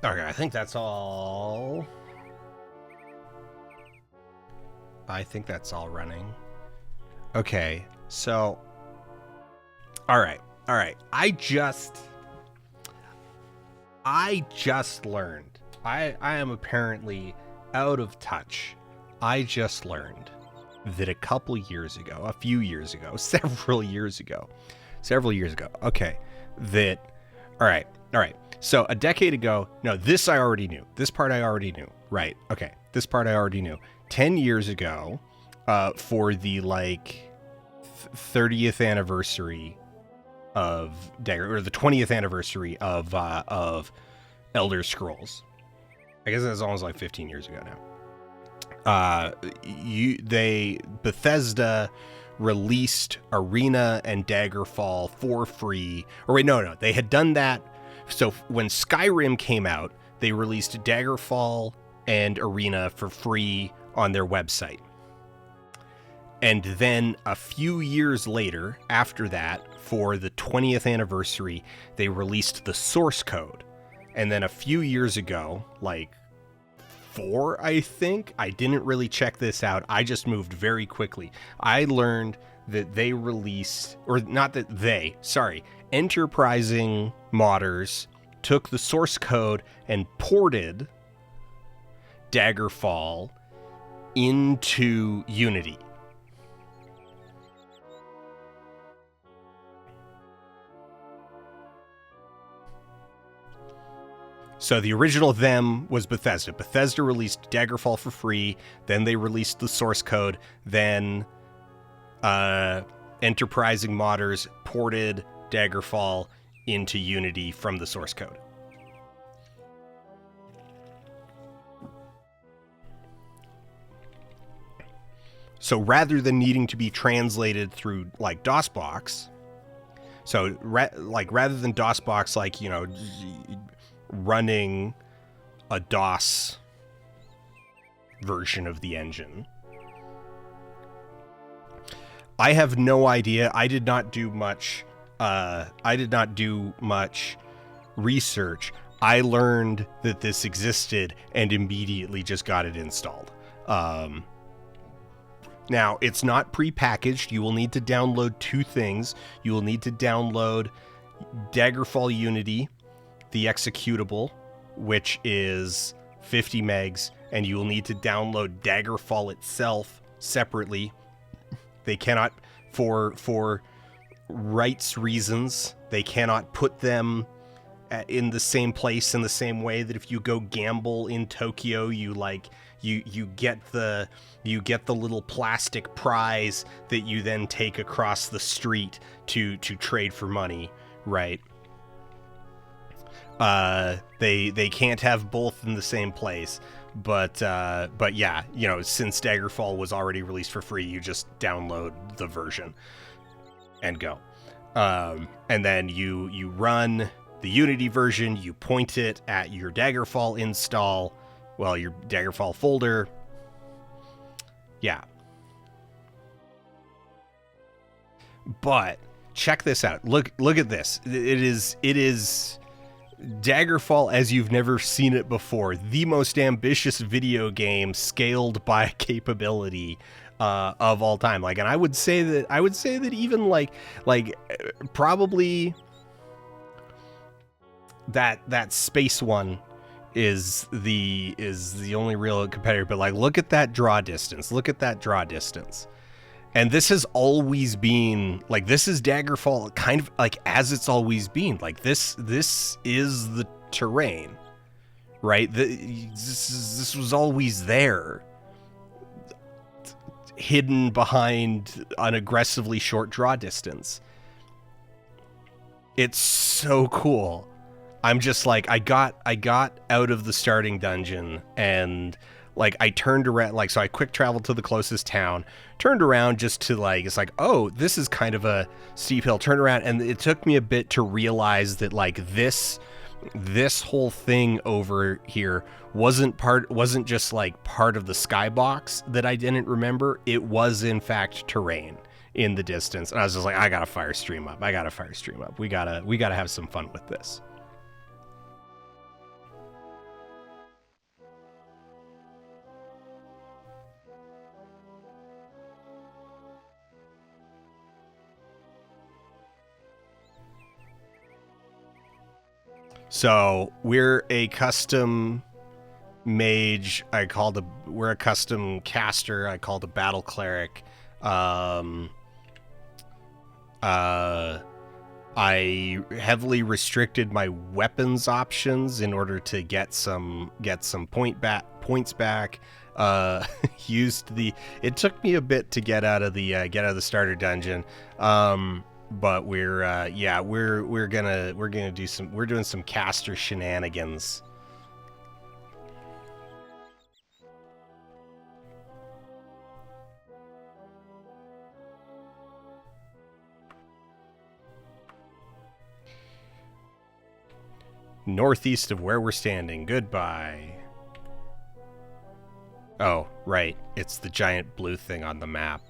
Okay, I think that's all. I think that's all running. Okay, so. All right. I just learned. I am apparently out of touch. I just learned that a few years ago, several years ago. Okay, that. All right. So a decade ago, no, this I already knew. This part I already knew. Right. Okay. This part I already knew. 10 years ago, for the 30th anniversary of Dagger, or the 20th anniversary of Elder Scrolls. I guess that's almost 15 years ago now. Bethesda released Arena and Daggerfall for free. Or wait, no, they had done that. So when Skyrim came out, they released Daggerfall and Arena for free on their website. And then a few years later, after that, for the 20th anniversary, they released the source code. And then a few years ago, 4, I think, I didn't really check this out. I just moved very quickly. I learned that they released, or not that they, sorry, enterprising modders took the source code and ported Daggerfall into Unity. So the original them was Bethesda. Bethesda released Daggerfall for free, then they released the source code, then enterprising modders ported Daggerfall into Unity from the source code. So rather than needing to be translated through DOSBox, so rather than DOSBox, running a DOS version of the engine. I have no idea. I did not do much research. I learned that this existed and immediately just got it installed. Now, it's not pre-packaged. You will need to download 2 things. You will need to download Daggerfall Unity, the executable, which is 50 megs, and you will need to download Daggerfall itself separately. They cannot, for rights reasons, they cannot put them in the same place in the same way that if you go gamble in Tokyo, you get the little plastic prize that you then take across the street to trade for money, right? They can't have both in the same place, but yeah, since Daggerfall was already released for free, you just download the version and go. And then you run the Unity version, you point it at your Daggerfall install, your Daggerfall folder. Yeah. But check this out. Look at this. It is Daggerfall as you've never seen it before. The most ambitious video game scaled by capability of all time. And I would say that even probably that space one is the only real competitor. But look at that draw distance. And this has always been this is Daggerfall kind of as it's always been. This is the terrain, right? This was always there, hidden behind an aggressively short draw distance. It's so cool. I'm just I got out of the starting dungeon and I turned around, so I quick traveled to the closest town, turned around just to it's oh, this is kind of a steep hill, turned around, and it took me a bit to realize that this whole thing over here wasn't just part of the skybox that I didn't remember. It was in fact terrain in the distance. And I was just I gotta fire stream up. We gotta have some fun with this. So we're a custom mage. We're a custom caster. I called a battle cleric. I heavily restricted my weapons options in order to get some points back. It took me a bit to get out of the starter dungeon. But we're doing some caster shenanigans. Northeast of where we're standing. Goodbye. Oh, right. It's the giant blue thing on the map.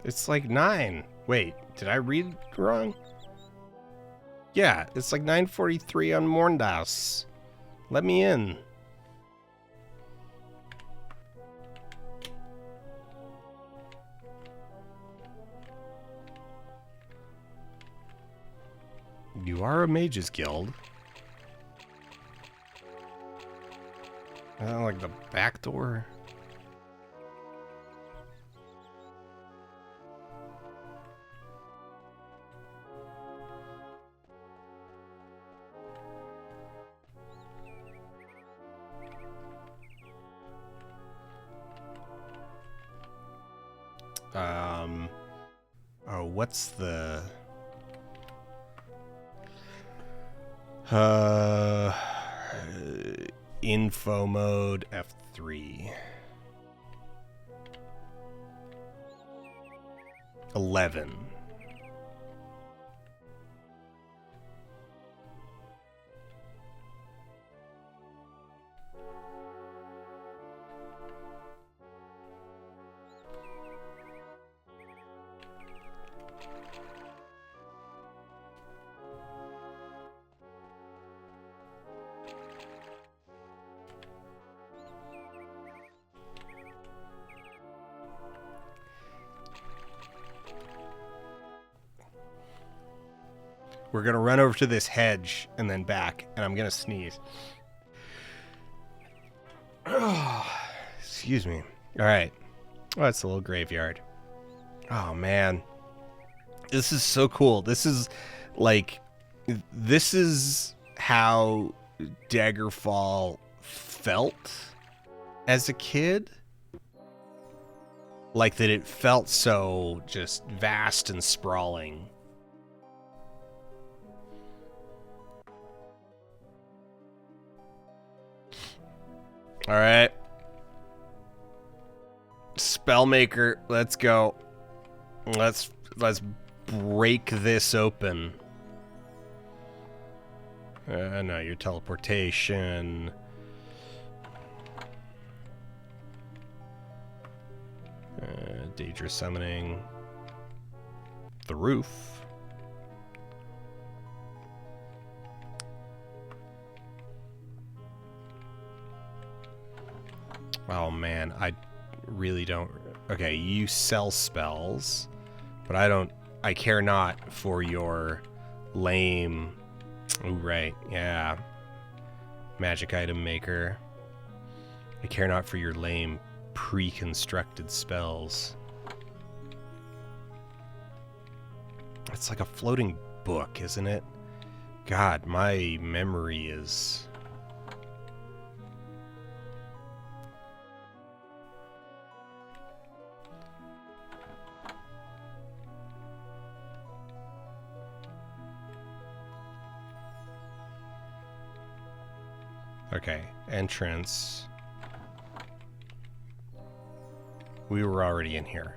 It's like 9. Wait, did I read wrong? Yeah, it's like 9:43 on Morndaus. Let me in. You are a mage's guild. Like the back door. Oh, what's the... info mode F3. 11. We're going to run over to this hedge and then back, and I'm going to sneeze. Excuse me. All right. Oh, it's a little graveyard. Oh, man. This is so cool. This is how Daggerfall felt as a kid. Like that it felt so just vast and sprawling. All right. Spellmaker, let's go. Let's break this open. No, your teleportation. Daedra summoning. The roof. Oh man, I really don't. Okay, you sell spells, but I care not for your lame. Oh, right, yeah. Magic item maker. I care not for your lame pre-constructed spells. It's like a floating book, isn't it? God, my memory is... Okay, entrance. We were already in here.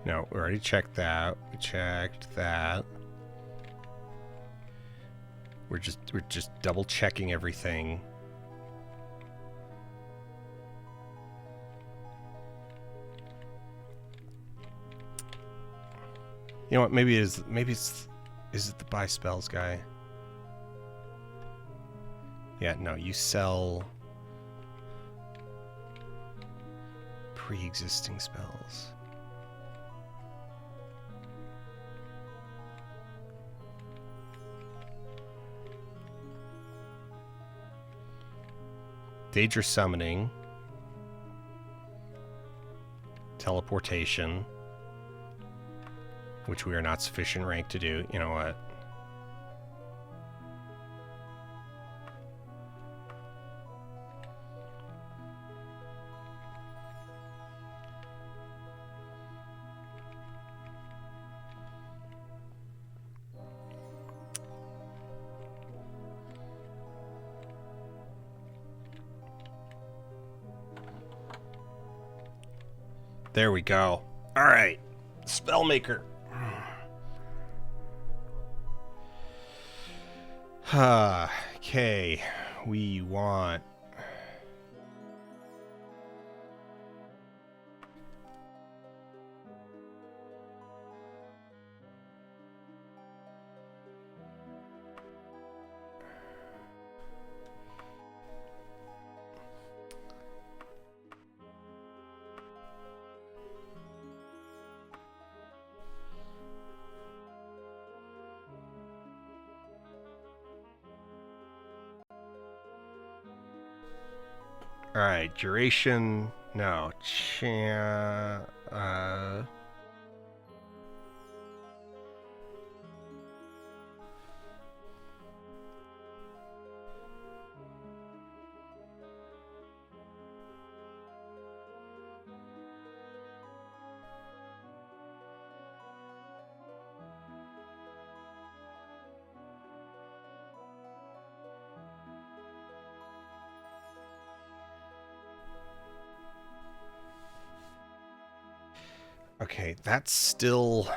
No, we already checked that. We checked that. We're just double checking everything. You know what? Maybe is it the buy spells guy? Yeah, no, you sell pre-existing spells. Daedra summoning. Teleportation. Which we are not sufficient rank to do. You know what? There we go. All right. Spellmaker. Okay. We want... Alright, duration, no, okay, that's still...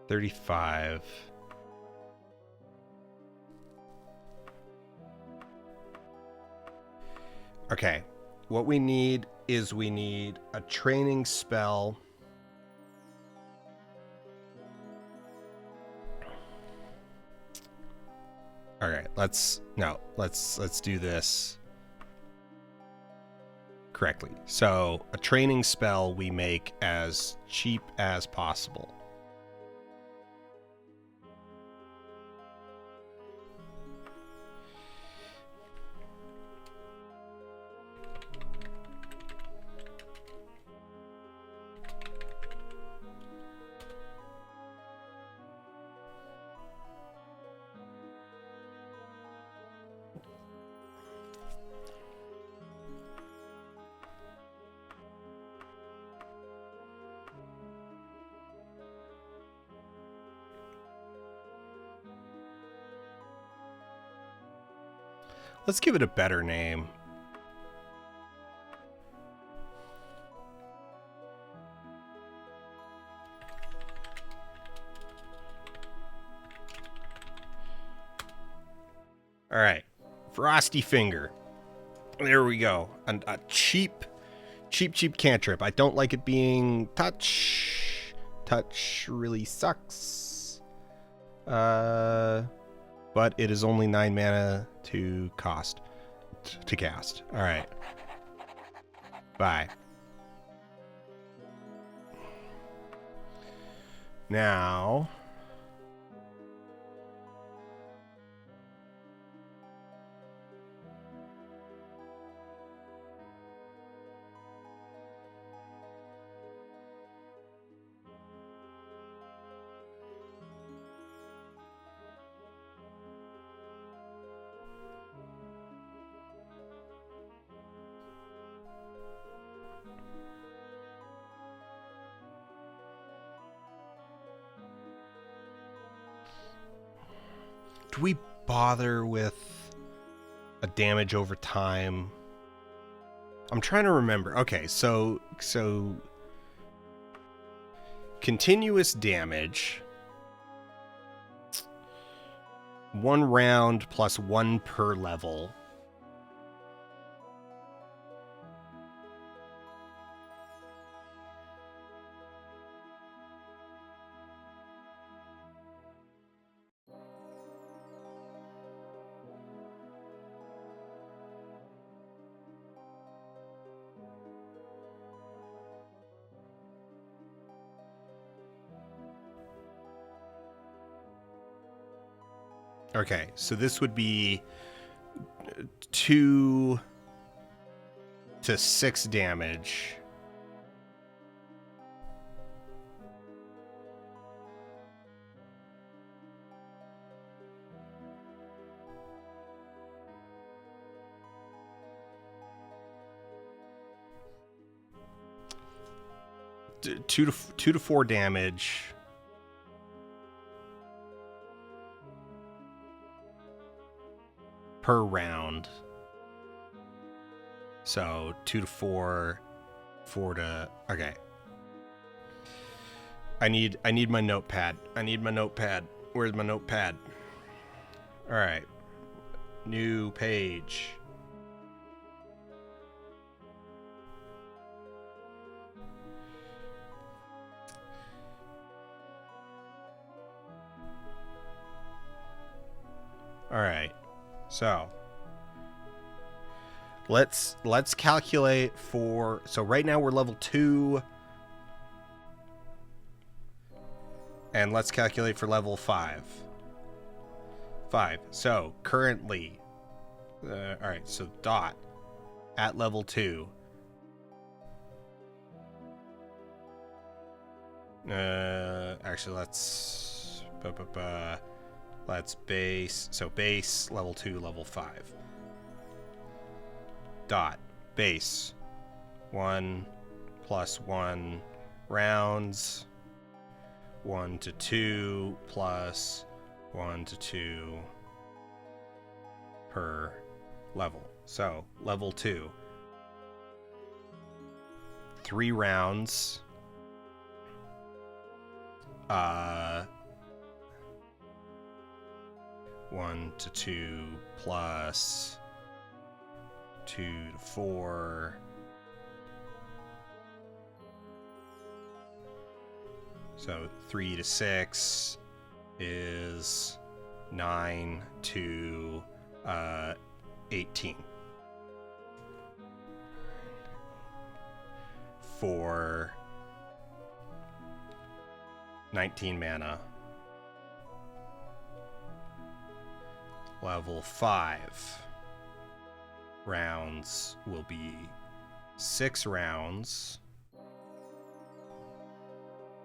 $35. Okay, what we need is we need a training spell. Alright, let's do this correctly. So, a training spell we make as cheap as possible. Let's give it a better name. All right, Frosty Finger. There we go. And a cheap cantrip. I don't like it being touch. Touch really sucks. But it is only 9 mana to cost to cast. All right. Bye. Now, do we bother with a damage over time? I'm trying to remember. Okay, so continuous damage. 1 round plus 1 per level. Okay, so this would be 2 to 6 damage. Two to 4 damage. Per round. So 2 to 4, 4 to... Okay. I need my notepad. Where's my notepad? All right. New page. All right. So let's calculate for, so right now we're level 2, and let's calculate for level 5. So currently, all right, so Dot at level 2. Actually, let's base. So base level 2, level 5. Dot base 1 plus 1 rounds 1 to 2 plus 1 to 2 per level. So level 2, 3 rounds. 1 to 2 plus 2 to 4. So 3 to 6 is 9 to 18. For 19 mana. Level 5 rounds will be 6 rounds.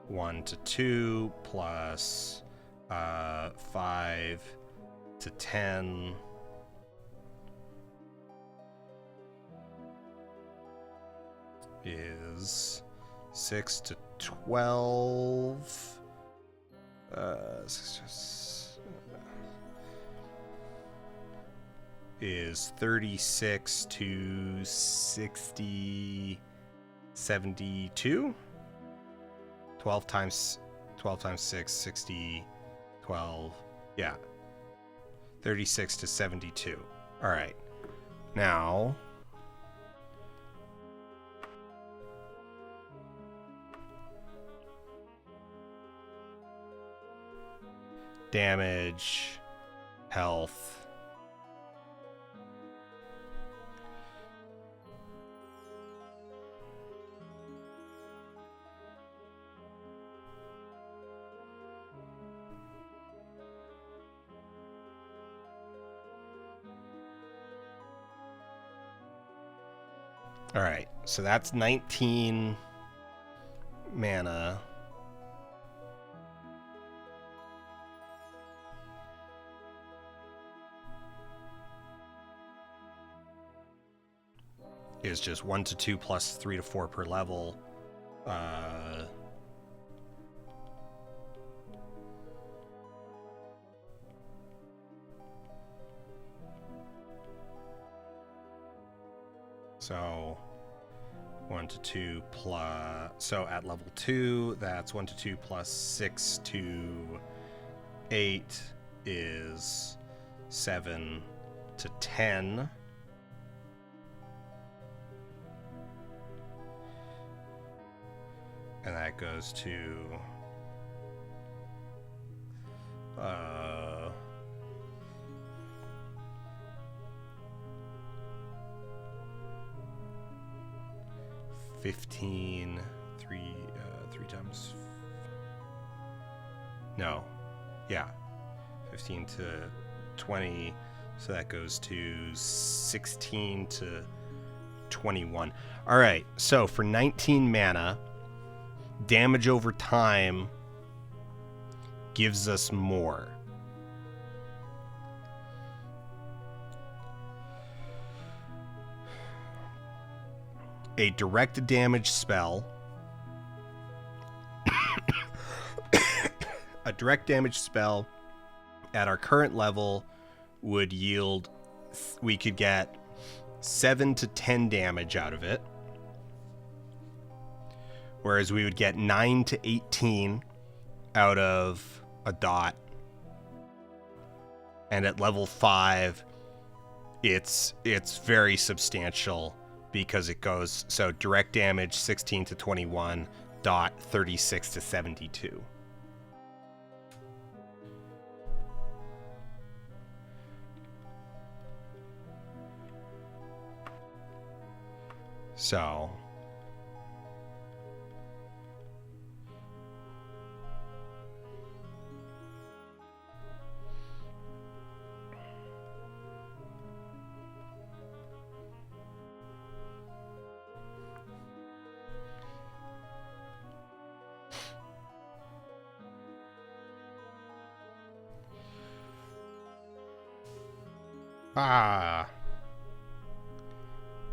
1 to 2 plus 5 to 10. Is 6 to 12. Is 36 to 60, 72. 12 times 6, 60, 12. Yeah. 36 to 72. All right. Now, damage, health. All right, so that's 19 mana. Is just 1 to 2 plus 3 to 4 per level. So 1 to 2 plus... So at level 2, that's 1 to 2 plus 6 to 8 is 7 to 10. And that goes to... 15, 3 times... No. Yeah. 15 to 20, so that goes to 16 to 21. All right, so for 19 mana, damage over time gives us more. A direct damage spell. A direct damage spell at our current level would yield, we could get 7 to 10 damage out of it. Whereas we would get 9 to 18 out of a dot. And at level 5, it's very substantial because it goes, so direct damage 16 to 21, dot 36 to 72. So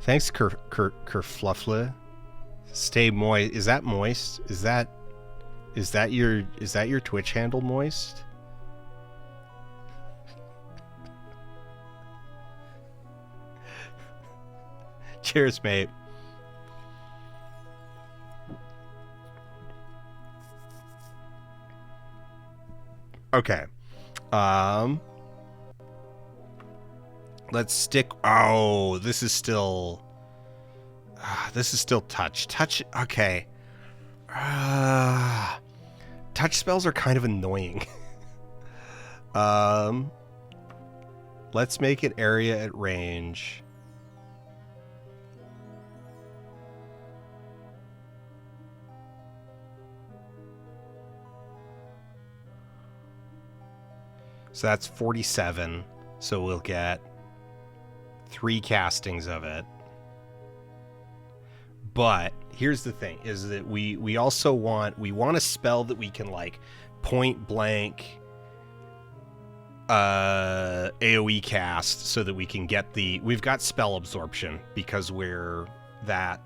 thanks, Kerfluffle. Stay moist. Is that moist? Is that your Twitch handle, moist? Cheers, mate. Okay. Let's stick... Oh, this is still touch. Touch, okay. Touch spells are kind of annoying. Let's make it area at range. So that's 47. So we'll get 3 castings of it. But here's the thing, is that we also want a spell that we can like point blank AoE cast so that we can get we've got spell absorption because we're that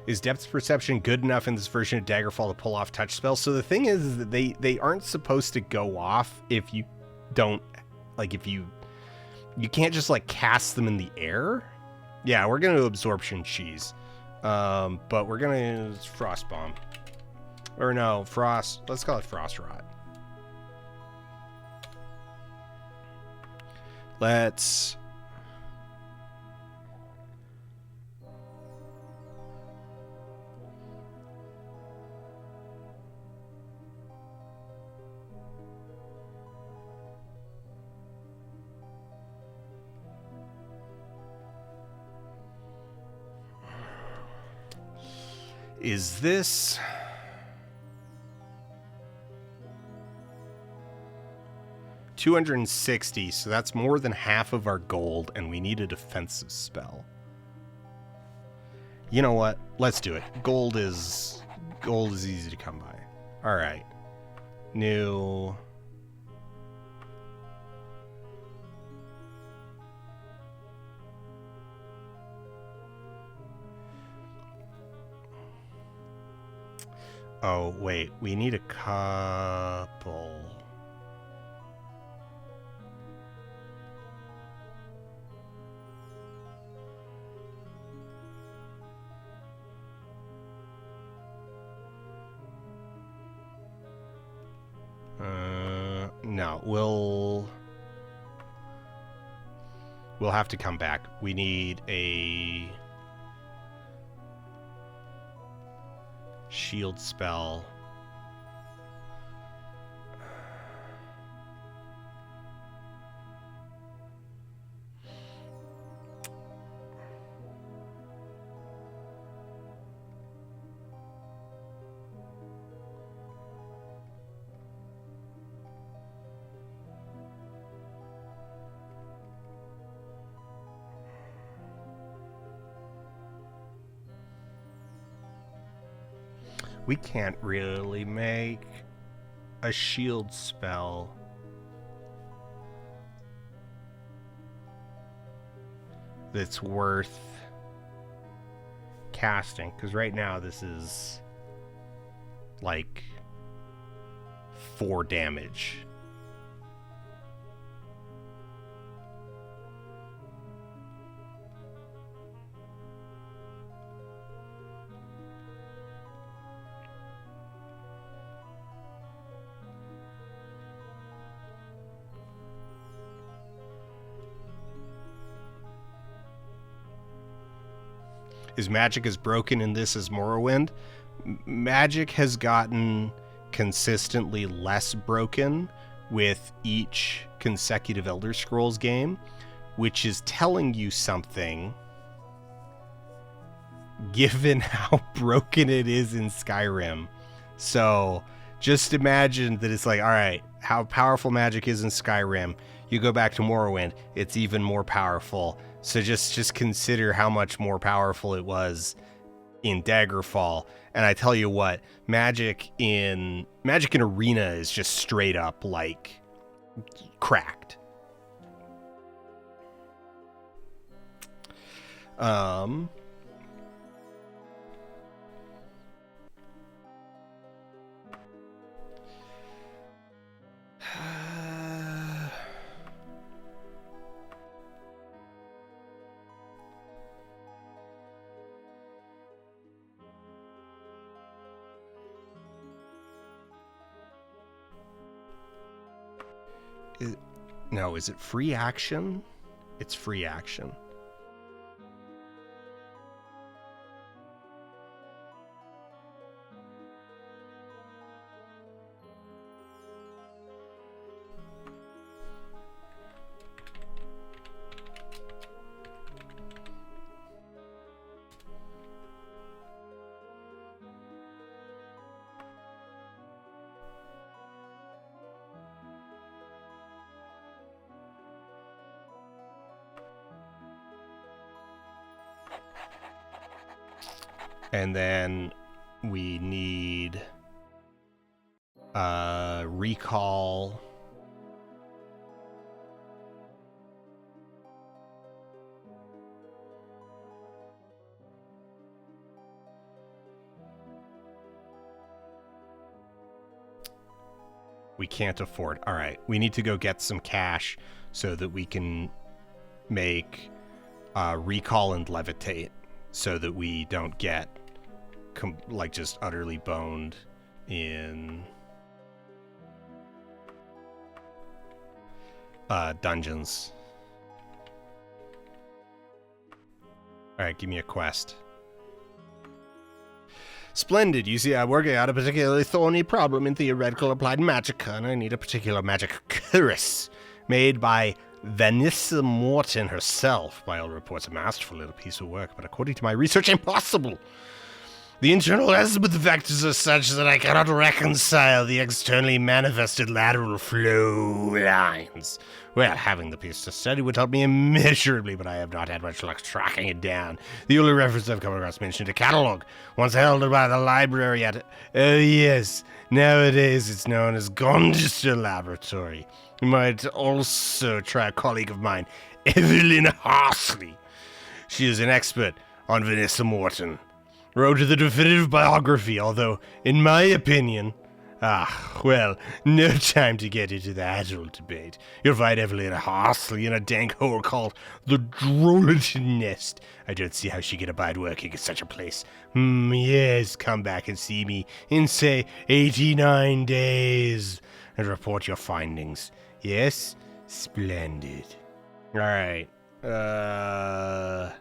Is depth perception good enough in this version of Daggerfall to pull off touch spells? So the thing is that they aren't supposed to go off if you don't, like, if you can't just like cast them in the air. Yeah, we're gonna do absorption cheese, but we're gonna use frost bomb, or no, frost. Let's call it frost rot. Let's. Is this... $260, so that's more than half of our gold, and we need a defensive spell. You know what? Let's do it. Gold is easy to come by. All right. New... Oh, wait. We need a couple. No, we'll have to come back. We need a shield spell. We can't really make a shield spell. That's worth casting, because right now this is like 4 damage. Is magic as broken in this as Morrowind? Magic has gotten consistently less broken with each consecutive Elder Scrolls game, which is telling you something given how broken it is in Skyrim. So just imagine that it's like, all right, how powerful magic is in Skyrim. You go back to Morrowind, it's even more powerful. So just consider how much more powerful it was in Daggerfall. And I tell you what, magic in Arena is just straight up like cracked. No, is it free action? It's free action. And then we need recall. We can't afford. All right, we need to go get some cash so that we can make recall and levitate, so that we don't get like just utterly boned in dungeons. All right, give me a quest. Splendid. You see, I'm working out a particularly thorny problem in theoretical applied magicka, and I need a particular magic cuirass made by Vanessa Morton herself. By all reports, a masterful little piece of work, but according to my research, impossible. The internal azimuth factors are such that I cannot reconcile the externally manifested lateral flow lines. Well, having the piece to study would help me immeasurably, but I have not had much luck tracking it down. The only reference I've come across mentioned a catalog, once held by the library at... Oh yes, nowadays it's known as Gondister Laboratory. You might also try a colleague of mine, Evelyn Harsley. She is an expert on Vanessa Morton. Wrote the definitive biography, although, in my opinion... well, no time to get into that old debate. You'll find Evelyn Harsley in a dank hole called the Drollerton Nest. I don't see how she can abide working in such a place. Yes, come back and see me in, say, 89 days. and report your findings. Yes? Splendid. Alright. The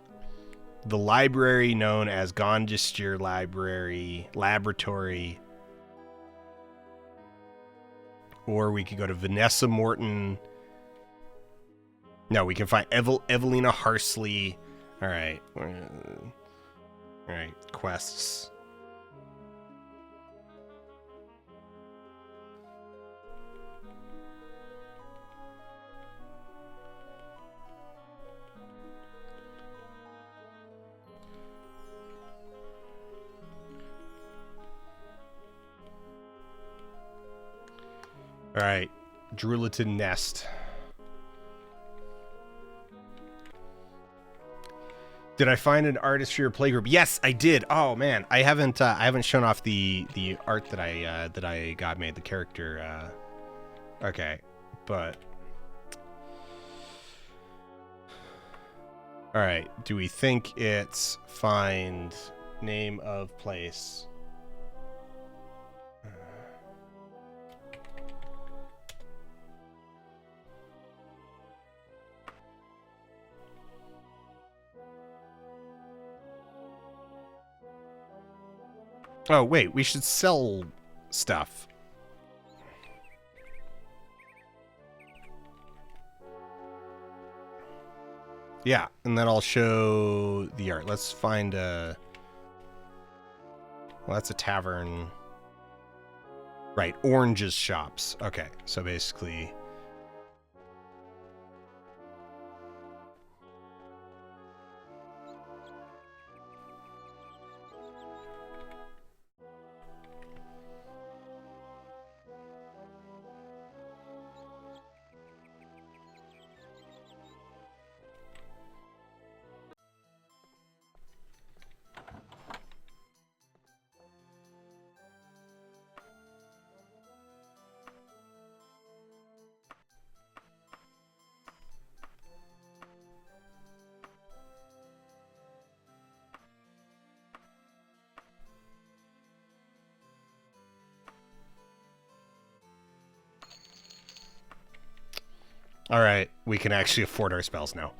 library known as Gondestir Laboratory. Or we could go to Vanessa Morton. No, we can find Evelina Harsley. Alright. Alright, quests. Alright, Drulatin Nest. Did I find an artist for your playgroup? Yes, I did. Oh man, I haven't shown off the art that I got made, the character. Okay, but all right. Do we think it's find name of place? Oh, wait, we should sell stuff. Yeah, and then I'll show the art. Let's find a... Well, that's a tavern. Right, Orange's shops. Okay, so basically... All right, we can actually afford our spells now.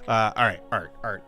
All right, art.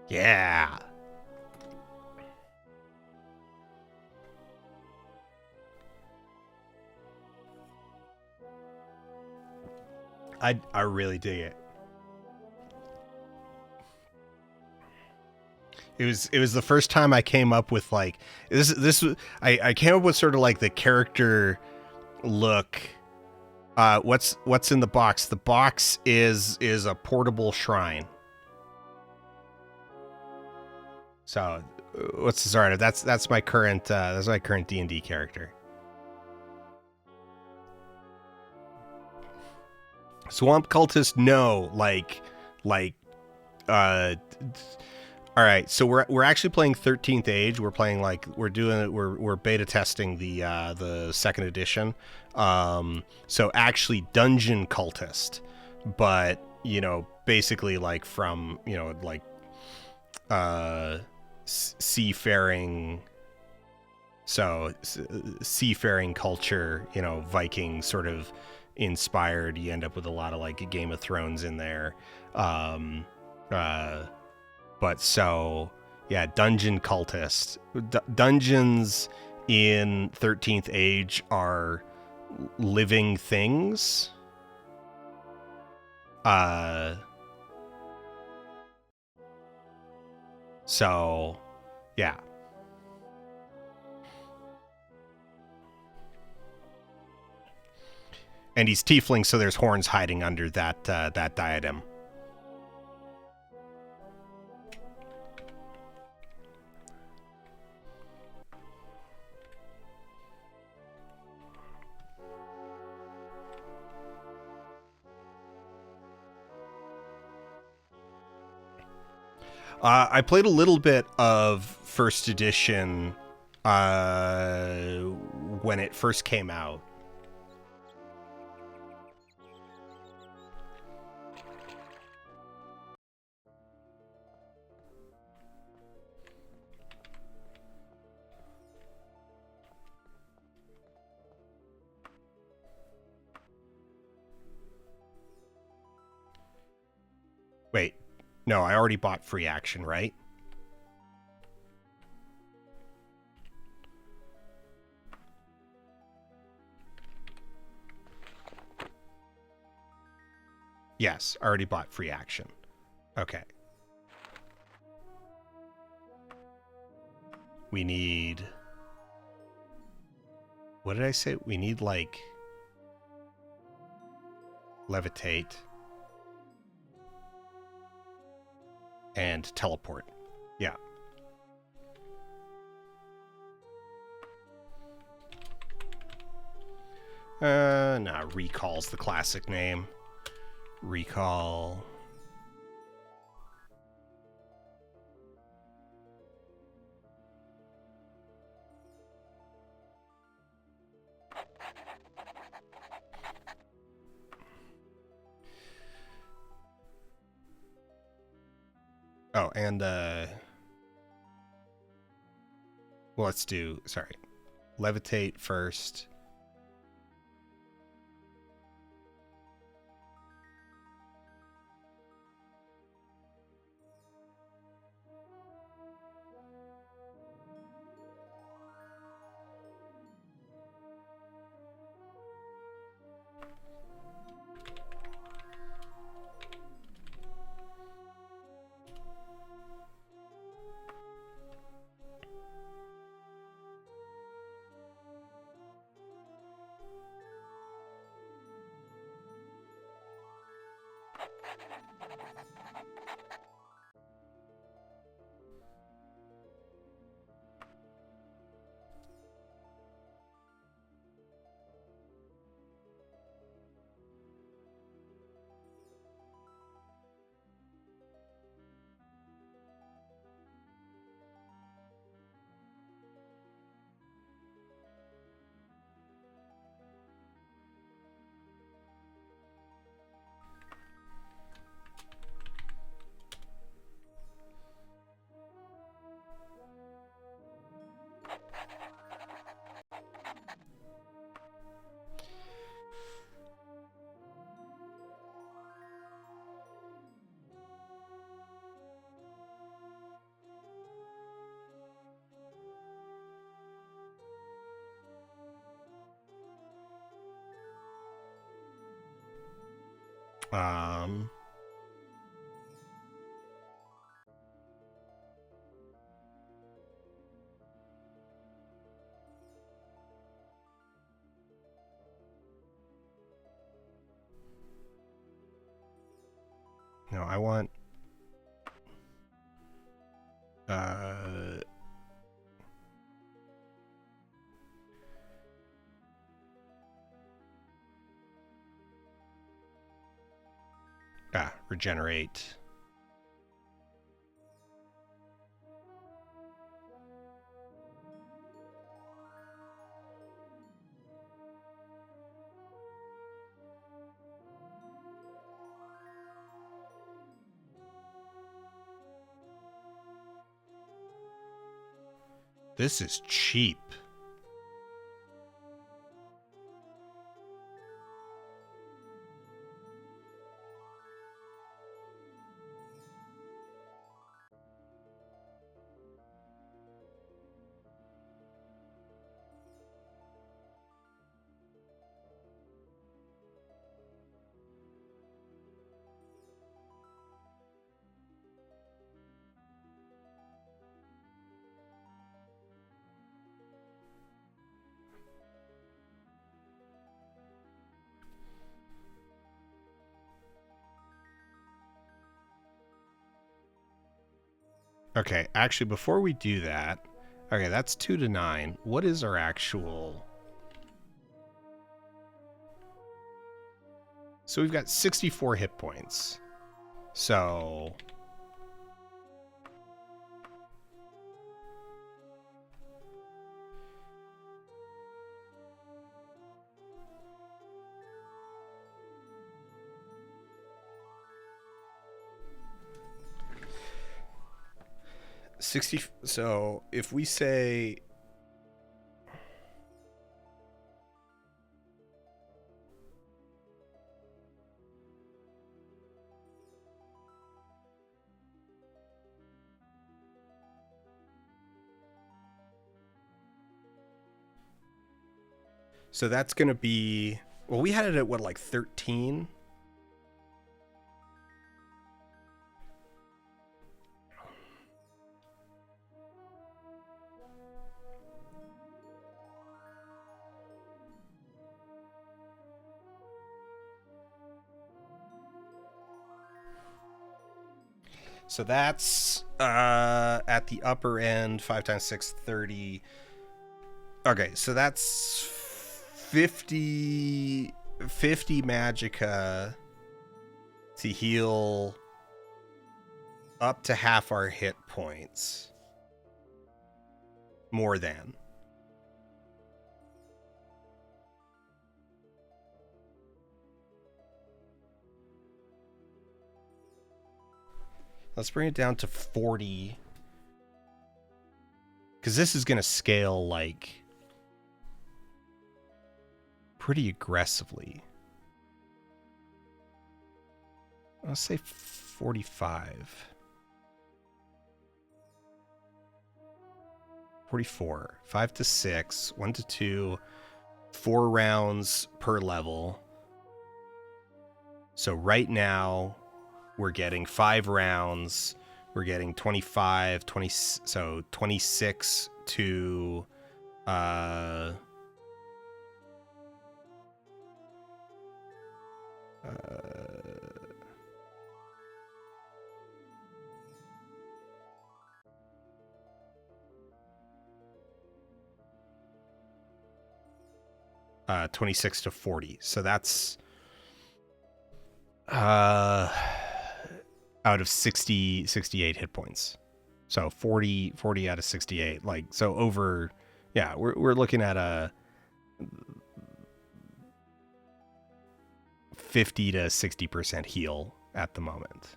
Yeah. I really dig it. It was the first time I came up with like I came up with sort of like the character look. What's in the box? The box is a portable shrine. So, what's the art? That's my current D&D character. Swamp cultist, no, all right, so we're actually playing 13th Age. We're playing we're beta testing the second edition. So actually dungeon cultist, but basically like from seafaring. So seafaring culture, Viking sort of inspired. You end up with a lot of like Game of Thrones in there. But so, yeah, dungeon cultist. Dungeons in 13th Age are living things. So, yeah. And he's tiefling, so there's horns hiding under that diadem. I played a little bit of first edition when it first came out. Wait, no, I already bought free action, right? Yes, I already bought free action. Okay. We need... What did I say? We need, like... Levitate. And teleport. Yeah. Nah, Recall's the classic name. Recall. Oh, and well, let's do, sorry, levitate first. No, I want regenerate. This is cheap. Okay, actually, before we do that, okay, that's 2 to 9. What is our actual... So we've got 64 hit points. So... 60. So if we say, so that's going to be, well, we had it at what, like 13? So that's at the upper end, 5 times 6, 30. Okay, so that's 50 magicka to heal up to half our hit points. More than. Let's bring it down to 40. Because this is going to scale, like, pretty aggressively. Let's say 45. 44. 5 to 6. 1 to 2. 4 rounds per level. So right now, we're getting 5 rounds. We're getting 25, 20, so 26 to 26 to 40. So that's out of 68 hit points. So 40 out of 68. Like, so over, yeah, we're looking at a 50 to 60% heal at the moment.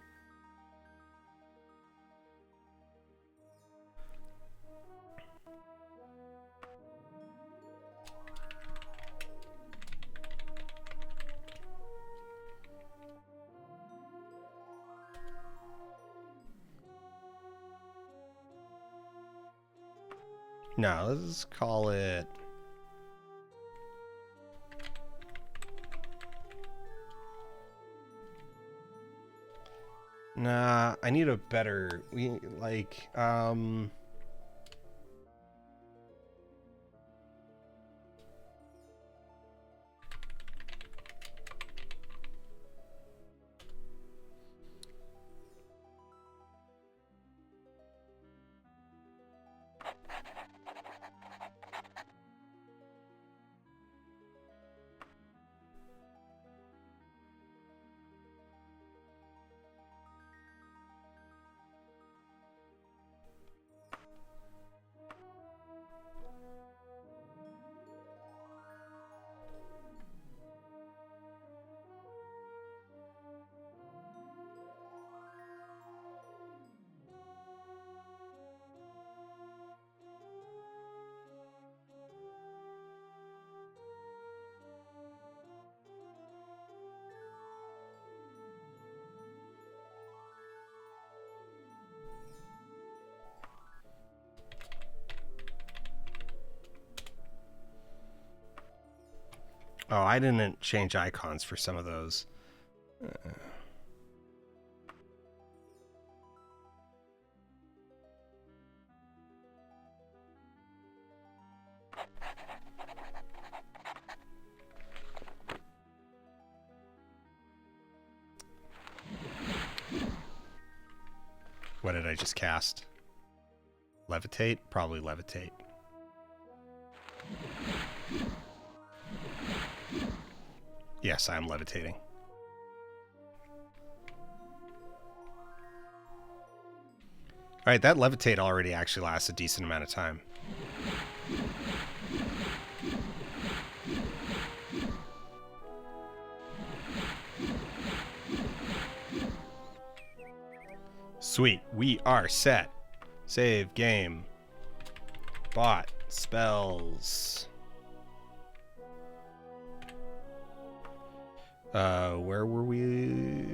No, let's call it... Nah, I need a better... Oh, I didn't change icons for some of those. What did I just cast? Levitate? Probably levitate. Yes, I am levitating. Alright, that levitate already actually lasts a decent amount of time. Sweet, we are set. Save game. Bot spells. Where were we?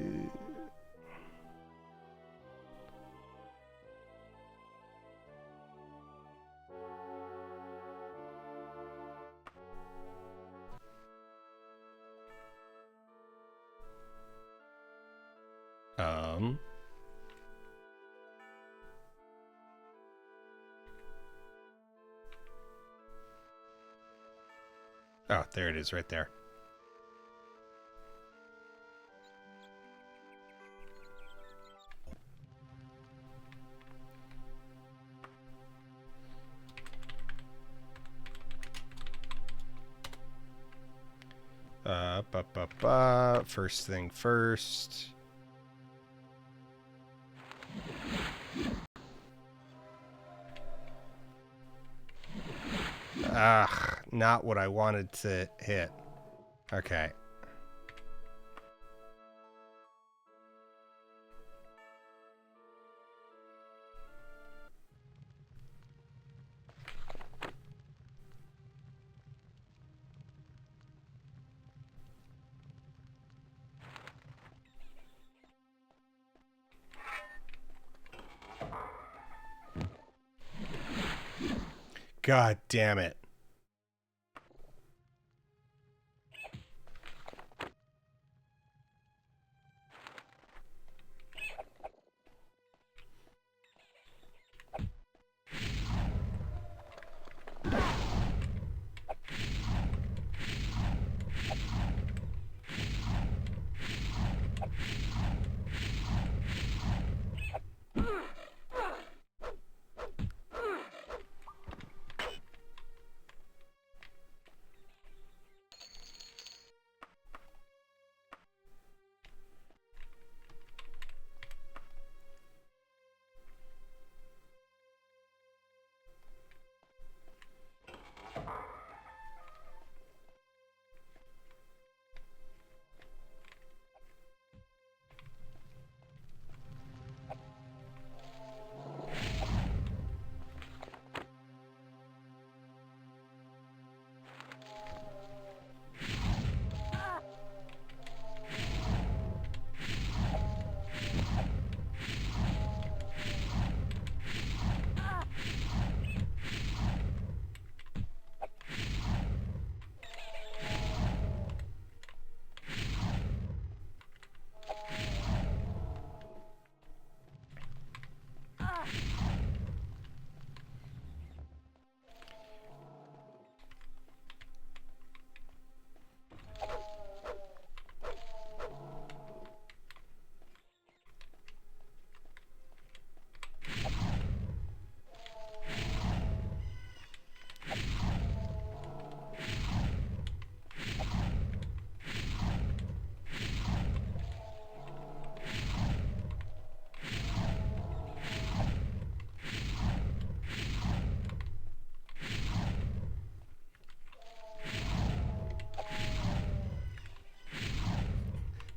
Oh, there it is right there. First thing first. Ugh, not what I wanted to hit. Okay. God damn it.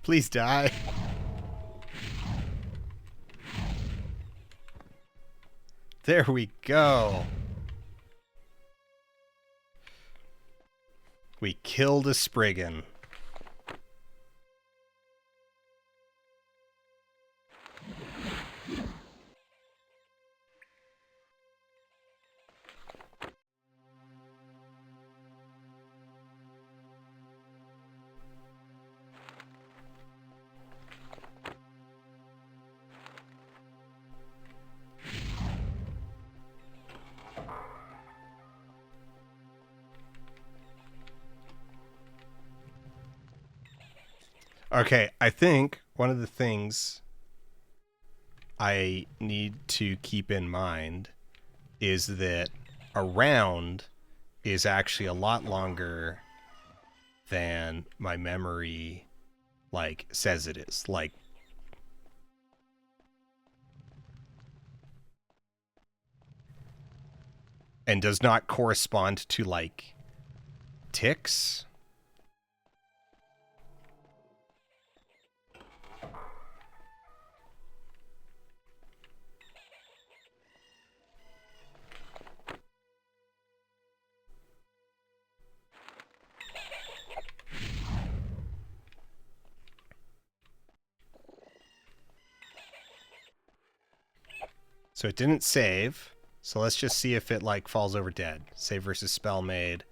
Please die. There we go. We killed a Spriggan. Okay, I think one of the things I need to keep in mind is that a round is actually a lot longer than my memory says it is. And does not correspond to ticks. So it didn't save. So let's just see if it, like, falls over dead. Save versus spell made.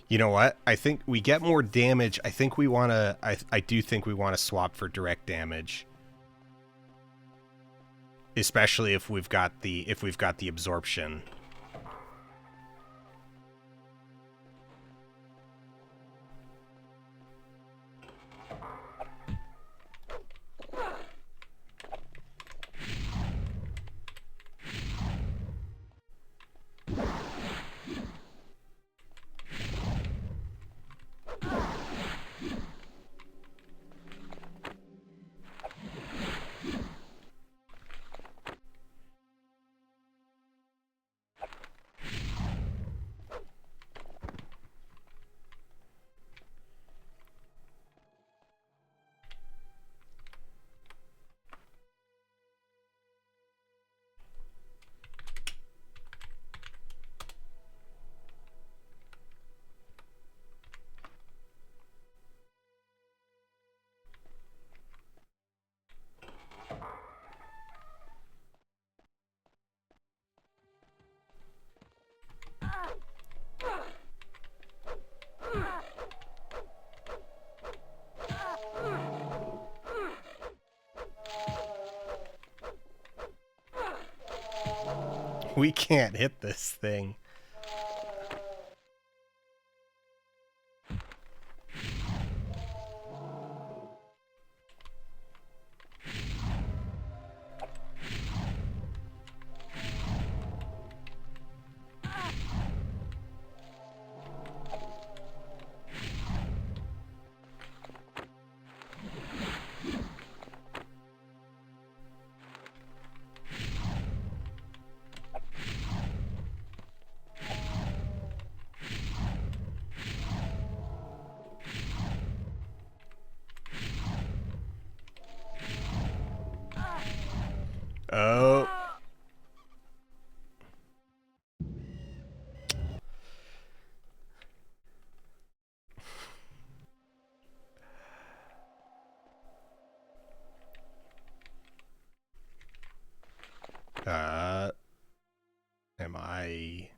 You know what? I think we get more damage. I think we want to... I do think we want to swap for direct damage. Especially if we've got the absorption. We can't hit this thing. Oh. Am I...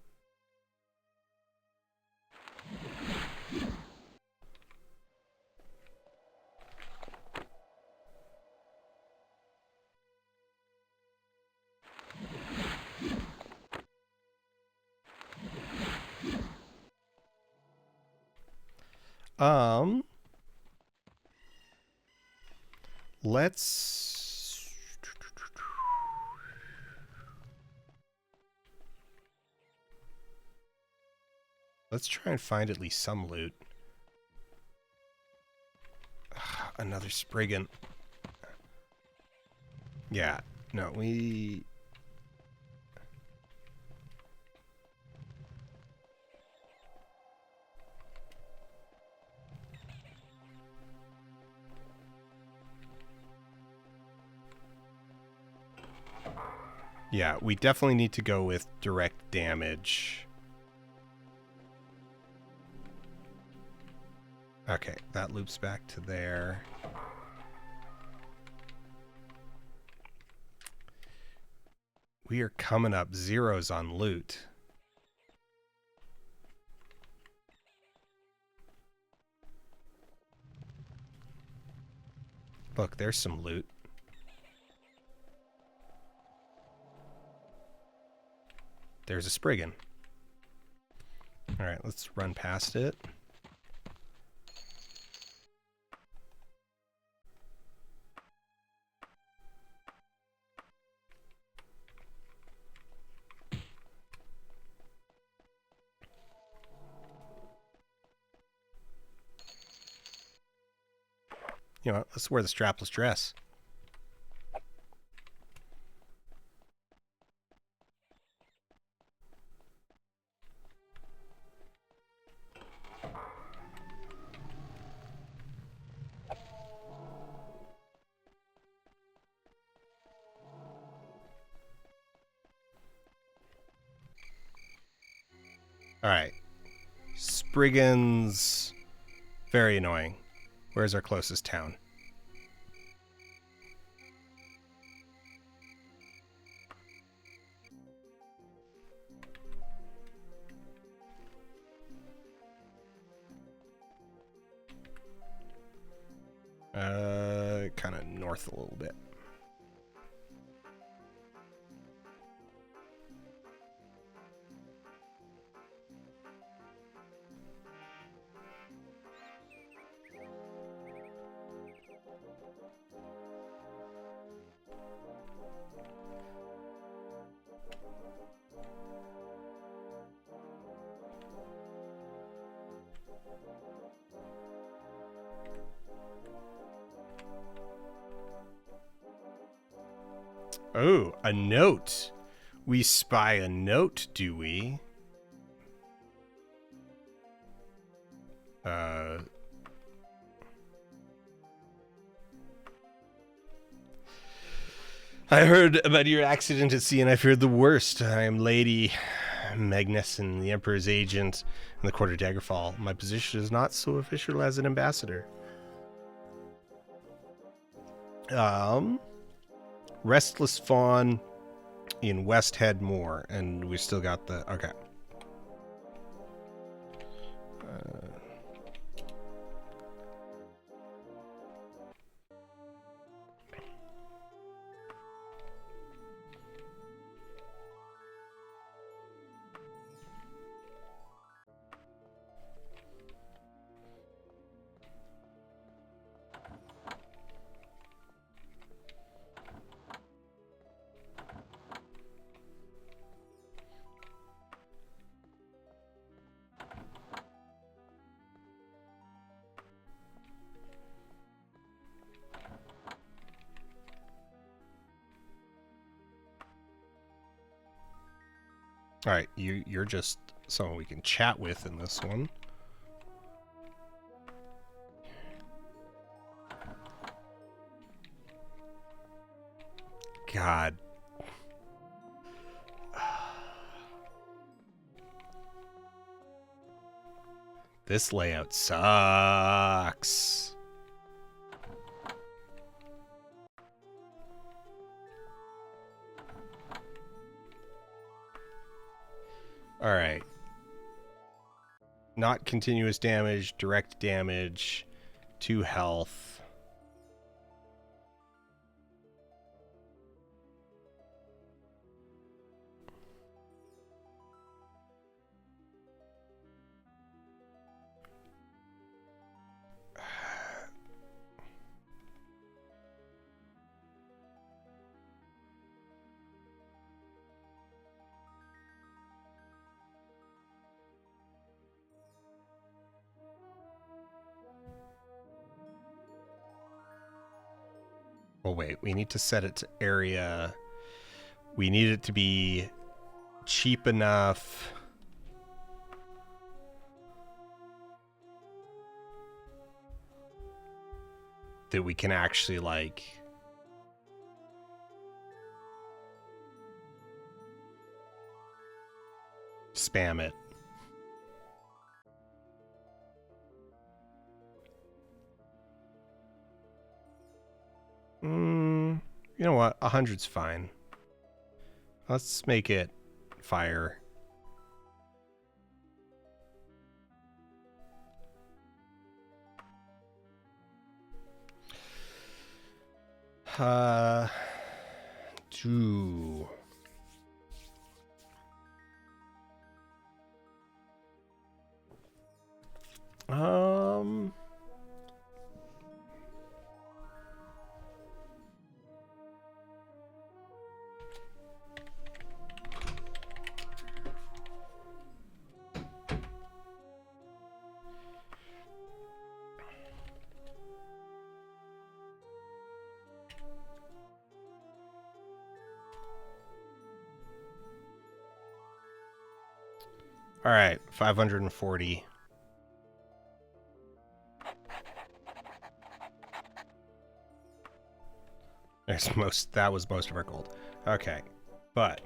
Let's... Let's try and find at least some loot. Another Spriggan. Yeah, no, we... Yeah, we definitely need to go with direct damage. Okay, that loops back to there. We are coming up zeros on loot. Look, there's some loot. There's a Spriggan. Alright, let's run past it. You know what? Let's wear the strapless dress. All right. Spriggans. Very annoying. Where's our closest town? Kind of north a little bit. Oh, a note. We spy a note, do we? I heard about your accident at sea and I feared the worst. I am Lady Magnuson, the Emperor's agent in the court of Daggerfall. My position is not so official as an ambassador. Restless Fawn in West Head Moor, and we still got the... Okay. All right, you're just someone we can chat with in this one. God. This layout sucks. All right. Not continuous damage, direct damage, 2 health. Oh, wait, we need to set it to area. We need it to be cheap enough. That we can actually, like... spam it. You know what? 100's fine. Let's make it fire. Do... All right, 540. That was most of our gold. Okay, but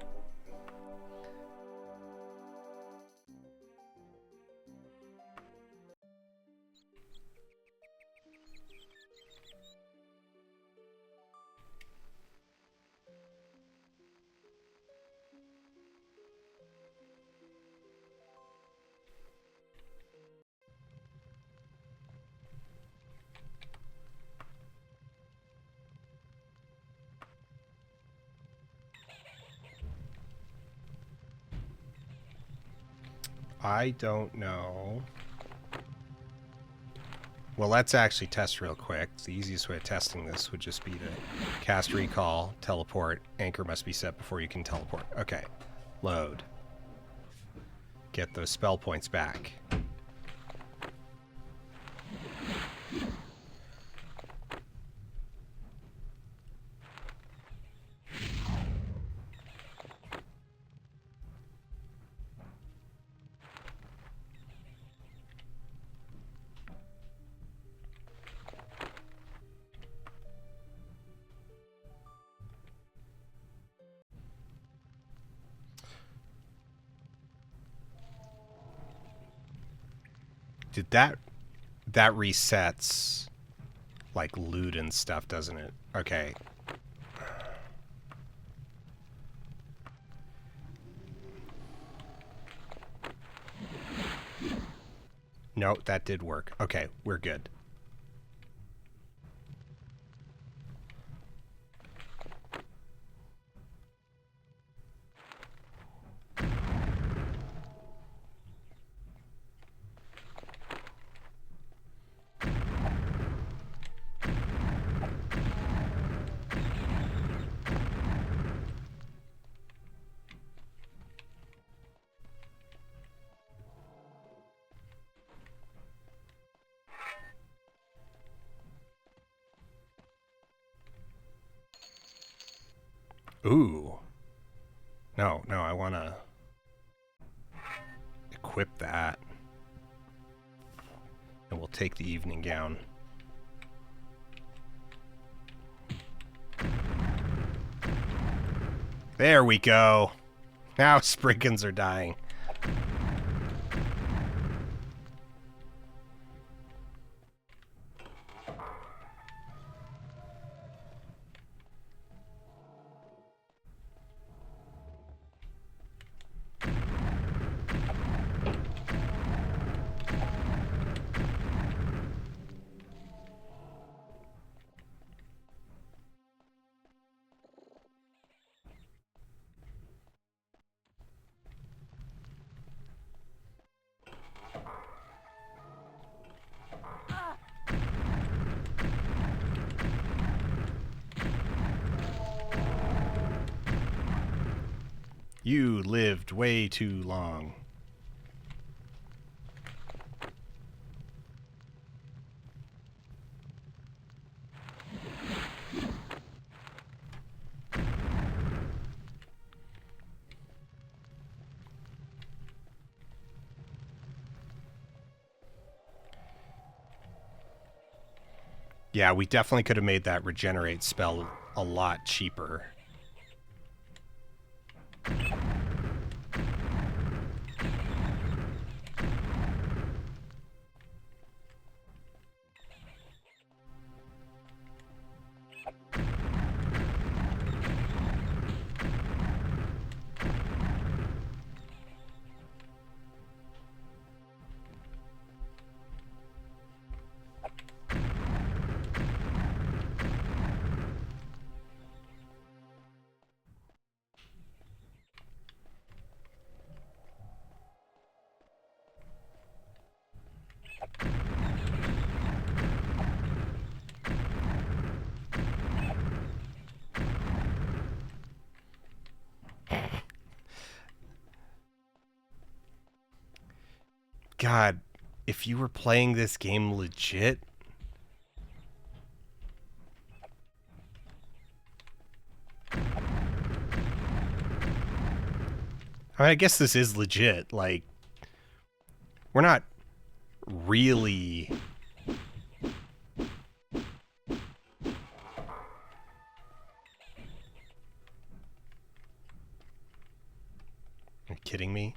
I don't know. Well, let's actually test real quick. The easiest way of testing this would just be to cast recall, teleport. Anchor must be set before you can teleport. Okay. Load. Get those spell points back. Did that resets like loot and stuff, doesn't it? Okay. No, that did work. Okay, we're good. Ooh. No, I want to equip that. And we'll take the evening gown. There we go. Now Spriggans are dying. You lived way too long. Yeah, we definitely could have made that regenerate spell a lot cheaper. God, if you were playing this game legit... I mean, I guess this is legit. Like, we're not really... Are you kidding me?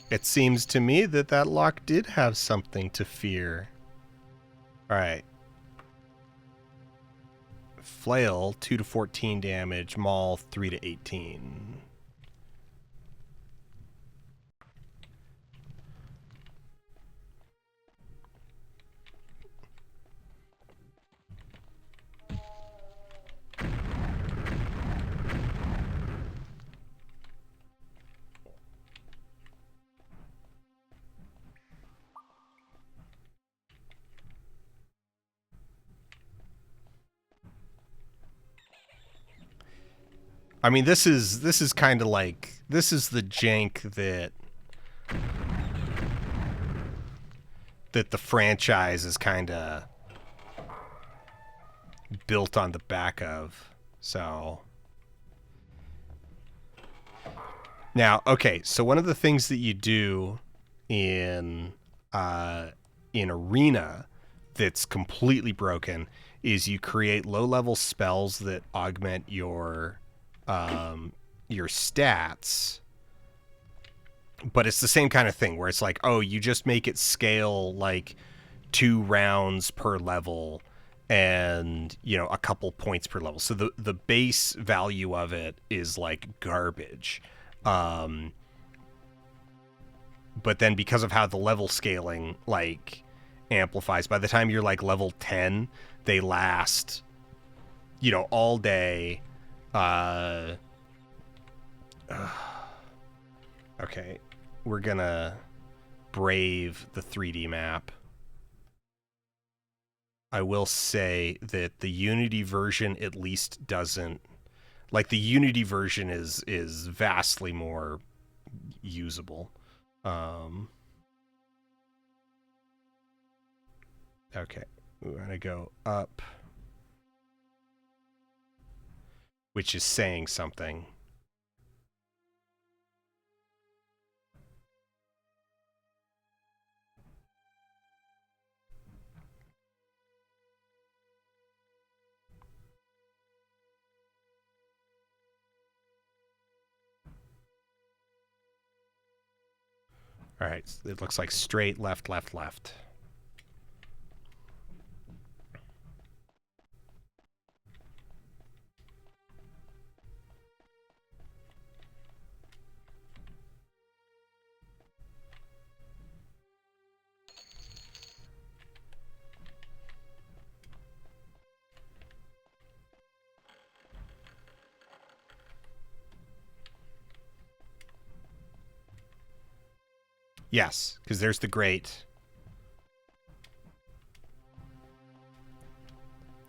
It seems to me that that lock did have something to fear. Alright. Flail, 2 to 14 damage. Maul, 3 to 18. I mean, this is kind of like, this is the jank that the franchise is kind of built on the back of. So now, okay, so one of the things that you do in Arena that's completely broken is you create low-level spells that augment your stats, but it's the same kind of thing where it's like, oh, you just make it scale like 2 rounds per level and, you know, a couple points per level. So the base value of it is like garbage. But then because of how the level scaling like amplifies, by the time you're like level 10, they last, you know, all day. Okay, we're gonna brave the 3D map. I will say that the Unity version at least doesn't, like, the Unity version is vastly more usable. Okay, we're gonna go up, which is saying something. All right, it looks like straight, left, left, left. Yes, because there's the grate.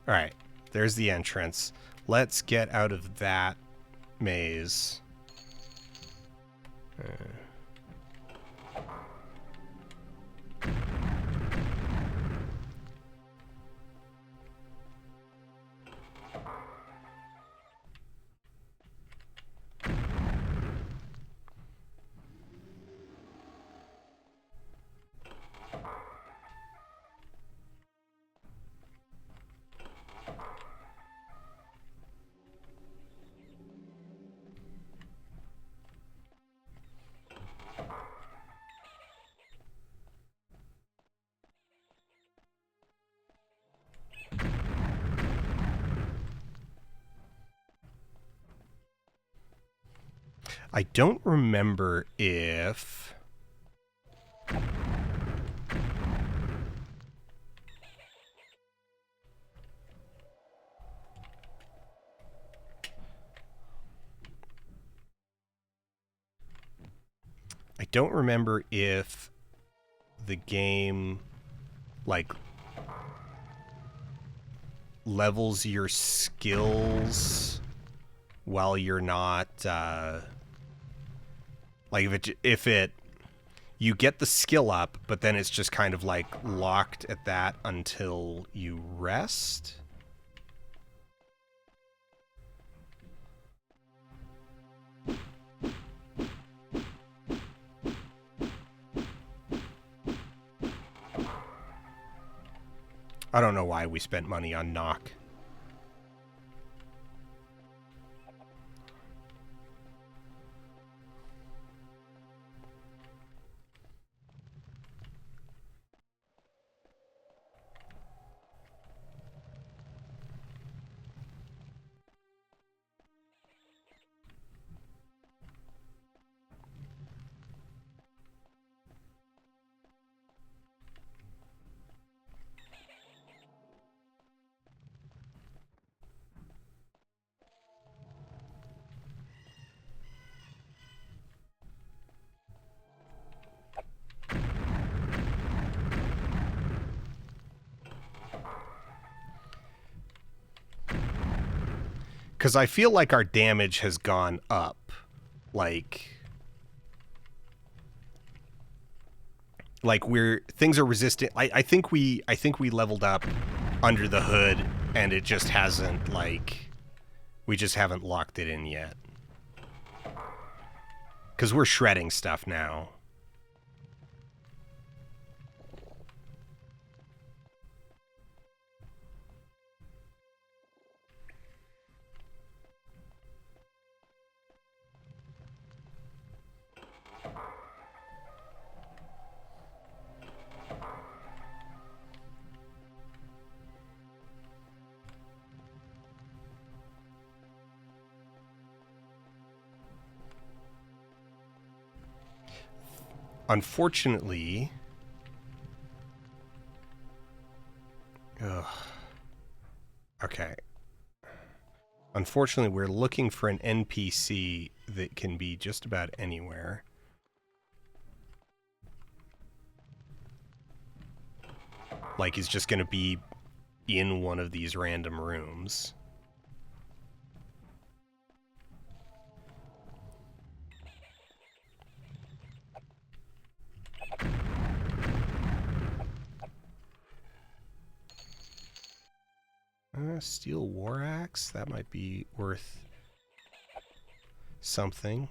All right, there's the entrance. Let's get out of that maze. I don't remember if... I don't remember if the game, like, levels your skills while you're not, like, if it, you get the skill up, but then it's just kind of, like, locked at that until you rest? I don't know why we spent money on knock. Because I feel like our damage has gone up. Like things are resistant. I think we leveled up under the hood, and it just hasn't, like, we just haven't locked it in yet. Because we're shredding stuff now. Unfortunately... Ugh. Okay. Unfortunately, we're looking for an NPC that can be just about anywhere. Like, he's just going to be in one of these random rooms. Steel war axe? That might be worth something.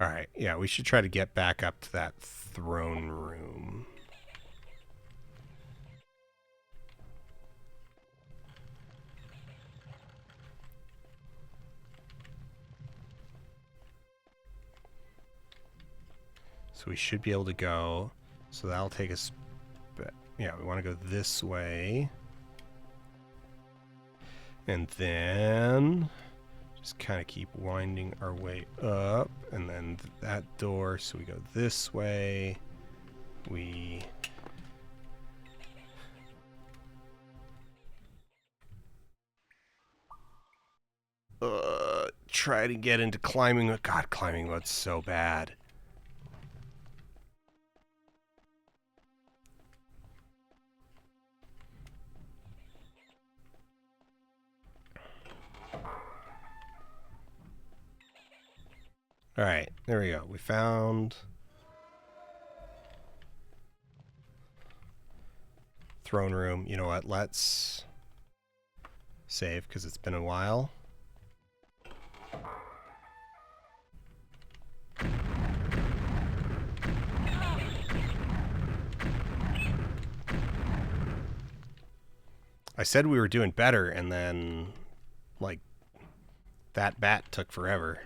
Alright, yeah, we should try to get back up to that throne room. So we should be able to go. So that'll take us... Yeah, we want to go this way. And then... just kind of keep winding our way up. And then that door, so we go this way. We... try to get into climbing mode. God, climbing mode's so bad. Alright, there we go. We found... throne room. You know what? Let's save, because it's been a while. I said we were doing better, and then, like, that bat took forever.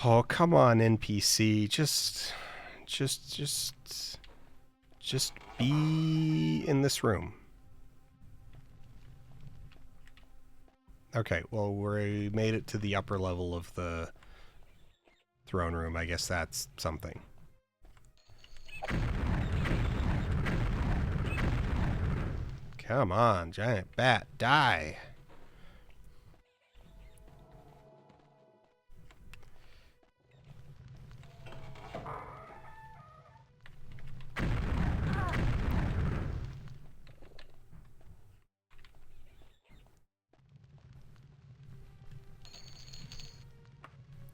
Oh, come on, NPC. Just be in this room. Okay, well, we made it to the upper level of the throne room. I guess that's something. Come on, giant bat, die.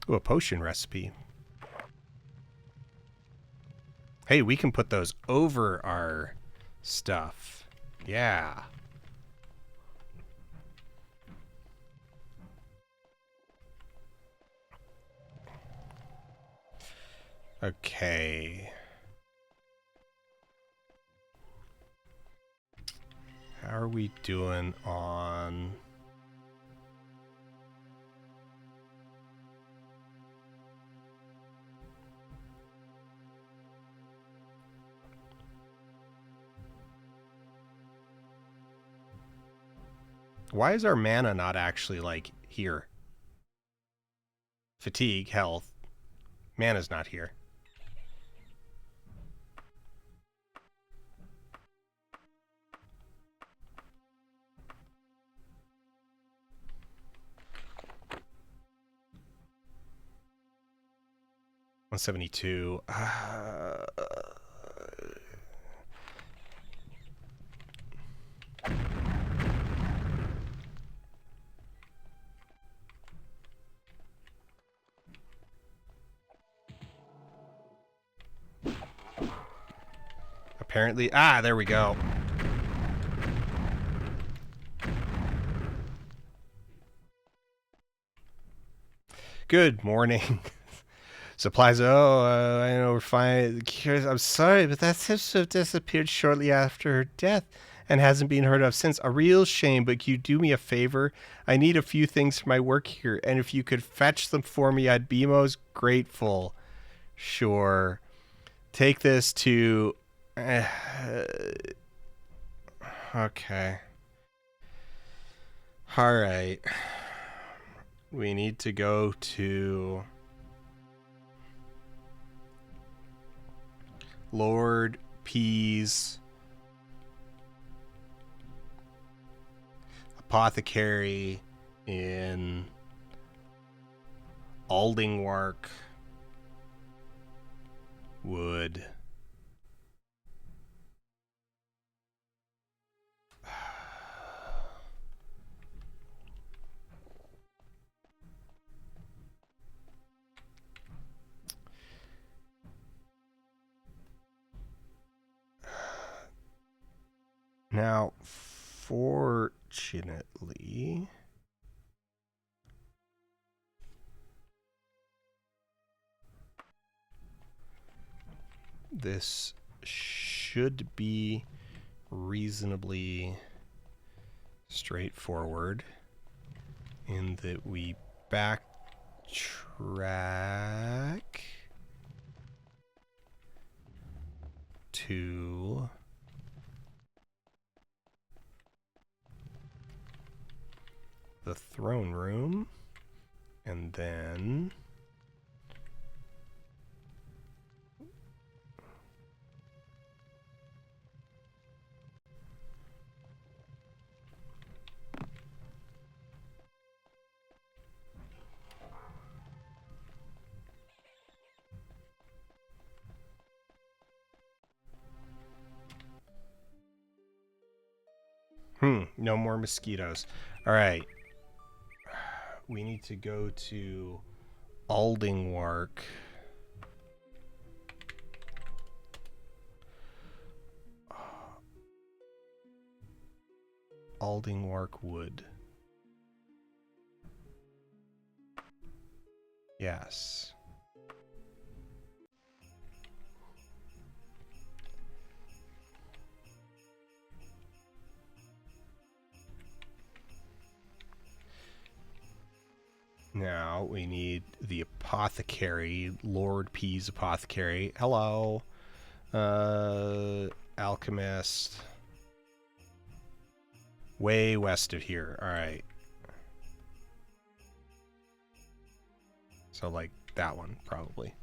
Ooh, a potion recipe. Hey, we can put those over our stuff. Yeah. Okay. How are we doing on... Why is our mana not actually, like, here? Fatigue, health. Mana's not here. $172. Apparently, there we go. Good morning. Supplies. I know we're fine. I'm sorry, but that seems to have disappeared shortly after her death and hasn't been heard of since. A real shame, but can you do me a favor? I need a few things for my work here, and if you could fetch them for me, I'd be most grateful. Sure. Take this to... okay. All right. We need to go to... Lord P's apothecary in Aldingwark Wood. Now, fortunately, this should be reasonably straightforward in that we backtrack to the throne room, and then no more mosquitoes. All right. We need to go to Aldingwark. Aldingwark Wood. Yes. Now we need the apothecary, Lord P's apothecary. Hello. Alchemist. Way west of here. All right. So like that one, probably.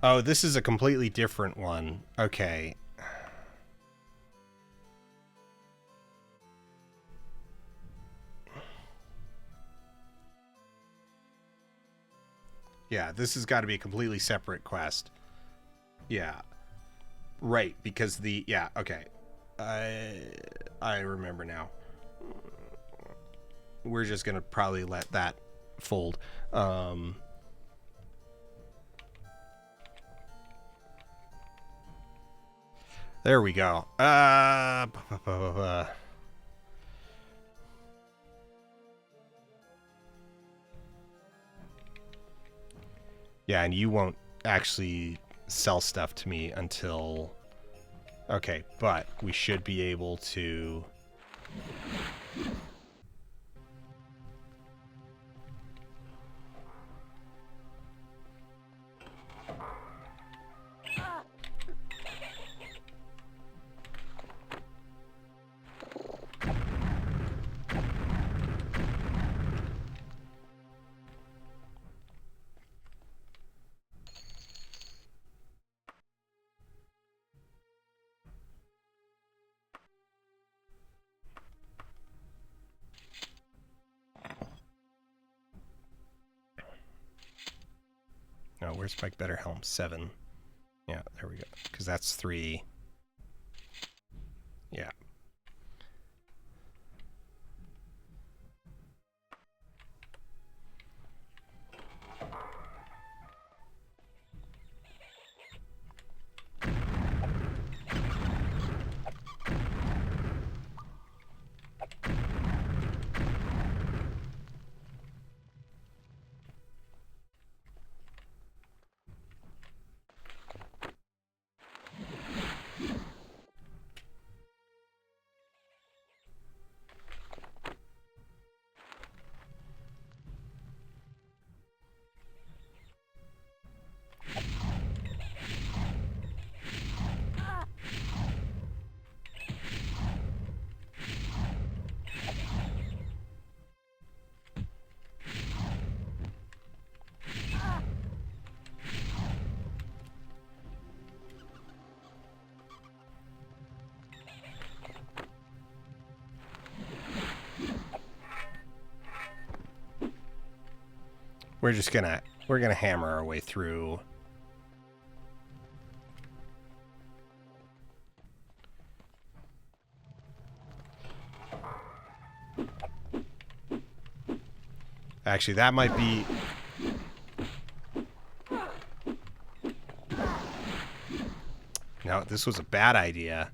Oh, this is a completely different one. Okay. Yeah, this has got to be a completely separate quest. Yeah. Right, because the... Yeah, okay. I remember now. We're just going to probably let that fold. There we go. Yeah, and you won't actually sell stuff to me until... Okay, but we should be able to... No, where's my better helm? 7. Yeah, there we go. Because that's 3. Yeah. We're gonna hammer our way through. Actually, that might be... No, this was a bad idea.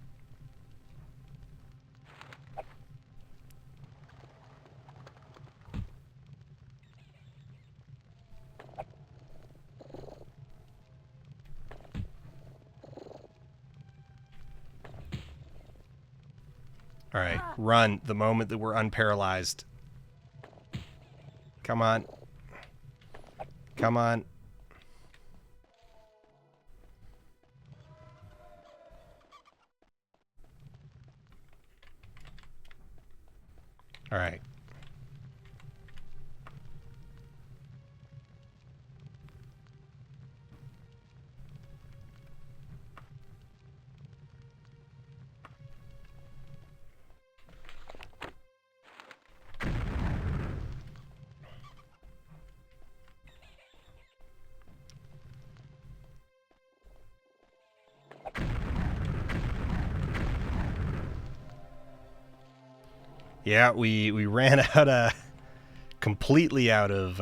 All right, run the moment that we're unparalyzed. Come on. Come on. All right. Yeah, we ran completely out of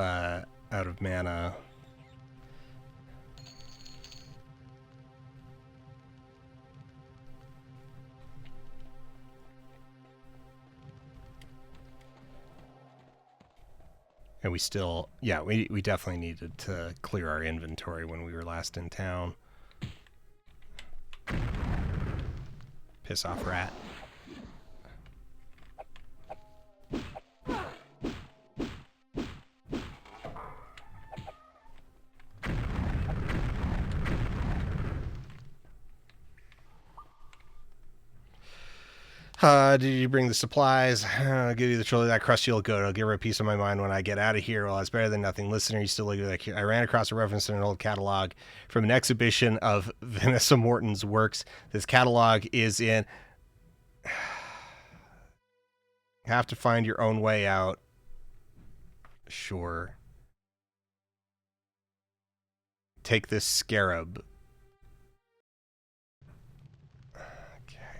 mana. And we still, yeah, we definitely needed to clear our inventory when we were last in town. Piss off, rat. Did you bring the supplies? I'll give you the trolley. That crusty old goat. I'll give her a piece of my mind when I get out of here. Well, it's better than nothing. Listener, you still look at that. I ran across a reference in an old catalog from an exhibition of Vanessa Morton's works. This catalog is in... Have to find your own way out. Sure. Take this scarab. Okay.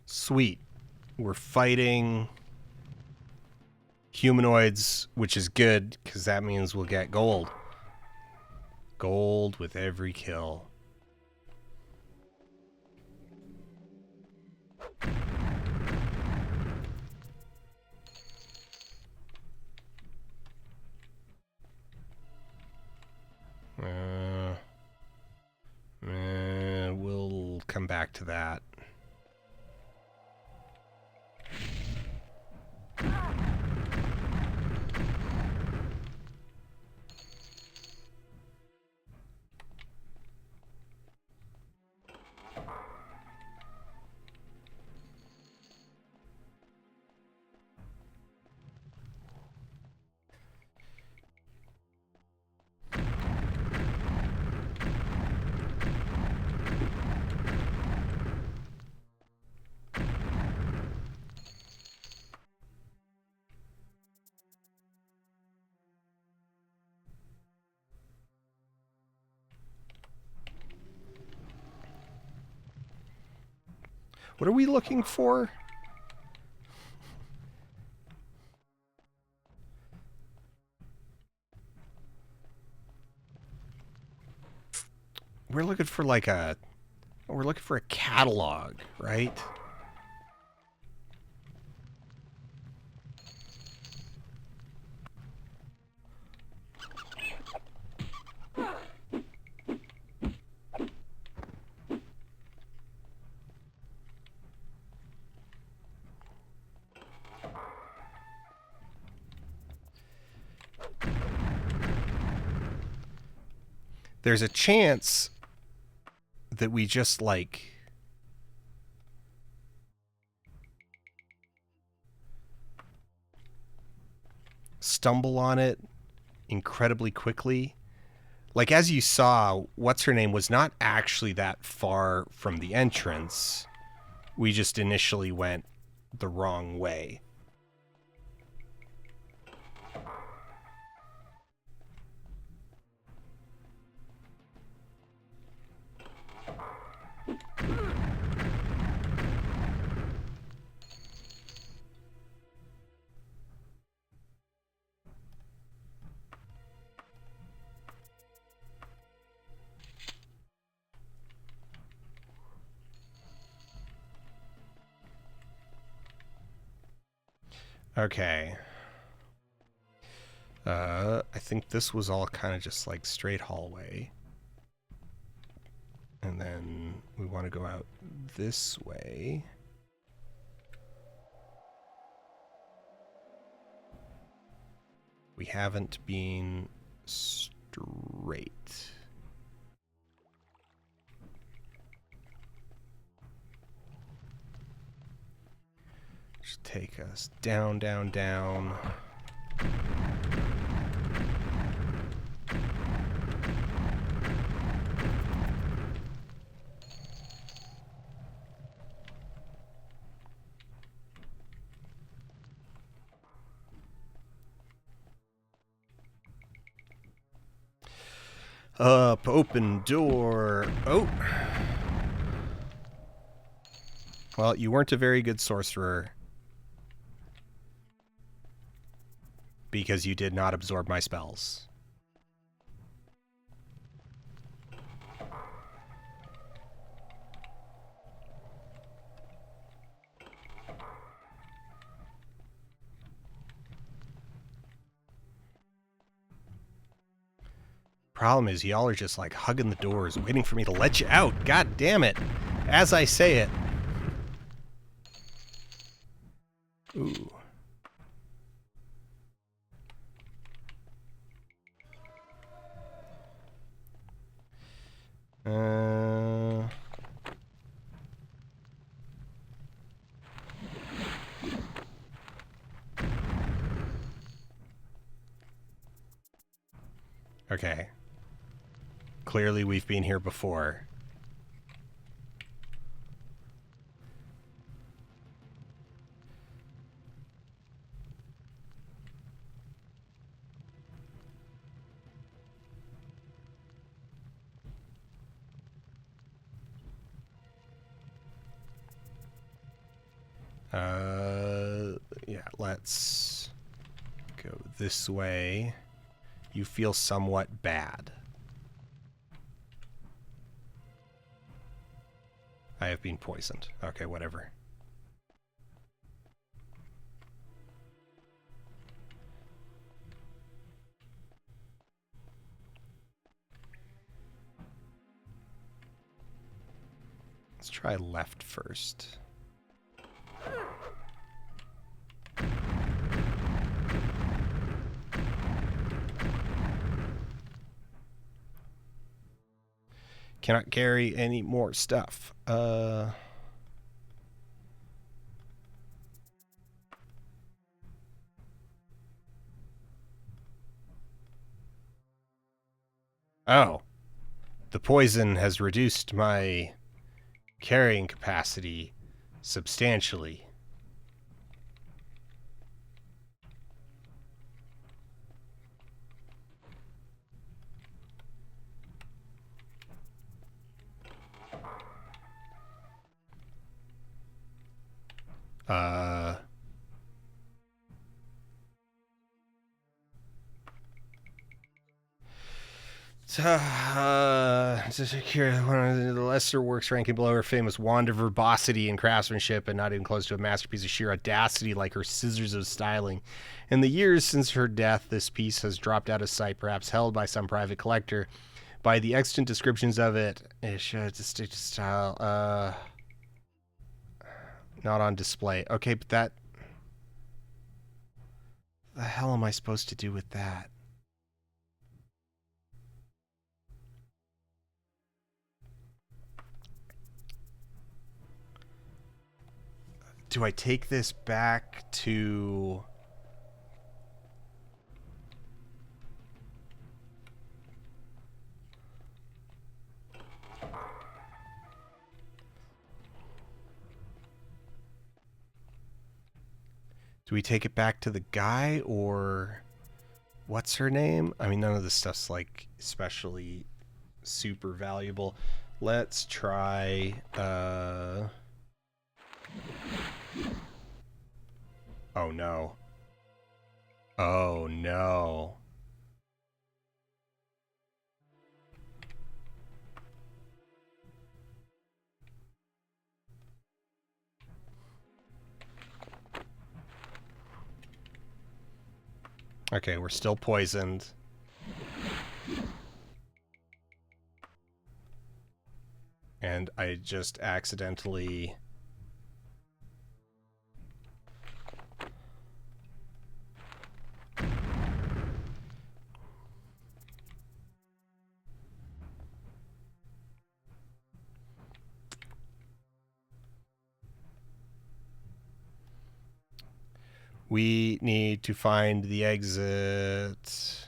Sweet. We're fighting humanoids, which is good, because that means we'll get gold. Gold with every kill. We'll come back to that. What are we looking for? We're looking for like a... We're looking for a catalog, right? There's a chance that we just, like... stumble on it incredibly quickly. Like, as you saw, what's-her-name was not actually that far from the entrance. We just initially went the wrong way. Okay. I think this was all kind of just like straight hallway. And then we want to go out this way. We haven't been straight. Just take us down, down, down. Up, open door. Oh. Well, you weren't a very good sorcerer. Because you did not absorb my spells. Problem is, y'all are just like hugging the doors, waiting for me to let you out. God damn it. As I say it. Ooh. Okay. Clearly we've been here before. Yeah, let's go this way. You feel somewhat bad. I have been poisoned. Okay, whatever. Let's try left first. Cannot carry any more stuff. Oh. The poison has reduced my carrying capacity substantially. To secure one of the lesser works ranking below her famous wand of verbosity and craftsmanship, and not even close to a masterpiece of sheer audacity like her scissors of styling. In the years since her death, this piece has dropped out of sight, perhaps held by some private collector. By the extant descriptions of it, it shows distinct style. Not on display. Okay, but that... The hell am I supposed to do with that? Do I take this back to... Do we take it back to the guy, or... What's her name? I mean, none of this stuff's, like, especially super valuable. Let's try, Oh, no. Oh, no. Okay, we're still poisoned. And I just accidentally... We need to find the exit.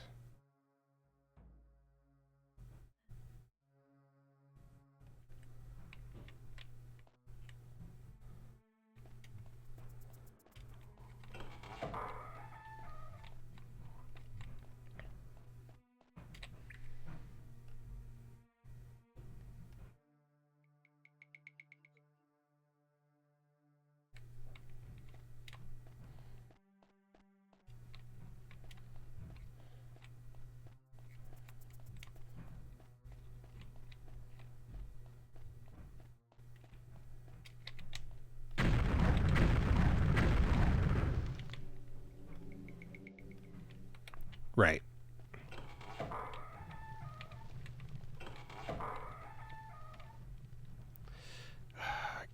Right.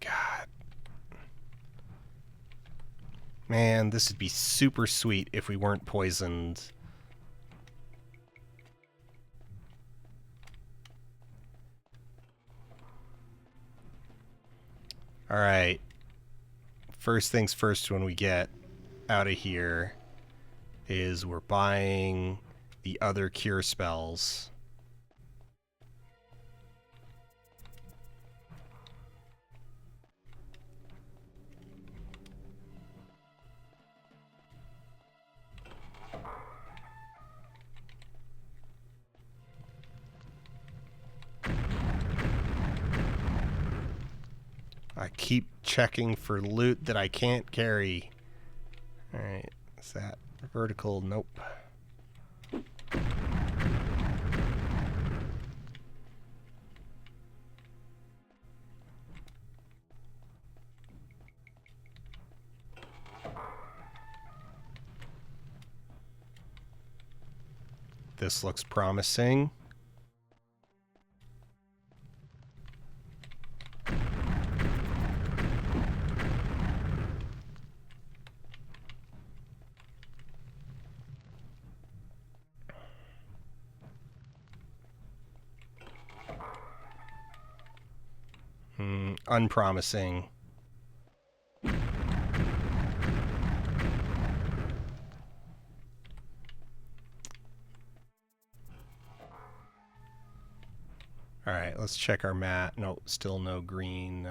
God. Man, this would be super sweet if we weren't poisoned. Alright. First things first when we get out of here is we're buying the other cure spells. I keep checking for loot that I can't carry. Alright, is that vertical? Nope. This looks promising. Unpromising. Alright, let's check our map. No, still no green.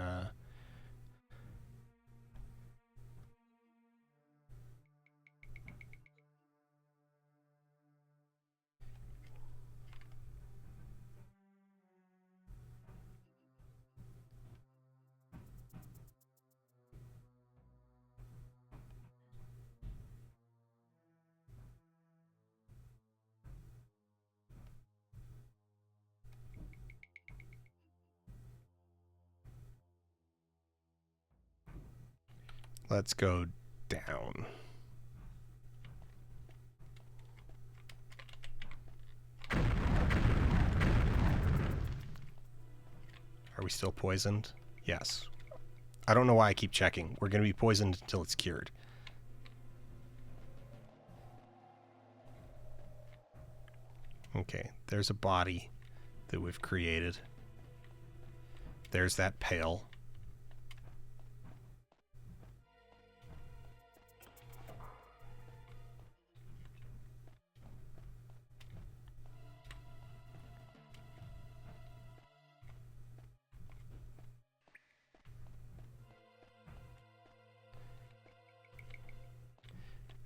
Let's go down. Are we still poisoned? Yes. I don't know why I keep checking. We're going to be poisoned until it's cured. Okay, there's a body that we've created. There's that pail.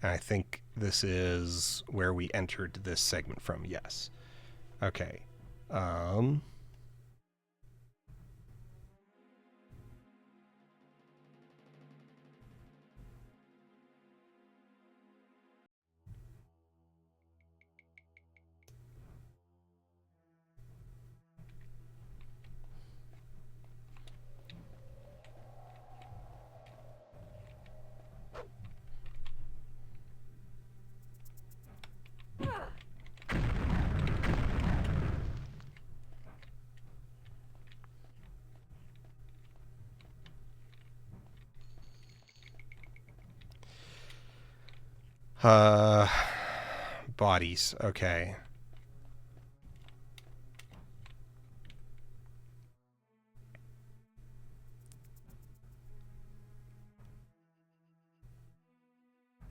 I think this is where we entered this segment from, yes. Okay. Bodies. Okay.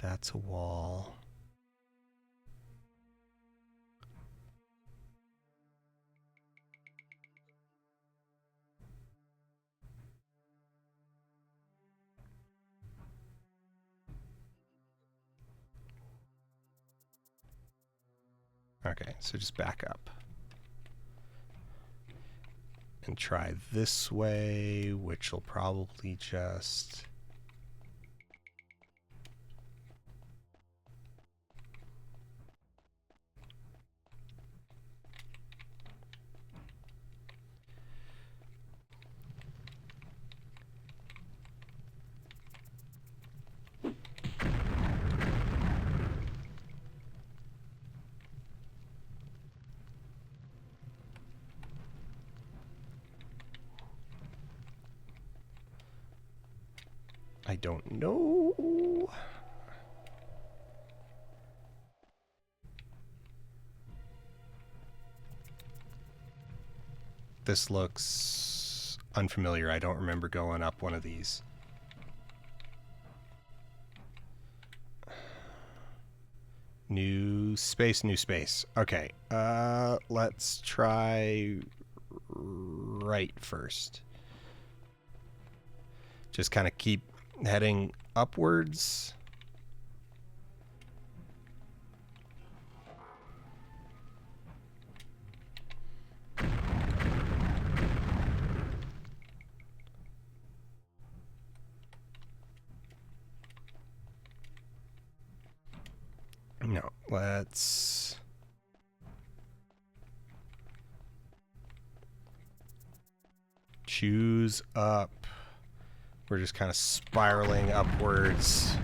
That's a wall. Okay, so just back up. And try this way, which will probably just... I don't know. This looks unfamiliar. I don't remember going up one of these. New space, new space. Okay, let's try right first. Just kind of keep heading upwards. No, let's... choose up. We're just kind of spiraling upwards.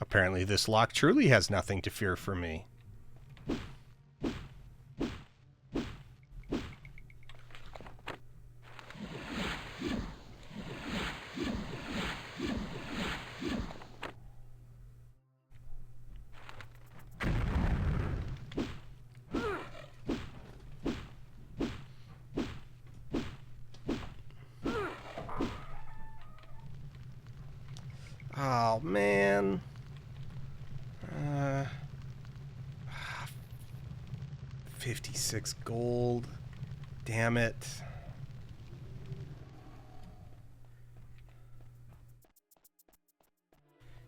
Apparently this lock truly has nothing to fear from me. Oh, man. 56 gold. Damn it.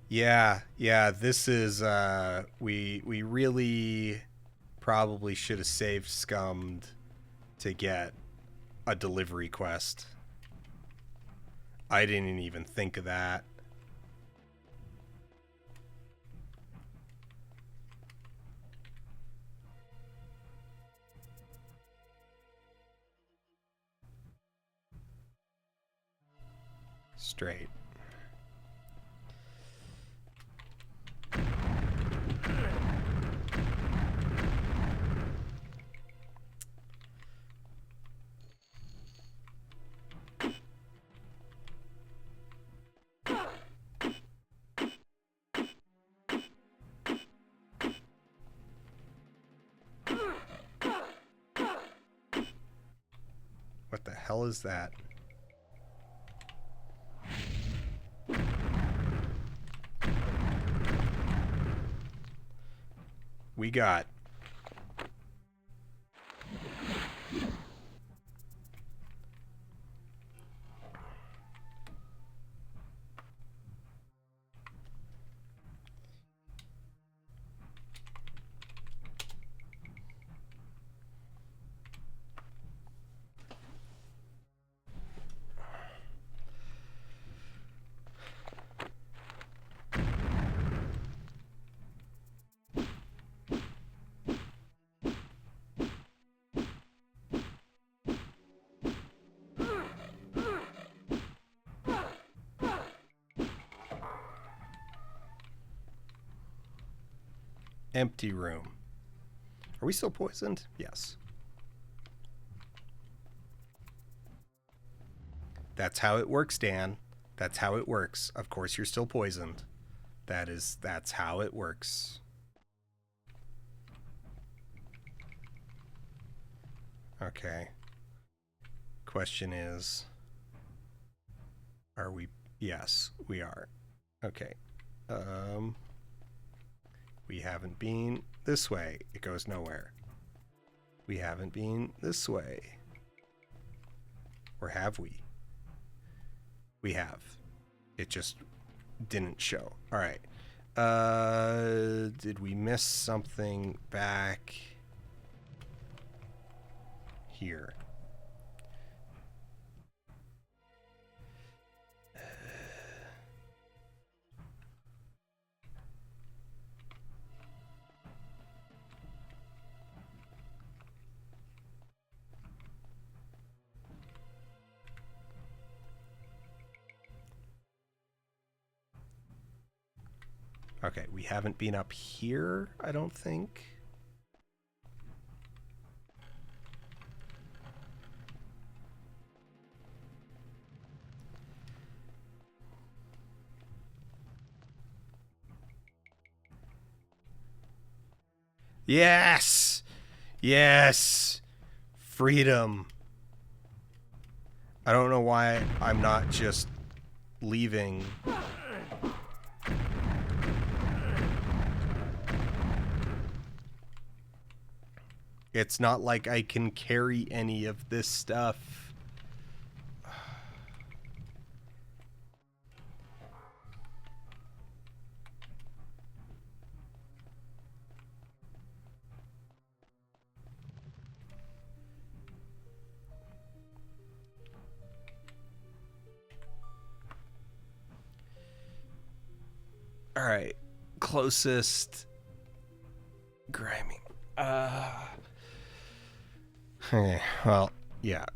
Yeah, this is, we really probably should have saved Scummed to get a delivery quest. I didn't even think of that. Straight. What the hell is that? We got empty room. Are we still poisoned? Yes. That's how it works, Dan. That's how it works. Of course you're still poisoned. That's how it works. Okay. Question is, are we? Yes, we are. Okay. We haven't been this way. It goes nowhere. We haven't been this way. Or have we? We have. It just didn't show. All right. Did we miss something back here? Okay, we haven't been up here, I don't think. Yes! Yes! Freedom. I don't know why I'm not just leaving. It's not like I can carry any of this stuff. All right, closest grimy. Okay, well, yeah.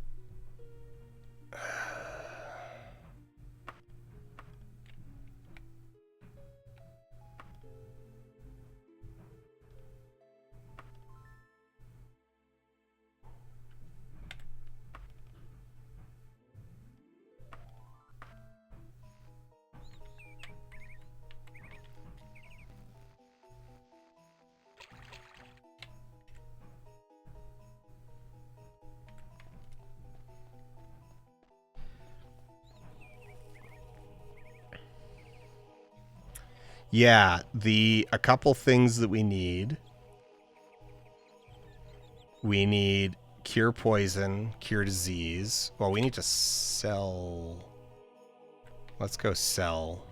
Yeah, a couple things that we need. We need cure poison, cure disease. Well, we need to sell. Let's go sell.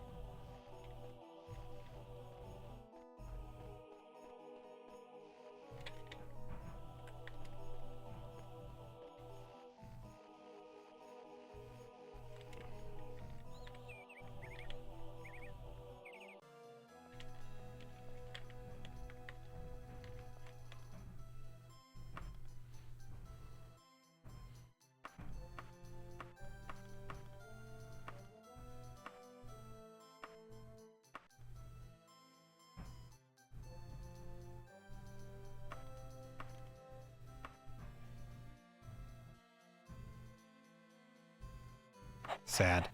Sad.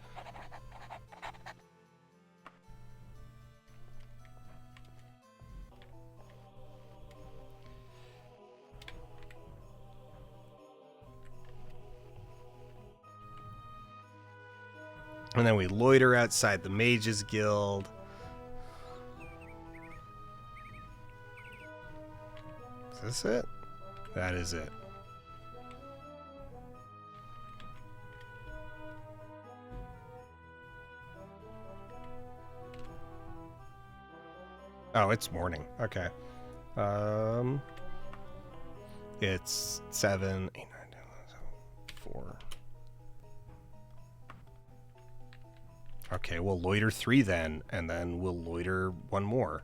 And then we loiter outside the Mages Guild. Is this it? That is it. Oh, it's morning. Okay. It's 7, 8, 9, 10, 4. Okay, we'll loiter 3 then, and then we'll loiter 1 more.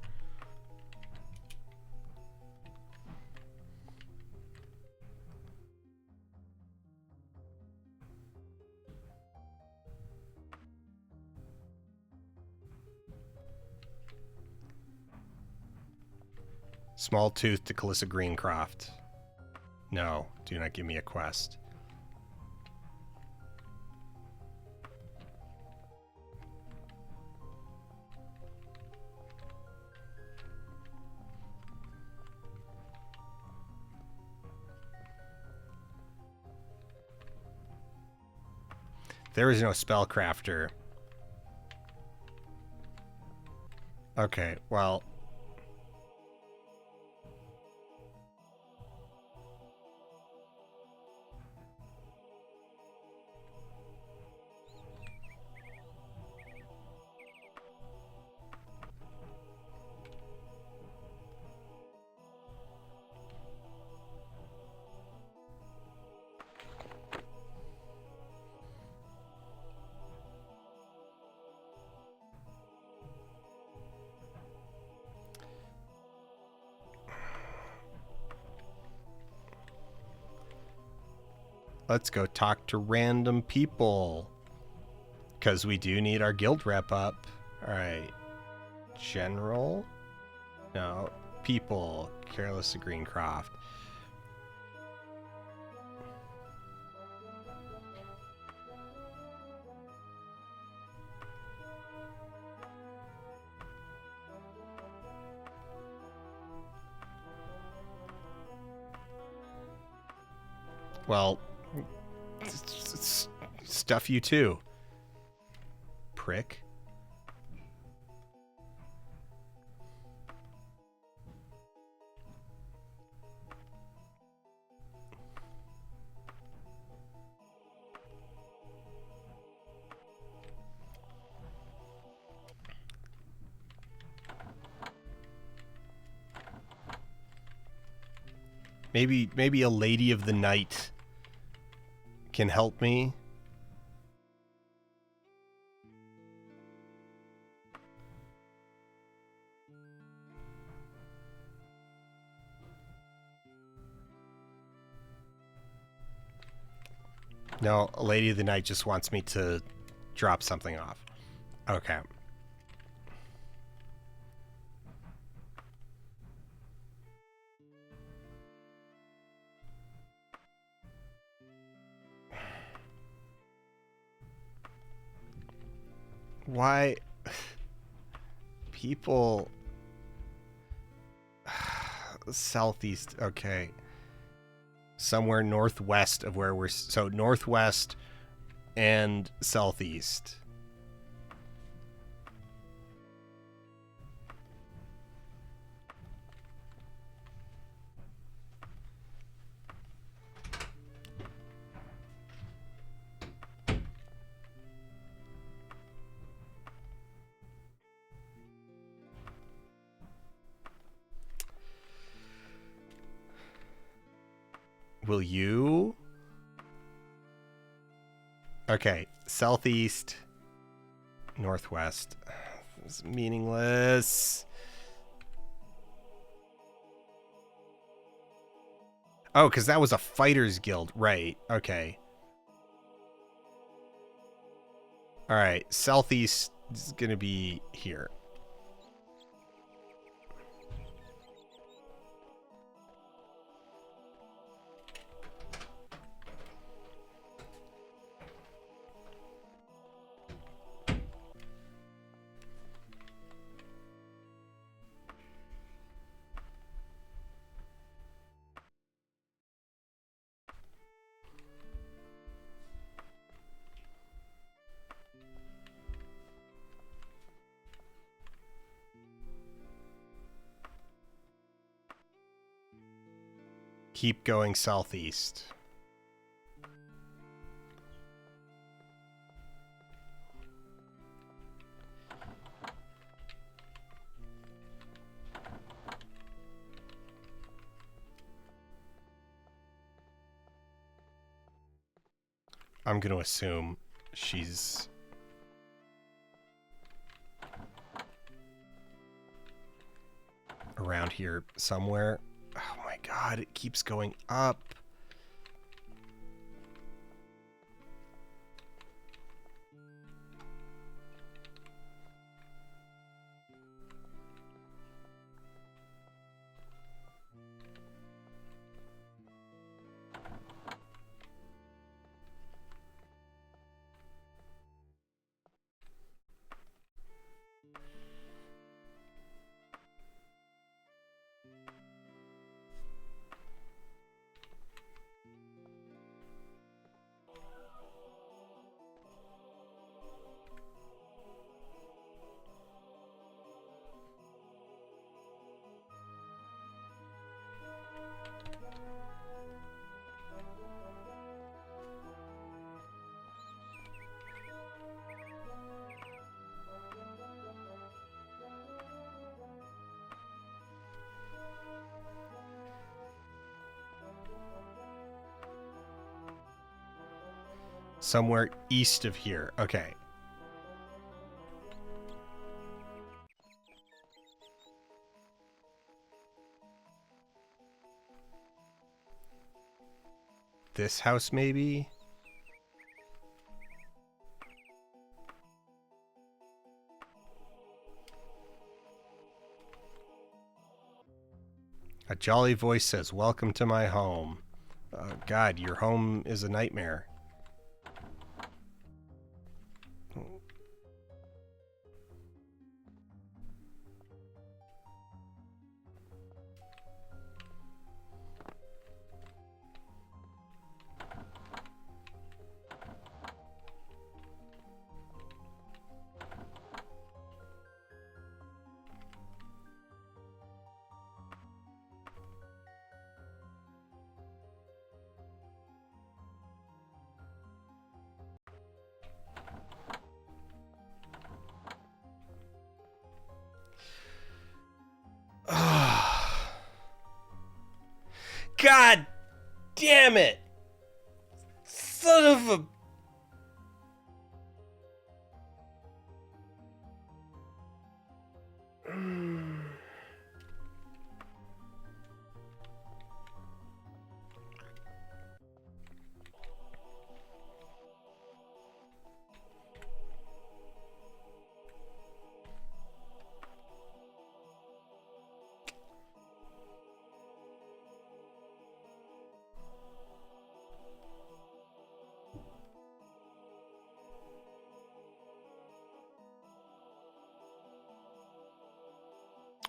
Small tooth to Calissa Greencroft. No, do not give me a quest. There is no spellcrafter. Okay, well... Let's go talk to random people. Because we do need our guild rep up. Alright. General? No. People. Careless of Greencroft. Well, stuff you too. Prick. Maybe a lady of the night can help me. No, a lady of the night just wants me to drop something off. Okay. Why people southeast, okay. Somewhere northwest of where we're, so northwest and southeast. Will you? Okay, southeast, northwest. It's meaningless. Oh, because that was a fighters guild. Right, okay. Alright, southeast is going to be here. Keep going southeast. I'm going to assume she's... around here somewhere. Oh my god, it keeps going up. Somewhere east of here. Okay. This house, maybe? A jolly voice says, "Welcome to my home." God, your home is a nightmare. God damn it! Son of a...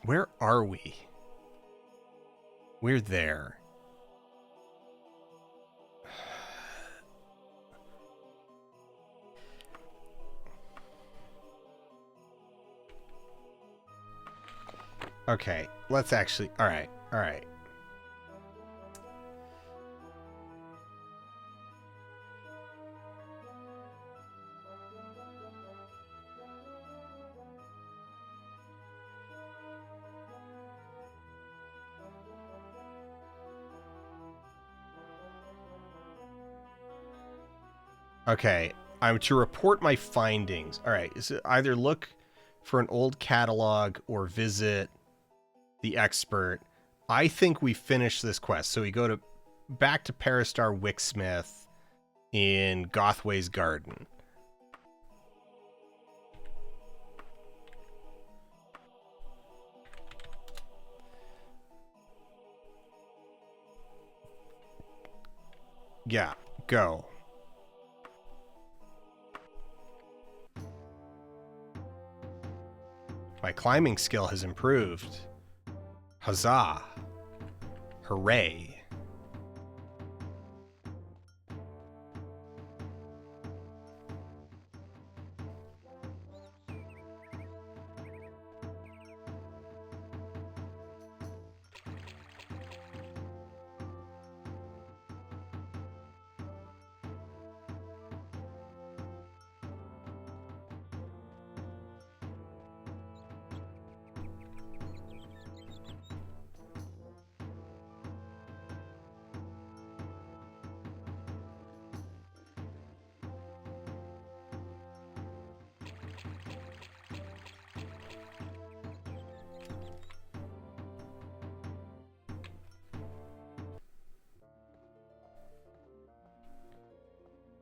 Where are we? We're there. Okay, let's actually... Alright, alright. Okay, I'm to report my findings. Alright, is it either look for an old catalog or visit the expert? I think we finish this quest. So we go to back to Paristar Wicksmith in Gothway's Garden. Yeah, go. My climbing skill has improved. Huzzah. Hooray.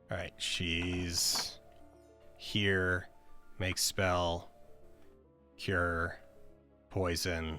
Alright, she's here. Make spell. Cure. Poison.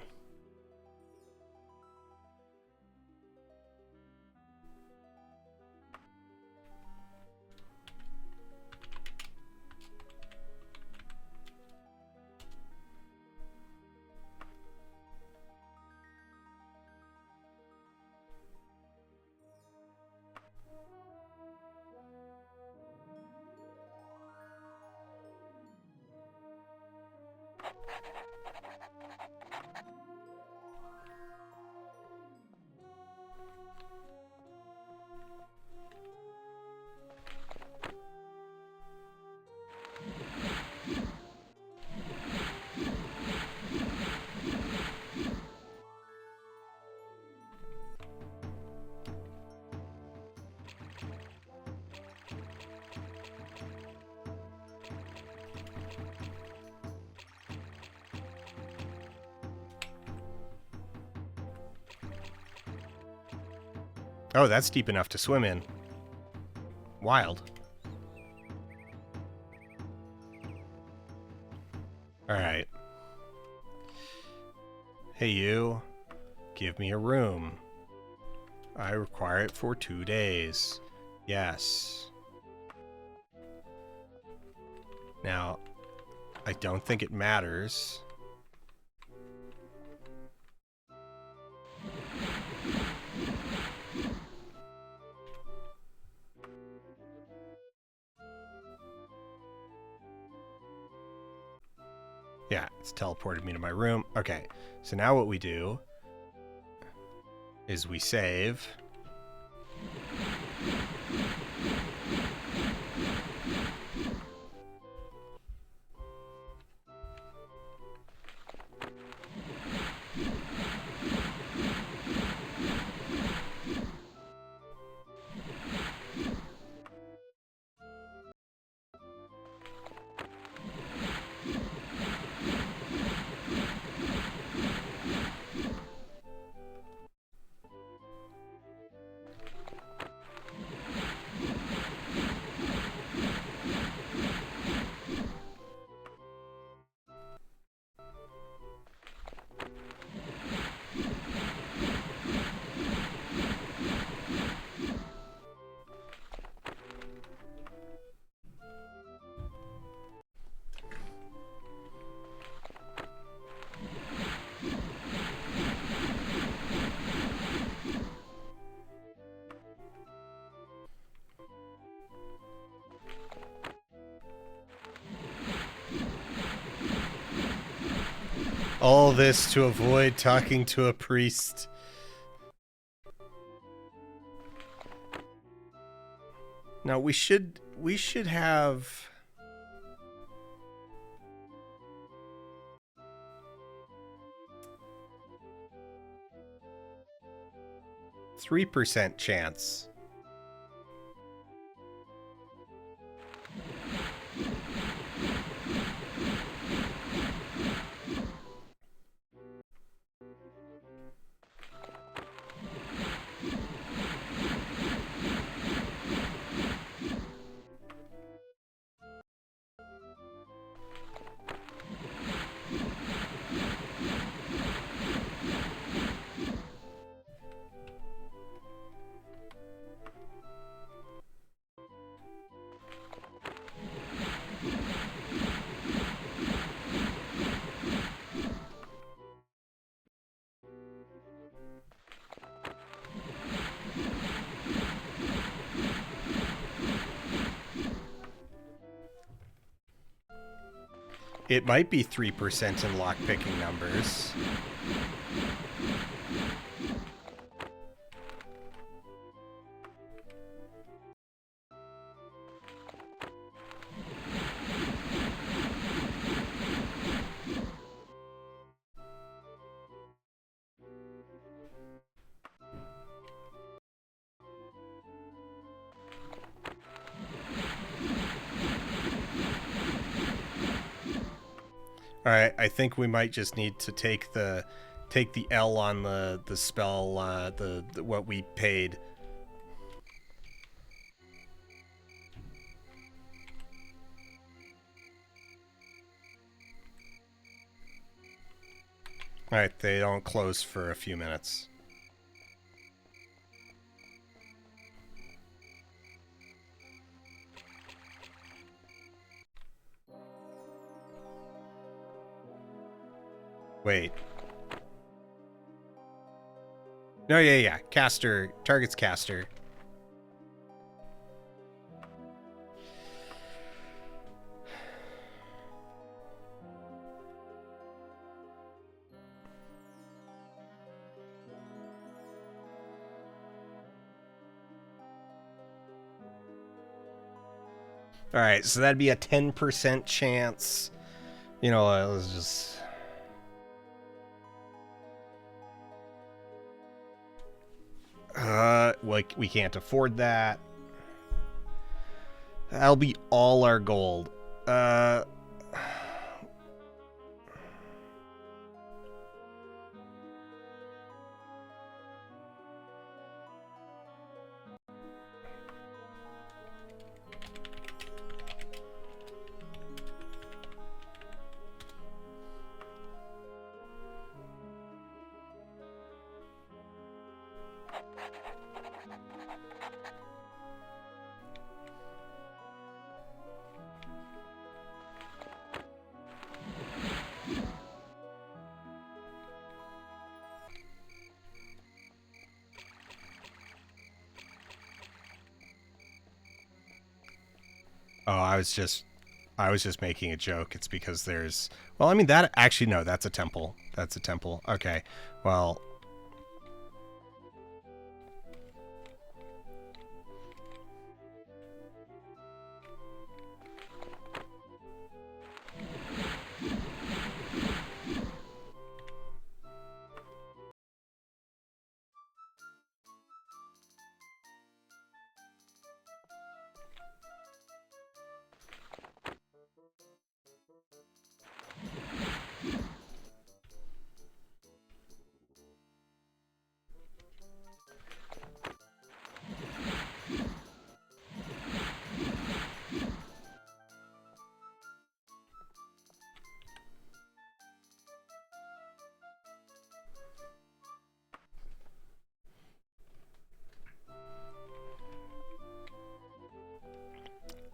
Oh, that's deep enough to swim in. Wild. Alright. Hey, you. Give me a room. I require it for 2 days. Yes. Now, I don't think it matters. Yeah, it's teleported me to my room. Okay, so now what we do is we save. All this to avoid talking to a priest. Now we should have 3% chance. It might be 3% in lockpicking numbers. All right, I think we might just need to take the L on the spell, the what we paid. All right, they don't close for a few minutes. Wait. No, yeah. Caster. Target's caster. All right, so that'd be a 10% chance. You know, let's just... like, we can't afford that. That'll be all our gold. Oh, I was just making a joke. It's because there's, well, I mean, that actually, no, that's a temple. That's a temple. Okay. Well,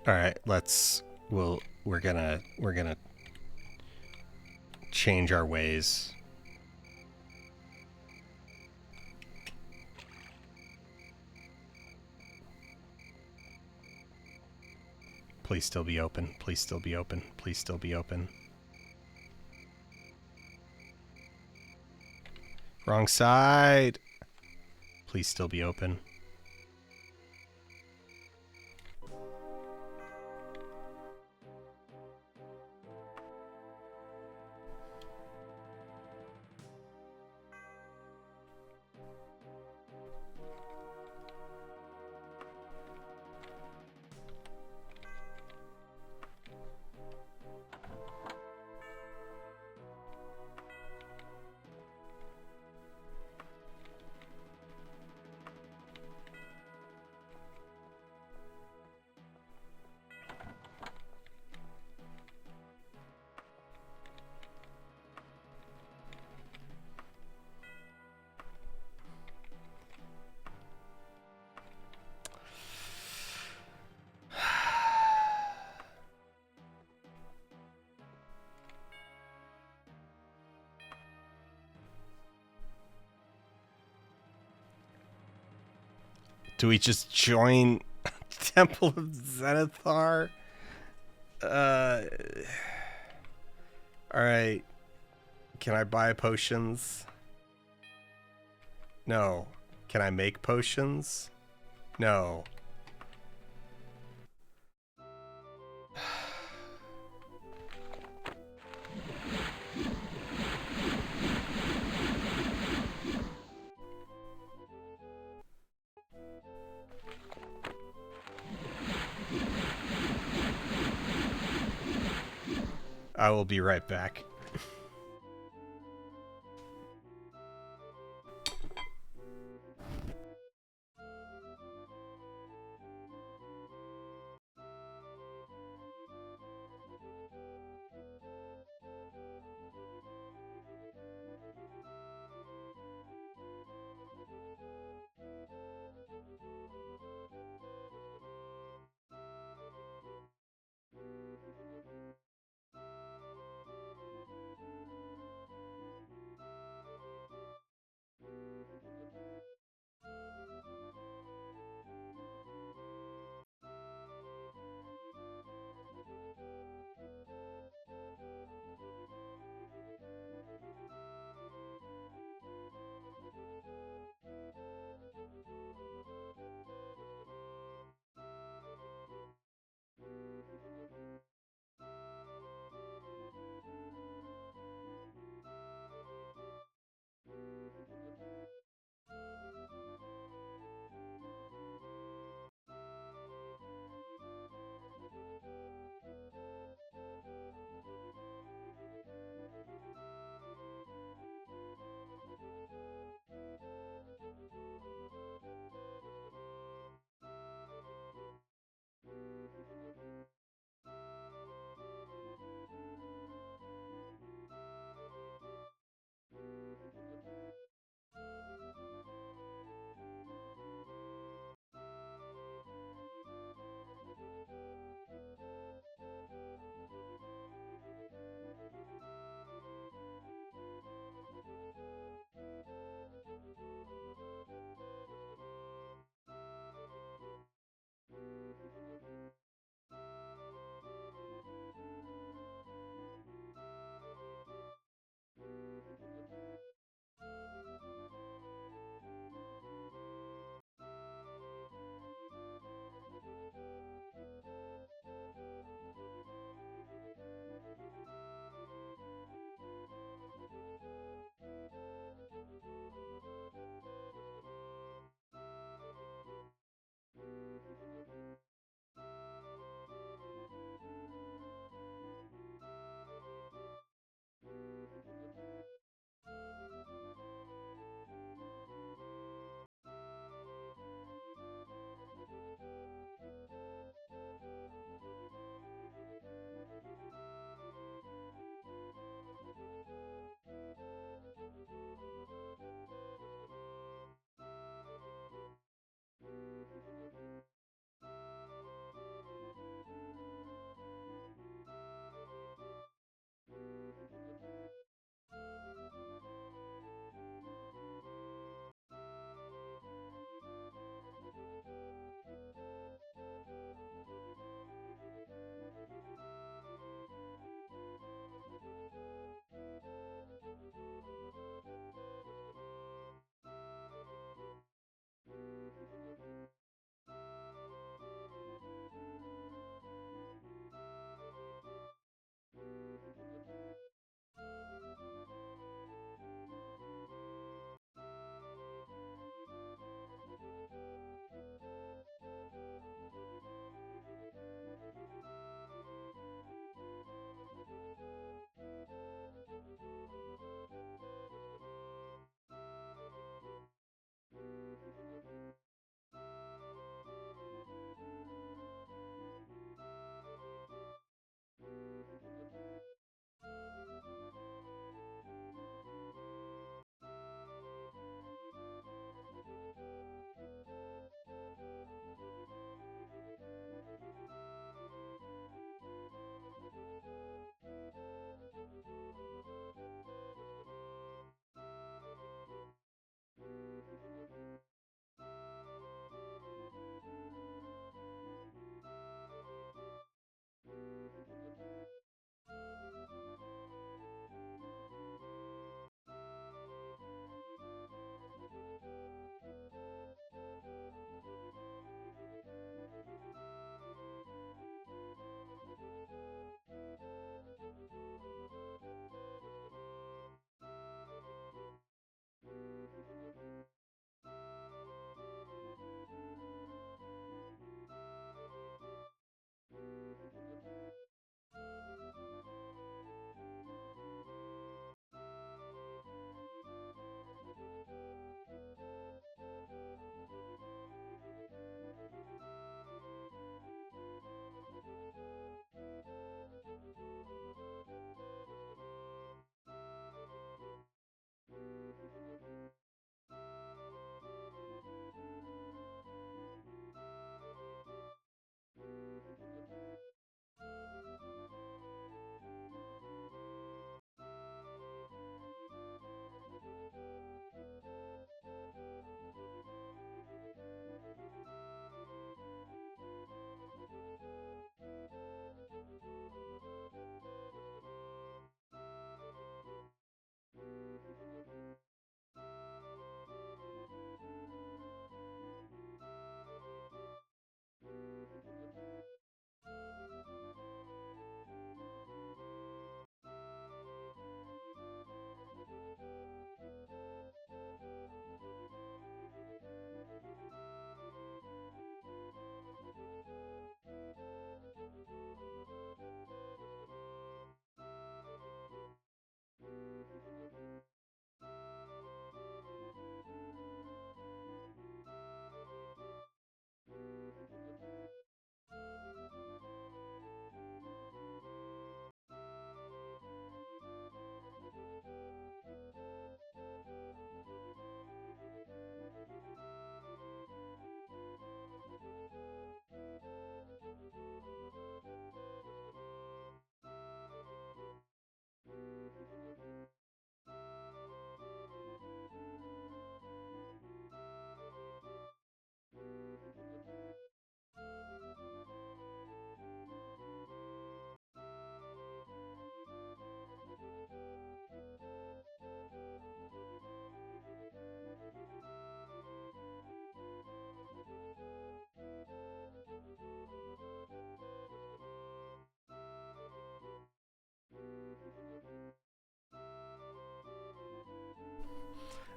all right, we're gonna change our ways. Please still be open. Please still be open. Please still be open. Wrong side. Please still be open. Do we just join Temple of Zenithar? Alright. Can I buy potions? No. Can I make potions? No. I will be right back.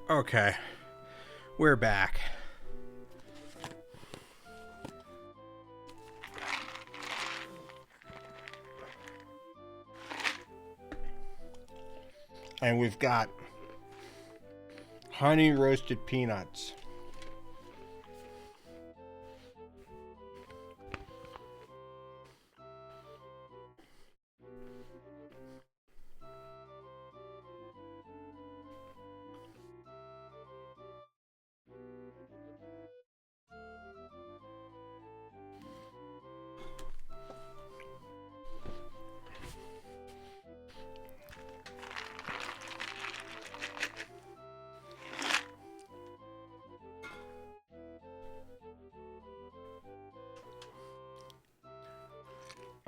Okay, we're back. And we've got honey roasted peanuts.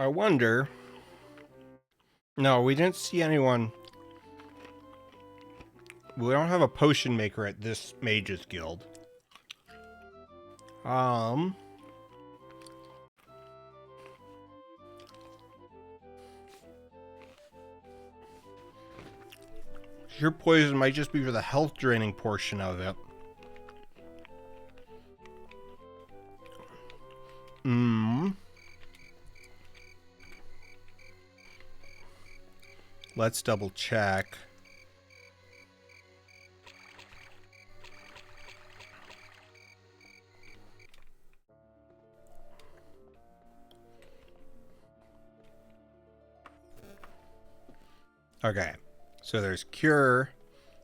I wonder. No, we didn't see anyone. We don't have a potion maker at this Mages Guild. Your poison might just be for the health draining portion of it. Let's double check. Okay, so there's cure,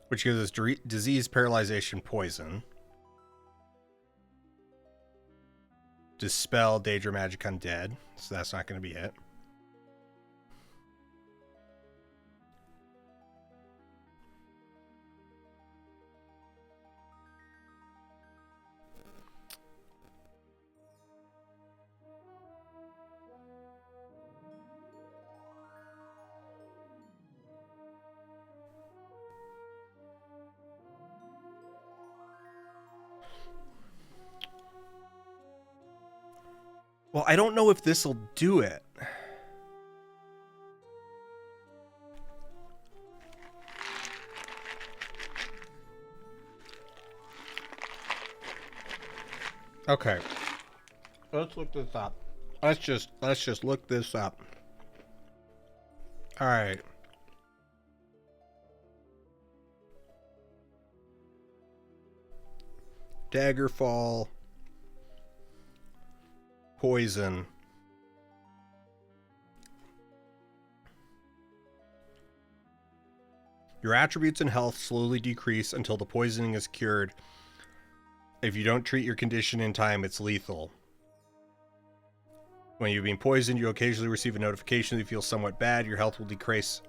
which gives us disease, paralyzation, poison. Dispel, danger, magic, undead. So that's not going to be it. Well, I don't know if this will do it. Okay. Let's look this up. Let's just look this up. All right. Daggerfall. Poison. Your attributes and health slowly decrease until the poisoning is cured. If you don't treat your condition in time, it's lethal. When you've been poisoned, you occasionally receive a notification that you feel somewhat bad. Your health will decrease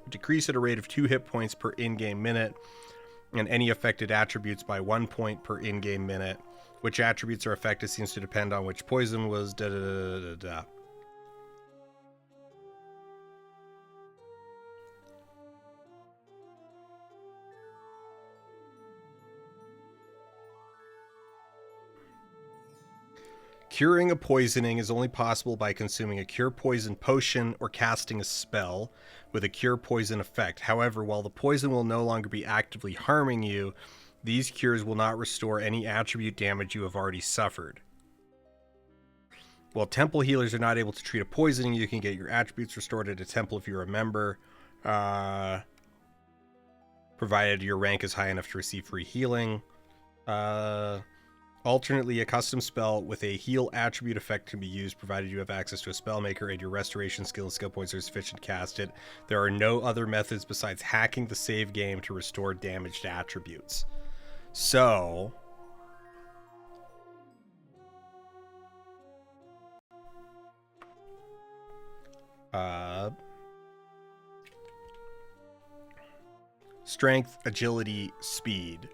at a rate of 2 hit points per in-game minute, and any affected attributes by 1 point per in-game minute. Which attributes are affected seems to depend on which poison was da-da-da-da-da. Curing a poisoning is only possible by consuming a cure poison potion or casting a spell with a cure poison effect. However, while the poison will no longer be actively harming you, these cures will not restore any attribute damage you have already suffered. While temple healers are not able to treat a poisoning, you can get your attributes restored at a temple if you're a member, provided your rank is high enough to receive free healing. Alternately, a custom spell with a heal attribute effect can be used, provided you have access to a spell maker and your restoration skill points are sufficient to cast it. There are no other methods besides hacking the save game to restore damaged attributes. So, strength, agility, speed.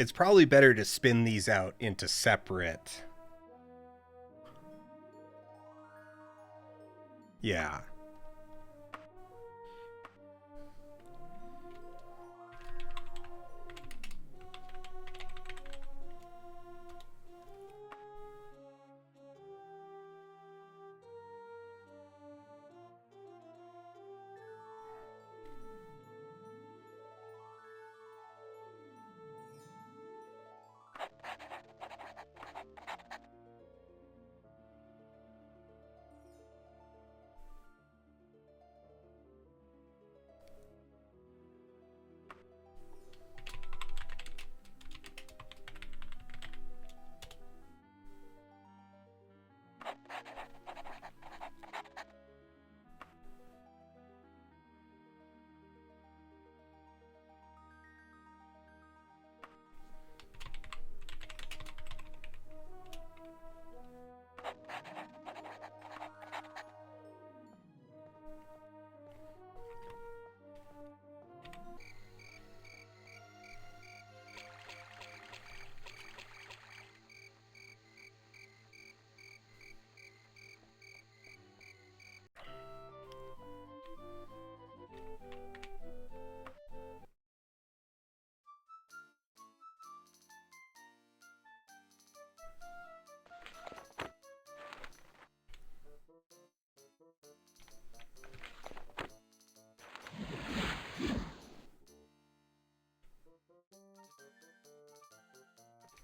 It's probably better to spin these out into separate. Yeah.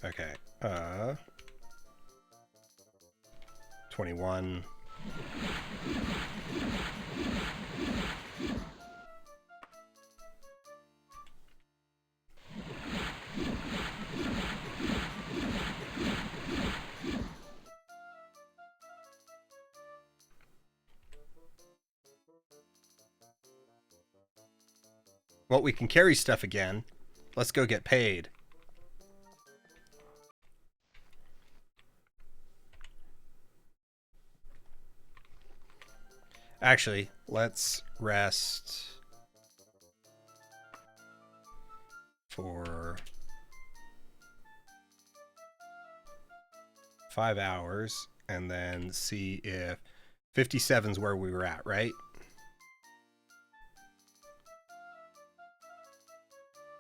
Okay. 21. Well, we can carry stuff again. Let's go get paid. Actually, let's rest for 5 hours and then see if 57's where we were at, right?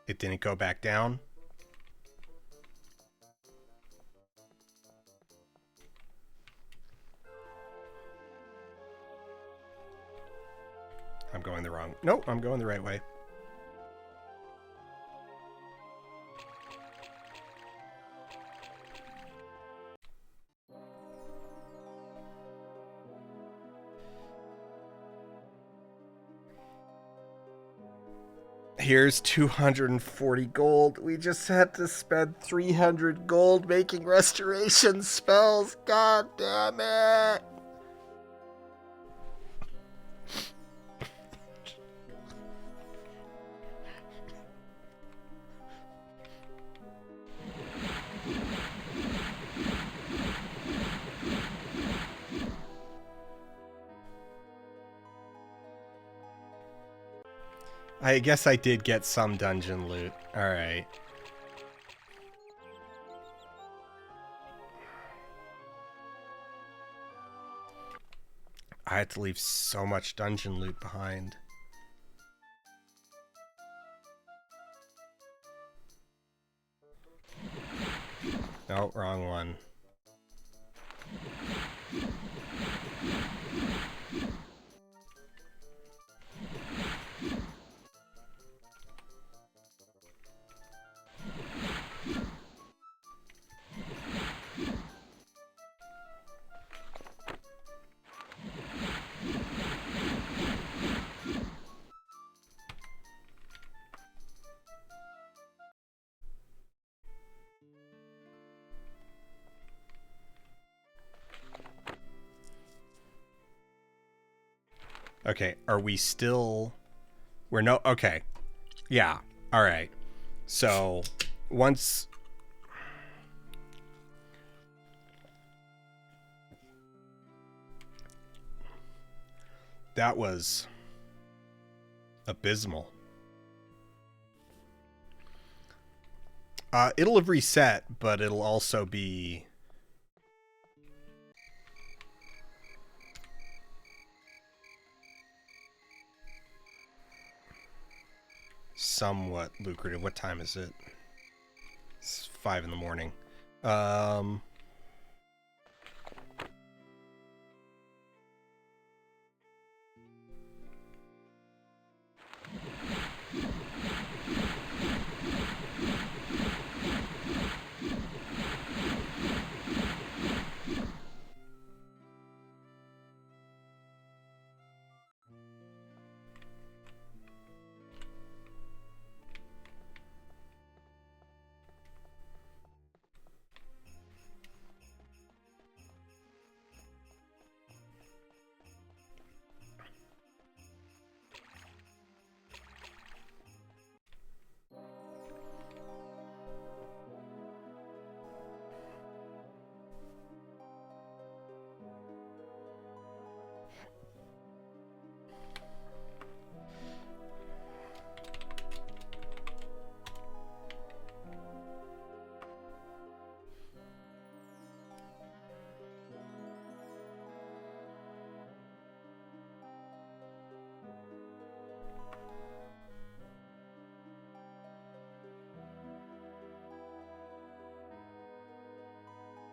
It didn't go back down. I'm going the wrong. Nope, I'm going the right way. Here's 240 gold. We just had to spend 300 gold making restoration spells. God damn it. I guess I did get some dungeon loot. Alright. I had to leave so much dungeon loot behind. No, wrong one. Okay, are we still... We're no... Okay. Yeah, alright. So, once... That was... abysmal. It'll have reset, but it'll also be somewhat lucrative. What time is it? It's 5 in the morning.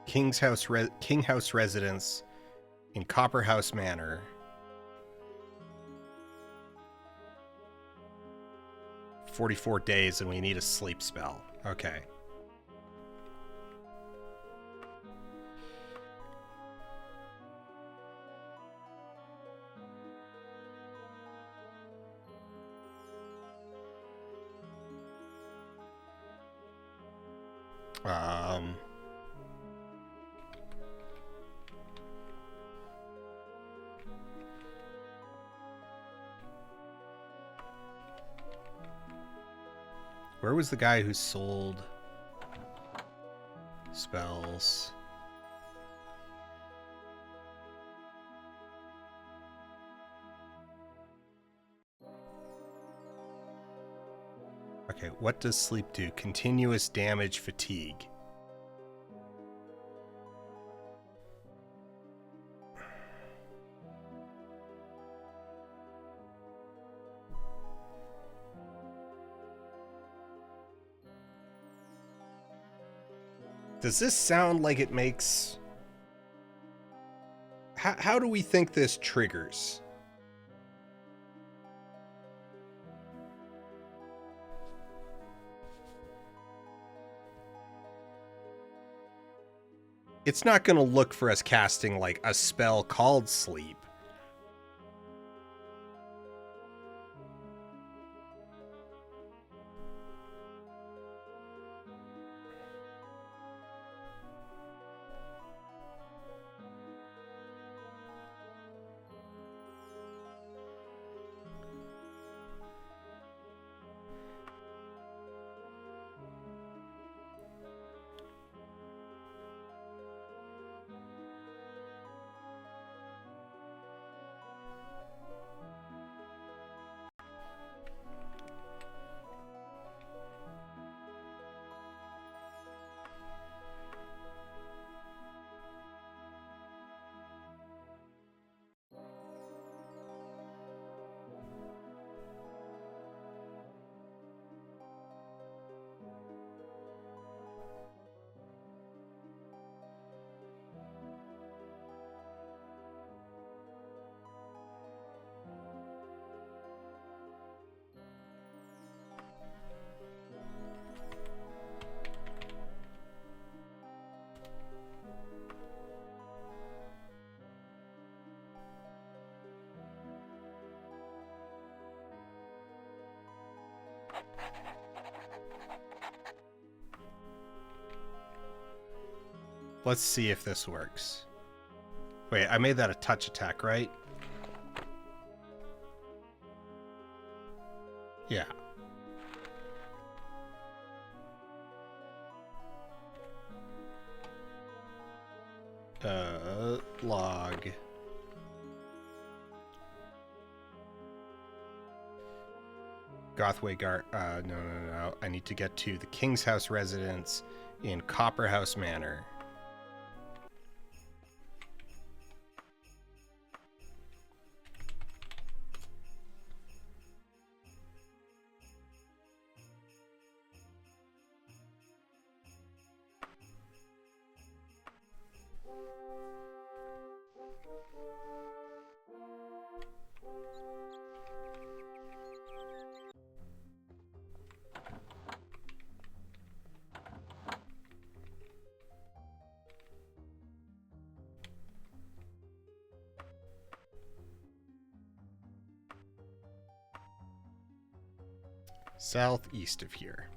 King House residence in Copperhouse Manor. 44 days, and we need a sleep spell. Okay. Where was the guy who sold spells? Okay, what does sleep do? Continuous damage, fatigue. Does this sound like it makes... How do we think this triggers? It's not going to look for us casting, like, a spell called Sleep. Let's see if this works. Wait, I made that a touch attack, right? Yeah. Log. Gothway no. I need to get to the King's House residence in Copperhouse Manor. Southeast of here.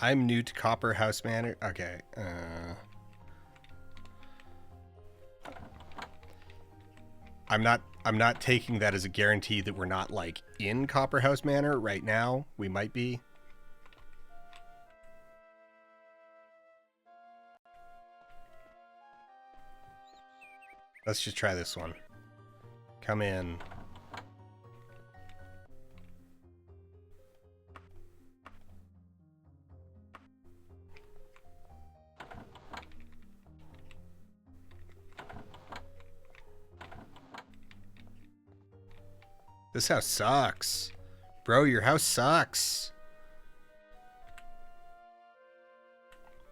I'm new to Copperhouse Manor. Okay. I'm not taking that as a guarantee that we're not like in Copperhouse Manor right now. We might be. Let's just try this one. Come in. This house sucks. Bro, your house sucks.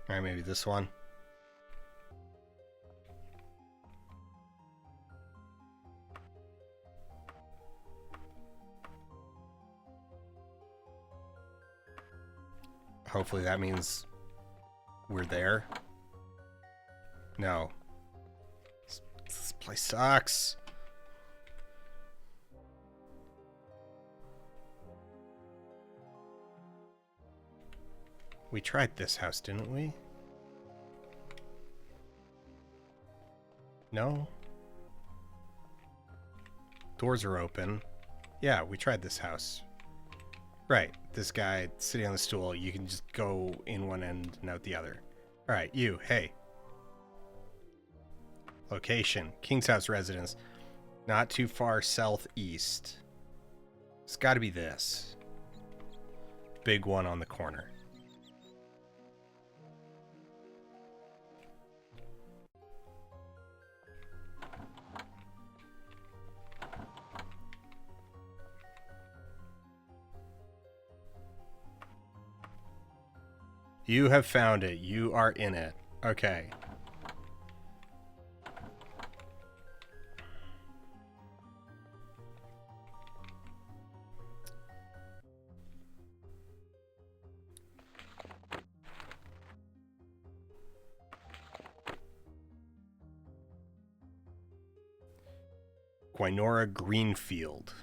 Alright, maybe this one. Hopefully that means we're there. No. This place sucks. We tried this house, didn't we? No? Doors are open. Yeah, we tried this house. Right, this guy sitting on the stool, you can just go in one end and out the other. Alright, you, hey. Location, King's House residence. Not too far southeast. It's gotta be this. Big one on the corner. You have found it. You are in it. Okay. Guinora Greenfield.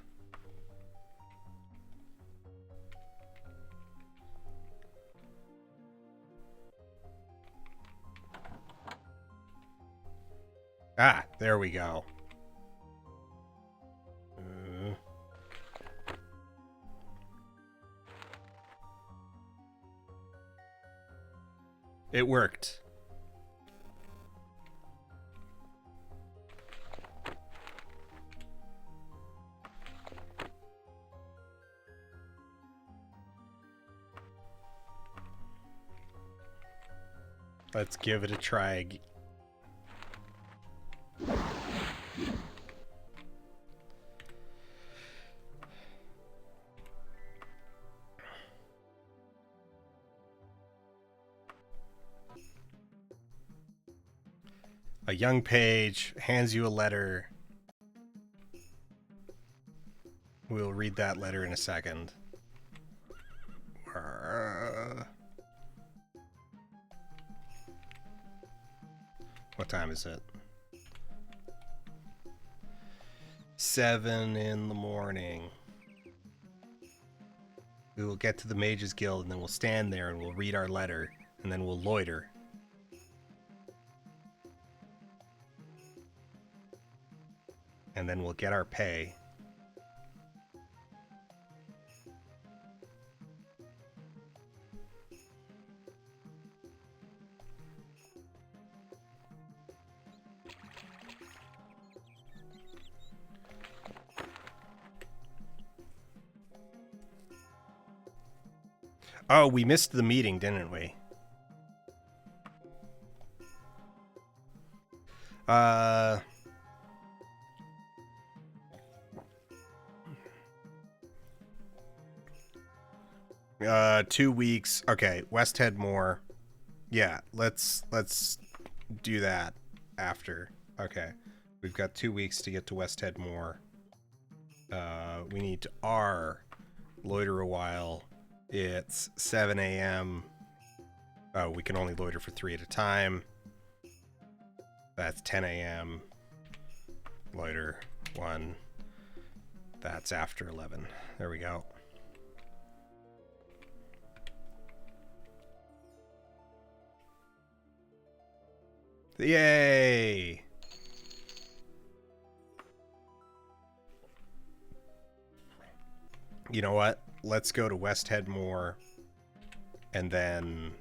Ah, there we go. It worked. Let's give it a try. A young page hands you a letter. We'll read that letter in a second. What time is it? 7 in the morning. We will get to the Mages Guild, and then we'll stand there and we'll read our letter, and then we'll loiter. And then we'll get our pay. Oh, we missed the meeting, didn't we? 2 weeks. Okay, West Headmore. Yeah, let's do that after. Okay. We've got 2 weeks to get to West Headmore. We need to loiter a while. It's 7 a.m. Oh, we can only loiter for 3 at a time. That's 10 a.m. Loiter 1. That's after 11. There we go. Yay! You know what? Let's go to West Headmore and then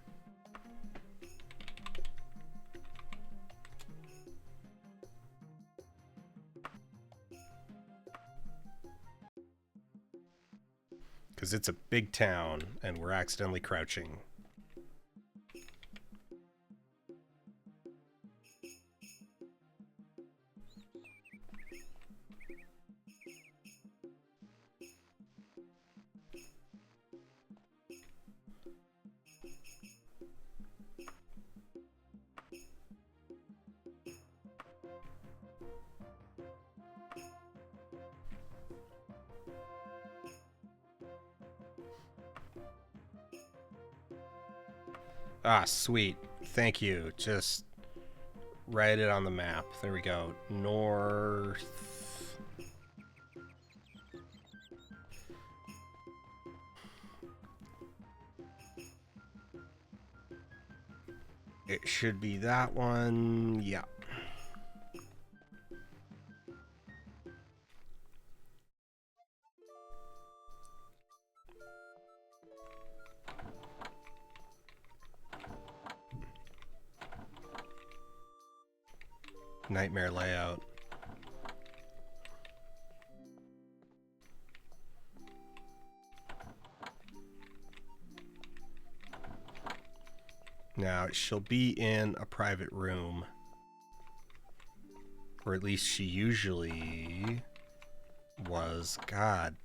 because it's a big town and we're accidentally crouching. Ah, sweet. Thank you. Just write it on the map. There we go. North. It should be that one. Yeah. Nightmare layout. Now, she'll be in a private room. Or at least she usually was. God.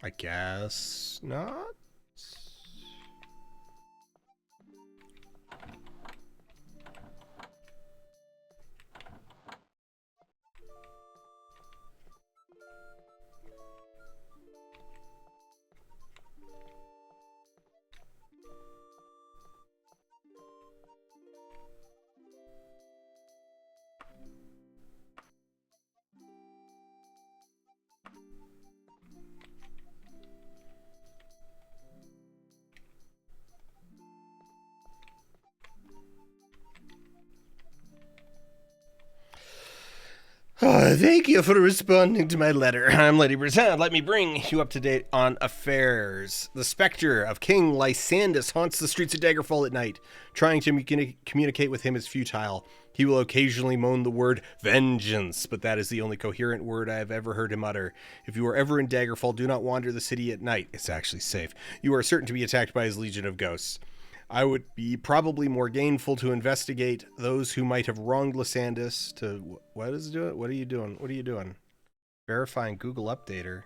I guess not. Thank you for responding to my letter. I'm Lady Brazil. Let me bring you up to date on affairs. The specter of King Lysandus haunts the streets of Daggerfall at night. Trying to communicate with him is futile. He will occasionally moan the word vengeance, but that is the only coherent word I have ever heard him utter. If you are ever in Daggerfall, do not wander the city at night. It's actually safe. You are certain to be attacked by his legion of ghosts. I would be probably more gainful to investigate those who might have wronged Lysandus to... What is it doing? What are you doing? What are you doing? Verifying Google Updater.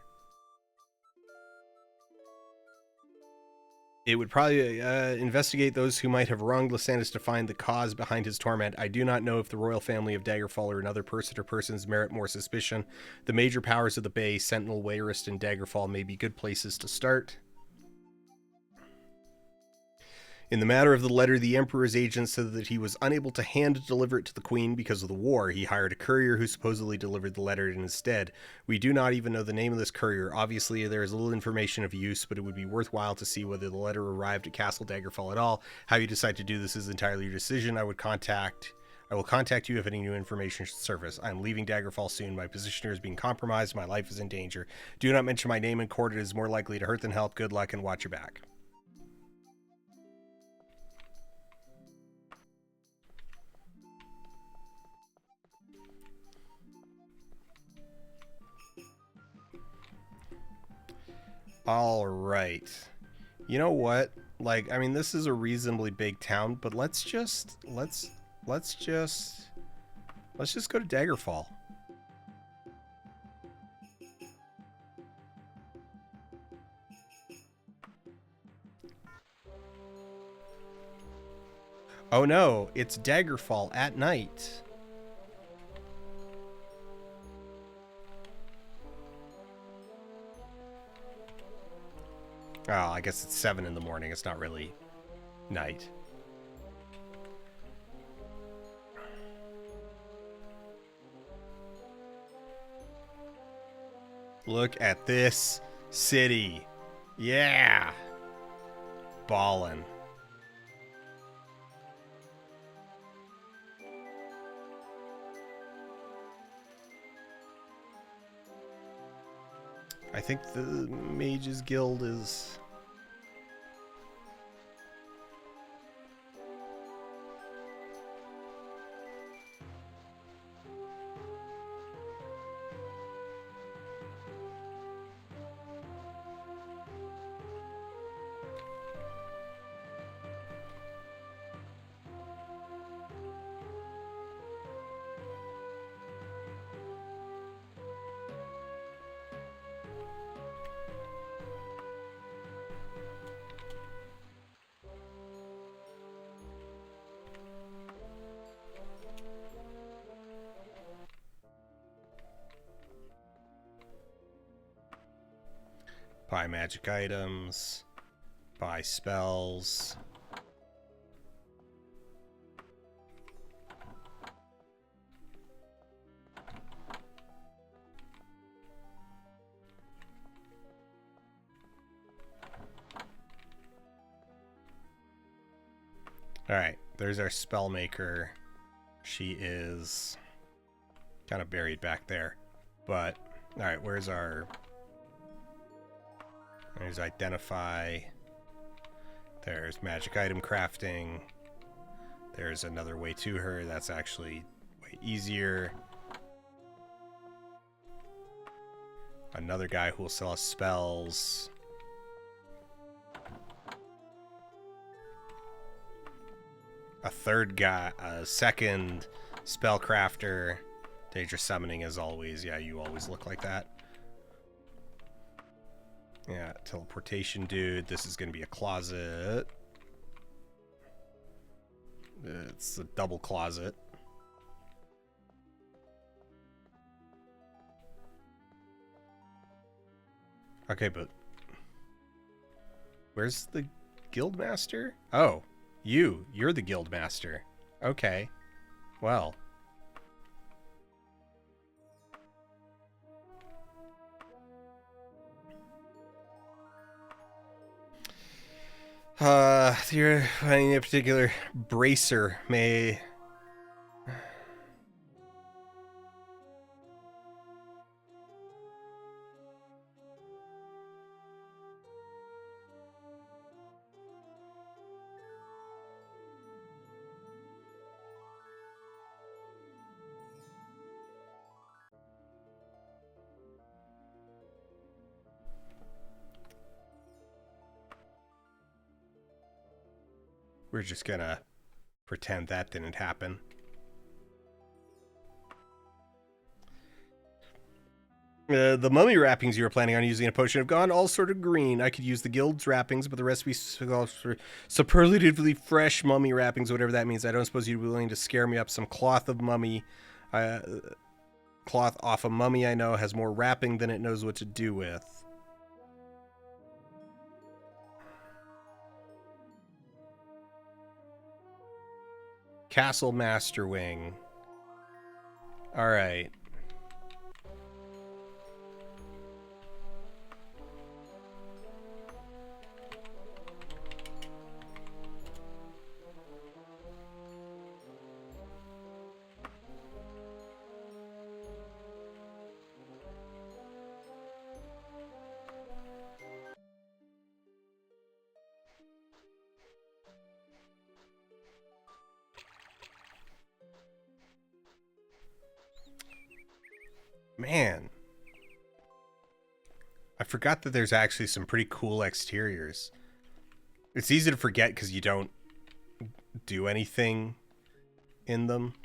It would probably investigate those who might have wronged Lysandus to find the cause behind his torment. I do not know if the royal family of Daggerfall or another person or persons merit more suspicion. The major powers of the Bay, Sentinel, Wayrist, and Daggerfall may be good places to start. In the matter of the letter, the Emperor's agent said that he was unable to hand-deliver it to the Queen because of the war. He hired a courier who supposedly delivered the letter instead. We do not even know the name of this courier. Obviously, there is little information of use, but it would be worthwhile to see whether the letter arrived at Castle Daggerfall at all. How you decide to do this is entirely your decision. I will contact you if any new information should surface. I am leaving Daggerfall soon. My position here is being compromised. My life is in danger. Do not mention my name in court. It is more likely to hurt than help. Good luck and watch your back. All right. You know what? Like, I mean, this is a reasonably big town, but let's just go to Daggerfall. Oh no, it's Daggerfall at night. Oh, I guess it's 7 in the morning. It's not really night. Look at this city. Yeah. Ballin'. I think the Mages Guild is... Buy magic items. Buy spells. Alright, there's our spell maker. She is kind of buried back there. But, alright, where's our... There's identify. There's magic item crafting. There's another way to her. That's actually way easier. Another guy who will sell us spells. A third guy, a second spell crafter. Dangerous summoning as always. Yeah, you always look like that. Yeah, teleportation dude. This is going to be a closet. It's a double closet. Okay, but where's the guild master? Oh, you're the guild master. Okay. Well. You're finding a particular bracer may... We're just gonna pretend that didn't happen. The mummy wrappings you were planning on using in a potion have gone all sort of green. I could use the guild's wrappings, but the recipe calls for superlatively fresh mummy wrappings, whatever that means. I don't suppose you'd be willing to scare me up some cloth of mummy. Cloth off a mummy I know has more wrapping than it knows what to do with. Castle Master Wing. Alright. Man. I forgot that there's actually some pretty cool exteriors. It's easy to forget because you don't do anything in them.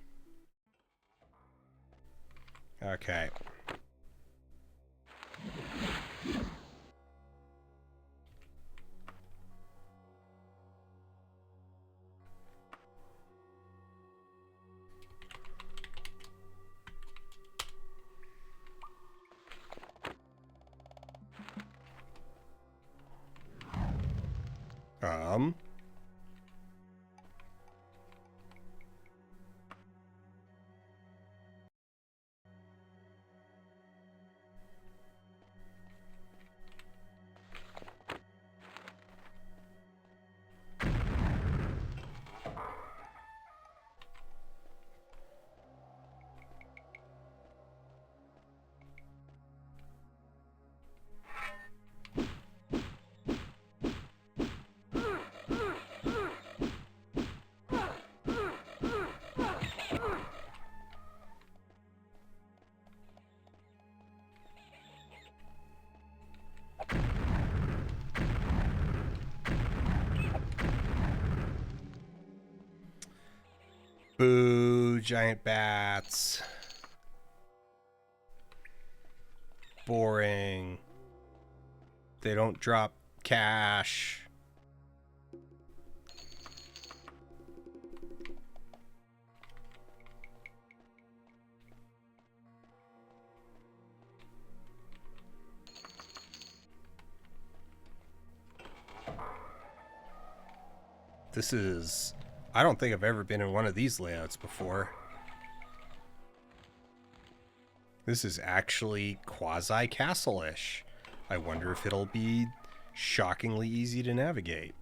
Okay. Boo, giant bats. Boring. They don't drop cash. This is... I don't think I've ever been in one of these layouts before. This is actually quasi-castle-ish. I wonder if it'll be shockingly easy to navigate.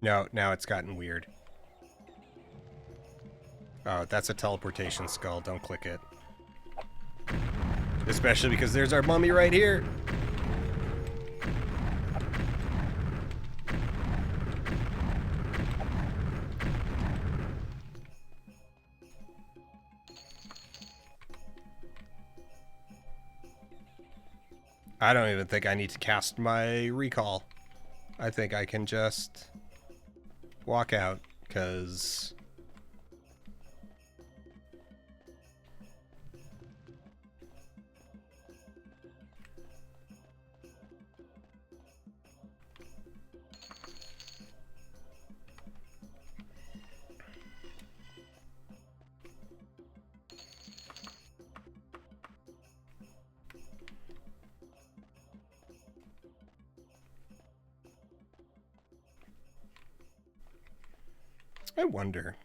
No, now it's gotten weird. Oh, that's a teleportation skull. Don't click it. Especially because there's our mummy right here. I don't even think I need to cast my recall. I think I can just walk out, because I wonder.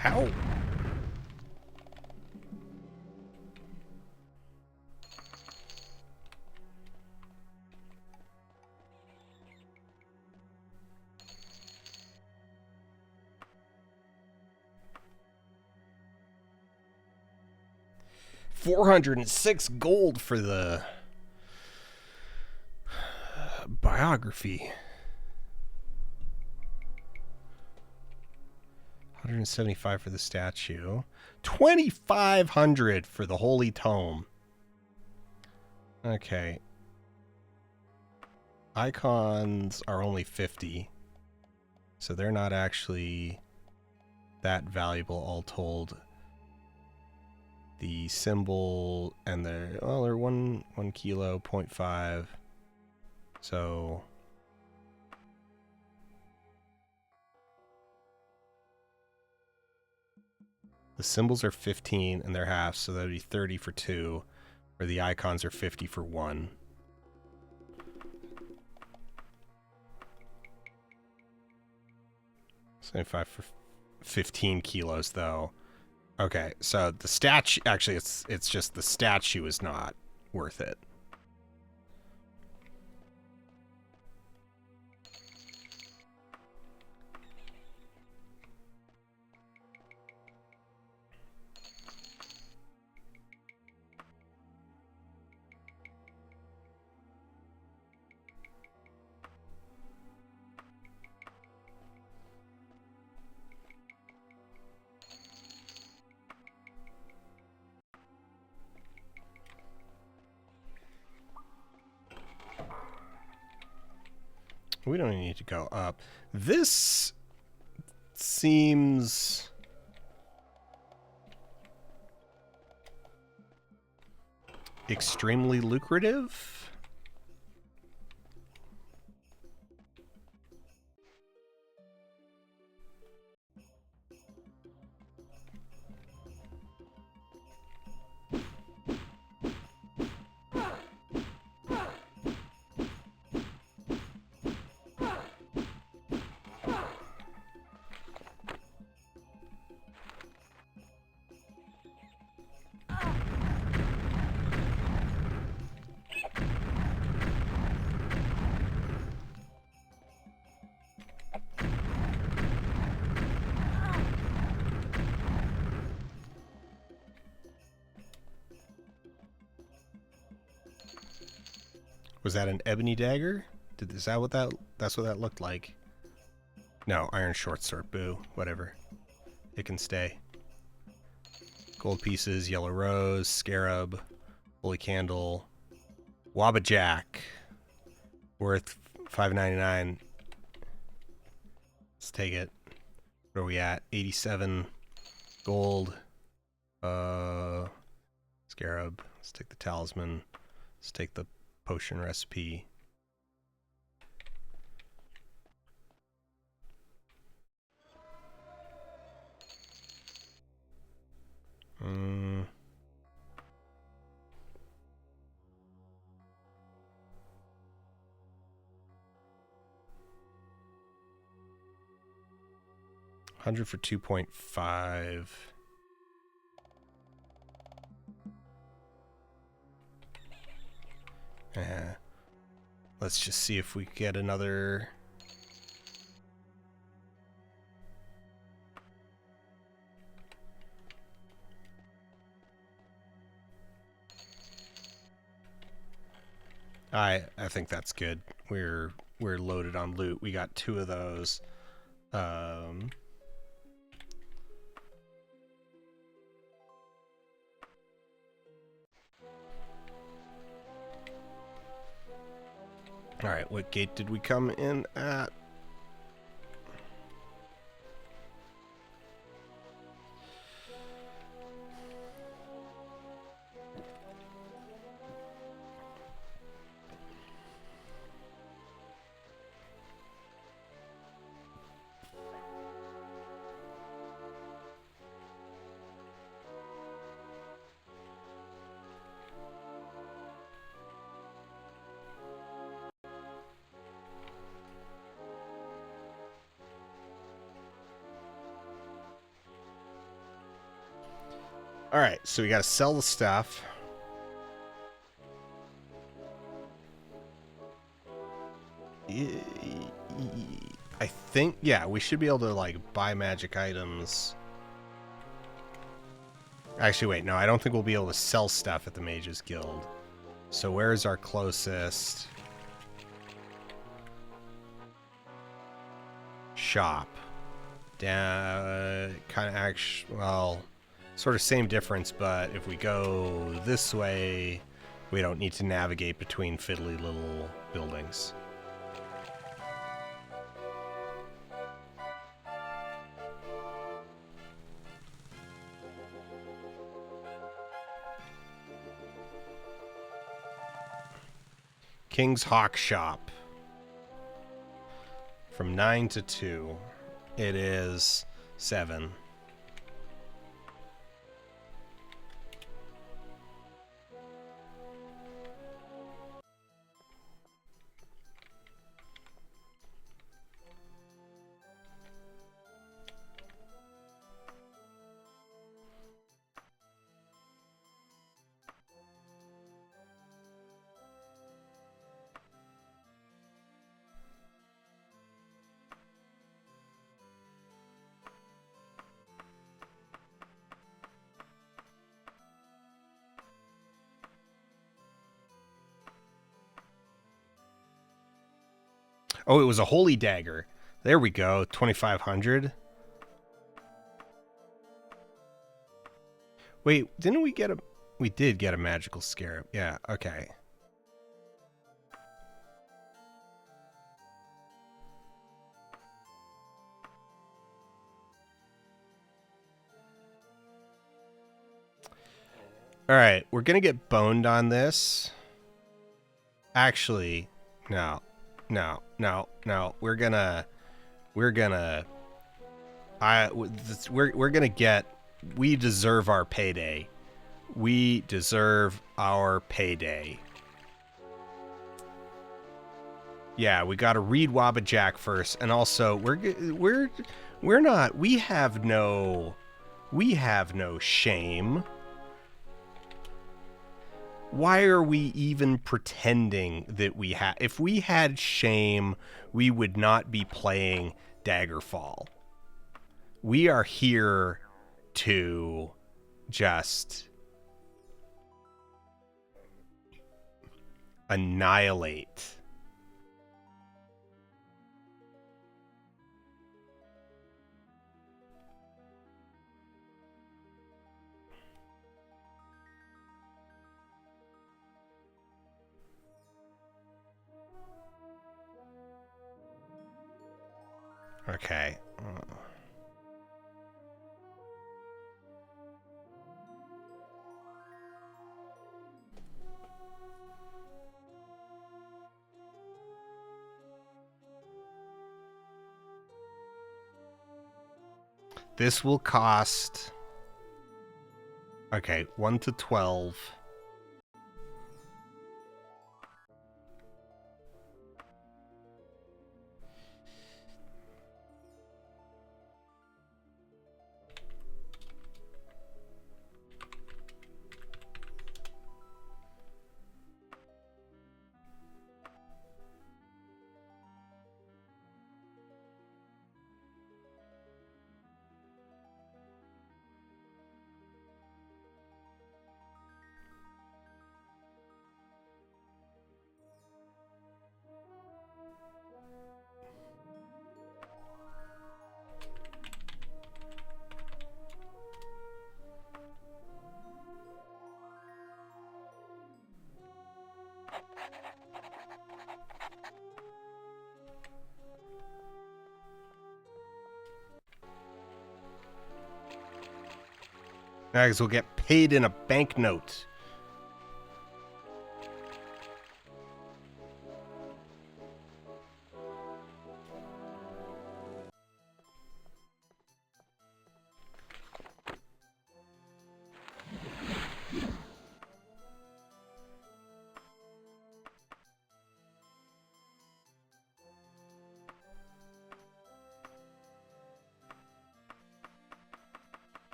How? $406 gold for the biography. 175 for the statue. 2,500 for the Holy Tome. Okay. Icons are only 50. So they're not actually that valuable all told. The symbol and the, well, they're 1 kilo, 0.5. So the symbols are 15 and they're half, so that would be 30 for 2, where the icons are 50 for 1. $75 for 15 kilos, though. Okay, so the statue, actually, it's just the statue is not worth it. We don't need to go up. This seems extremely lucrative. Was that an ebony dagger? Is that what that's what that looked like? No, iron short sword. Boo. Whatever. It can stay. Gold pieces, yellow rose, scarab, holy candle, wabbajack. Worth $5.99. Let's take it. Where are we at? 87 gold. Scarab. Let's take the talisman. Let's take the potion recipe. $100 for 2.5. Let's just see if we get another. I think that's good. We're loaded on loot. We got 2 of those. All right, what gate did we come in at? All right, so we got to sell the stuff. I think, yeah, we should be able to, like, buy magic items. Actually, wait, no, I don't think we'll be able to sell stuff at the Mages Guild. So where's our closest shop? Down, kind of actually, well, sort of same difference, but if we go this way, we don't need to navigate between fiddly little buildings. King's Hawk Shop. From 9 to 2. It is 7. Oh, it was a holy dagger. There we go. 2,500. Wait, didn't we get a... We did get a magical scarab. Yeah, okay. All right, we're going to get boned on this. Actually, no. No. We're going to get, we deserve our payday. We deserve our payday. Yeah, we got to read Wabajack first, and also we have no shame. Why are we even pretending that we have? If we had shame, we would not be playing Daggerfall. We are here to just annihilate. Okay. This will cost... Okay, 1 to 12. Because we'll get paid in a banknote.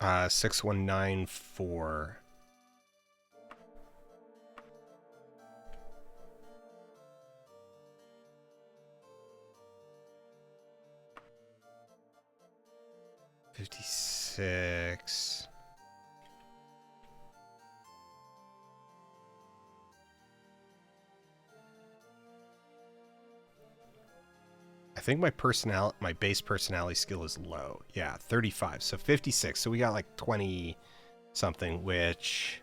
6194. $56. I think my base personality skill is low. Yeah, 35. So 56. So we got like 20 something, which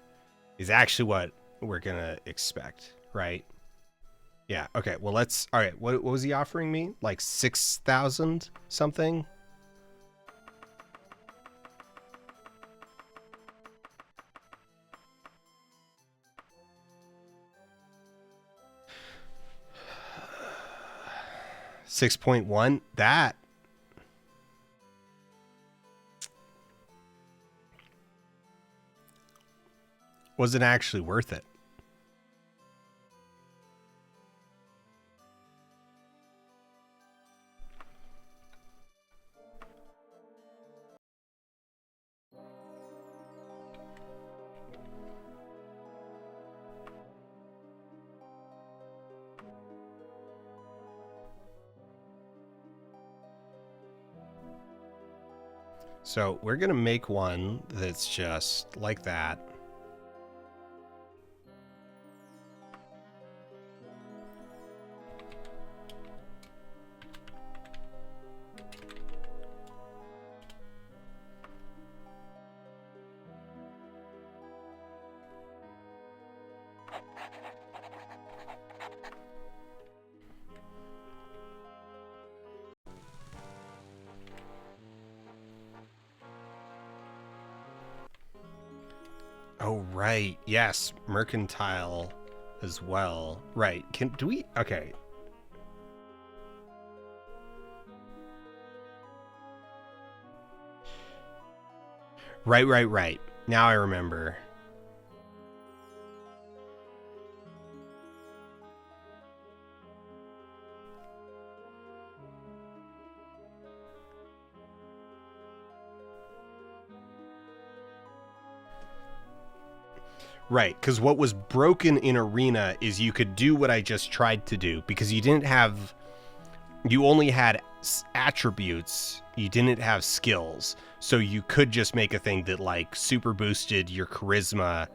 is actually what we're gonna expect, right? Yeah. Okay. Well, let's. All right. What was he offering me? Like 6,000 something. $6.1. That wasn't actually worth it. So we're going to make one that's just like that. Oh, right. Yes. Mercantile as well. Right. Okay. Right. Now I remember. Right, because what was broken in Arena is you could do what I just tried to do, because you only had attributes, you didn't have skills, so you could just make a thing that like super boosted your charisma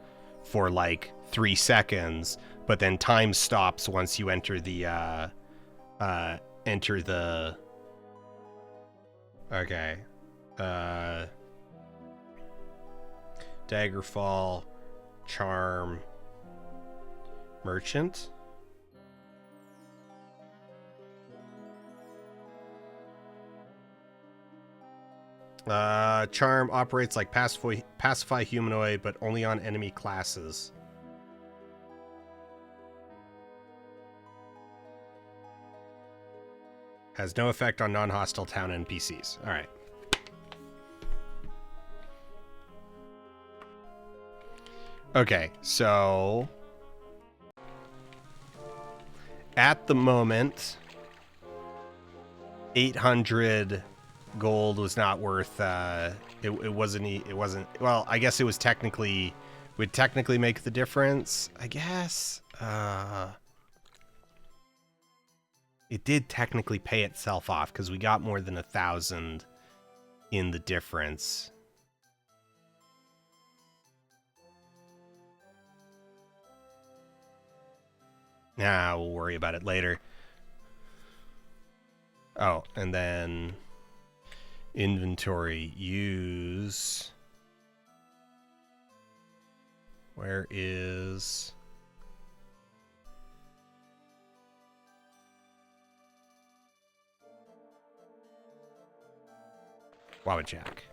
for like 3 seconds, but then time stops once you enter the okay, Daggerfall, Charm, Merchant. Charm operates like pacify humanoid, but only on enemy classes. Has no effect on non-hostile town NPCs. All right. Okay, so at the moment, 800 gold was not worth. It wasn't. Well, I guess it was would technically make the difference. I guess. It did technically pay itself off because we got more than 1,000 in the difference. Nah, we'll worry about it later. Oh, and then inventory use. Where is... Jack.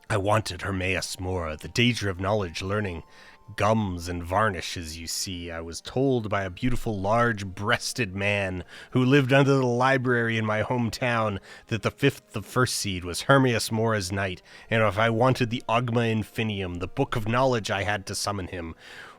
I wanted Hermaeus more, the danger of knowledge, learning, gums and varnishes, you see. I was told by a beautiful large-breasted man who lived under the library in my hometown that the first seed was Hermaeus Mora's knight, and if I wanted the Ogma Infinium, the book of knowledge, I had to summon him.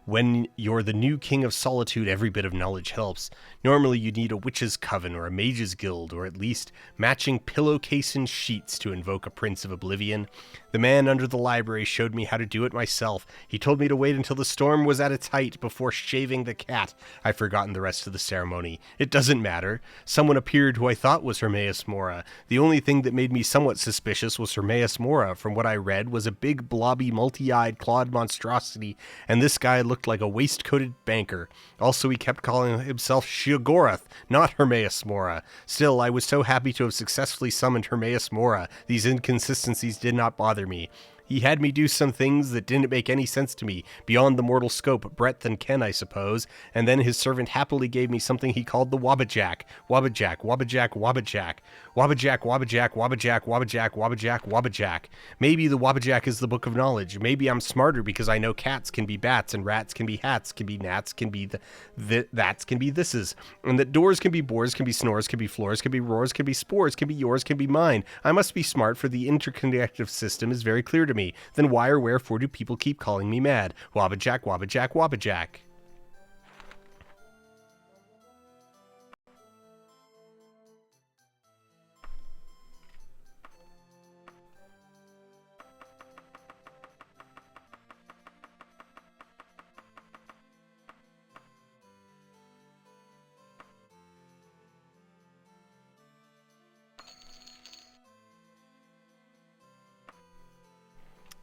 When you're the new king of solitude, every bit of knowledge helps. Normally you'd need a witch's coven or a mage's guild, or at least matching pillowcase and sheets to invoke a prince of oblivion. The man under the library showed me how to do it myself. He told me to wait until the storm was at its height before shaving the cat. I've forgotten the rest of the ceremony. It doesn't matter. Someone appeared who I thought was Hermaeus Mora. The only thing that made me somewhat suspicious was Hermaeus Mora, from what I read, was a big, blobby, multi-eyed, clawed monstrosity, and this guy looked like a waistcoated banker. Also, he kept calling himself Sheogorath, not Hermaeus Mora. Still, I was so happy to have successfully summoned Hermaeus Mora. These inconsistencies did not bother me. He had me do some things that didn't make any sense to me, beyond the mortal scope, breadth, and ken, I suppose, and then his servant happily gave me something he called the Wabbajack. Wabbajack, Wabbajack, Wabbajack. Wabbajack, Wabbajack, Wabbajack, Wabbajack, Wabbajack, Wabbajack. Maybe the Wabbajack is the book of knowledge. Maybe I'm smarter because I know cats can be bats, and rats can be hats, can be gnats, can be that's can be thises, and that doors can be bores, can be snores, can be floors, can be roars, can be spores, can be yours, can be mine. I must be smart, for the interconnective system is very clear to me. Then why or wherefore do people keep calling me mad? Wabbajack, Wabbajack, Wabbajack.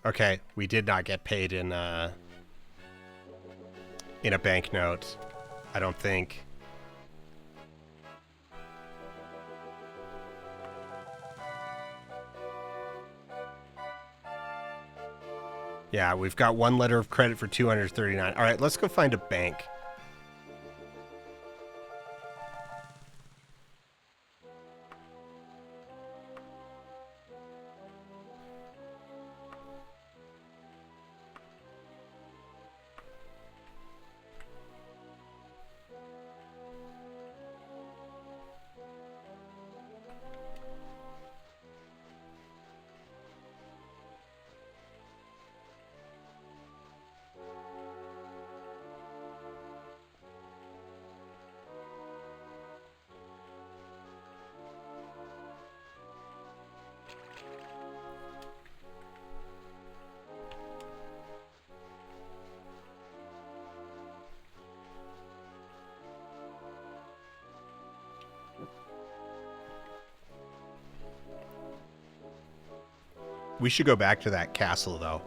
Okay, we did not get paid in a banknote, I don't think. Yeah, we've got one letter of credit for 239. All right, let's go find a bank. We should go back to that castle, though.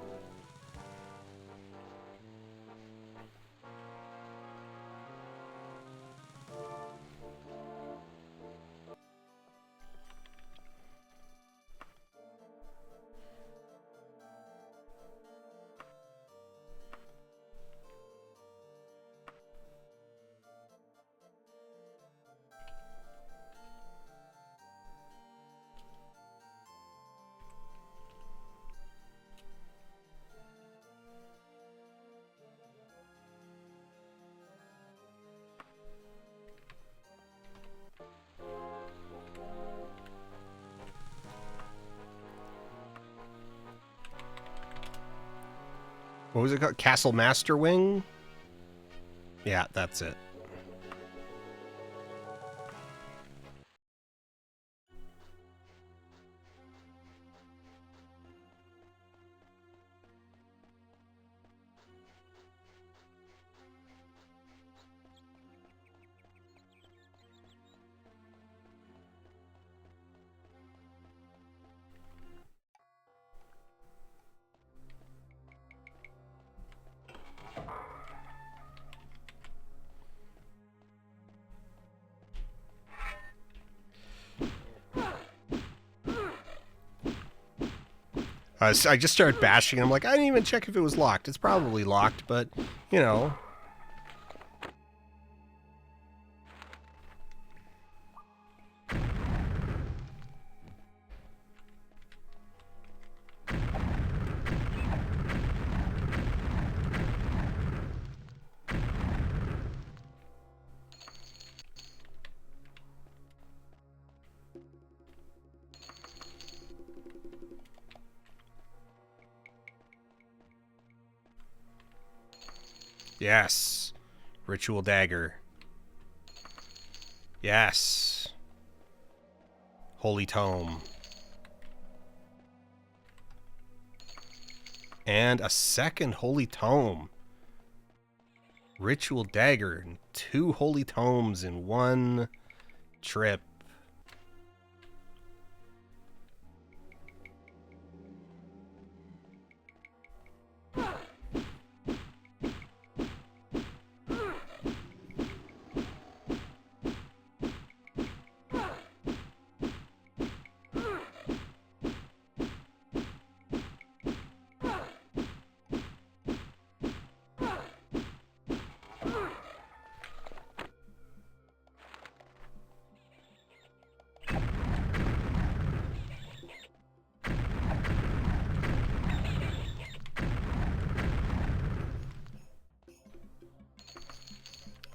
What was it called? Castle Master Wing? Yeah, that's it. I just started bashing, and I'm like, I didn't even check if it was locked. It's probably locked, but, you know. Yes. Ritual dagger. Yes. Holy tome. And a second holy tome. Ritual dagger and 2 holy tomes in one trip.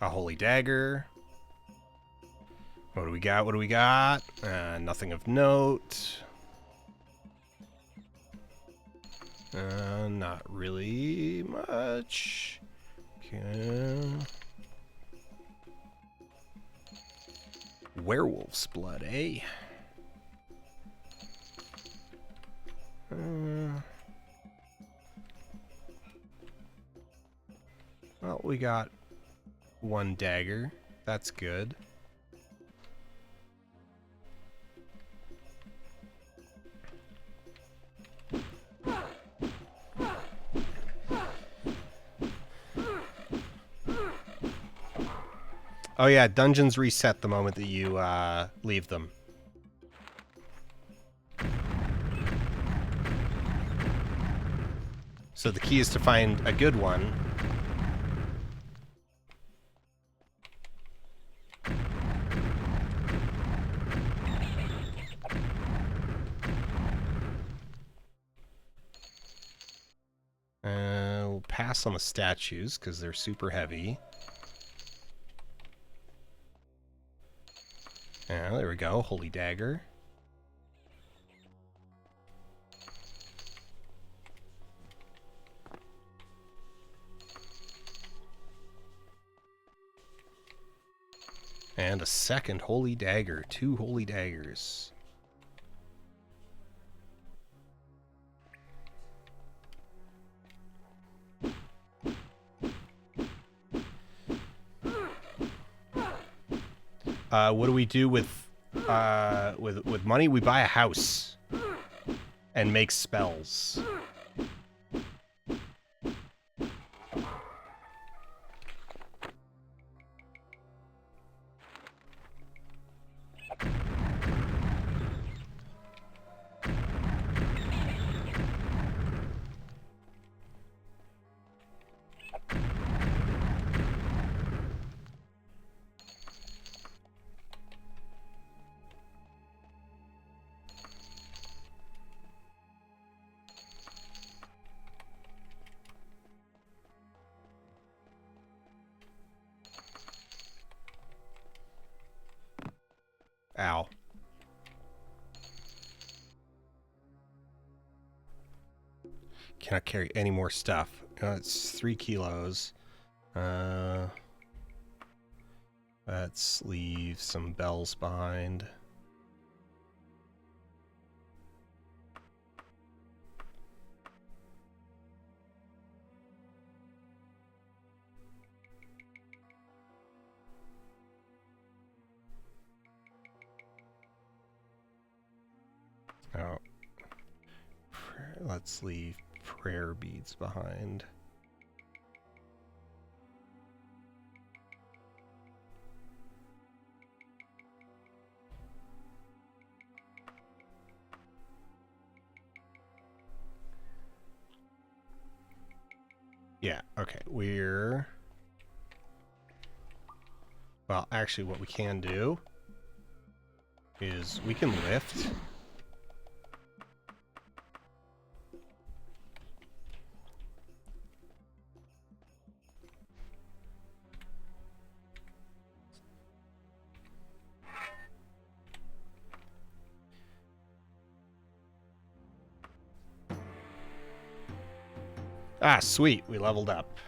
A holy dagger. What do we got? What do we got? Nothing of note. Not really much. Okay. Werewolf's blood, eh? Well, we got 1 dagger. That's good. Oh yeah, dungeons reset the moment that you leave them. So the key is to find a good one. We'll pass on the statues because they're super heavy. There we go, holy dagger. And a second holy dagger, 2 holy daggers. What do we do with money? We buy a house and make spells. Ow. Cannot carry any more stuff. It's 3 kilos. Let's leave some bells behind. Oh. Let's leave prayer beads behind. Yeah, okay, we're... Well, actually what we can do is we can lift. Ah, sweet, we leveled up.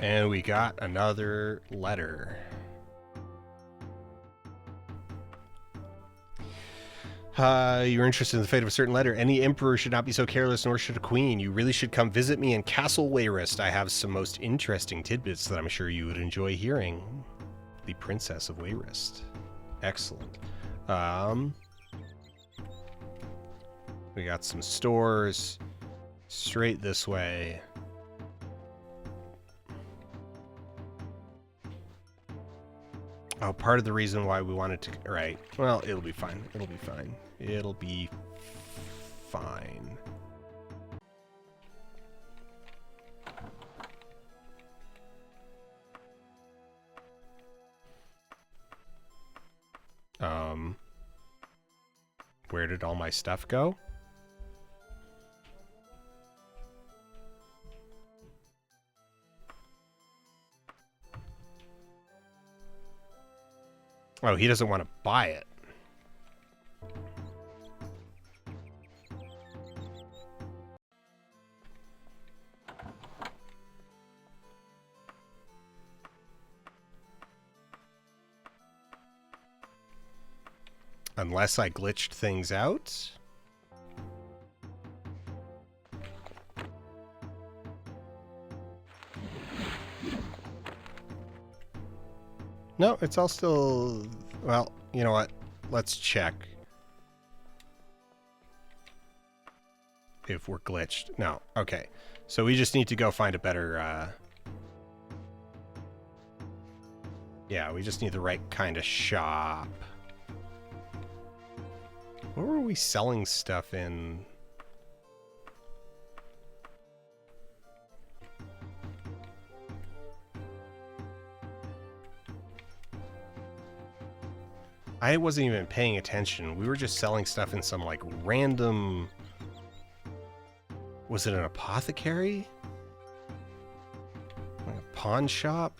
And we got another letter. You're interested in the fate of a certain letter. Any emperor should not be so careless, nor should a queen. You really should come visit me in Castle Wayrest. I have some most interesting tidbits that I'm sure you would enjoy hearing. The Princess of Wayrest. Excellent. We got some stores straight this way. Oh, part of the reason why we wanted to... Right. Well, it'll be fine. It'll be fine. It'll be fine. Where did all my stuff go? Oh, he doesn't want to buy it. Unless I glitched things out. No, it's all still... Well, you know what? Let's check. If we're glitched. No, okay. So we just need to go find a better... Yeah, we just need the right kind of shop. Where were we selling stuff in? I wasn't even paying attention. We were just selling stuff in some, like, random... Was it an apothecary? Like a pawn shop?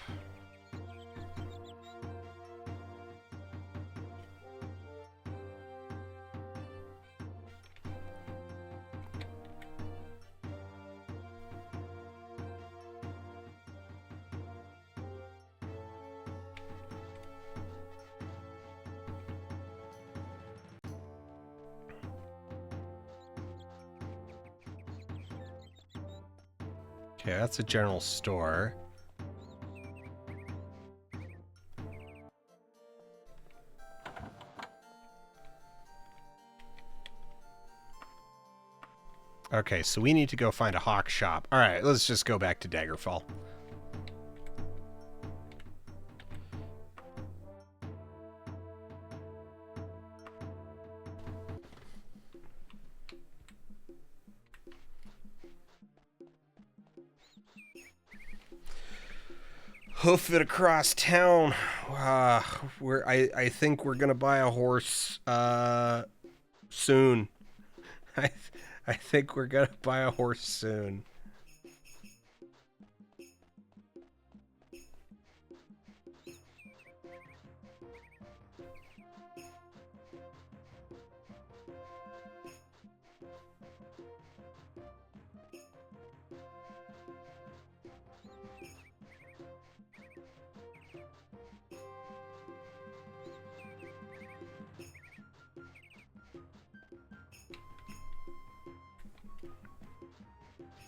Okay, that's a general store. Okay, so we need to go find a hawk shop. Alright, let's just go back to Daggerfall. Hoof it across town. I think we're gonna buy a horse soon. I think we're gonna buy a horse soon.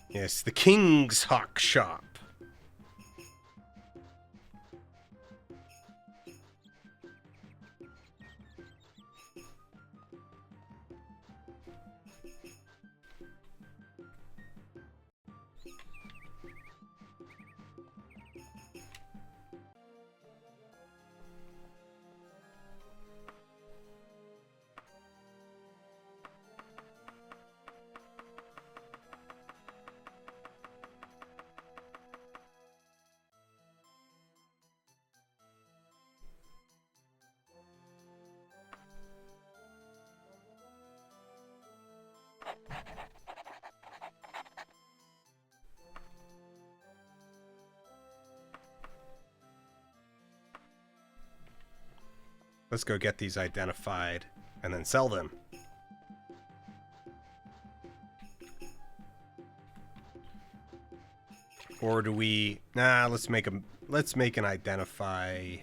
Yes, the King's Hawk Shop. Let's go get these identified and then sell them. Or do we... Nah, let's make an identify...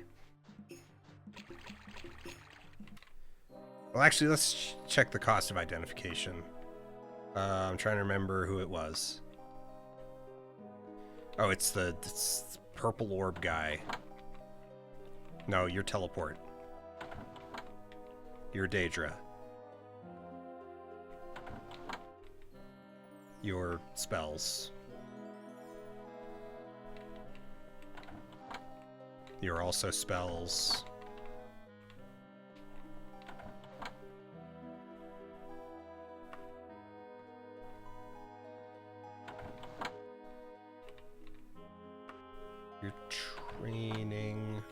Well, actually, let's check the cost of identification. I'm trying to remember who it was. Oh, it's the purple orb guy. No, you're teleport. You're Daedra. Your spells. You're also spells. Your training.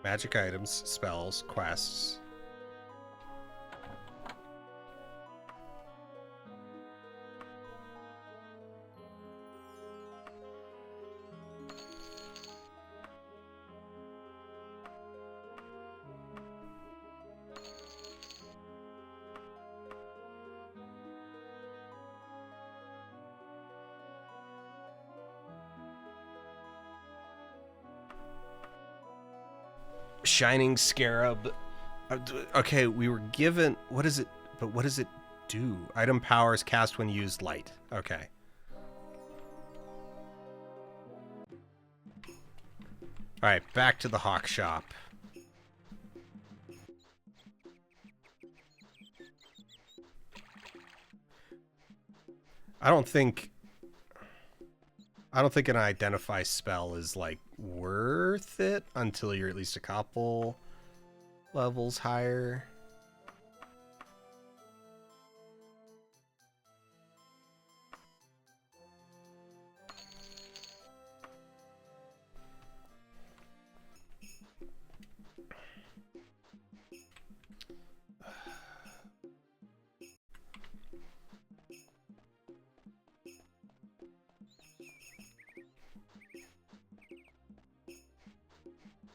Magic items, spells, quests. Shining Scarab. Okay, we were given... What is it? But what does it do? Item powers cast when used light. Okay. Alright, back to the Hawk Shop. I don't think an identify spell is, like, worth it until you're at least a couple levels higher.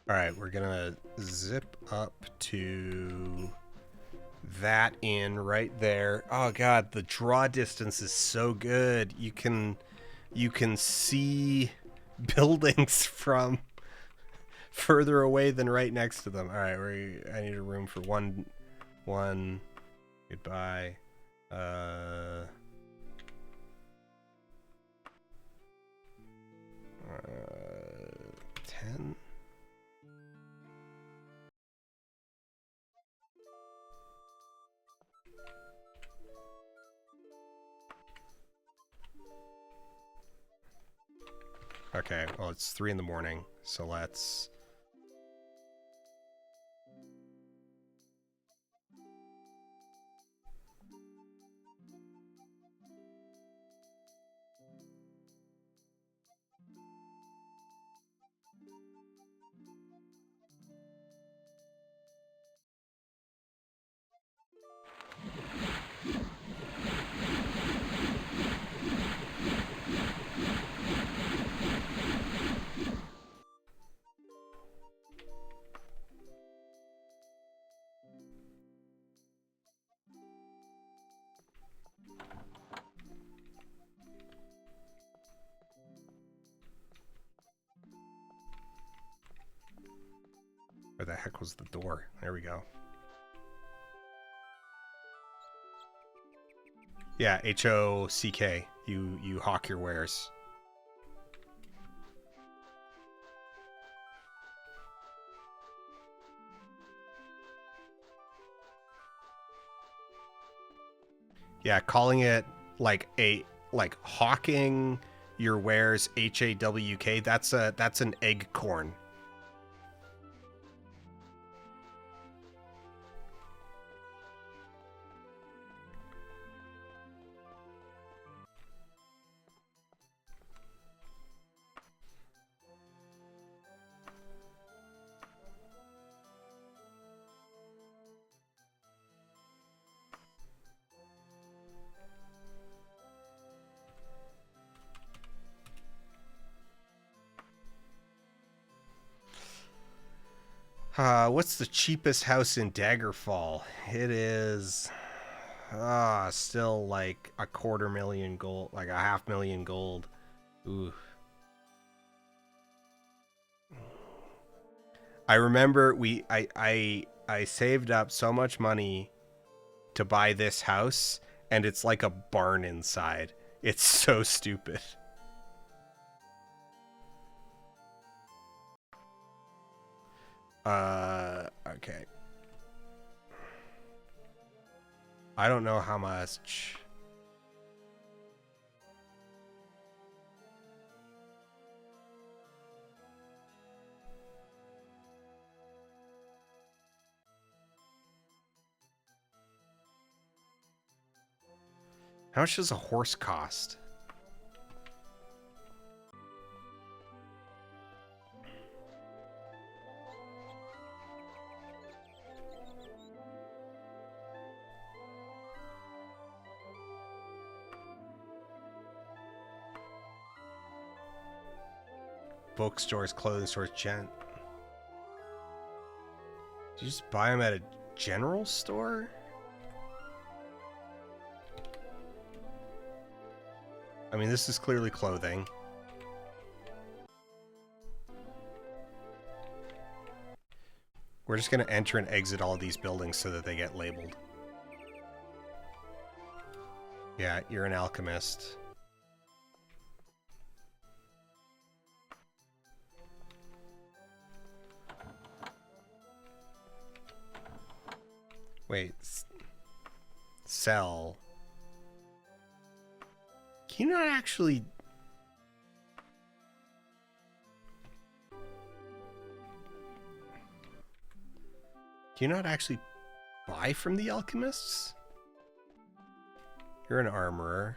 Alright, we're gonna zip up to that inn right there. Oh god, the draw distance is so good. You can see buildings from further away than right next to them. Alright, I need a room for one. Goodbye. 10. Okay, well, it's 3 in the morning, so let's... Where the heck was the door? There we go. Yeah, H-O-C-K. You hawk your wares. Yeah, calling it like hawking your wares, H-A-W-K, that's an egg corn. What's the cheapest house in Daggerfall? It is... Still like a 250,000 gold, like a 500,000 gold. Ooh. I remember I saved up so much money to buy this house, and it's like a barn inside. It's so stupid. Okay. I don't know how much. How much does a horse cost? Bookstores, clothing stores, Do you just buy them at a general store? I mean, this is clearly clothing. We're just going to enter and exit all these buildings so that they get labeled. Yeah, you're an alchemist. Wait. Sell. Can you not actually... Can you not actually buy from the alchemists? You're an armorer.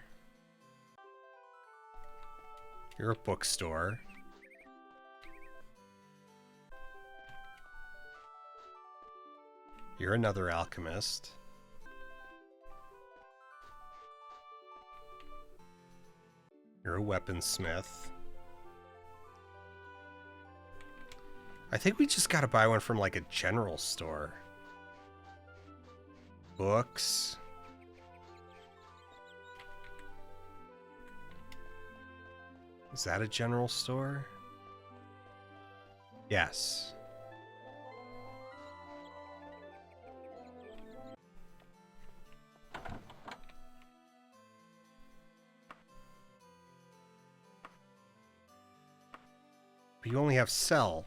You're a bookstore. You're another alchemist. You're a weaponsmith. I think we just gotta buy one from like a general store. Books. Is that a general store? Yes. But you only have sell.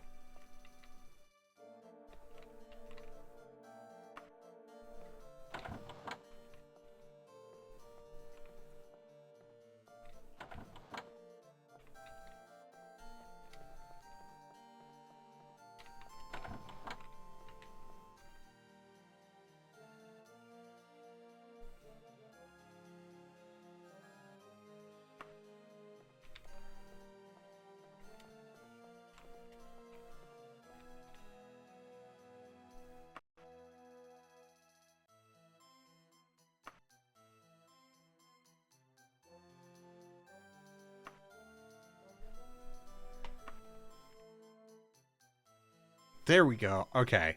There we go. Okay.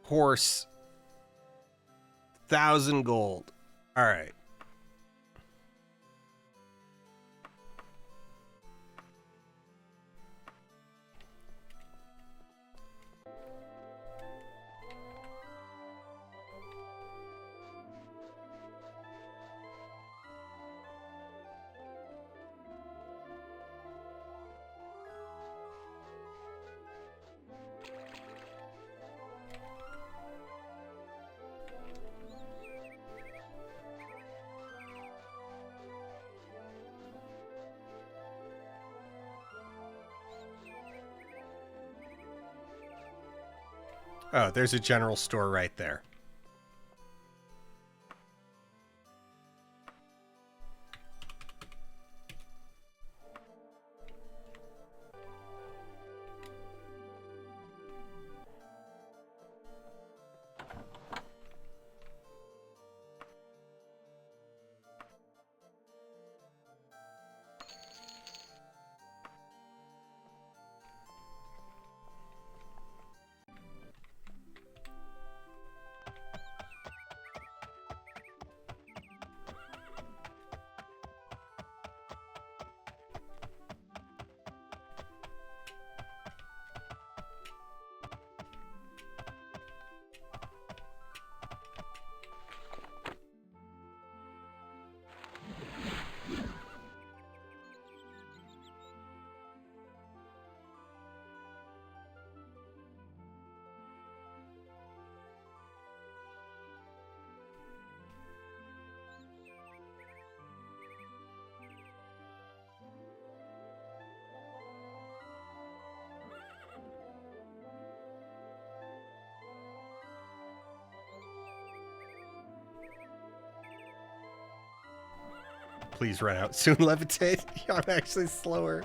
Horse. 1,000 gold. All right. Oh, there's a general store right there. please run out. Soon levitate. I'm actually slower.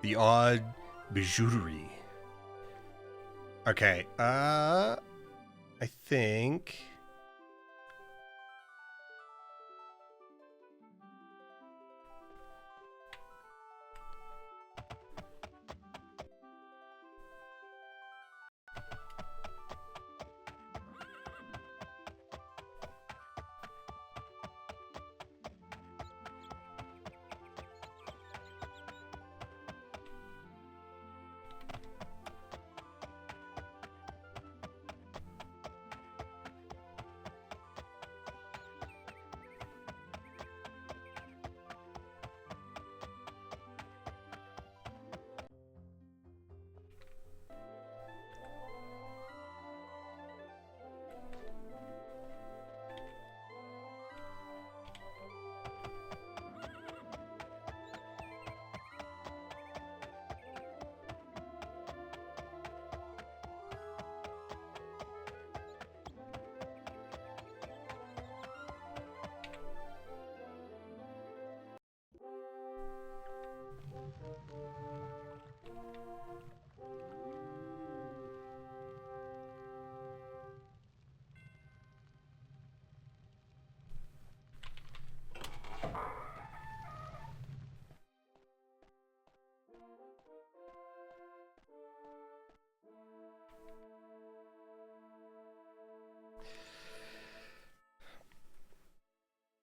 The odd bijouterie. Okay, I think...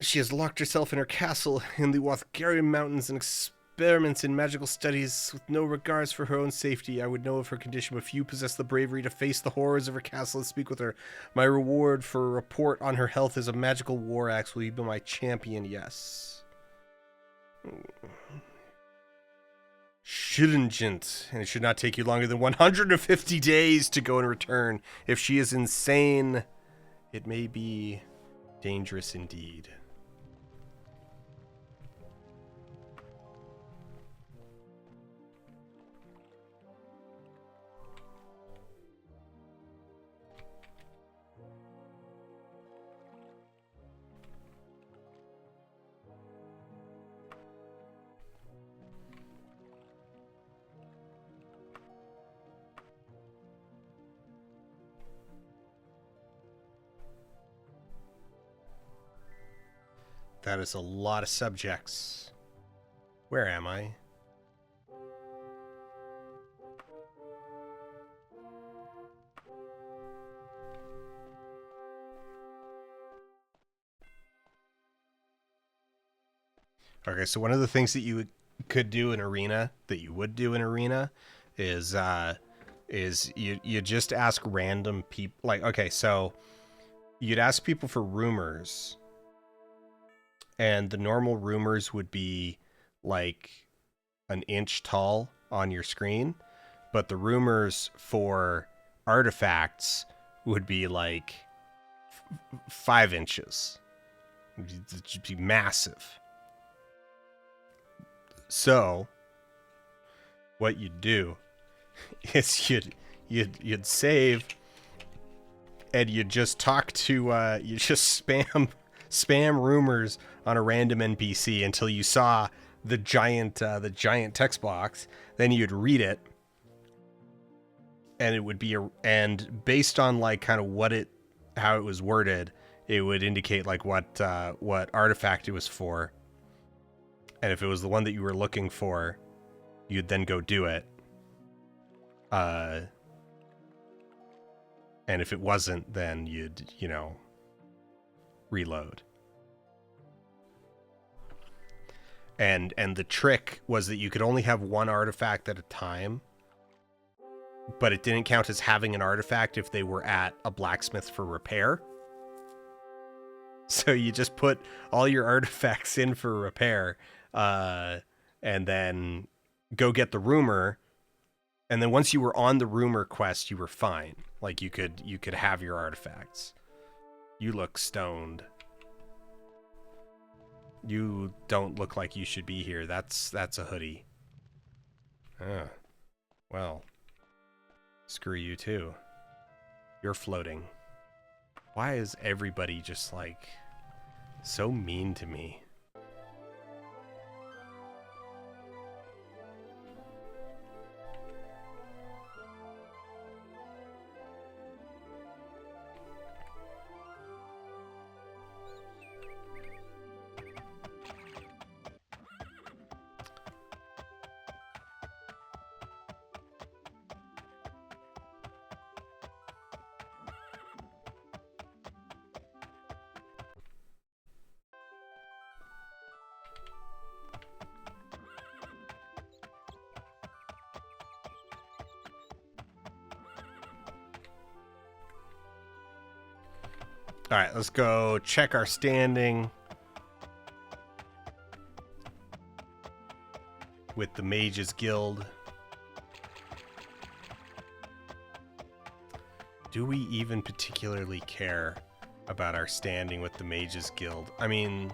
She has locked herself in her castle in the Wathgarian Mountains and experiments in magical studies with no regards for her own safety. I would know of her condition, but few possess the bravery to face the horrors of her castle and speak with her. My reward for a report on her health is a magical war axe. Will you be my champion? Yes. Shillingent, and it should not take you longer than 150 days to go and return. If she is insane, it may be dangerous indeed. That is a lot of subjects. Where am I? Okay, so one of the things that you could do in Arena, that you would do in Arena, is you just ask random people. Like, okay, so you'd ask people for rumors. And the normal rumors would be like an inch tall on your screen, but the rumors for artifacts would be like 5 inches. It'd be massive. So what you'd do is you'd save, and you'd just talk to you just spam rumors on a random NPC until you saw the giant text box. Then you'd read it, and it would be and based on like kind of how it was worded, it would indicate like what artifact it was for. And if it was the one that you were looking for, you'd then go do it. And if it wasn't, then you'd, reload. And the trick was that you could only have one artifact at a time, but it didn't count as having an artifact if they were at a blacksmith for repair. So you just put all your artifacts in for repair, and then go get the rumor. And then once you were on the rumor quest, you were fine. Like you could have your artifacts. You look stoned. You don't look like you should be here. That's a hoodie. Ah. Well. Screw you too. You're floating. Why is everybody just like so mean to me? All right, let's go check our standing with the Mages Guild. Do we even particularly care about our standing with the Mages Guild? I mean,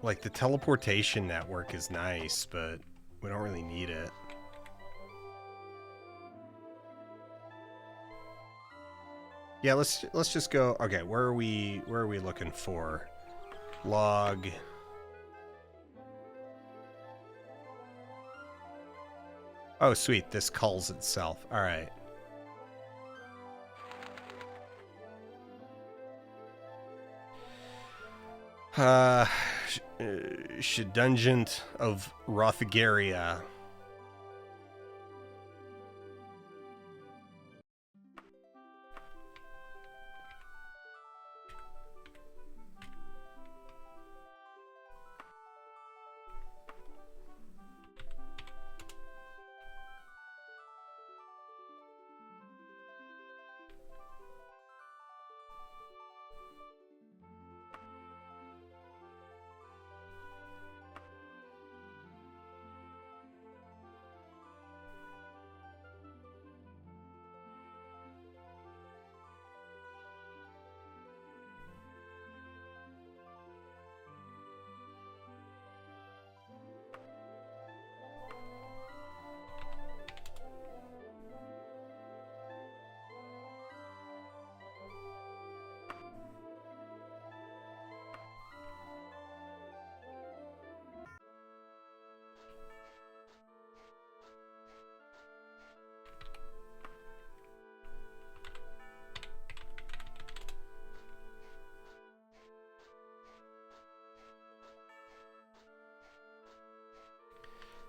like, the teleportation network is nice, but we don't really need it. Yeah, let's just go. Okay, where are we looking for? Log. Oh, sweet. This culls itself. All right. Shedungent of Rothgaria.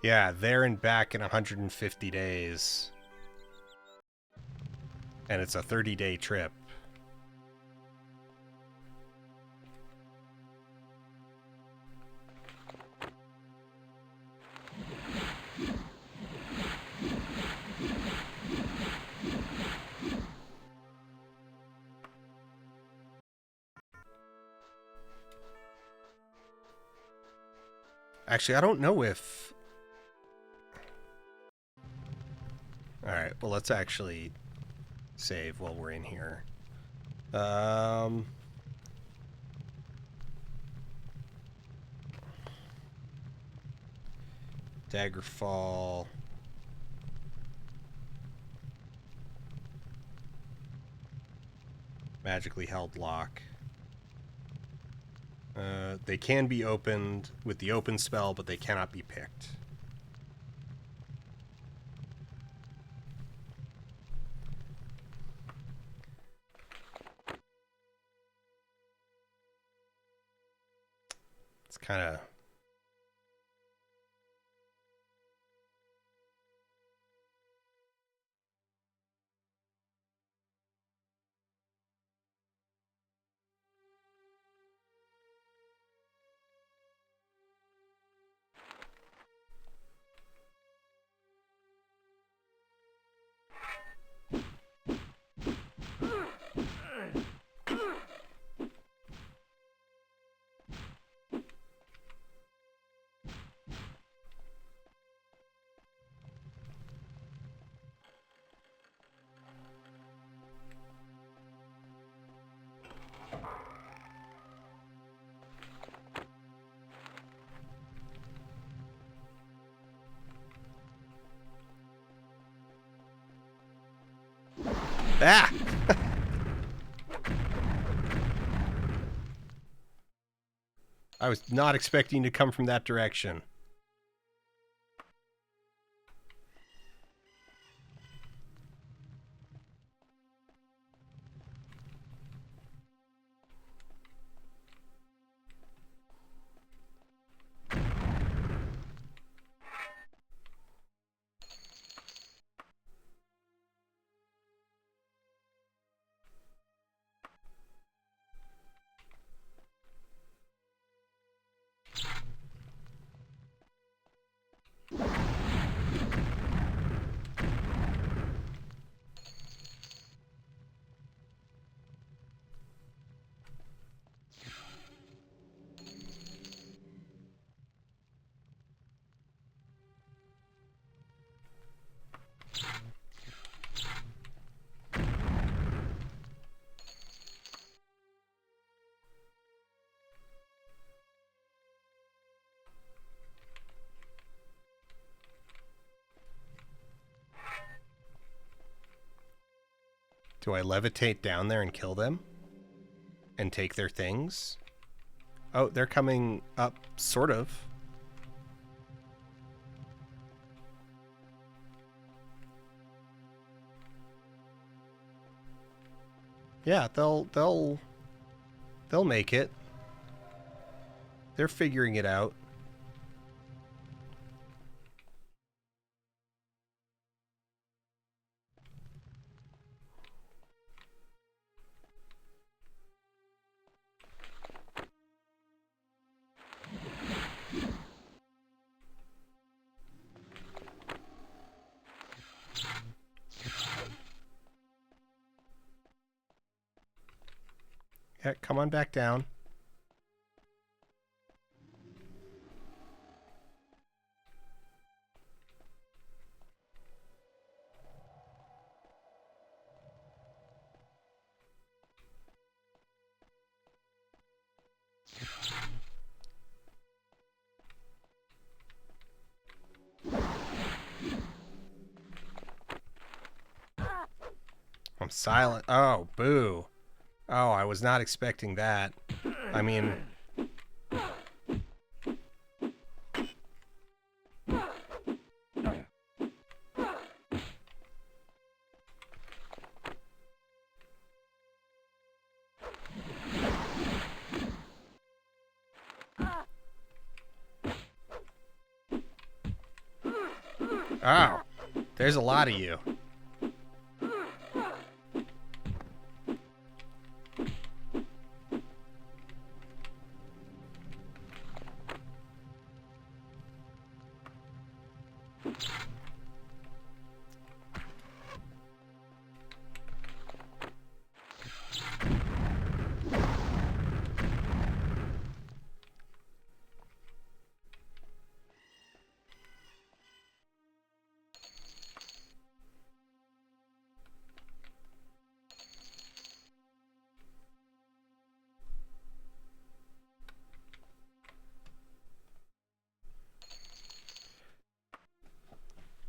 Yeah, there and back in 150 days. And it's a 30-day trip. Actually, I don't know if... Alright, well, let's actually save while we're in here. Daggerfall. Magically held lock. They can be opened with the open spell, but they cannot be picked. It's kind of... Ah! I was not expecting to come from that direction. Do I levitate down there and kill them? And take their things? Oh, they're coming up, sort of. Yeah, they'll make it. They're figuring it out. Yeah, come on back down. I'm silent. Oh, boo. Oh, I was not expecting that. I mean... Oh, there's a lot of you.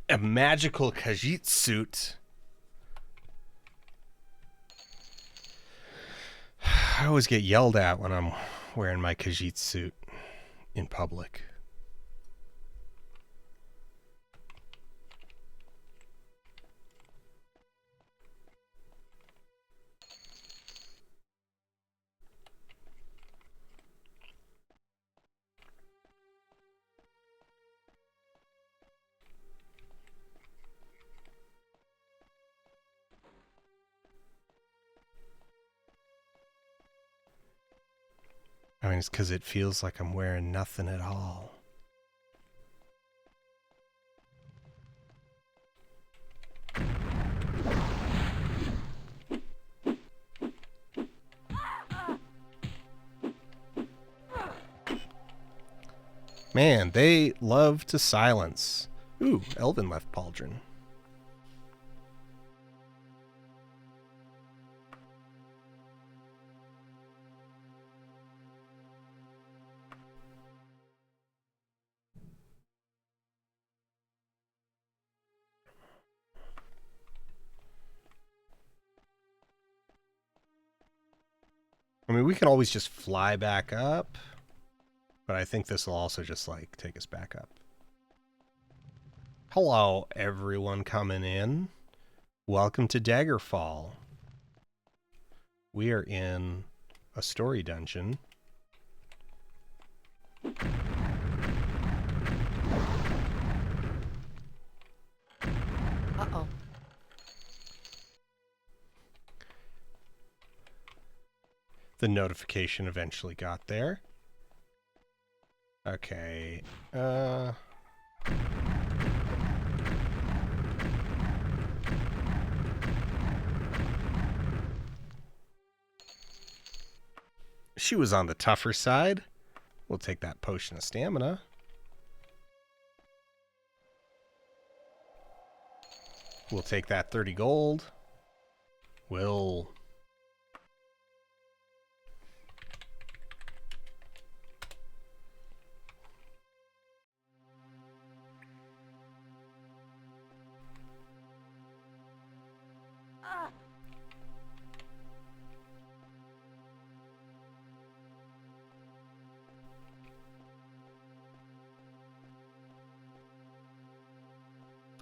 A magical Khajiit suit. I always get yelled at when I'm wearing my Khajiit suit in public. I mean, it's because it feels like I'm wearing nothing at all. Man, they love to silence. Ooh, Elven left pauldron. mean, we can always just fly back up, but I think this will also just, like, take us back up. Hello, everyone coming in. Welcome to Daggerfall. We are in a story dungeon. Uh-oh. The notification eventually got there. Okay. She was on the tougher side. We'll take that potion of stamina. We'll take that 30 gold. We'll...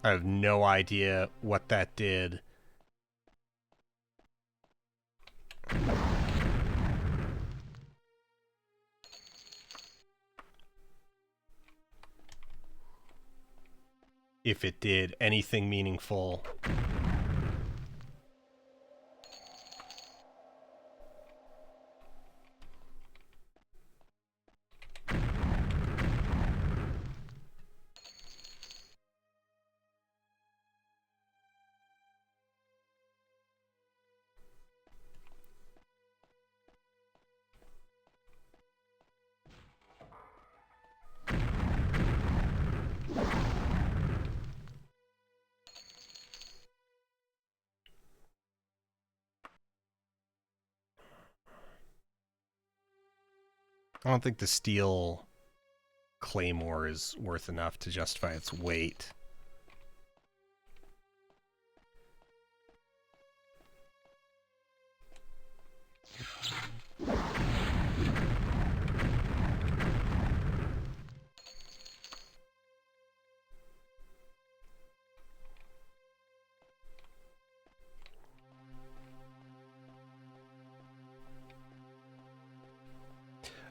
I have no idea what that did. If it did anything meaningful. I don't think the steel claymore is worth enough to justify its weight.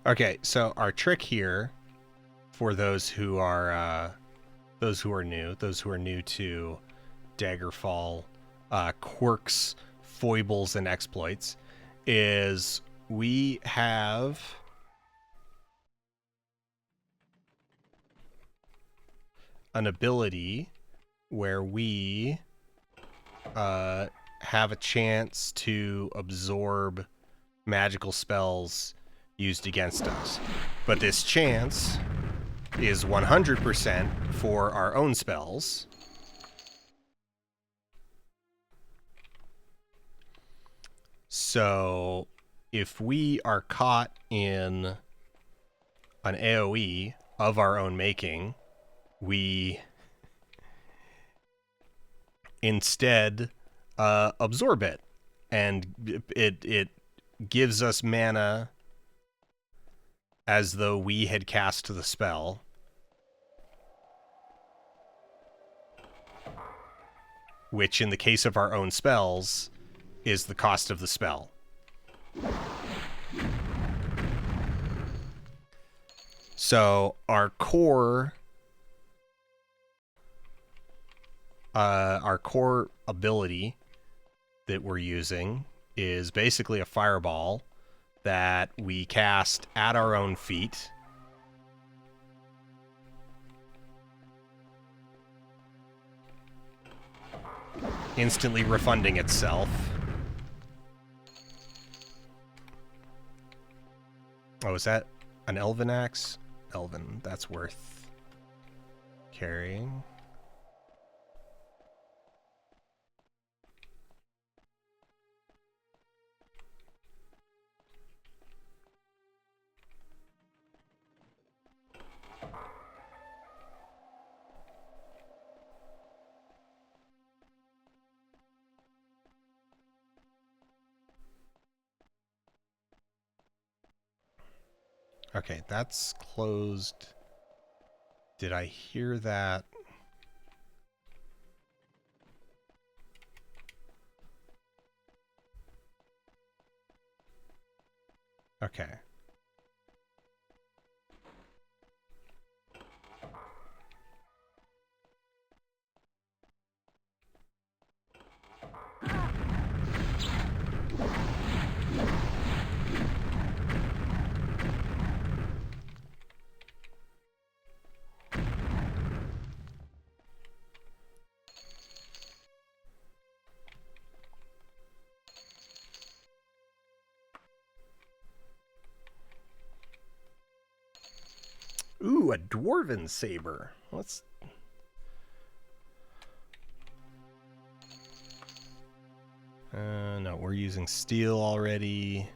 Okay, so our trick here, for those who are new to Daggerfall, quirks, foibles, and exploits, is we have an ability where we have a chance to absorb magical spells used against us. But this chance is 100% for our own spells. So if we are caught in an AoE of our own making, we instead absorb it, and it gives us mana as though we had cast the spell. Which, in the case of our own spells, is the cost of the spell. So our core ability that we're using is basically a fireball that we cast at our own feet. Instantly refunding itself. Oh, is that an elven axe? Elven, that's worth carrying. Okay, that's closed. Did I hear that? Okay. Ooh, a dwarven saber. Let's... no, we're using steel already.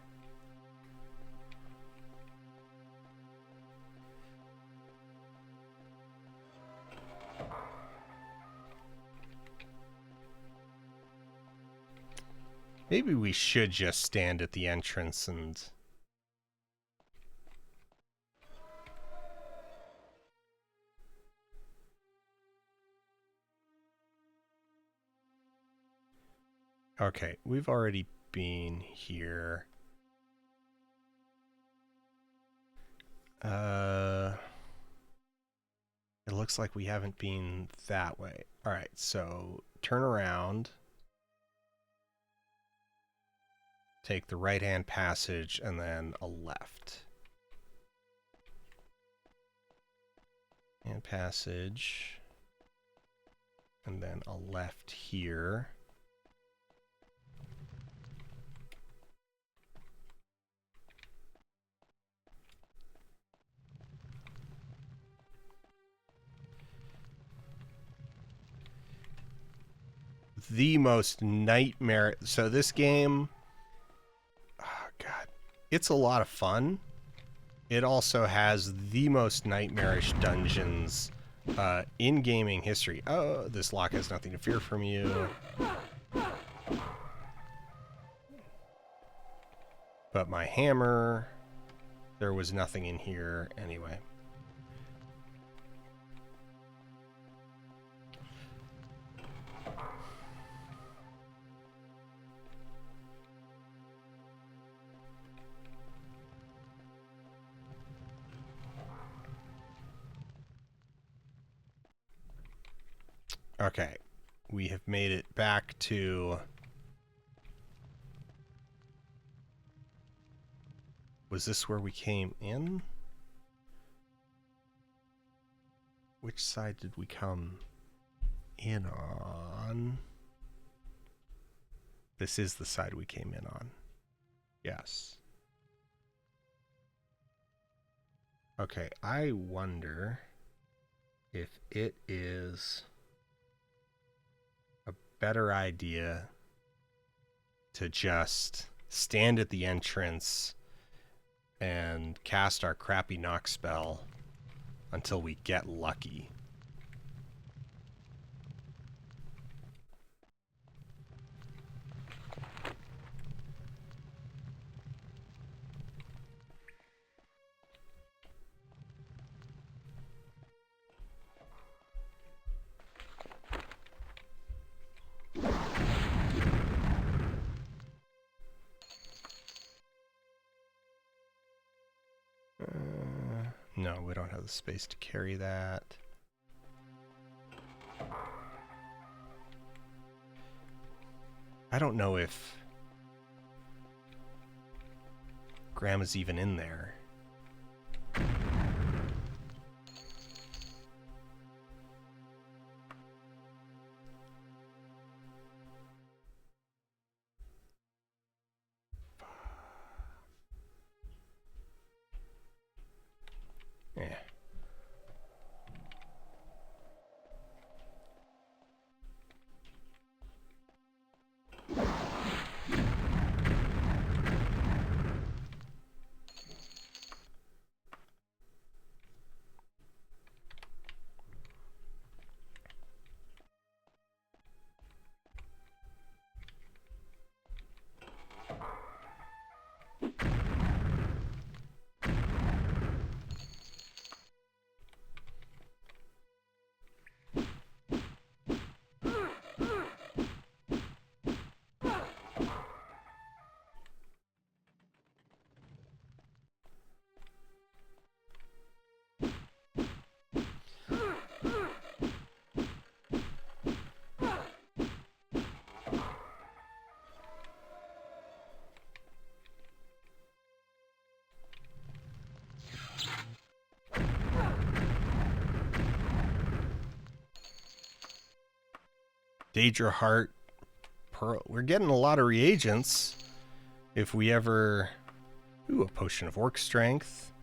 Maybe we should just stand at the entrance and... Okay, we've already been here. It looks like we haven't been that way. All right, so turn around. Take the right-hand passage and then a left. And passage. And then a left here. The most nightmare... So this game... Oh, God. It's a lot of fun. It also has the most nightmarish dungeons in gaming history. Oh, this lock has nothing to fear from you. But my hammer... There was nothing in here anyway. Okay, we have made it back to... Was this where we came in? Which side did we come in on? This is the side we came in on. Yes. Okay, I wonder if it is a better idea to just stand at the entrance and cast our crappy knock spell until we get lucky. No, we don't have the space to carry that. I don't know if Grandma's even in there. Yeah. Daedra Heart, Pearl. We're getting a lot of reagents. If we ever... Ooh, a Potion of Orc Strength.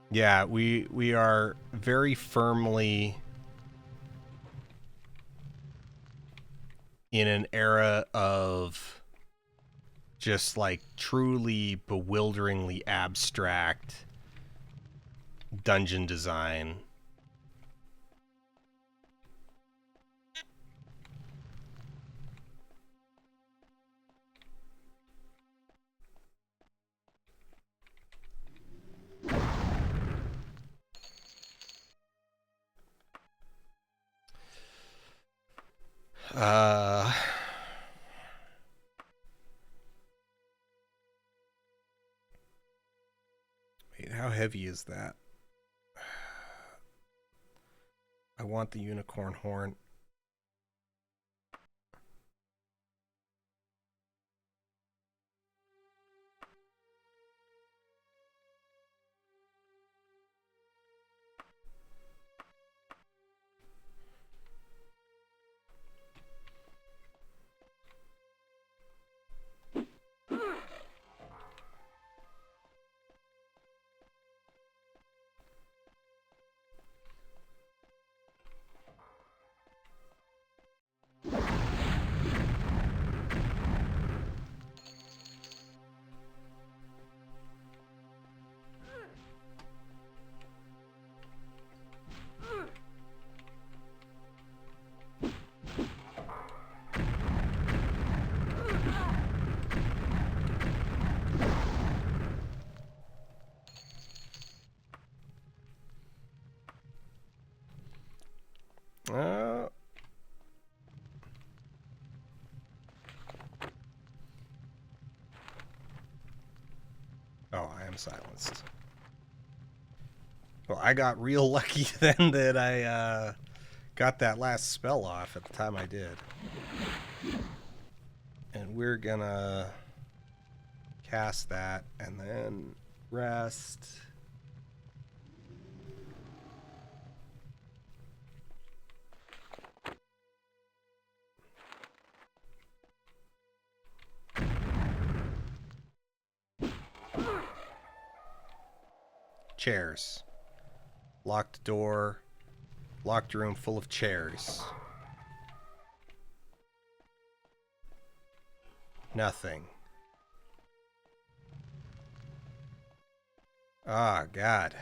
Yeah, we are very firmly in an era of just like truly bewilderingly abstract dungeon design. Wait, how heavy is that? I want the unicorn horn. Oh, I am silenced. Well, I got real lucky then that I got that last spell off at the time I did. And we're gonna cast that and then rest. Chairs. Locked door. Locked room full of chairs. Nothing. Ah, God.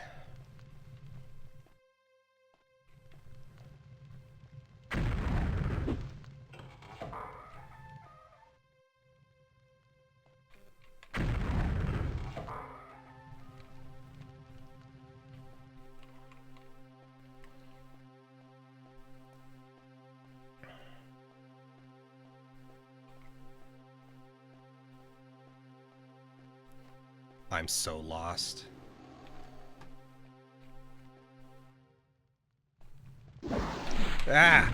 I'm so lost. Ah!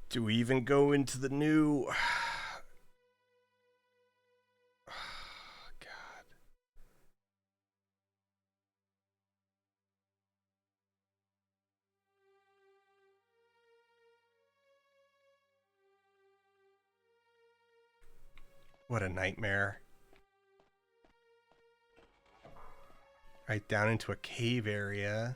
Do we even go into the new... God. What a nightmare. Right down into a cave area.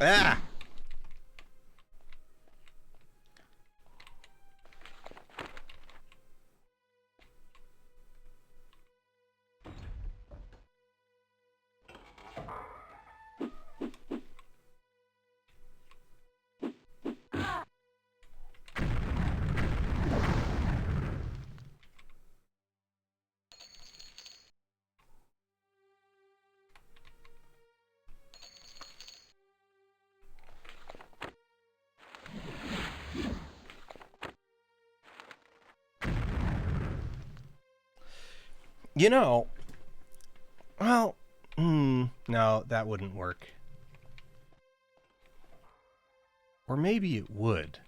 Ah! You know, well, no, that wouldn't work. Or maybe it would.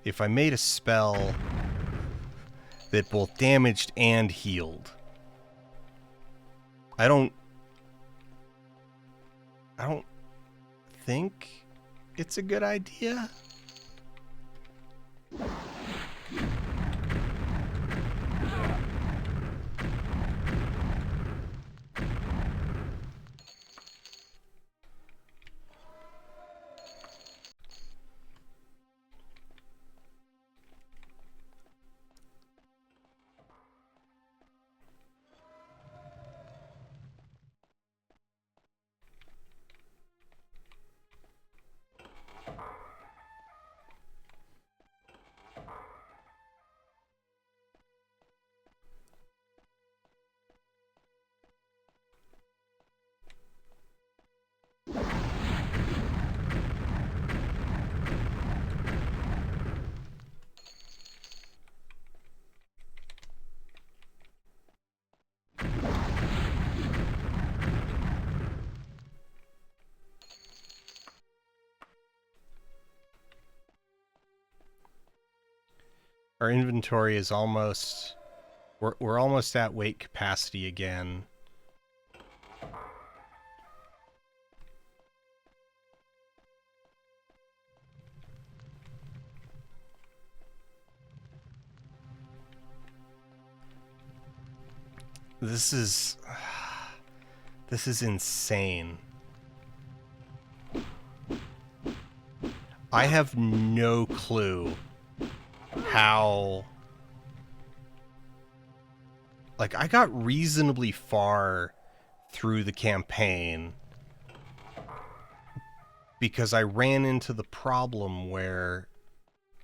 If I made a spell that both damaged and healed. I don't think it's a good idea. Our inventory is almost... We're almost at weight capacity again. This is insane. I have no clue how... Like, I got reasonably far through the campaign because I ran into the problem where,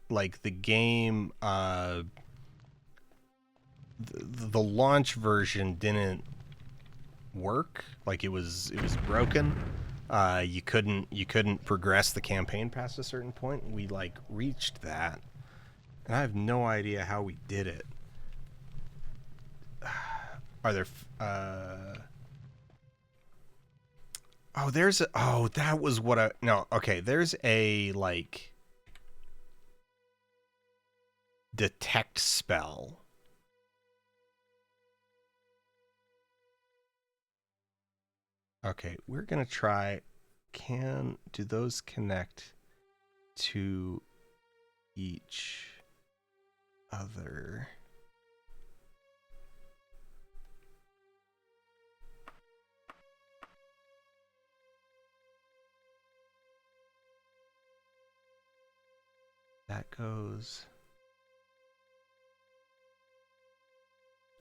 like, the game, the launch version didn't work. Like, it was broken. You couldn't progress the campaign past a certain point. We, like, reached that, and I have no idea how we did it. Are there oh, there's a... Oh, that was what I... No, okay, there's a, like, detect spell. Okay, we're gonna try... Do those connect to each other? That goes...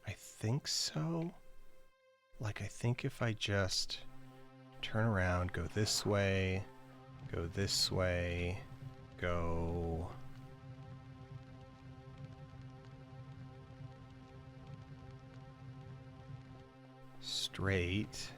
I think so. Like, I think if I just turn around, go this way, go straight.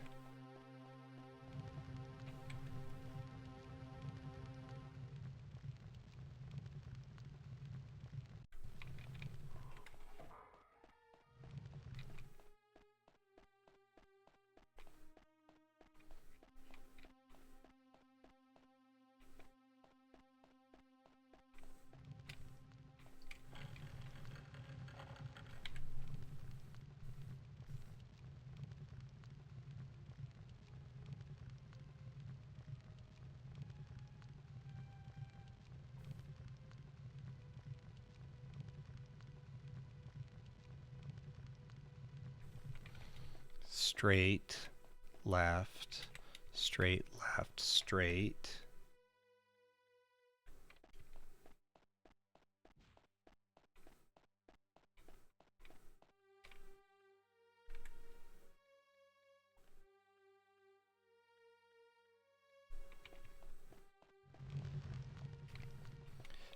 straight, left, straight, left, straight.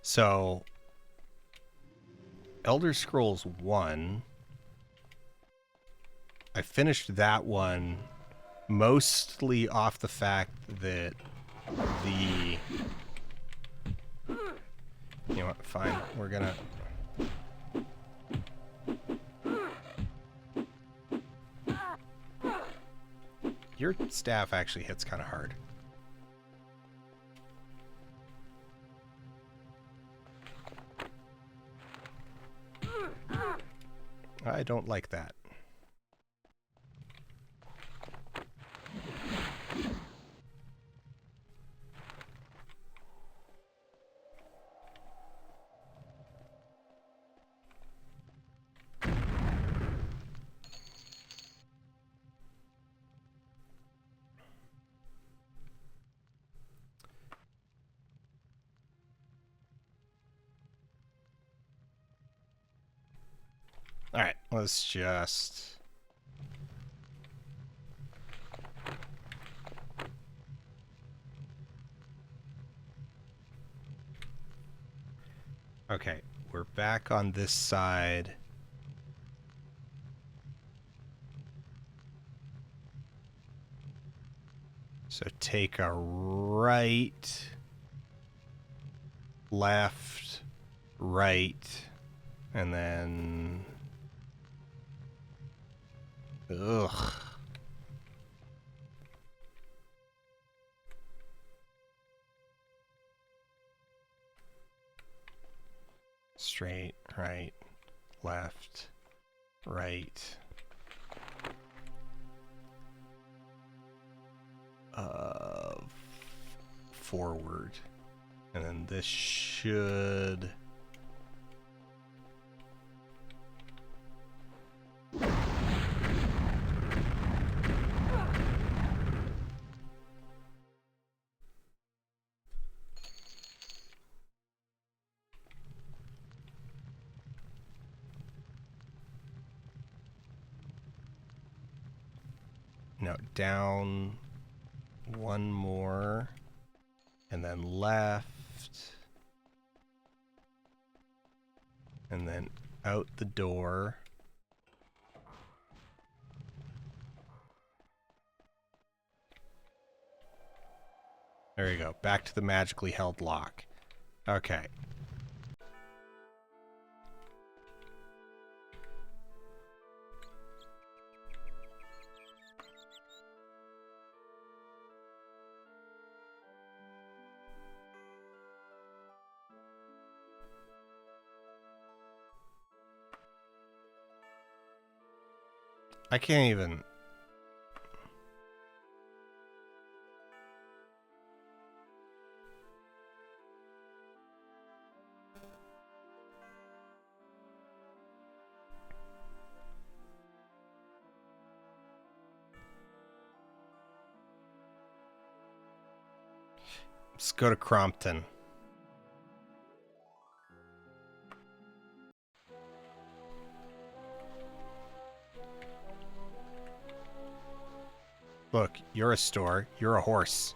So, Elder Scrolls 1, I finished that one mostly off the fact that the... You know what, fine, we're gonna... Your staff actually hits kind of hard. I don't like that. All right, let's just... Okay, we're back on this side. So take a right, left, right, and then... Ugh. Straight, right, left, right. Forward. And then this should... No, down one more, and then left, and then out the door. There you go, back to the magically held lock. Okay. I can't even... Let's go to Crompton. Look, you're a store. You're a horse.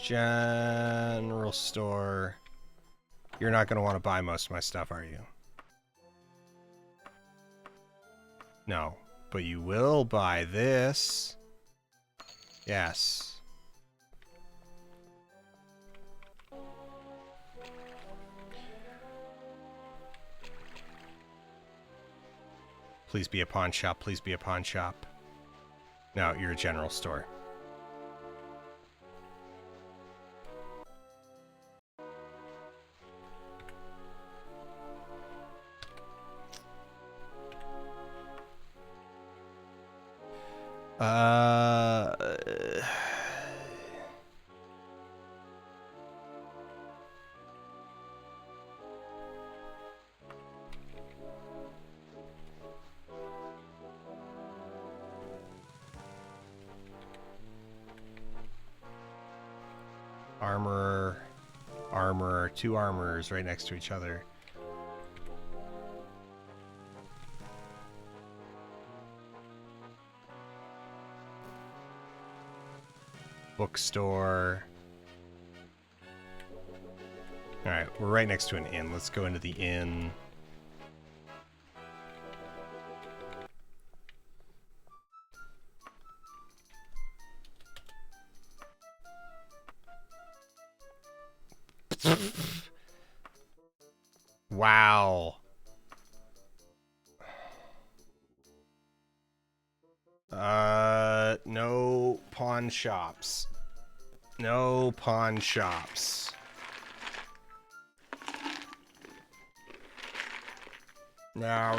General store. You're not going to want to buy most of my stuff, are you? No. But you will buy this. Yes. Please be a pawn shop. Please be a pawn shop. No, you're a general store. armorer, 2 armorers right next to each other. Bookstore. Alright, we're right next to an inn. Let's go into the inn. Wow. No pawn shops. No pawn shops. Now,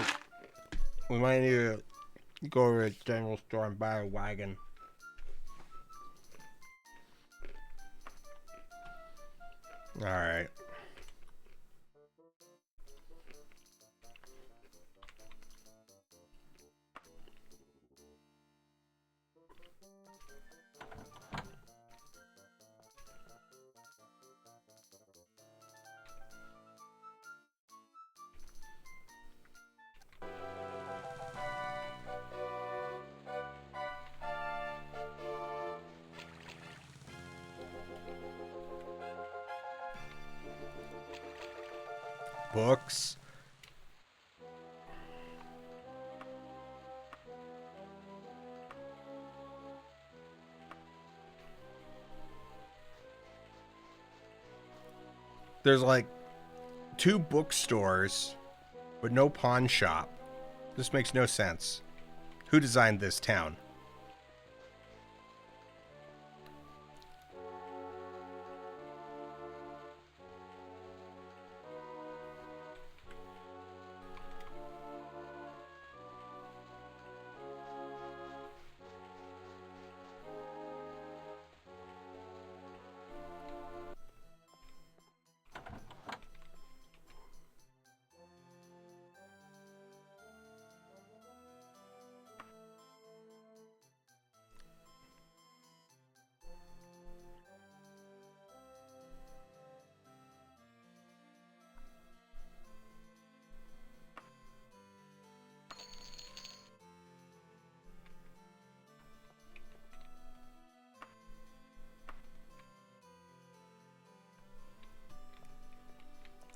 we might need to go to the general store and buy a wagon. Alright. Books. There's like 2 bookstores, but no pawn shop. This makes no sense. Who designed this town?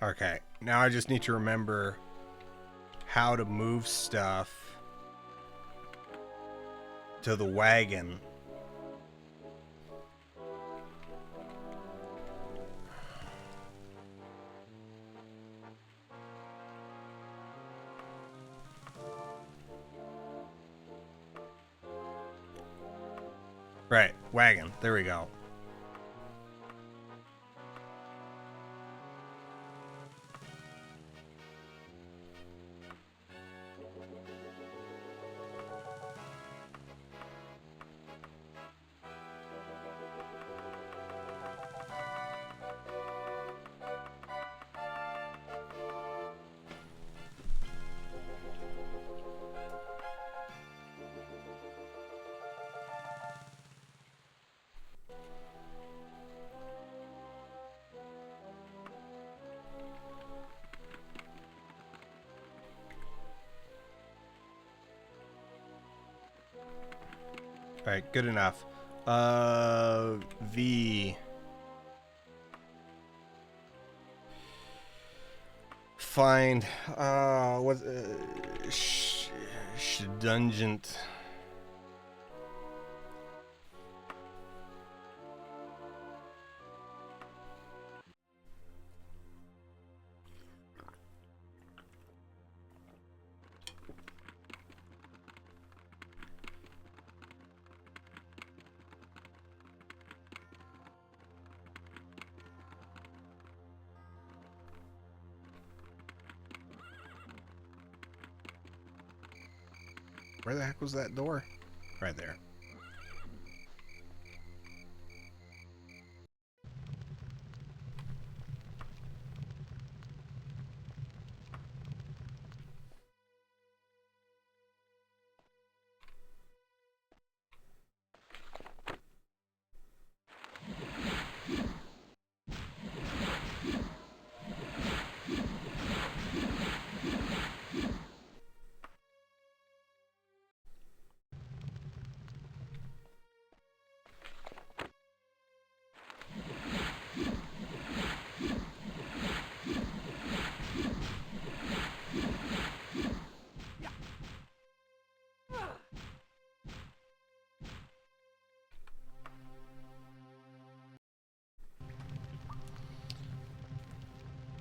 Okay, now I just need to remember how to move stuff to the wagon. Right, wagon. There we go. Alright, good enough. V. Find, what, dungeon. Where the heck was that door? Right there.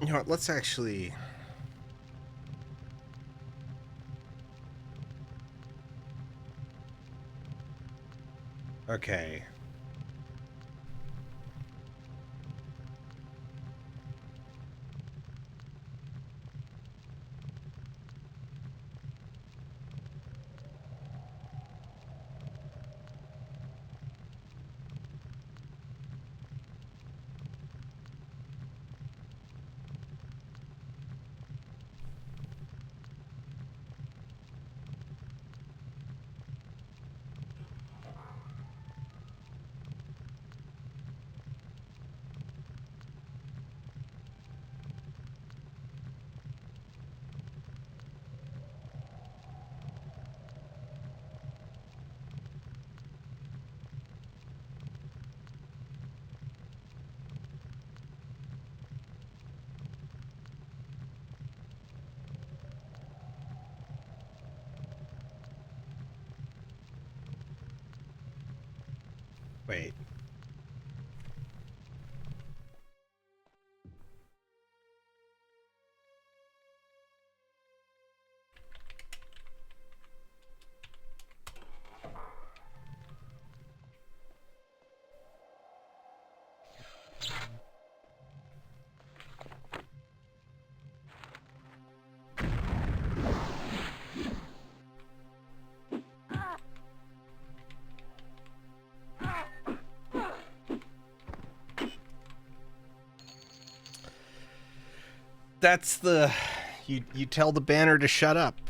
You know what, let's actually... Okay. Wait. That's the... You tell the banner to shut up.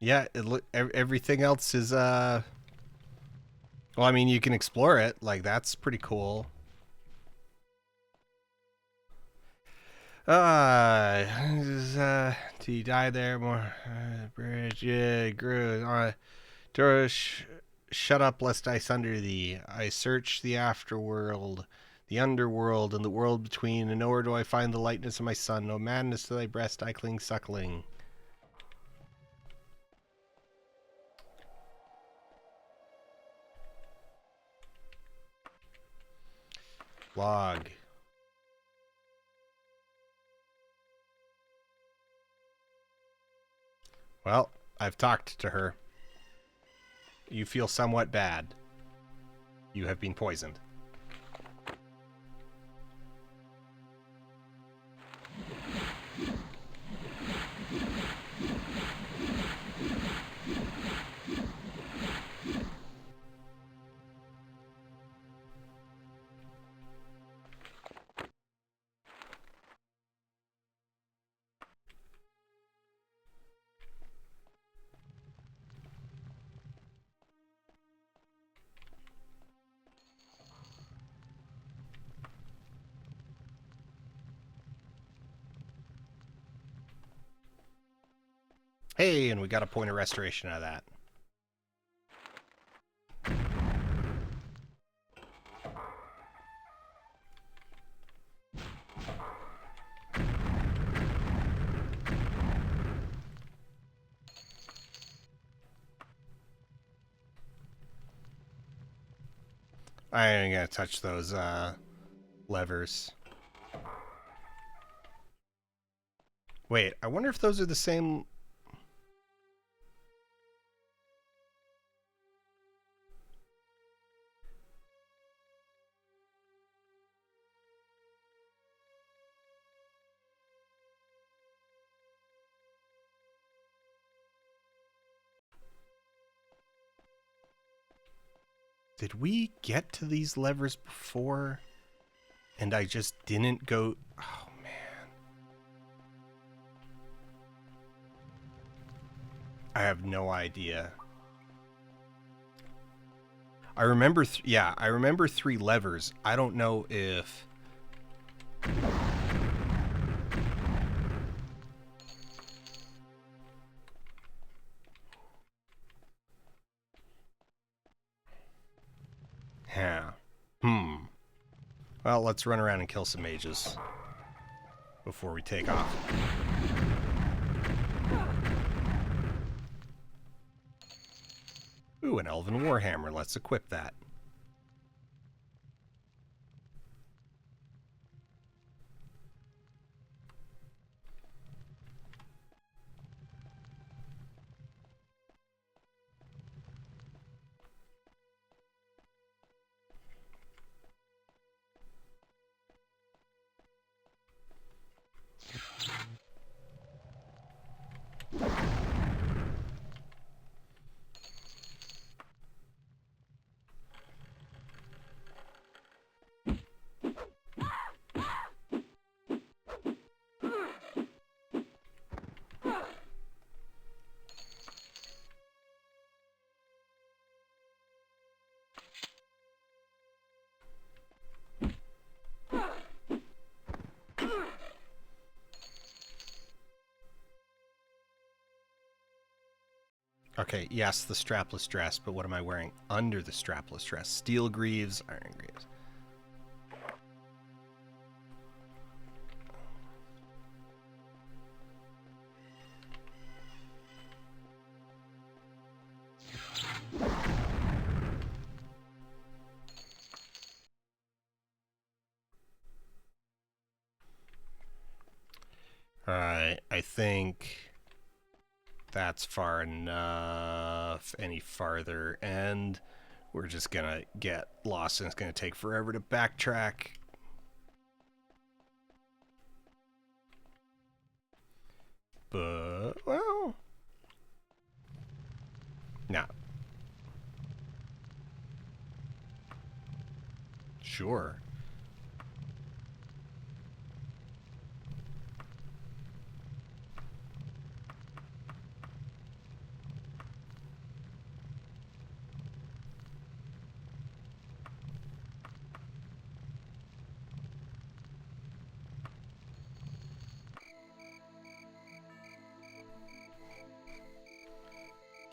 Yeah, everything else is, well, I mean, you can explore it. Like, that's pretty cool. Do you die there? More bridge, yeah, grew. Shut up, lest I sunder thee. I search the afterworld, the underworld, and the world between, and nowhere do I find the lightness of my son. No madness to thy breast I cling suckling. Log. Well, I've talked to her. You feel somewhat bad. You have been poisoned. Hey, and we got a point of restoration out of that. I ain't gonna touch those levers. Wait, I wonder if those are the same... Did we get to these levers before? And I just didn't go... Oh, man. I have no idea. I remember... yeah, I remember 3 levers. I don't know if... Yeah. Well, let's run around and kill some mages before we take off. Ooh, an Elven Warhammer. Let's equip that. Okay, yes, the strapless dress, but what am I wearing under the strapless dress? Steel greaves, iron greaves. Alright, I think that's far enough. Any farther, and we're just gonna get lost, and it's gonna take forever to backtrack. But, well, no. Sure.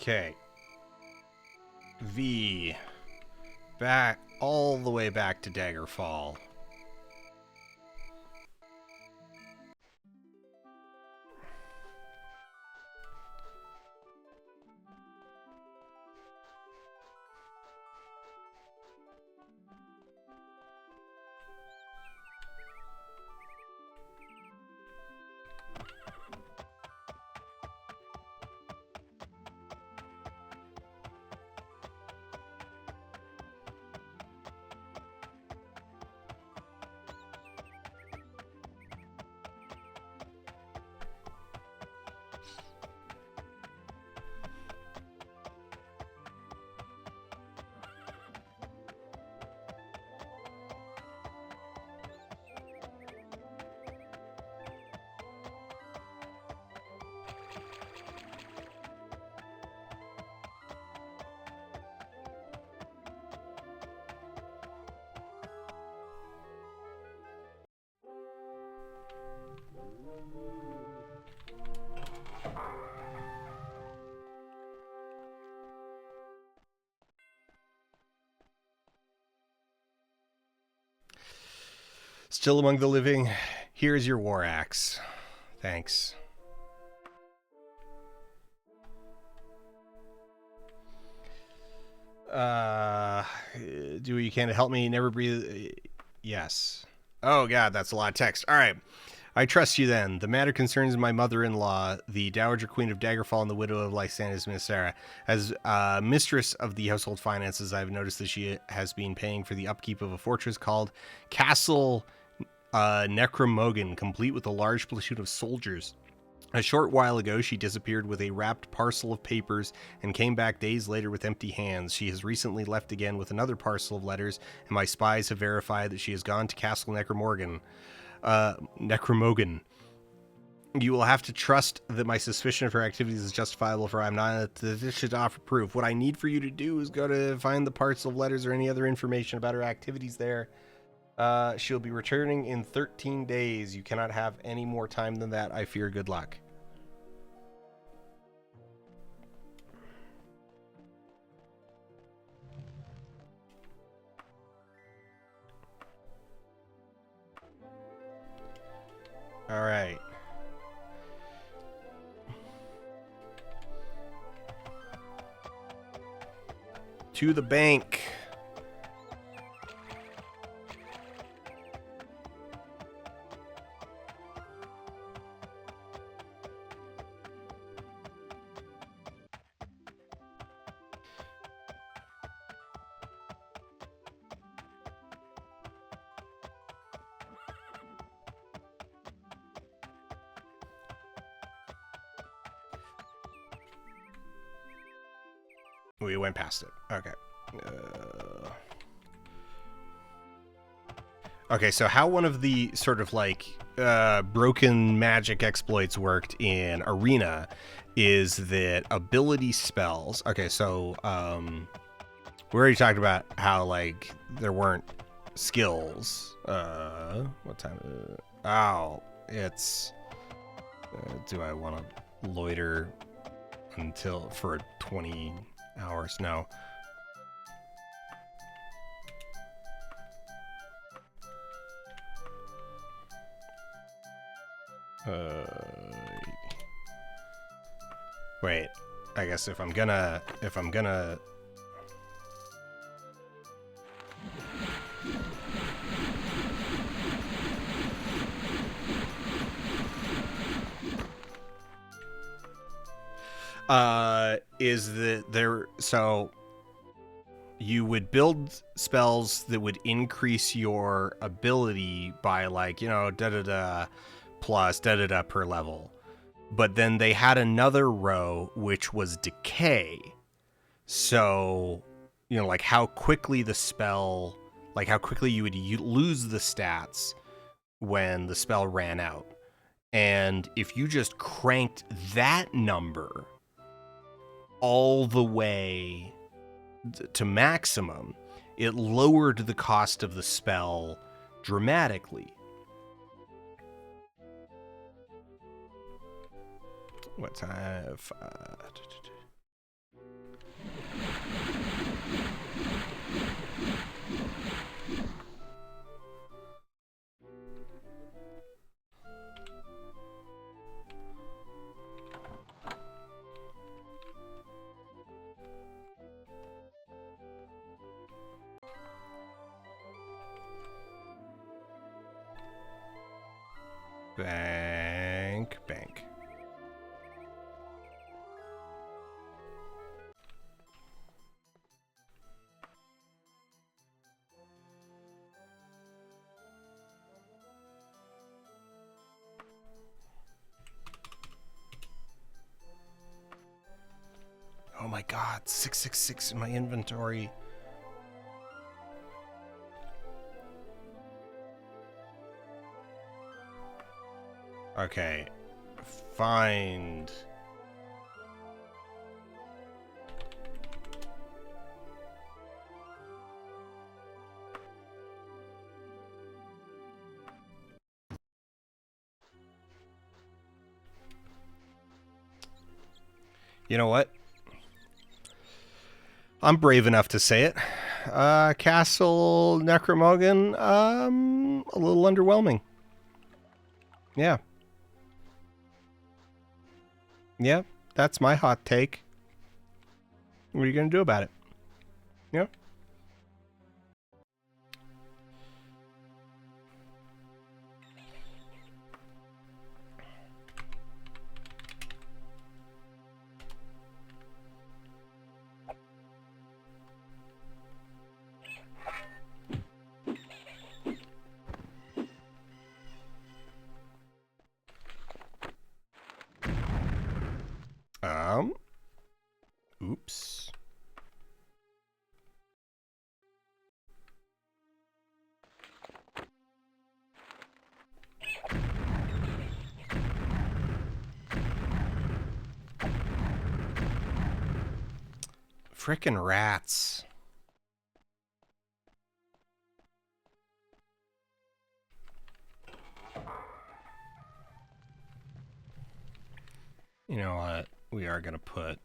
Okay. V. Back, all the way back to Daggerfall. Still among the living. Here's your war axe. Thanks. Do what you can to help me. Never breathe. Yes. Oh, God, that's a lot of text. All right. I trust you then. The matter concerns my mother-in-law, the Dowager Queen of Daggerfall and the widow of Lysander Missara. As mistress of the household finances, I've noticed that she has been paying for the upkeep of a fortress called Castle Necromogan, complete with a large platoon of soldiers. A short while ago, she disappeared with a wrapped parcel of papers and came back days later with empty hands. She has recently left again with another parcel of letters, and my spies have verified that she has gone to Castle Necromogan. You will have to trust that my suspicion of her activities is justifiable, for I'm not in a position to offer proof. What I need for you to do is go to find the parcel of letters or any other information about her activities there. She'll be returning in 13 days. You cannot have any more time than that. I fear good luck. All right. To the bank. We went past it. Okay. Okay, so how one of the sort of like broken magic exploits worked in Arena is that ability spells. Okay, so we already talked about how like there weren't skills. What time? Oh, it's. Do I want to loiter until for 20 hours? No. Wait. I guess if I'm gonna is that there, so you would build spells that would increase your ability by like, you know, da-da-da plus da-da-da per level. But then they had another row which was decay. So, you know, like how quickly the spell, like how quickly you would lose the stats when the spell ran out. And if you just cranked that number all the way to maximum, it lowered the cost of the spell dramatically. What time? Bank. Oh my god, 666 in my inventory. Okay. Find. You know what? I'm brave enough to say it. Castle Necromogan, a little underwhelming. Yeah. Yeah, that's my hot take. What are you going to do about it? Yeah. Oops. Frickin' rats. You know what? We are going to put...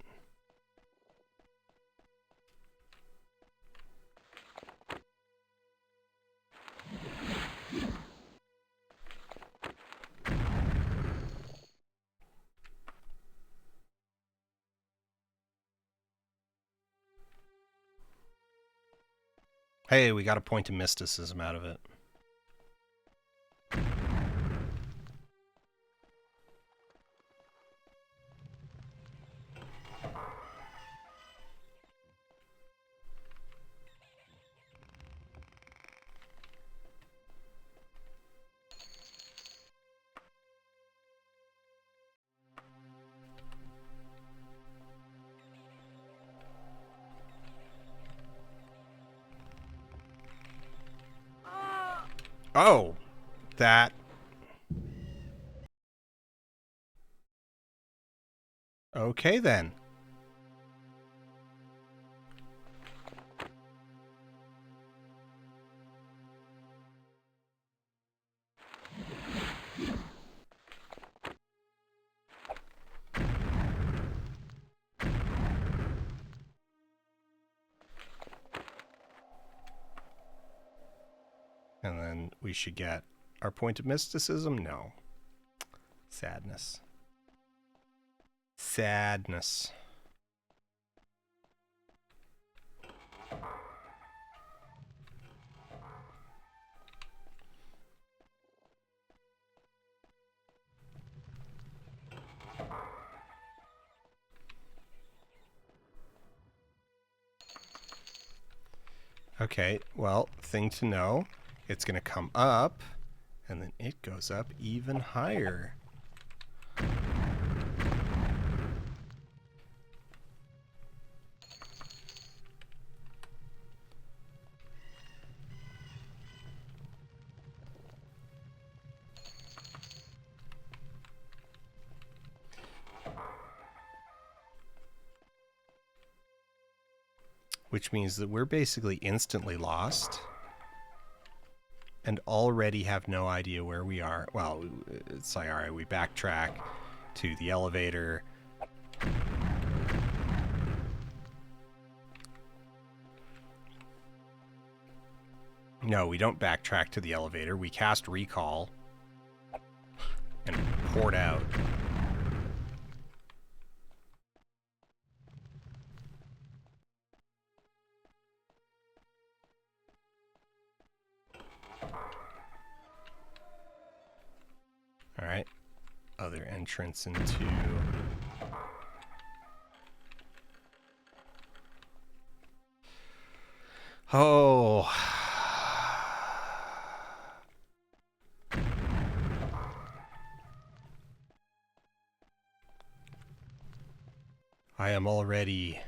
Hey, we got a point of mysticism out of it. Oh, that. Okay, then. And then we should get our point of mysticism? No. Sadness. Sadness. Okay, well, thing to know, it's going to come up, and then it goes up even higher. Which means that we're basically instantly lost and already have no idea where we are. Well, it's like, all right, we backtrack to the elevator. No, we don't backtrack to the elevator. We cast recall and port out. All right. Other entrance into... Oh. I am already...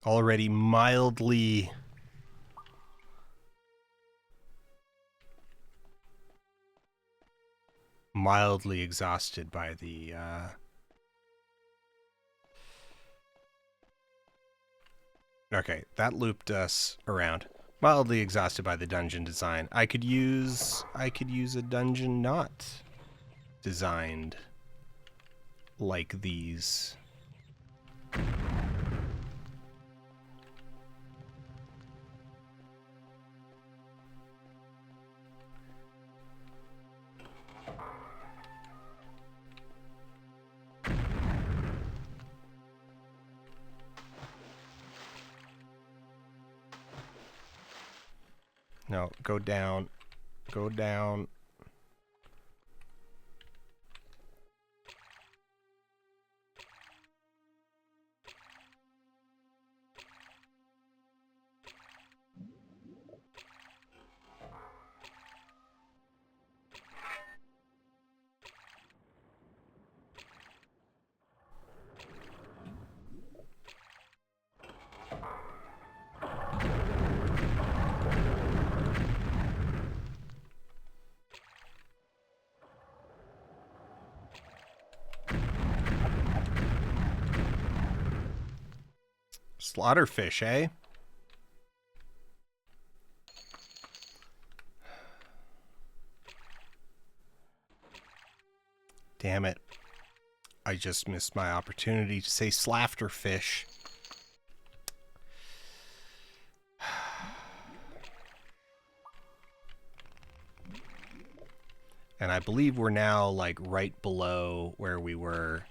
already mildly exhausted by the okay, that looped us around. Mildly exhausted by the dungeon design. I could use a dungeon not designed like these. No, go down. Go down. Slaughterfish, eh? Damn it. I just missed my opportunity to say slafterfish. And I believe we're now, like, right below where we were.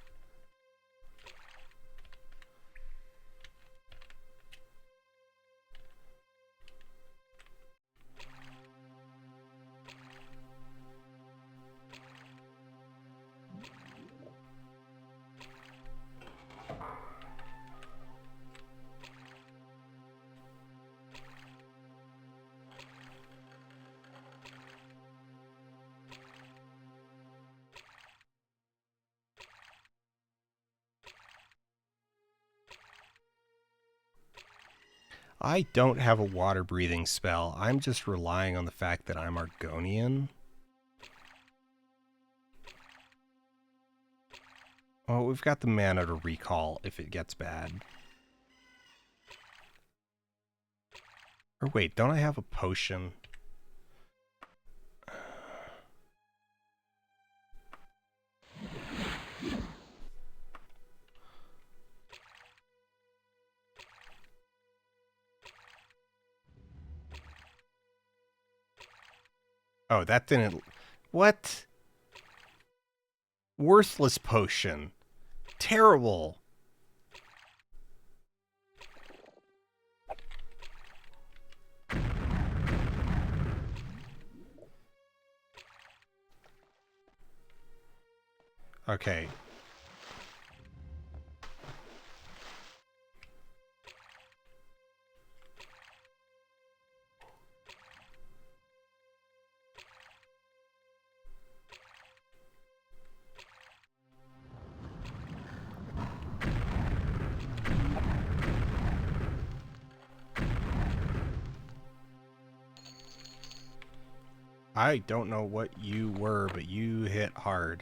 I don't have a water breathing spell. I'm just relying on the fact that I'm Argonian. Oh, we've got the mana to recall if it gets bad. Or wait, don't I have a potion? Oh, that didn't... What? Worthless potion. Terrible. Okay. I don't know what you were, but you hit hard.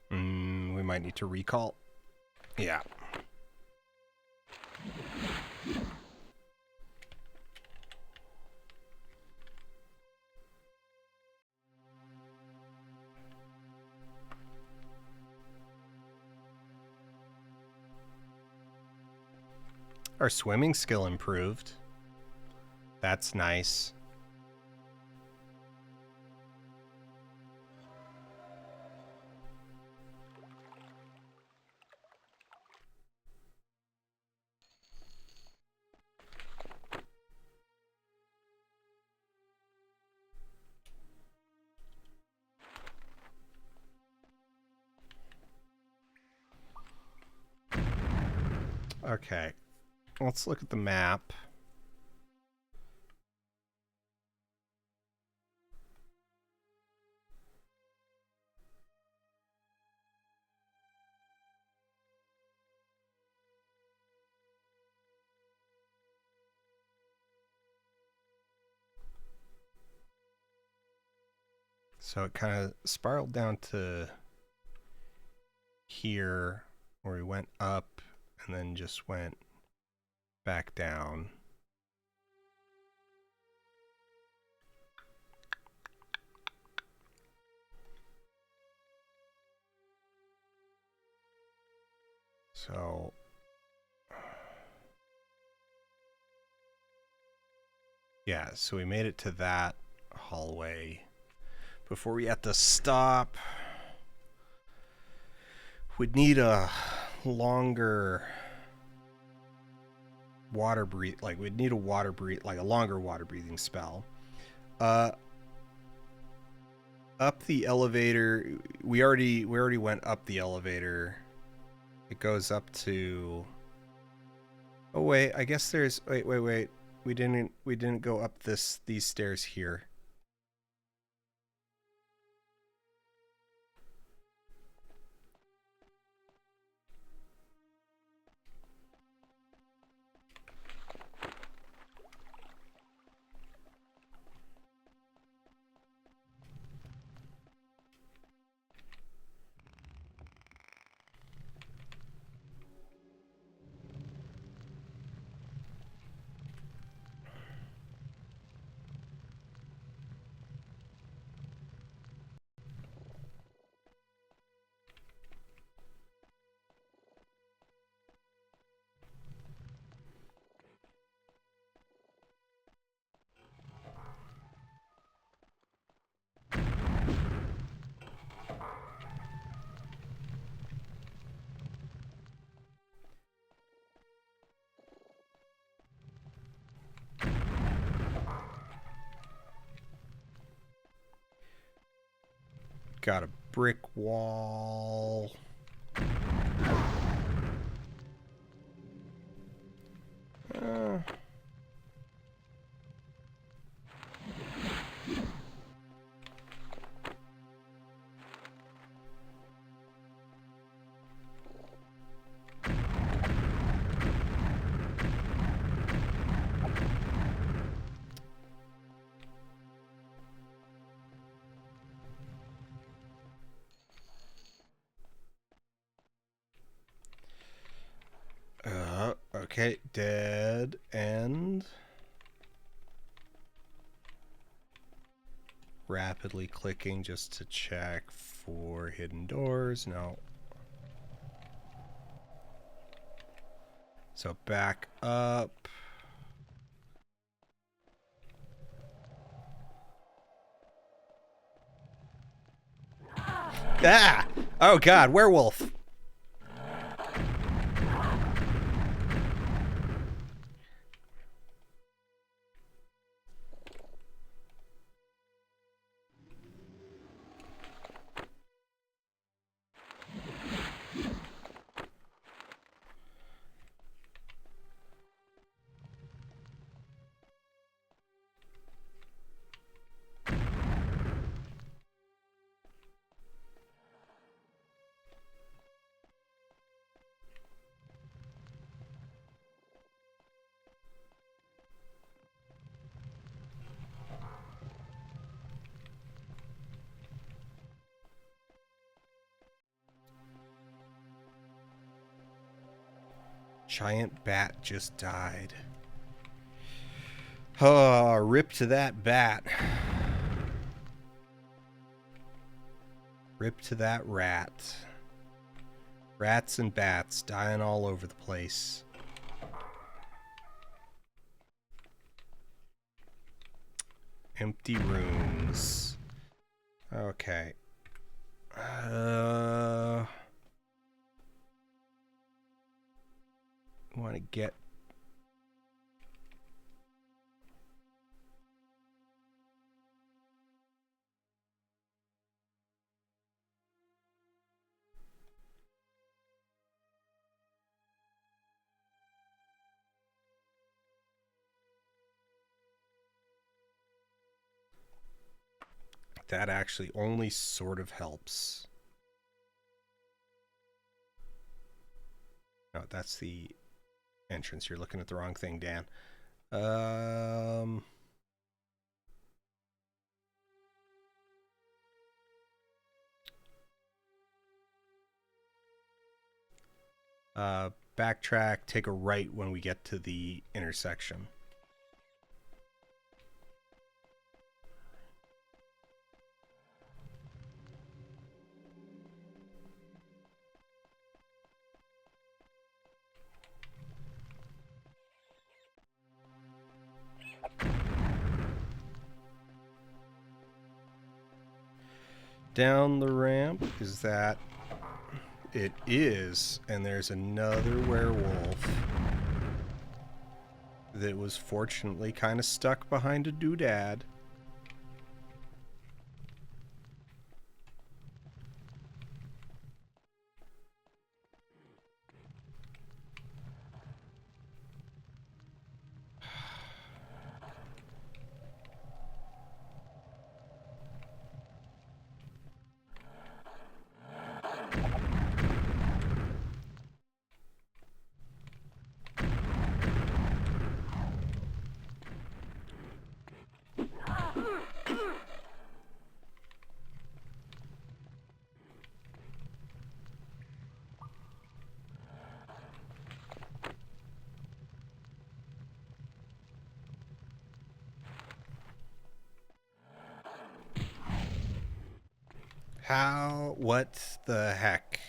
We might need to recall. Yeah. Our swimming skill improved. That's nice. Okay. Let's look at the map. So it kind of spiraled down to here, where we went up and then just went back down. So yeah, so we made it to that hallway. Before we had to stop, we'd need a longer water breathe. Like we'd need a water breathe, like a longer water breathing spell. Up the elevator. We already went up the elevator. It goes up to. Oh wait, I guess there's. Wait. We didn't go up these stairs here. Got a brick wall. Okay, dead end. Rapidly clicking just to check for hidden doors. No. So back up. Ah! Oh god, werewolf! Giant bat just died. Oh, rip to that bat. Rip to that rat. Rats and bats dying all over the place. Empty rooms. Okay. Want to get that actually only sort of helps. No, that's the entrance. You're looking at the wrong thing, Dan. Backtrack, take a right when we get to the intersection. Down the ramp, is that It is, and there's another werewolf that was fortunately kind of stuck behind a doodad. How? What the heck?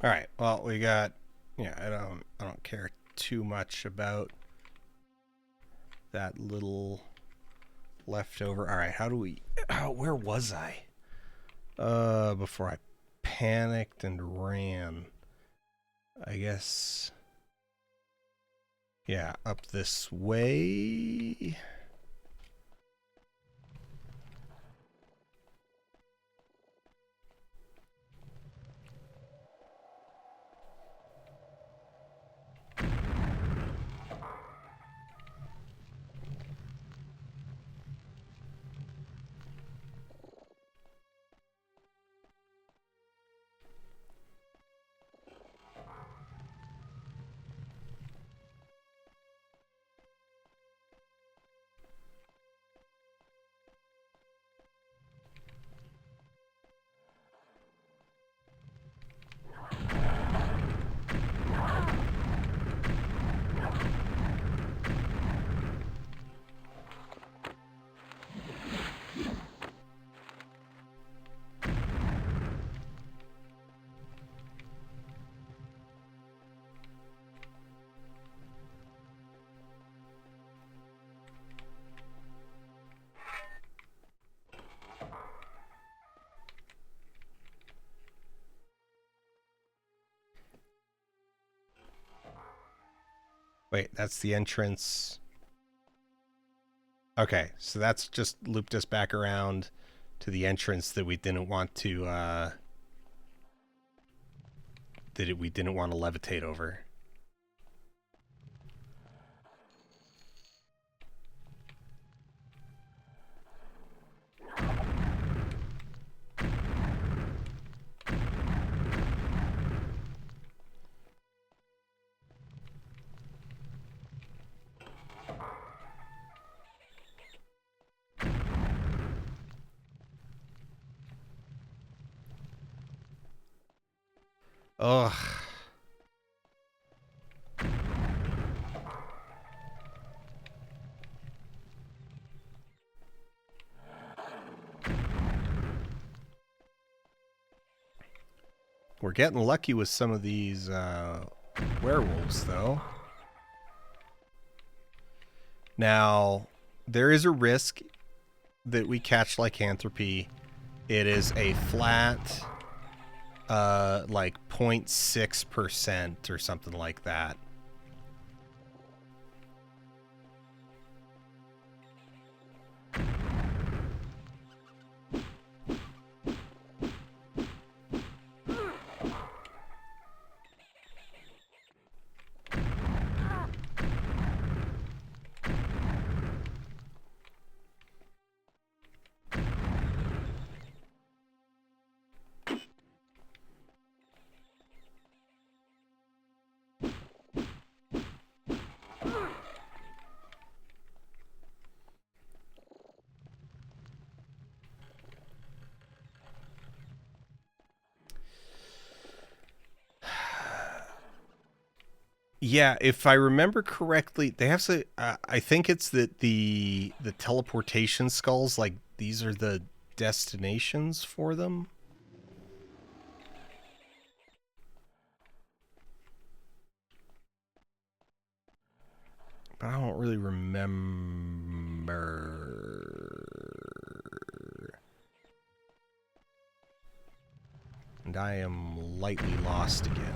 All right. Well, we got. Yeah, I don't care too much about that little leftover. All right. How do we? Oh, where was I? Before I panicked and ran. I guess. Yeah, up this way. Wait, that's the entrance. Okay, so that's just looped us back around to the entrance that we didn't want to we didn't want to levitate over. Ugh. We're getting lucky with some of these werewolves, though. Now, there is a risk that we catch lycanthropy. It is a flat, like 0.6% or something like that. Yeah, if I remember correctly, they have to. I think it's that the teleportation skulls, like these are the destinations for them. But I don't really remember. And I am lightly lost again.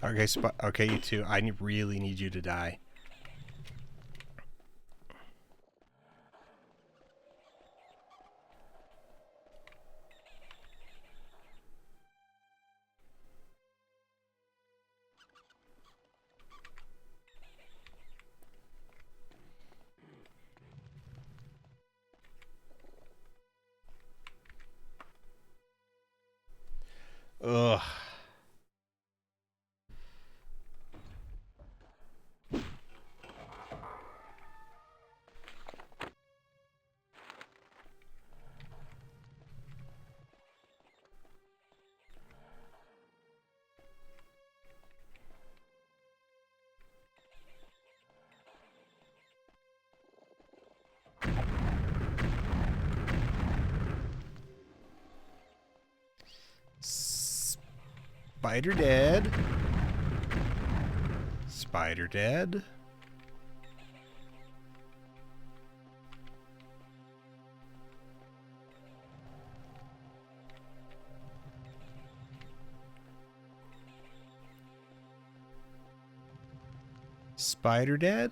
Okay, okay, you two. I really need you to die. Ugh. Spider dead. Spider dead. Spider dead.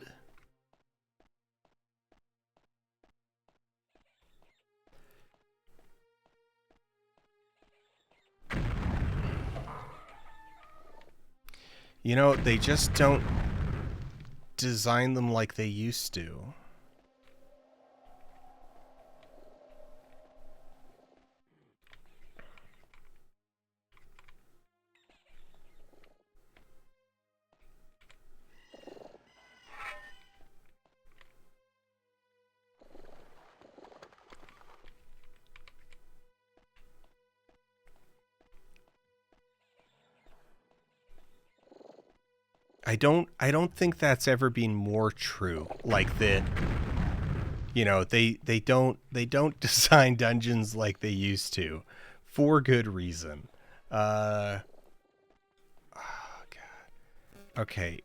You know, they just don't design them like they used to. I don't think that's ever been more true. Like that, you know, they don't design dungeons like they used to, for good reason. Oh god. Okay.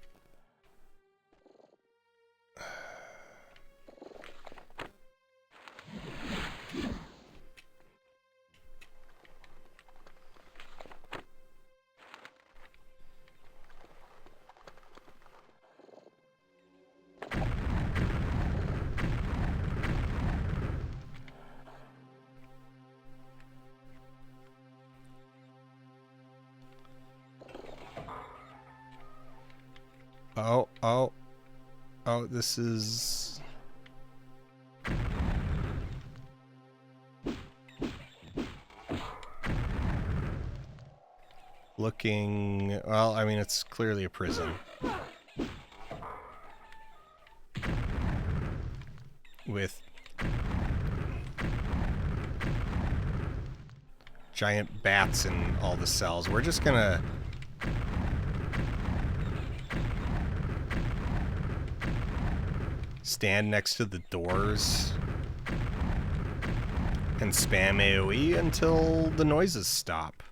Oh, this is... looking... Well, I mean, it's clearly a prison. With giant bats in all the cells. We're just gonna... stand next to the doors and spam AoE until the noises stop.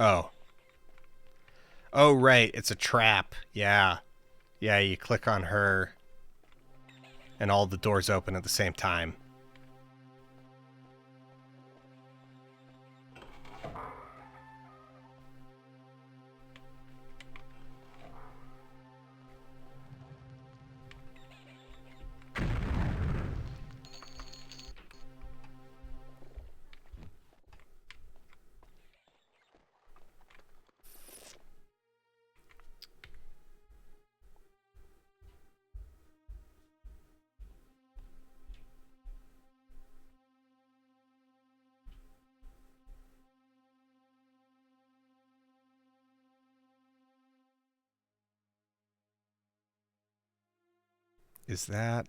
Oh. Oh, right. It's a trap. Yeah. Yeah, you click on her, and all the doors open at the same time. Is that...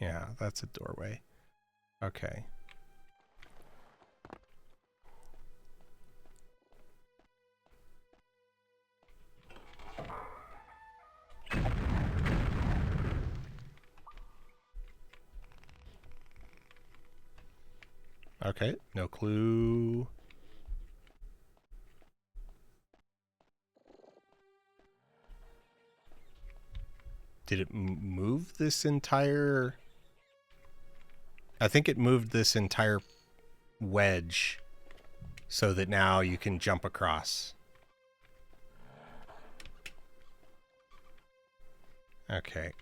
Yeah, that's a doorway. Okay. Okay, no clue. Did it move this entire... I think it moved this entire wedge so that now you can jump across. Okay.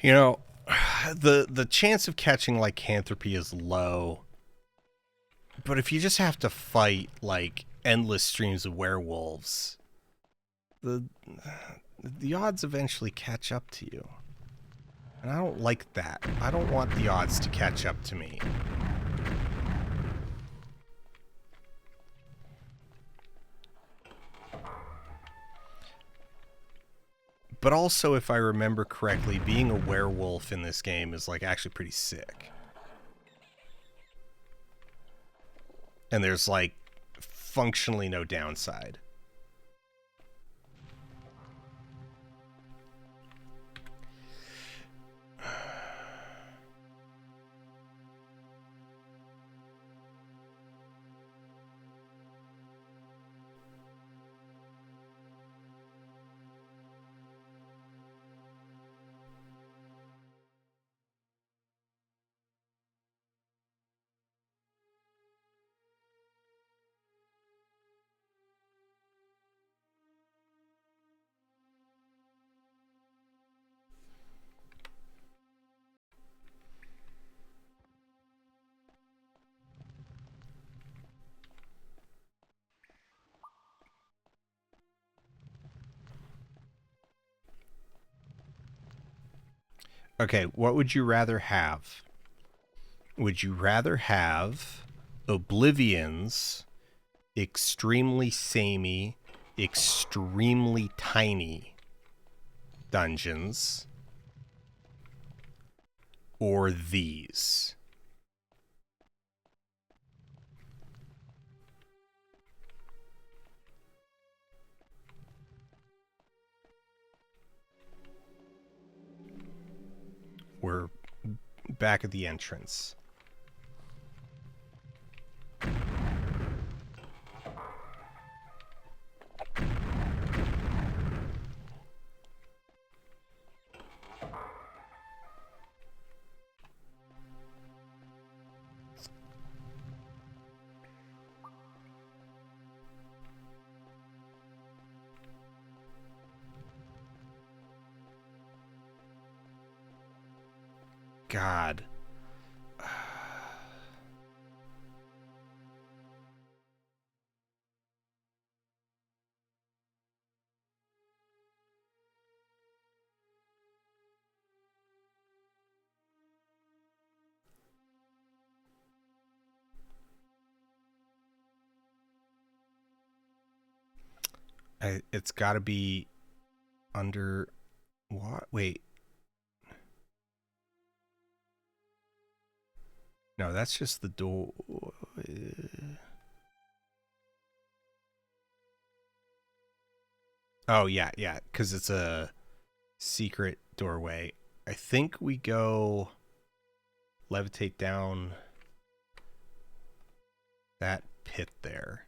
You know, the chance of catching lycanthropy is low. But if you just have to fight like endless streams of werewolves, the odds eventually catch up to you. And I don't like that. I don't want the odds to catch up to me. But also, if I remember correctly, being a werewolf in this game is like actually pretty sick. And there's like functionally no downside. Okay, what would you rather have? Would you rather have Oblivion's extremely samey, extremely tiny dungeons, or these? We're back at the entrance. God. It's got to be under what? Wait. No, that's just the door. Oh, yeah, yeah, because it's a secret doorway. I think we go levitate down that pit there.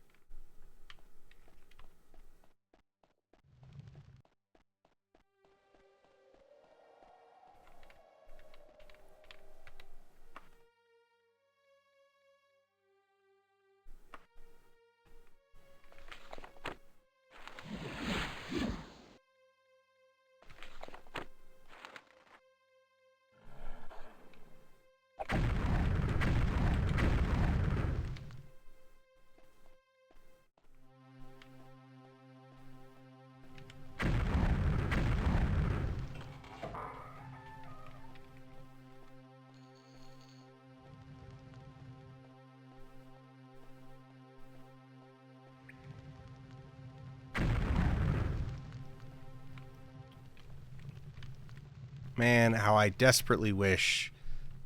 Man, how I desperately wish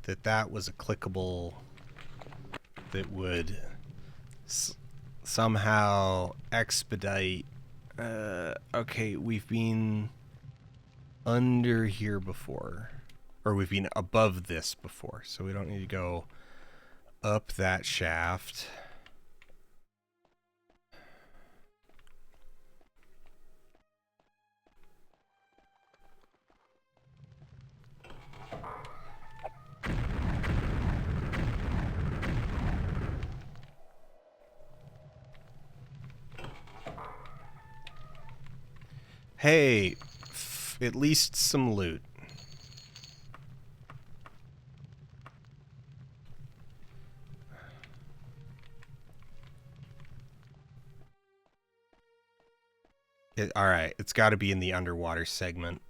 that that was a clickable that would somehow expedite. Okay, we've been under here before, or we've been above this before, so we don't need to go up that shaft. Hey, at least some loot. Alright, it's got to be in the underwater segment.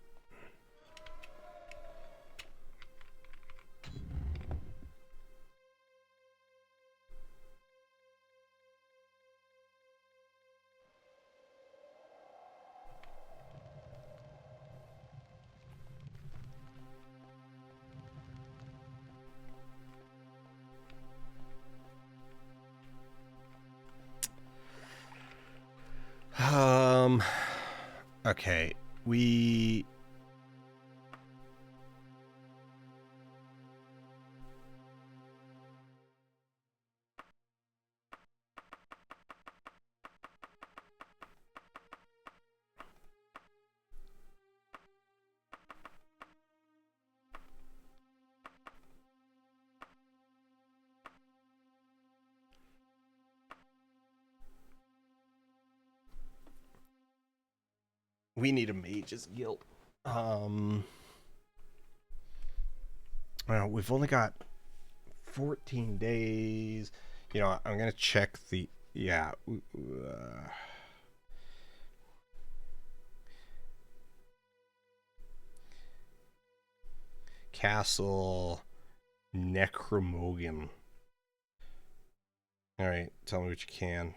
Okay, we need a mage's guild. Well, we've only got 14 days. You know, I'm gonna check the Castle Necromogan. All right, tell me what you can.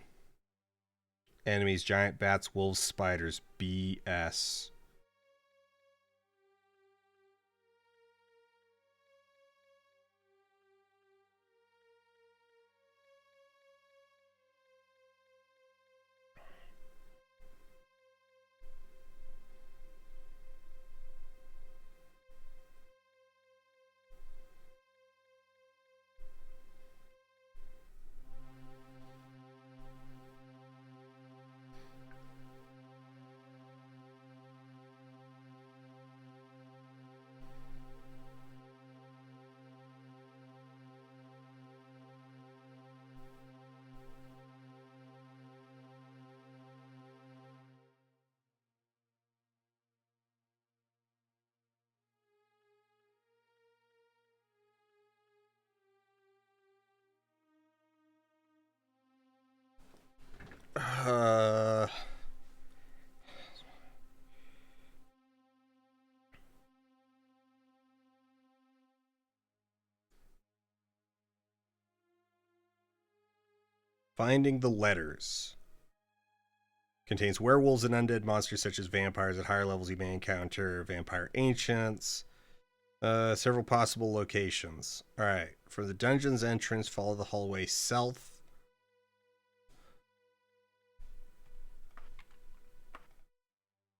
Enemies: giant bats, wolves, spiders. BS. Finding the letters. Contains werewolves and undead monsters such as vampires. At higher levels you may encounter vampire ancients. Several possible locations. Alright. From the dungeon's entrance, follow the hallway south.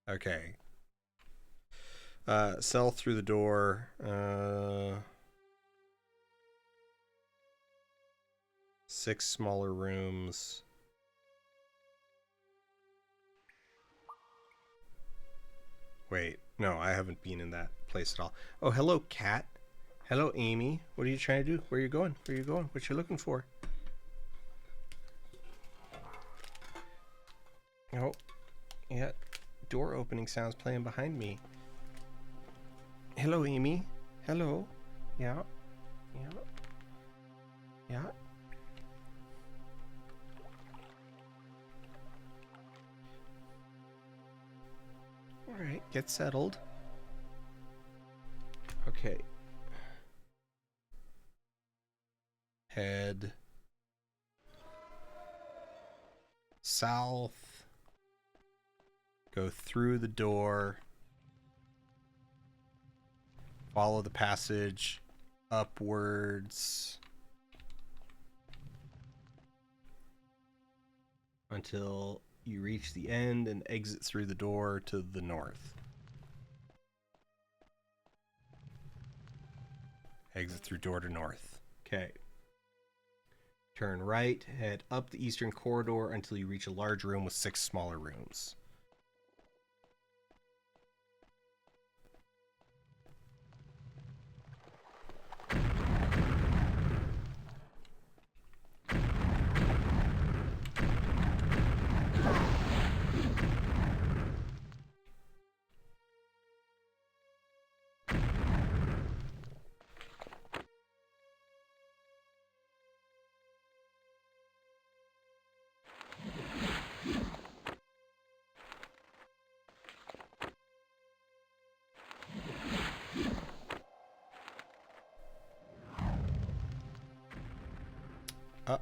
Okay. South through the door. 6 smaller rooms. Wait, no, I haven't been in that place at all. Oh, hello, cat. Hello, Amy. What are you trying to do? Where are you going? Where are you going? What you looking for? Oh, yeah. Door opening sounds playing behind me. Hello, Amy. Hello. Yeah. Yeah. Yeah. Alright, get settled. Okay. Head south. Go through the door. Follow the passage upwards until you reach the end and exit through the door to the north. Exit through door to north. Okay. Turn right, head up the eastern corridor until you reach a large room with 6 smaller rooms. Uh-oh.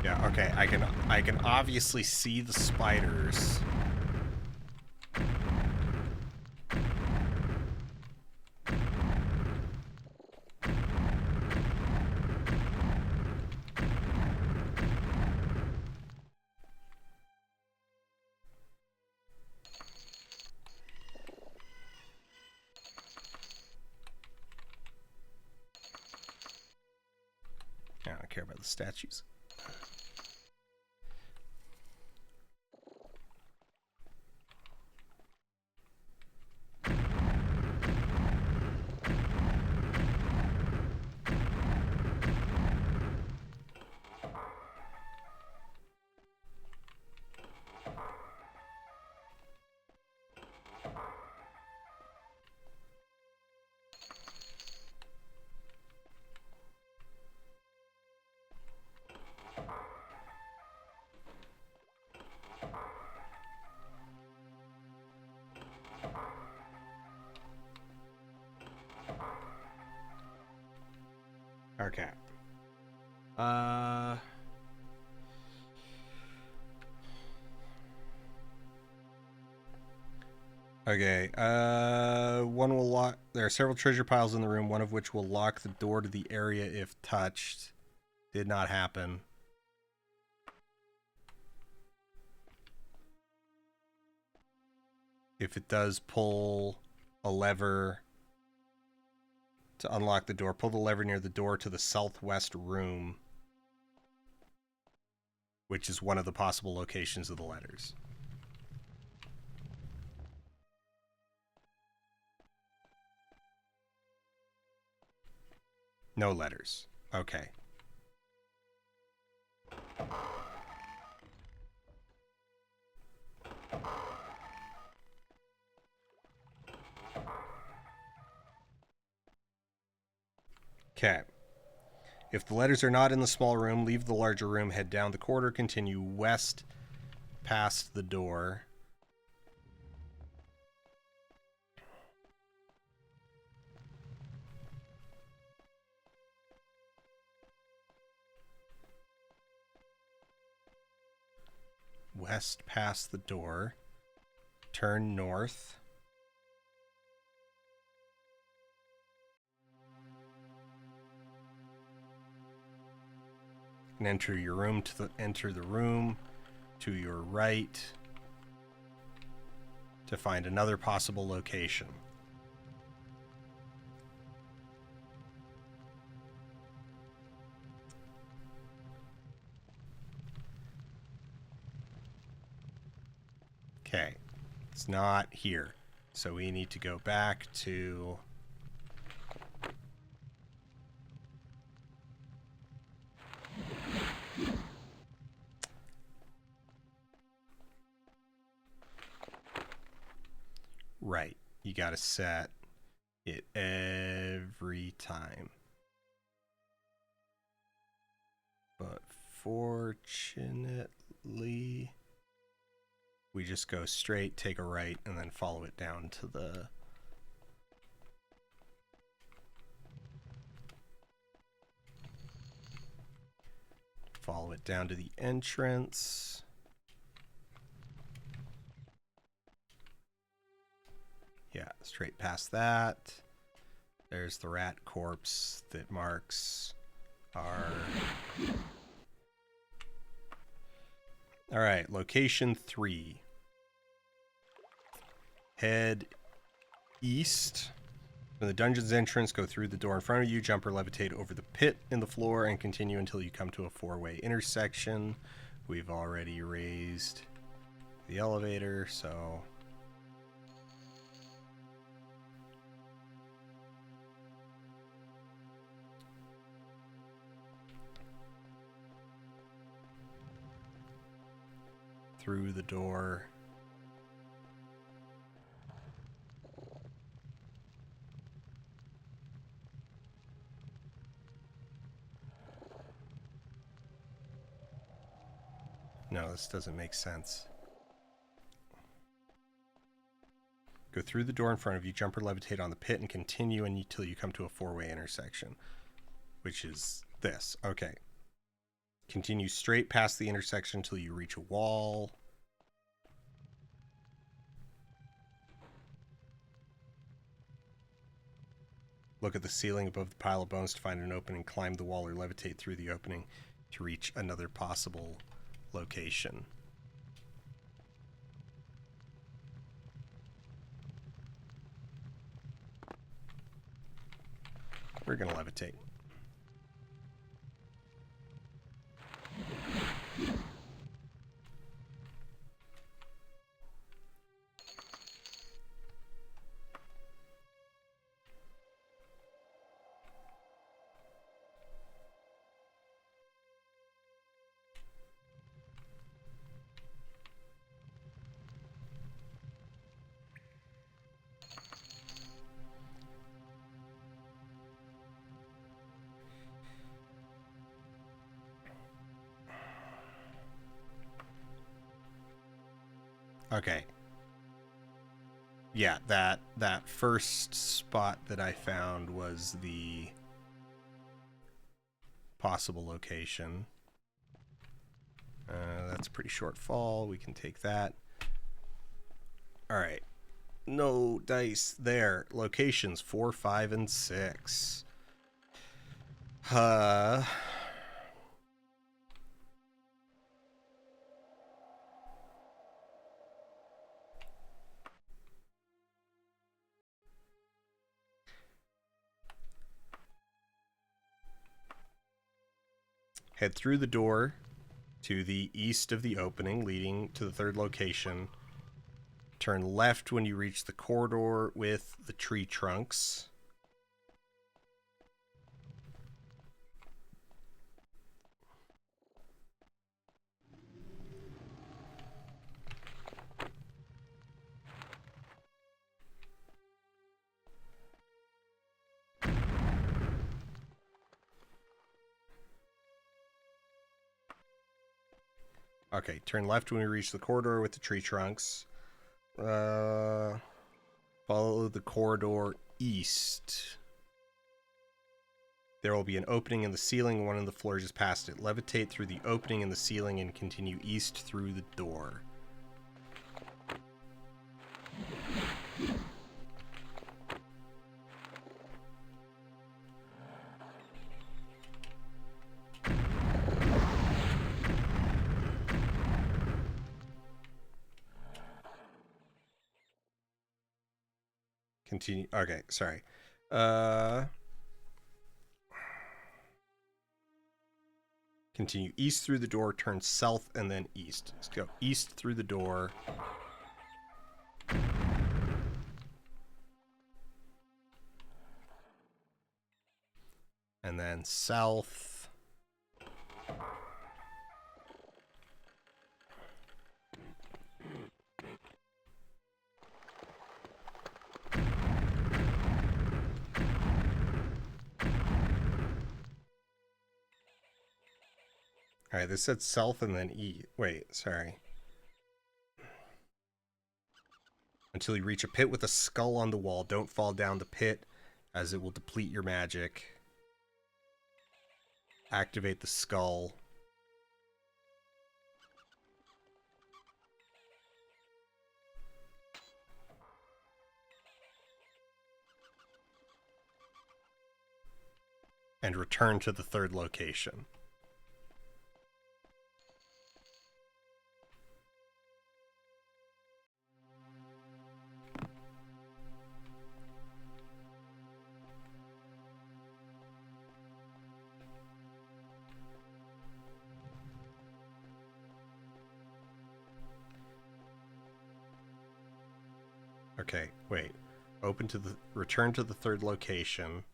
Yeah, okay, I can obviously see the spiders. I don't care about the statues. Okay. Okay, one will lock... There are several treasure piles in the room, one of which will lock the door to the area if touched. Did not happen. If it does, pull a lever to unlock the door. Pull the lever near the door to the southwest room, which is one of the possible locations of the letters. No letters. Okay. Okay. If the letters are not in the small room, leave the larger room, head down the corridor, continue west past the door. West past the door. Turn north. And enter your room enter the room to your right to find another possible location. Okay, it's not here. So we need to go back to... Right, you gotta set it every time. But fortunately, we just go straight, take a right, and then follow it down to the... Follow it down to the entrance. Yeah, straight past that. There's the rat corpse that marks our... Alright, location 3. Head east. From the dungeon's entrance, go through the door in front of you, jump or levitate over the pit in the floor, and continue until you come to a 4-way intersection. We've already raised the elevator, so... Through the door. No, this doesn't make sense. Go through the door in front of you, jump or levitate on the pit, and continue until you come to a 4-way intersection, which is this. Okay. Continue straight past the intersection until you reach a wall. Look at the ceiling above the pile of bones to find an opening, climb the wall or levitate through the opening to reach another possible location. We're going to levitate. Okay. Yeah, that first spot that I found was the possible location. That's a pretty short fall. We can take that. All right. No dice there. Locations 4, 5, and 6. Head through the door to the east of the opening leading to the third location. Turn left when you reach the corridor with the tree trunks. Okay, turn left when we reach the corridor with the tree trunks. Follow the corridor east. There will be an opening in the ceiling, one of the floors just past it. Levitate through the opening in the ceiling and continue east through the door. Continue. Okay, sorry. Continue east through the door, turn south, and then east. Let's go east through the door. And then south. All right, this said south and then east. Wait, sorry. Until you reach a pit with a skull on the wall, don't fall down the pit, as it will deplete your magic. Activate the skull. And return to the third location. Okay, wait. Return to the third location.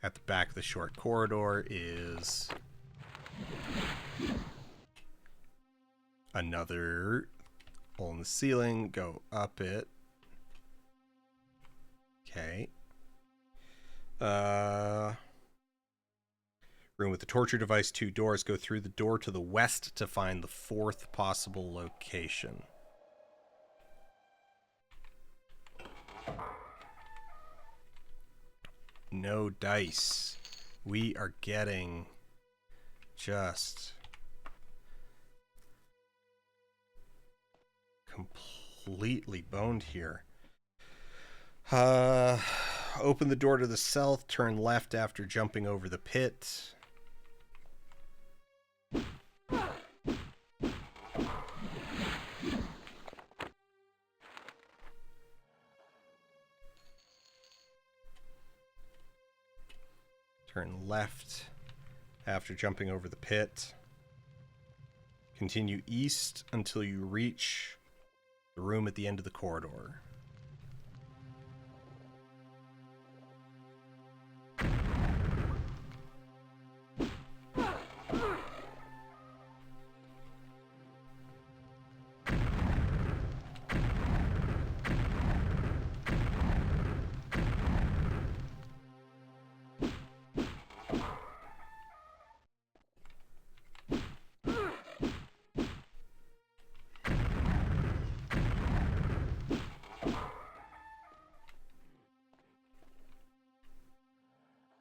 At the back of the short corridor is another hole in the ceiling. Go up it. Okay. Room with the torture device, 2 doors. Go through the door to the west to find the 4th possible location. No dice. We are getting just completely boned here. Open the door to the south, turn left after jumping over the pit. Turn left after jumping over the pit. Continue east until you reach the room at the end of the corridor.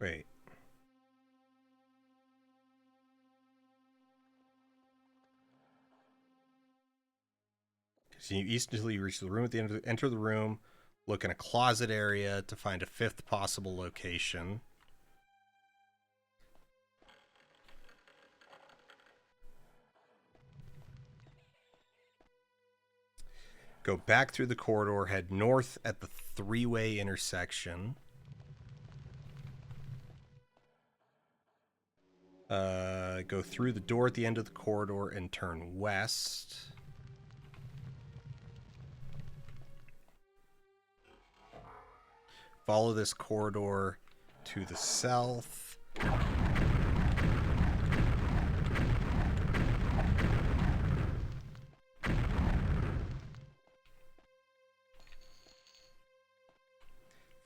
Wait. Continue east until you reach the room at the end of enter the room. Look in a closet area to find a 5th possible location. Go back through the corridor, head north at the 3-way intersection. Go through the door at the end of the corridor and turn west. Follow this corridor to the south.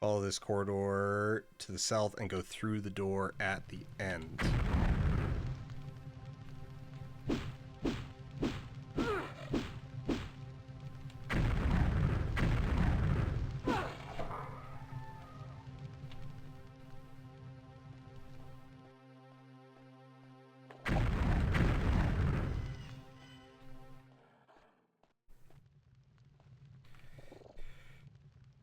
Follow this corridor to the south and go through the door at the end.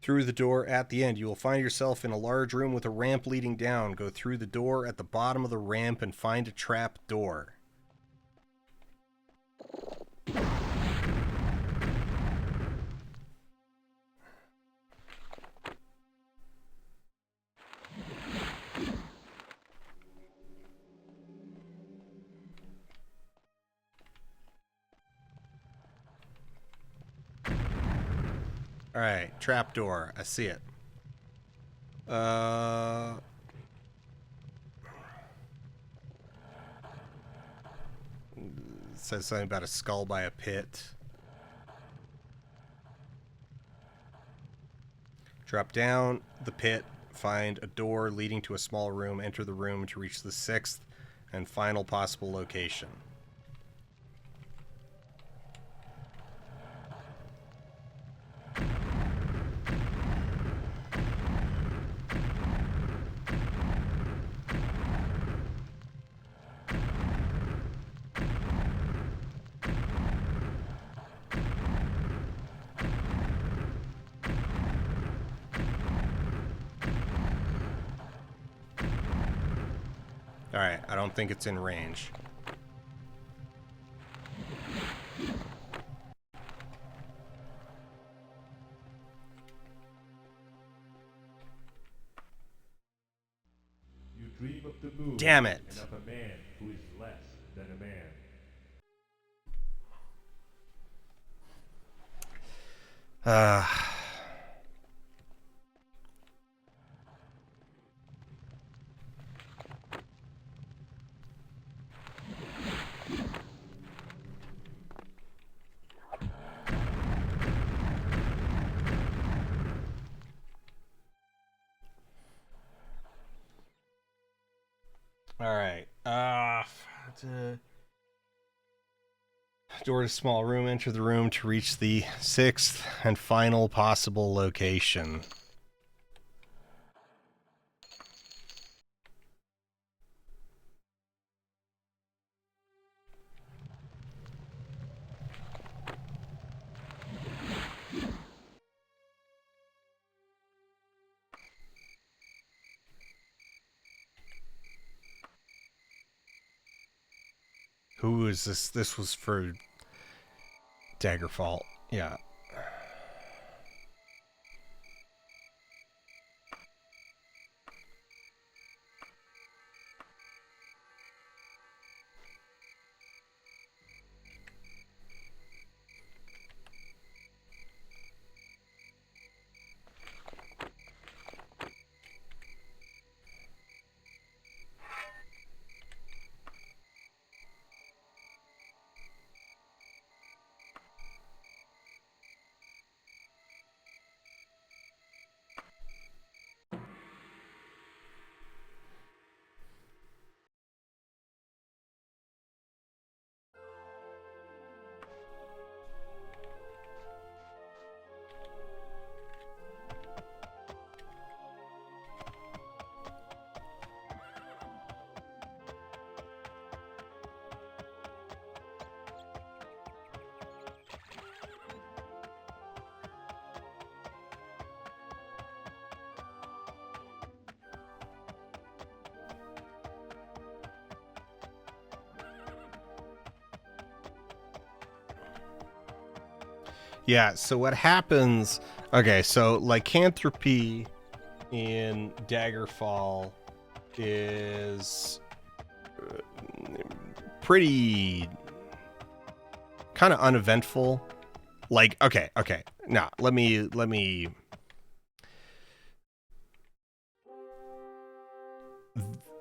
Through the door at the end, you will find yourself in a large room with a ramp leading down. Go through the door at the bottom of the ramp and find a trap door. Alright, trapdoor. I see it. It says something about a skull by a pit. Drop down the pit, find a door leading to a small room, enter the room to reach the 6th and final possible location. Alright, I don't think it's in range. You dream of the moon. Damn it. And of a man who is less than a man. Alright. Door to small room, enter the room to reach the 6th and final possible location. Who is this? This was for Daggerfall. Yeah. Yeah, so what happens... Okay, so lycanthropy in Daggerfall is pretty... kind of uneventful. Like, okay. Now, let me...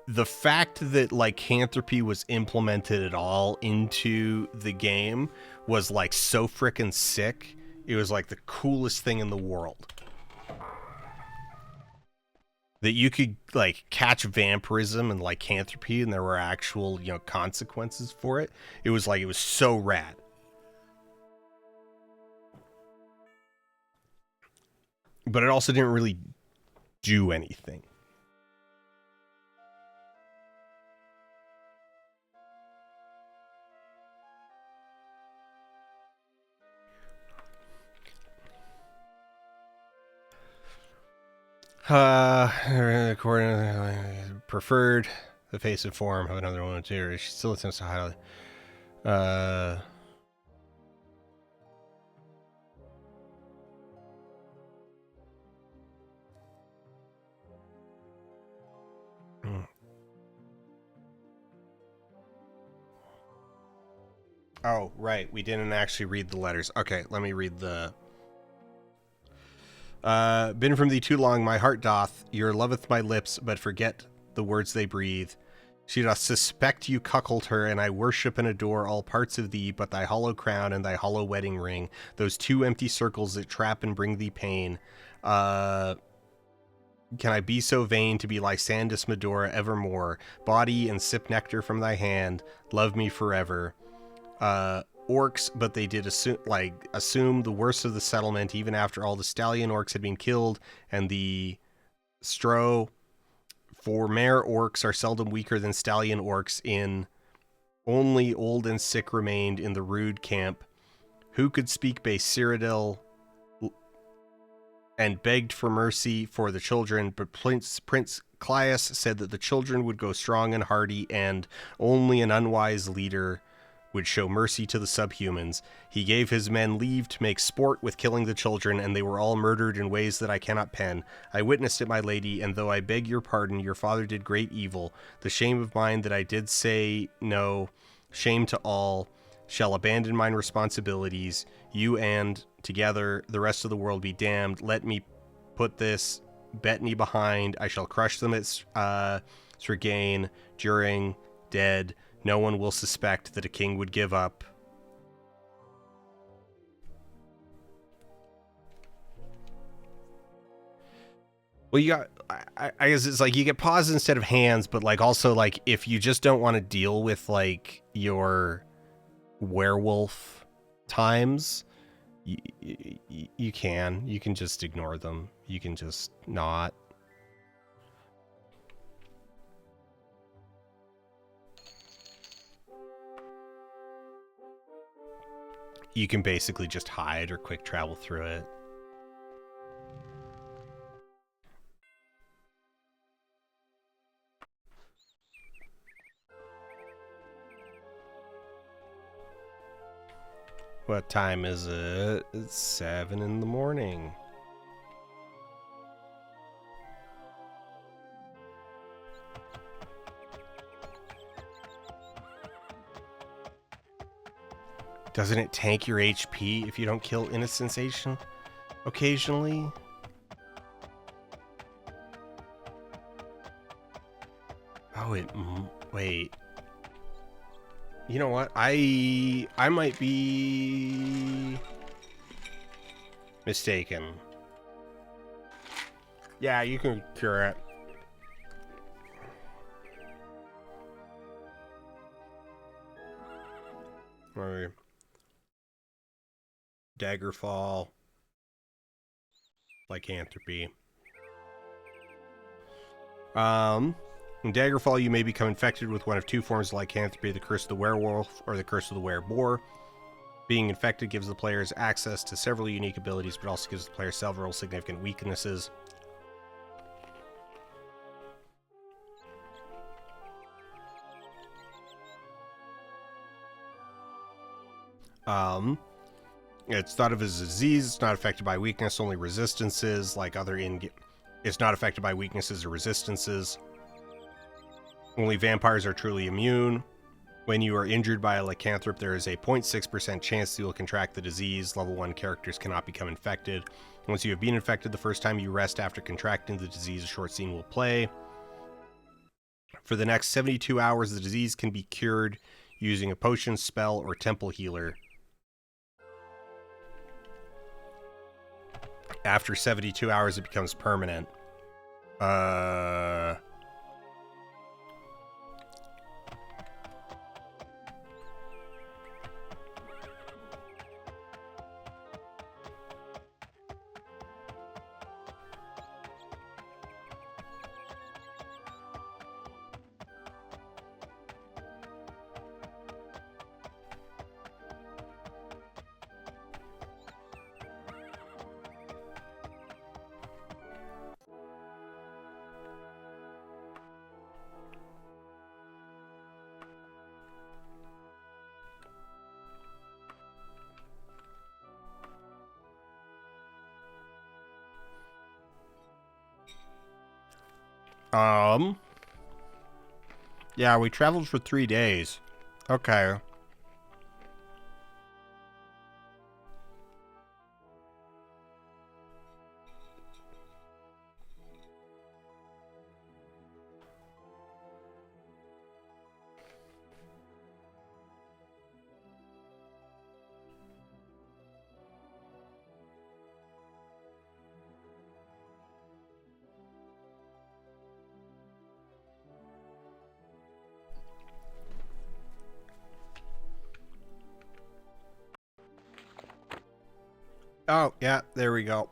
The fact that lycanthropy was implemented at all into the game was like so frickin' sick. It was like the coolest thing in the world. that you could like catch vampirism and lycanthropy, and there were actual, you know, consequences for it. It was so rad. But it also didn't really do anything. According preferred the face and form of another woman too. She still attempts to highlight. Oh, right. We didn't actually read the letters. Okay, let me read the... been from thee too long, my heart doth. Your loveth my lips, but forget the words they breathe. She doth suspect you cuckold her, and I worship and adore all parts of thee, but thy hollow crown and thy hollow wedding ring, those two empty circles that trap and bring thee pain. Can I be so vain to be Lysandus Medora evermore? Body and sip nectar from thy hand, love me forever. Orcs, but they did assume the worst of the settlement even after all the stallion orcs had been killed, and the stro for mare orcs are seldom weaker than stallion orcs. In only old and sick remained in the rude camp, who could speak base Cyrodiil, and begged for mercy for the children, but Prince Claius said that the children would go strong and hardy, and only an unwise leader would show mercy to the subhumans. He gave his men leave to make sport with killing the children, and they were all murdered in ways that I cannot pen. I witnessed it, my lady, and though I beg your pardon, your father did great evil. The shame of mine that I did say no, shame to all, shall abandon mine responsibilities. You and, together, the rest of the world be damned. Let me put this Bettany behind. I shall crush them at Sregain, during, dead. No one will suspect that a king would give up. Well, you got, I guess it's like you get paws instead of hands, but like also like if you just don't want to deal with like your werewolf times, you can just ignore them. You can just not. You can basically just hide or quick travel through it. What time is it? It's 7 in the morning. Doesn't it tank your HP if you don't kill innocent occasionally? Oh, wait. You know what? I might be mistaken. Yeah, you can cure it. Or Daggerfall, lycanthropy. In Daggerfall, you may become infected with one of two forms of lycanthropy, the Curse of the Werewolf or the Curse of the Wereboar. Being infected gives the players access to several unique abilities, but also gives the player several significant weaknesses. It's thought of as a disease. It's not affected by weakness, only resistances, like other it's not affected by weaknesses or resistances. Only vampires are truly immune. When you are injured by a lycanthrope, there is a 0.6% chance that you will contract the disease. Level 1 characters cannot become infected. Once you have been infected, the first time you rest after contracting the disease, a short scene will play. For the next 72 hours, the disease can be cured using a potion, spell, or temple healer. After 72 hours, it becomes permanent. Uh... Yeah, we traveled for 3 days. Okay. Oh, yeah, there we go.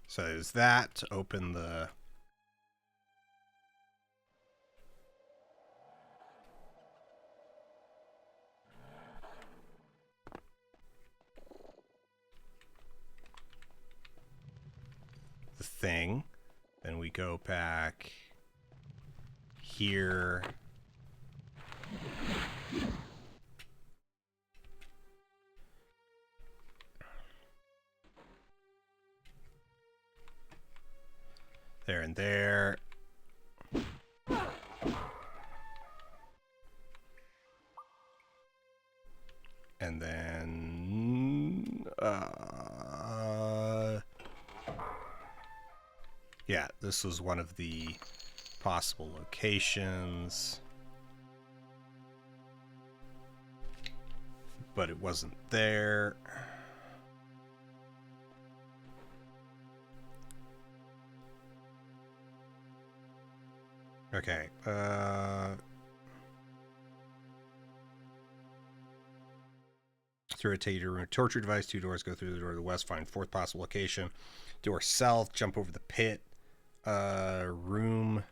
So there's that to open the... the thing. Then we go back here. There and there. And then... yeah, this was one of the possible locations. But it wasn't there. Okay, to rotate your room. Torture device, 2 doors, go through the door to the west, find 4th possible location. Door south, jump over the pit. Room.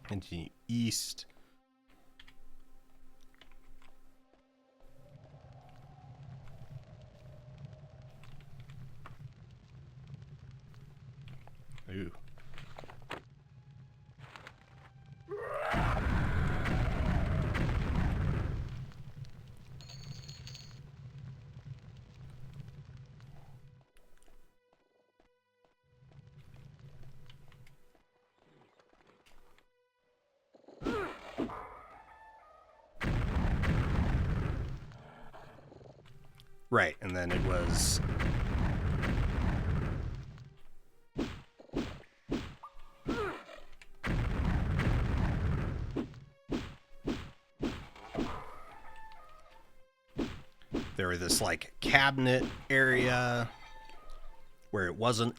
Continue east. Ooh. Right, and then it was... there was this, like, cabinet area where it wasn't.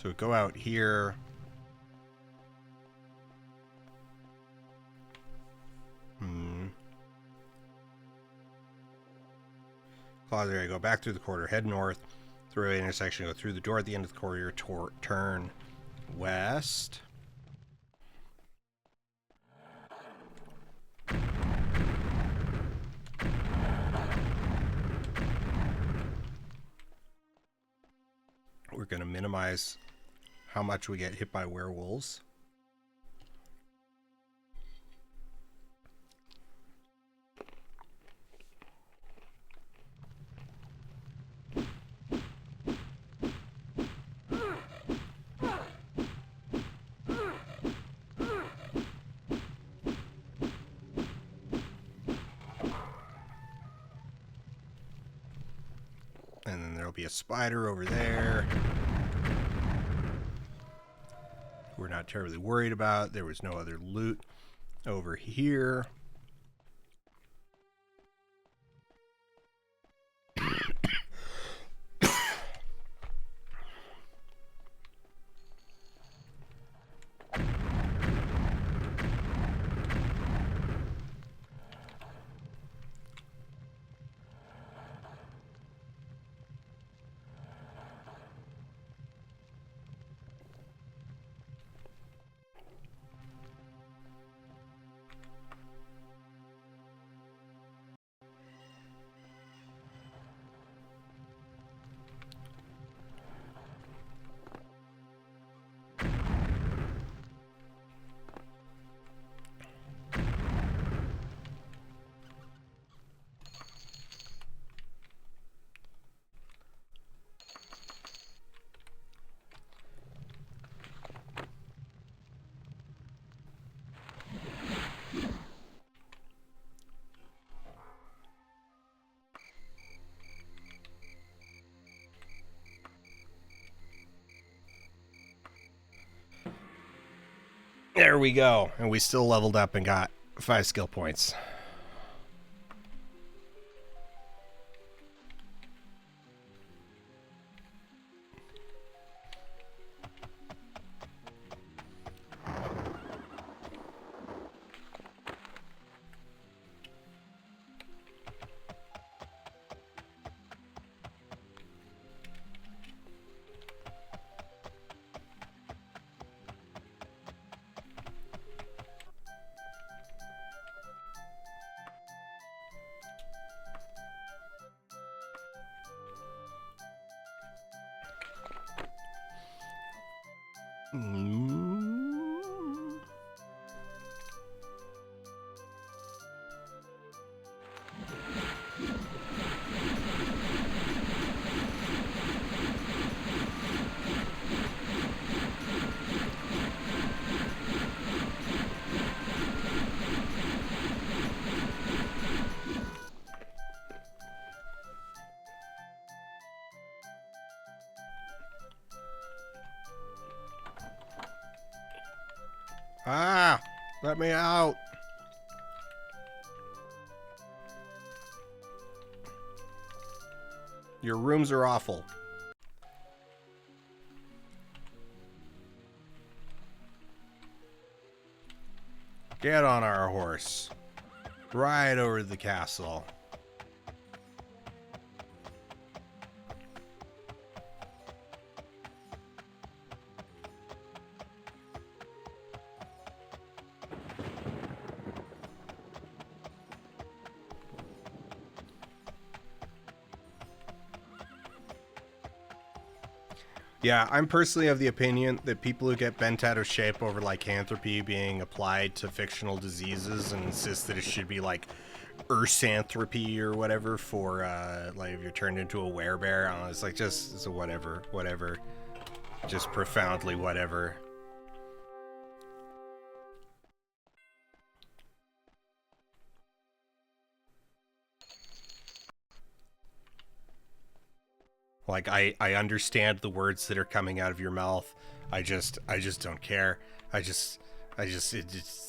So go out here. Closet, go back through the corridor, head north, through an intersection, go through the door at the end of the corridor, turn west. We're going to minimize how much we get hit by werewolves. And then there'll be a spider over there. We're not terribly worried about. There was no other loot over here. There we go. And we still leveled up and got 5 skill points. Ah, let me out. Your rooms are awful. Get on our horse. Ride over to the castle. Yeah, I'm personally of the opinion that people who get bent out of shape over lycanthropy being applied to fictional diseases and insist that it should be like ursanthropy or whatever for like if you're turned into a werebear, I don't know, it's like just it's a whatever, just profoundly whatever. Like I understand the words that are coming out of your mouth. I just don't care. I just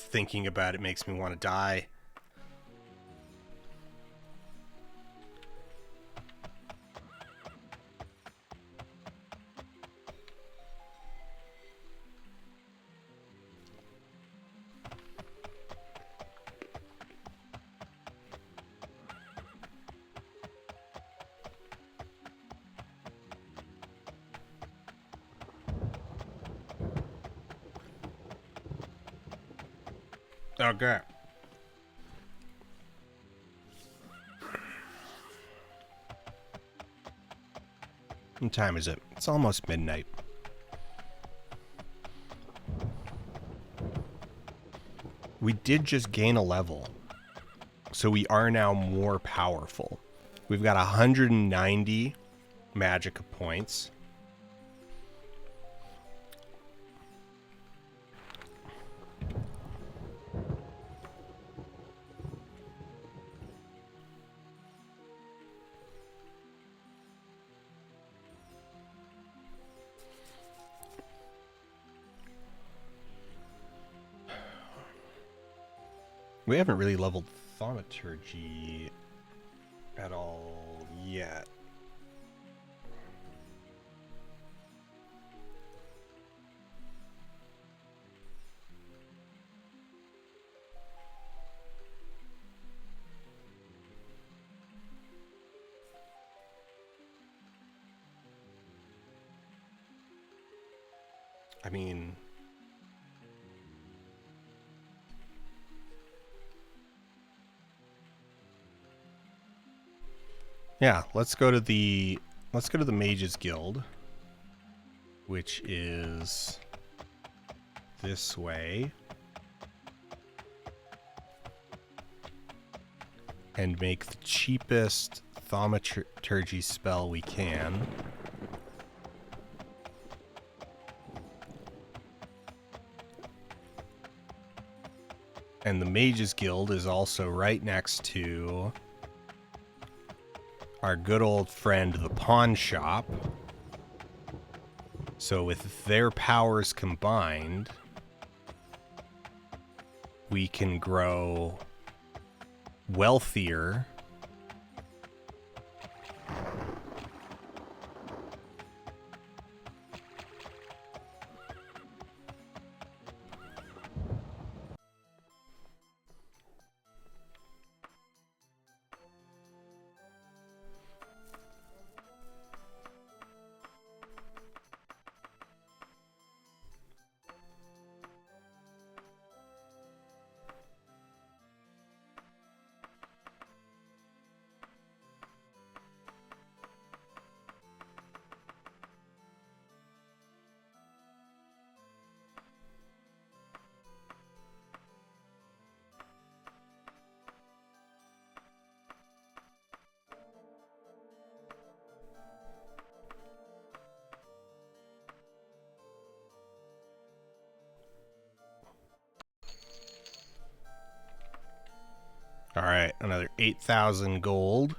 thinking about it makes me want to die. Okay. What time is it? It's almost midnight. We did just gain a level. So we are now more powerful. We've got 190 magic points. We haven't really leveled thaumaturgy at all yet. I mean, yeah, let's go to the Mages Guild, which is this way, and make the cheapest thaumaturgy spell we can. And the Mages Guild is also right next to our good old friend, the Pawn Shop. So with their powers combined, we can grow wealthier. All right, another 8,000 gold.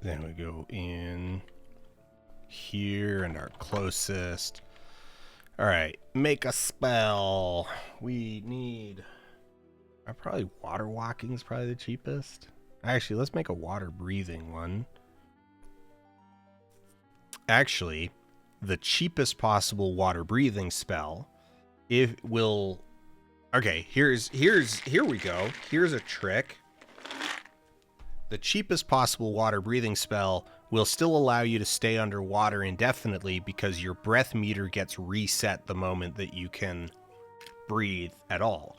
Then we go in here and our closest. All right, make a spell. We need... probably water walking is probably the cheapest. Actually, let's make a water breathing one. Actually, the cheapest possible water breathing spell, if will... Okay, here we go. Here's a trick. The cheapest possible water breathing spell will still allow you to stay underwater indefinitely because your breath meter gets reset the moment that you can breathe at all.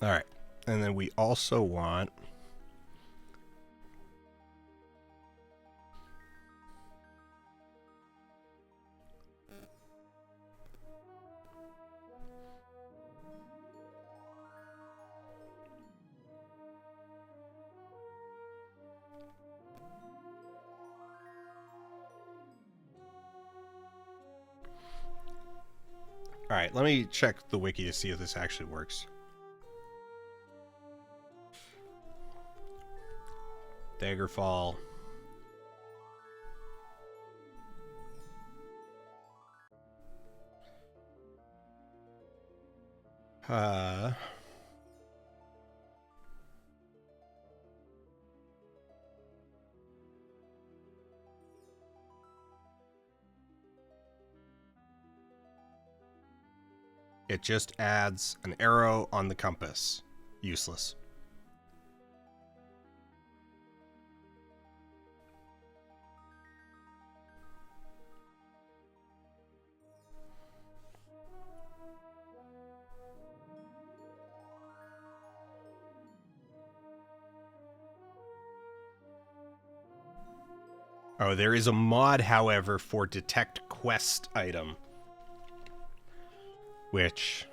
All right, and then we also want... All right, let me check the wiki to see if this actually works. Daggerfall. It just adds an arrow on the compass. Useless. Oh, there is a mod, however, for detect quest item. Which...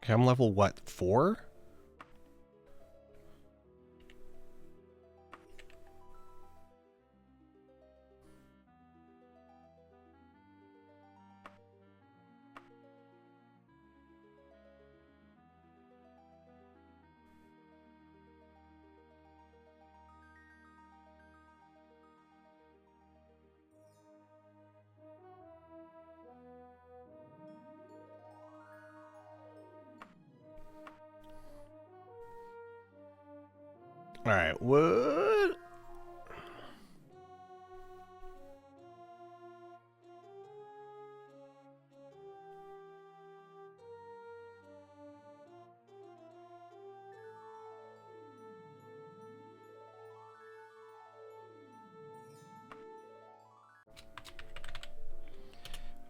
Okay, I'm level, what, 4? Alright, what?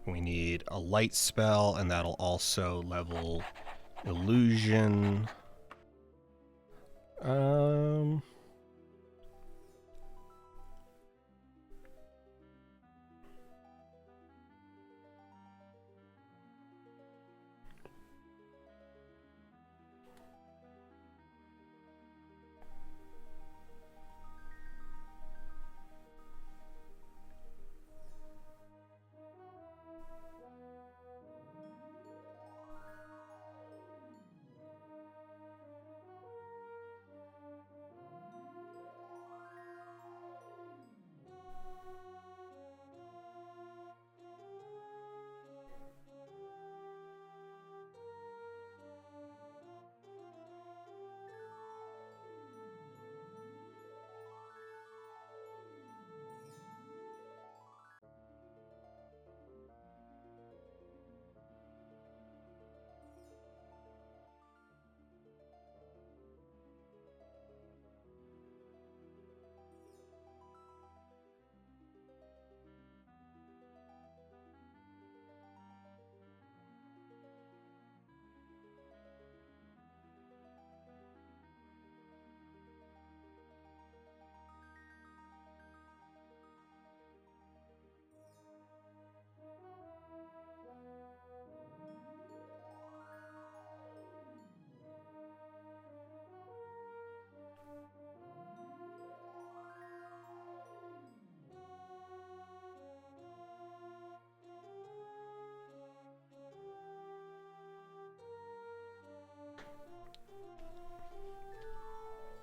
We need a light spell, and that'll also level illusion.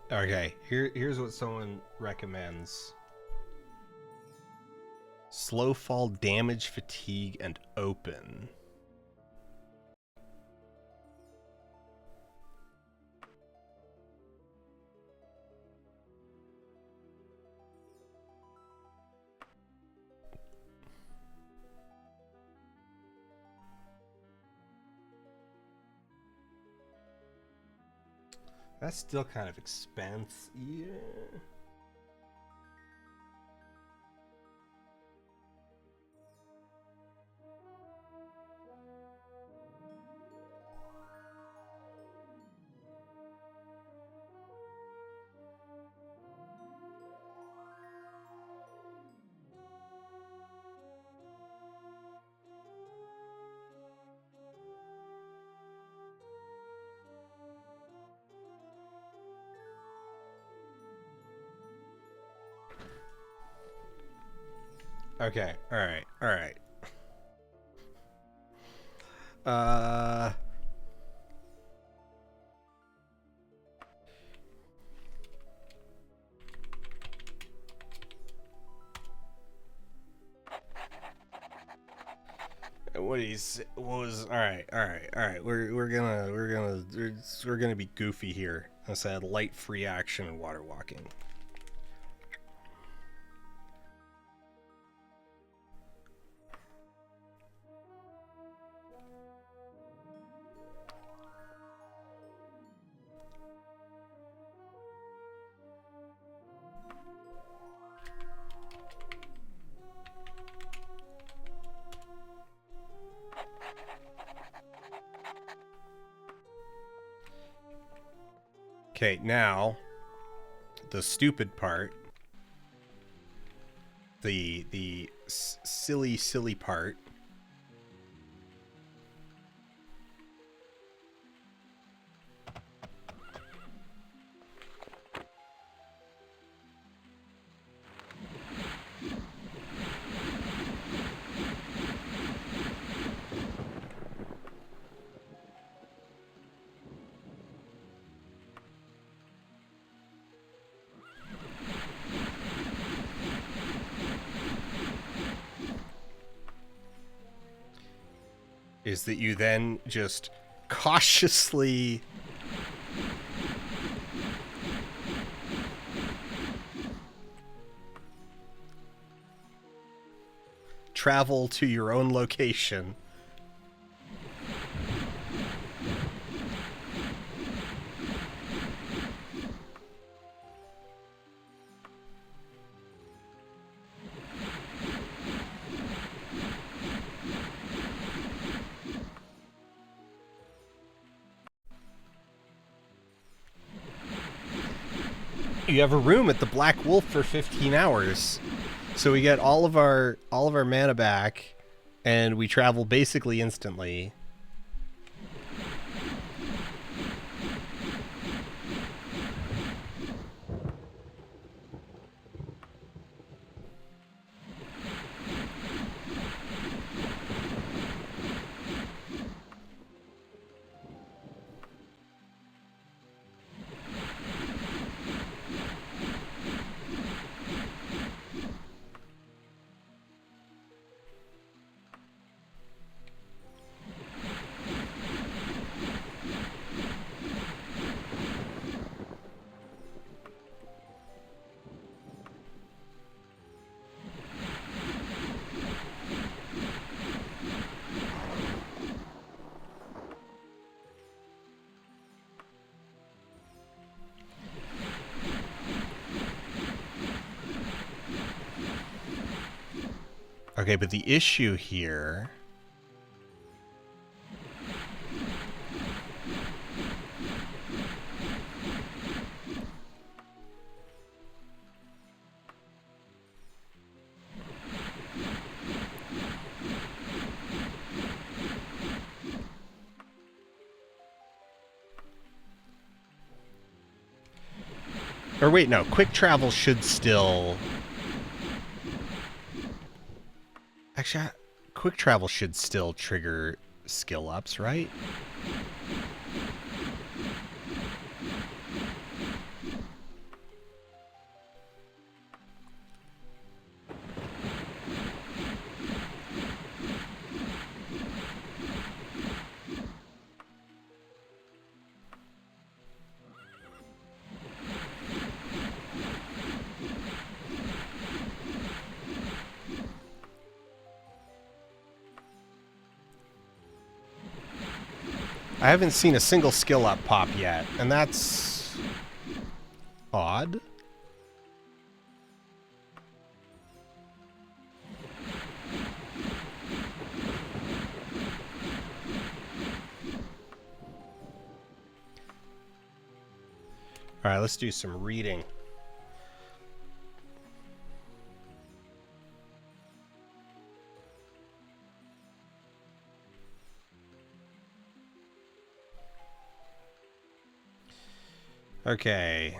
Okay, here's what someone recommends. Slow fall, damage, fatigue, and open. That's still kind of expensive. Yeah. Okay. All right. All right. Uh. What was all right, all right, all right. We're gonna be goofy here. I said light free action and water walking. Okay, now the stupid part, the silly part. Is that you then just cautiously travel to your own location. You have a room at the Black Wolf for 15 hours. So we get all of our mana back and we travel basically instantly. Okay, but the issue here... Or wait, no, quick travel should still... Actually, quick travel should still trigger skill ups, right? I haven't seen a single skill up pop yet, and that's odd. All right, let's do some reading. Okay.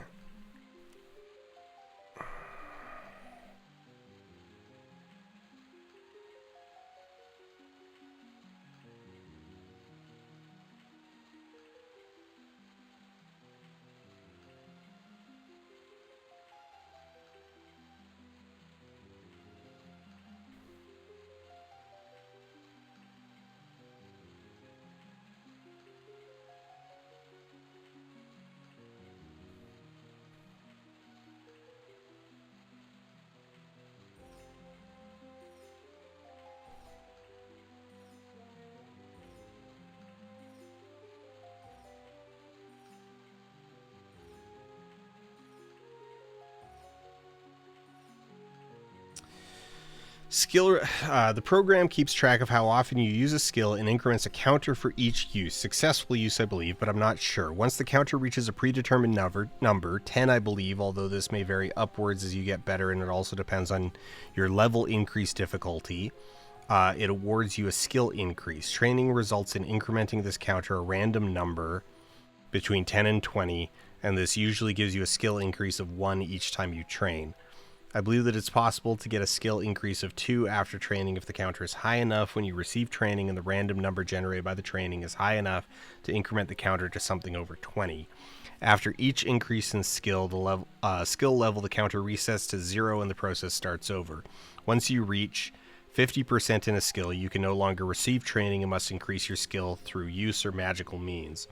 Skill. The program keeps track of how often you use a skill and increments a counter for each use. Successful use, I believe, but I'm not sure. Once the counter reaches a predetermined number, 10, I believe, although this may vary upwards as you get better, and it also depends on your level increase difficulty. It awards you a skill increase. Training results in incrementing this counter a random number between 10 and 20, and this usually gives you a skill increase of 1 each time you train. I believe that it's possible to get a skill increase of 2 after training if the counter is high enough when you receive training and the random number generated by the training is high enough to increment the counter to something over 20. After each increase in skill, skill level, the counter resets to 0 and the process starts over. Once you reach 50% in a skill, you can no longer receive training and must increase your skill through use or magical means.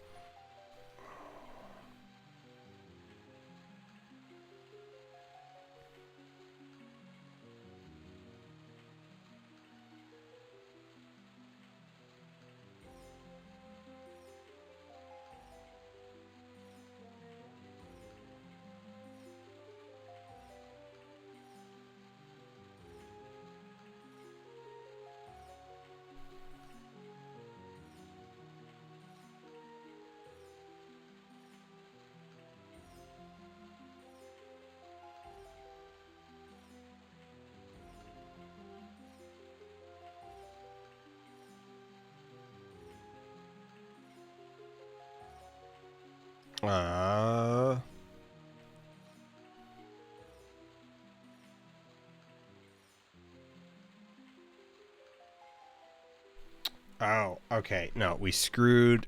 Oh, okay. No, we screwed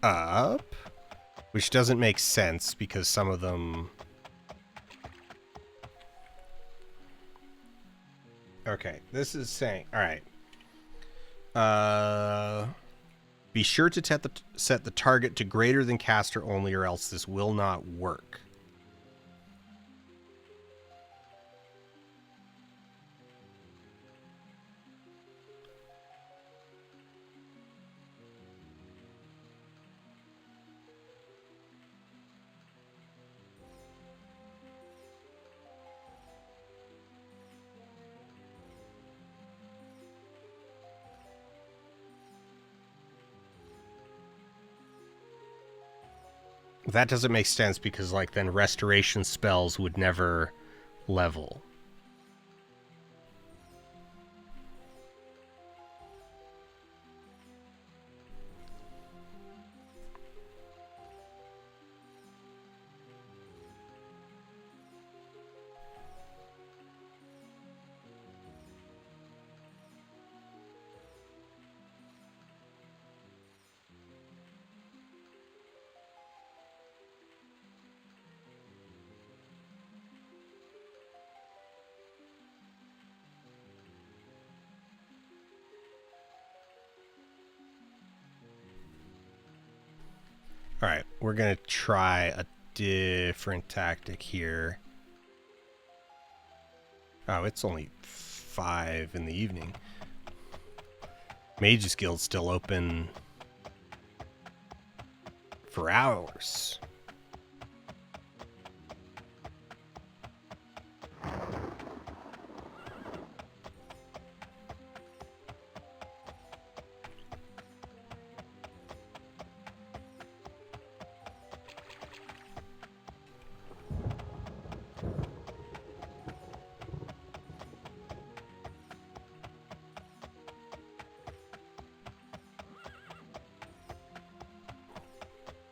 up, which doesn't make sense because some of them... Okay, this is saying... Alright. Be sure to set the target to greater than caster only or else this will not work. That doesn't make sense because, like, then restoration spells would never level. All right, we're going to try a different tactic here. Oh, it's only 5 in the evening. Mage's Guild's still open for hours.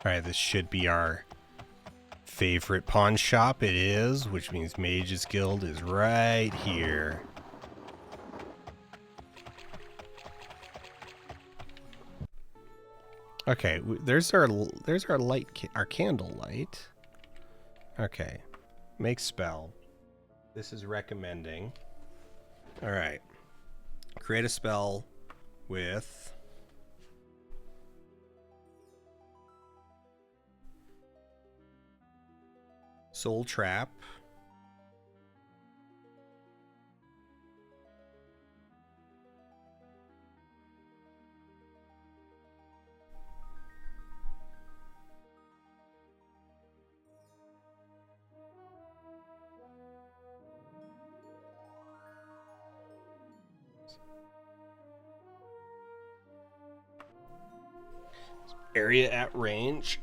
Alright, this should be our favorite pawn shop. It is, which means Mage's Guild is right here. Okay, there's our light, our candle light. Okay, make spell. This is recommending. Alright, create a spell with... Soul Trap. Area at range.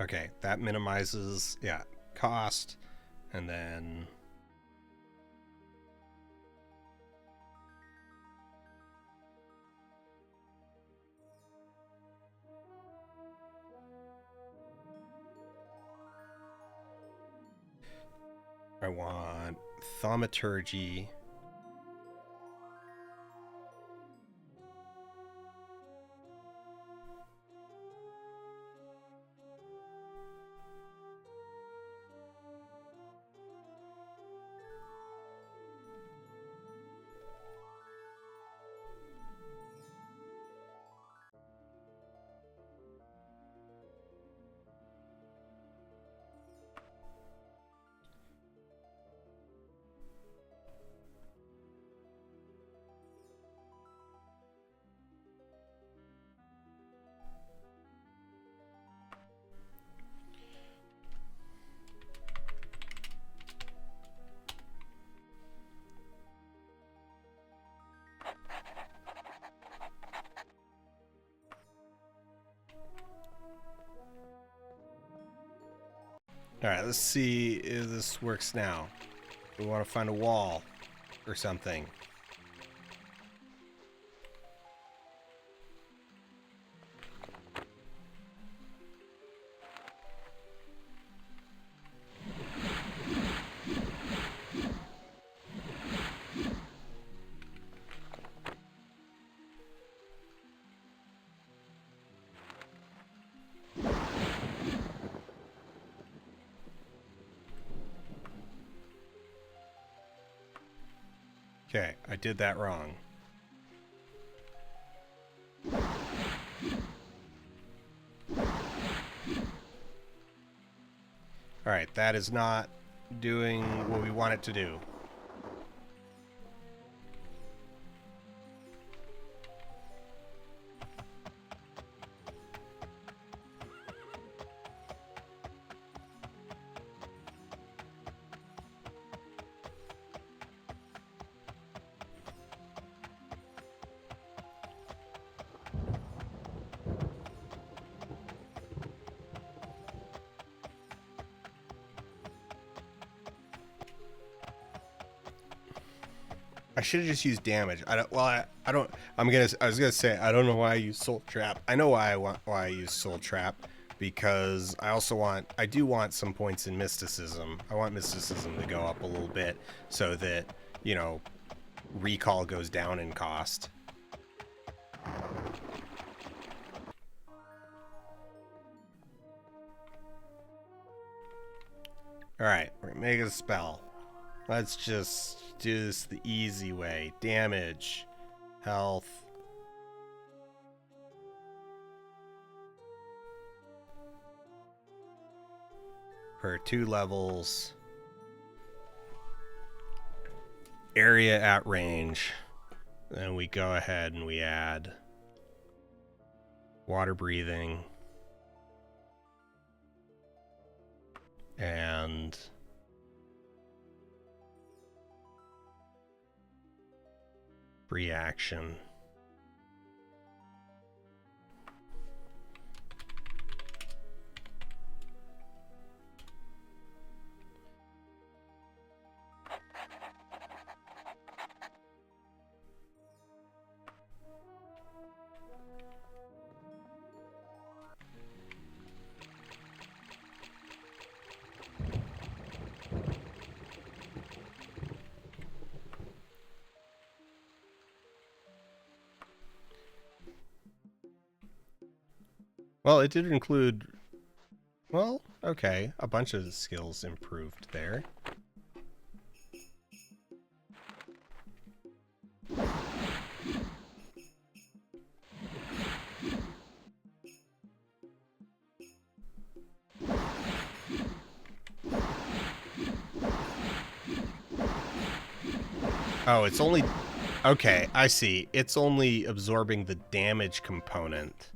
Okay, that minimizes, yeah, cost, and then I want thaumaturgy. All right, let's see if this works now. We want to find a wall or something. Okay, I did that wrong. All right, that is not doing what we want it to do. I should have just used damage. I don't. Well, I don't. I was gonna say I don't know why I use Soul Trap. I know why I use Soul Trap, because I do want some points in Mysticism. I want Mysticism to go up a little bit so that, you know, recall goes down in cost. All right, we're gonna make a spell. Let's just do this the easy way. Damage, health. Per 2 levels. Area at range. Then we go ahead and we add water breathing. And reaction. Well, it did include, well, okay, a bunch of the skills improved there. Oh, it's only... Okay, I see. It's only absorbing the damage component.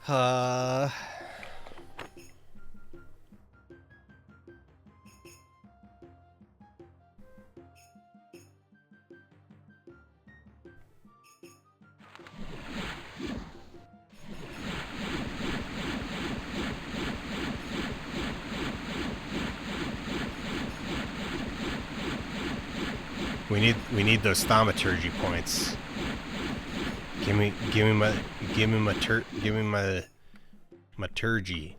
Uh... We need those thaumaturgy points. Give me my maturgy.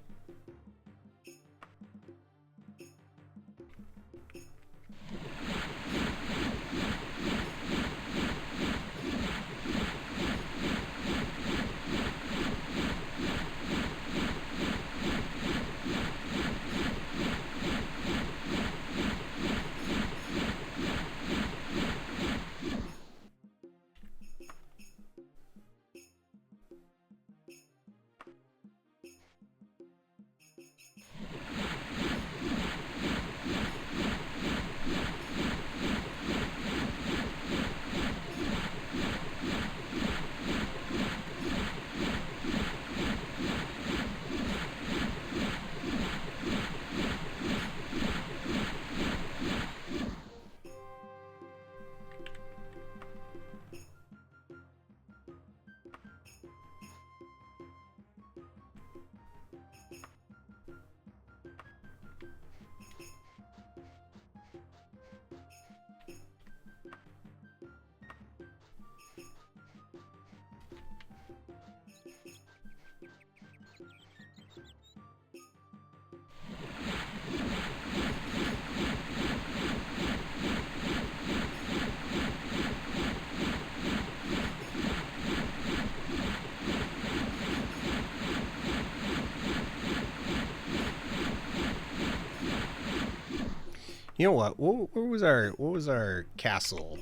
You know what? What was our castle?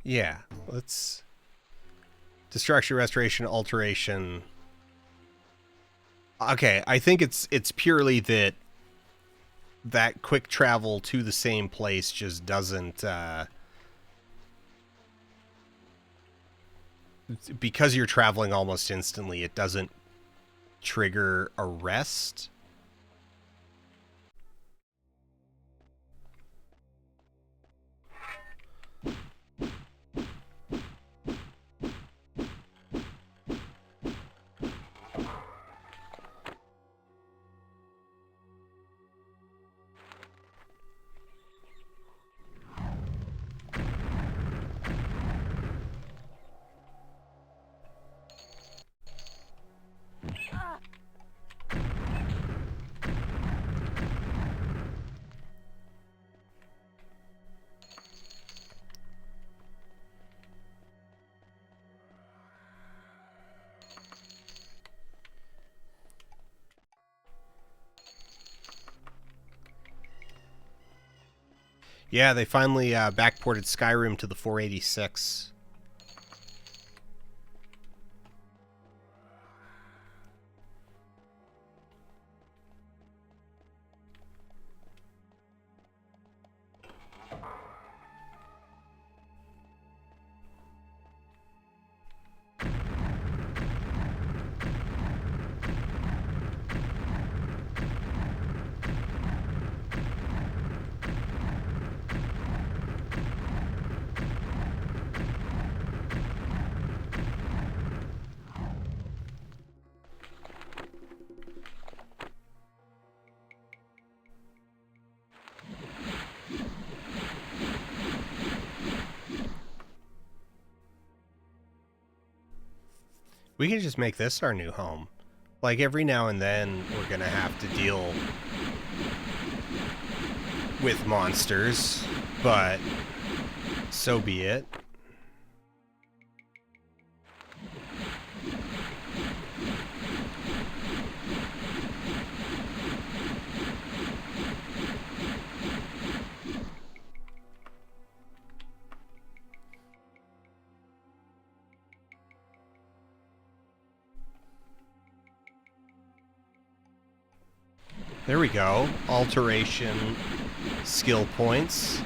Yeah, let's destruction, restoration, alteration. Okay, I think it's purely that quick travel to the same place just doesn't because you're traveling almost instantly, it doesn't trigger a rest. Yeah, they finally backported Skyrim to the 486. We can just make this our new home. Like, every now and then, we're gonna have to deal with monsters, but so be it. There we go. Alteration skill points.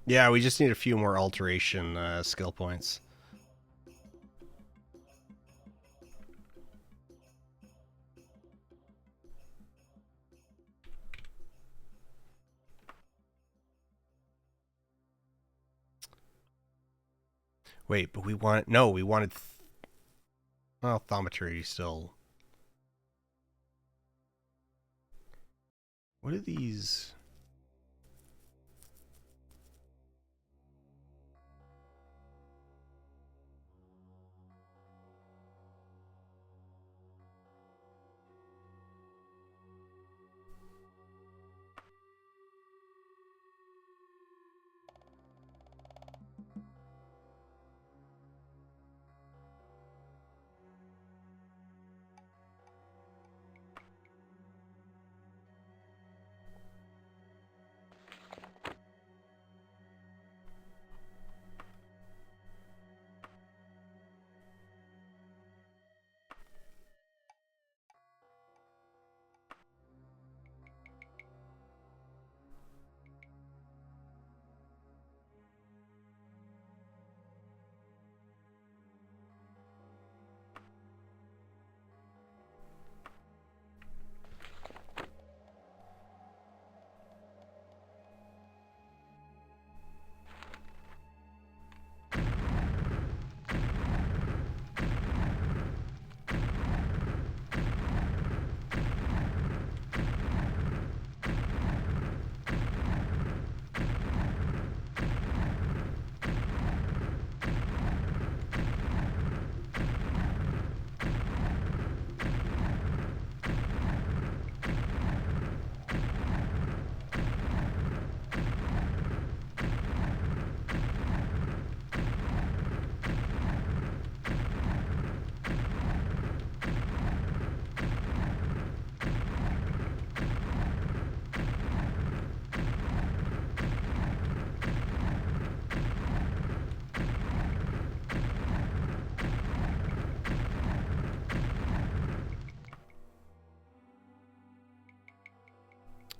Yeah, we just need a few more alteration skill points. Wait, but we want... No, we wanted... Well, thaumaturgy still... What are these...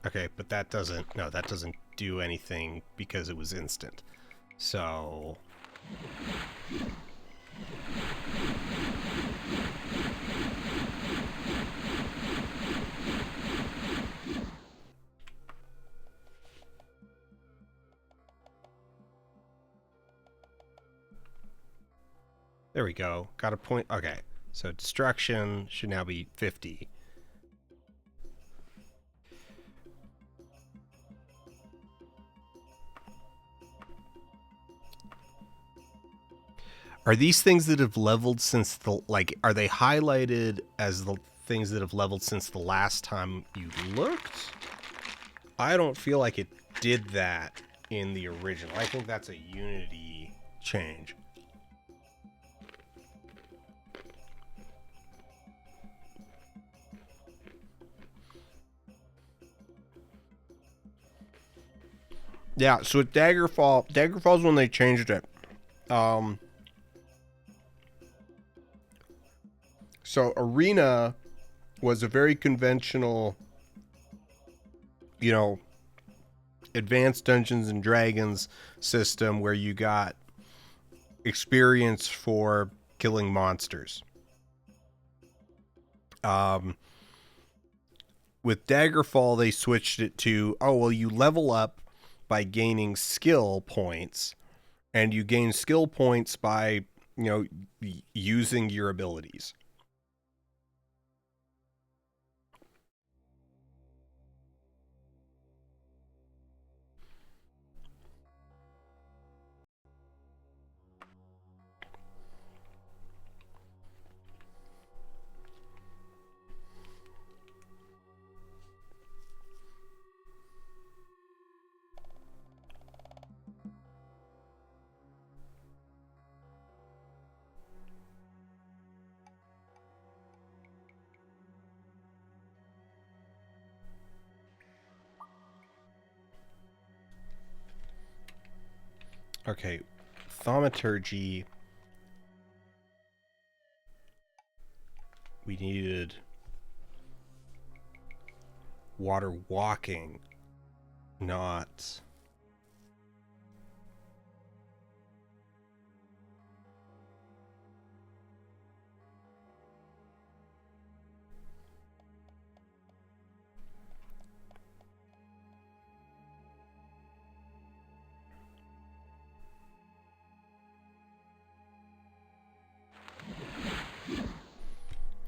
Okay, but that doesn't... No, that doesn't do anything because it was instant. So there we go. Got a point. Okay. So destruction should now be 50. Are these things that have leveled since the, like, are they highlighted as the things that have leveled since the last time you looked? I don't feel like it did that in the original. I think that's a Unity change. Yeah, so with Daggerfall's when they changed it. So Arena was a very conventional, you know, advanced Dungeons and Dragons system where you got experience for killing monsters. With Daggerfall, they switched it to, oh, well, you level up by gaining skill points, and you gain skill points by, you know, using your abilities. Okay, thaumaturgy. We needed water walking, not...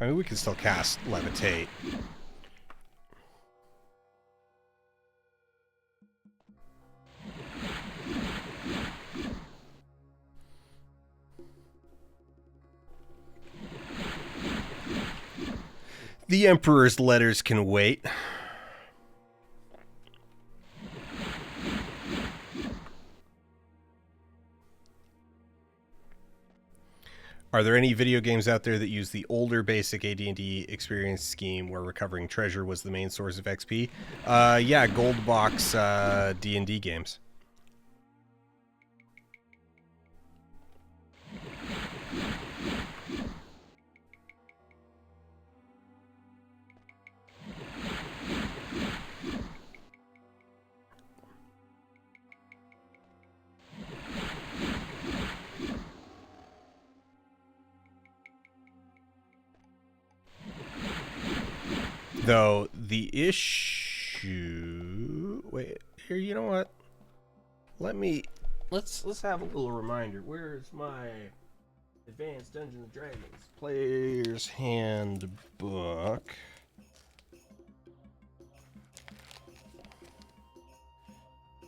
I mean, we can still cast Levitate. The Emperor's letters can wait. Are there any video games out there that use the older basic AD&D experience scheme where recovering treasure was the main source of XP? Yeah, gold box D&D games. Though the issue, wait here, you know what? Let's have a little reminder. Where's my Advanced Dungeons and Dragons Player's Handbook?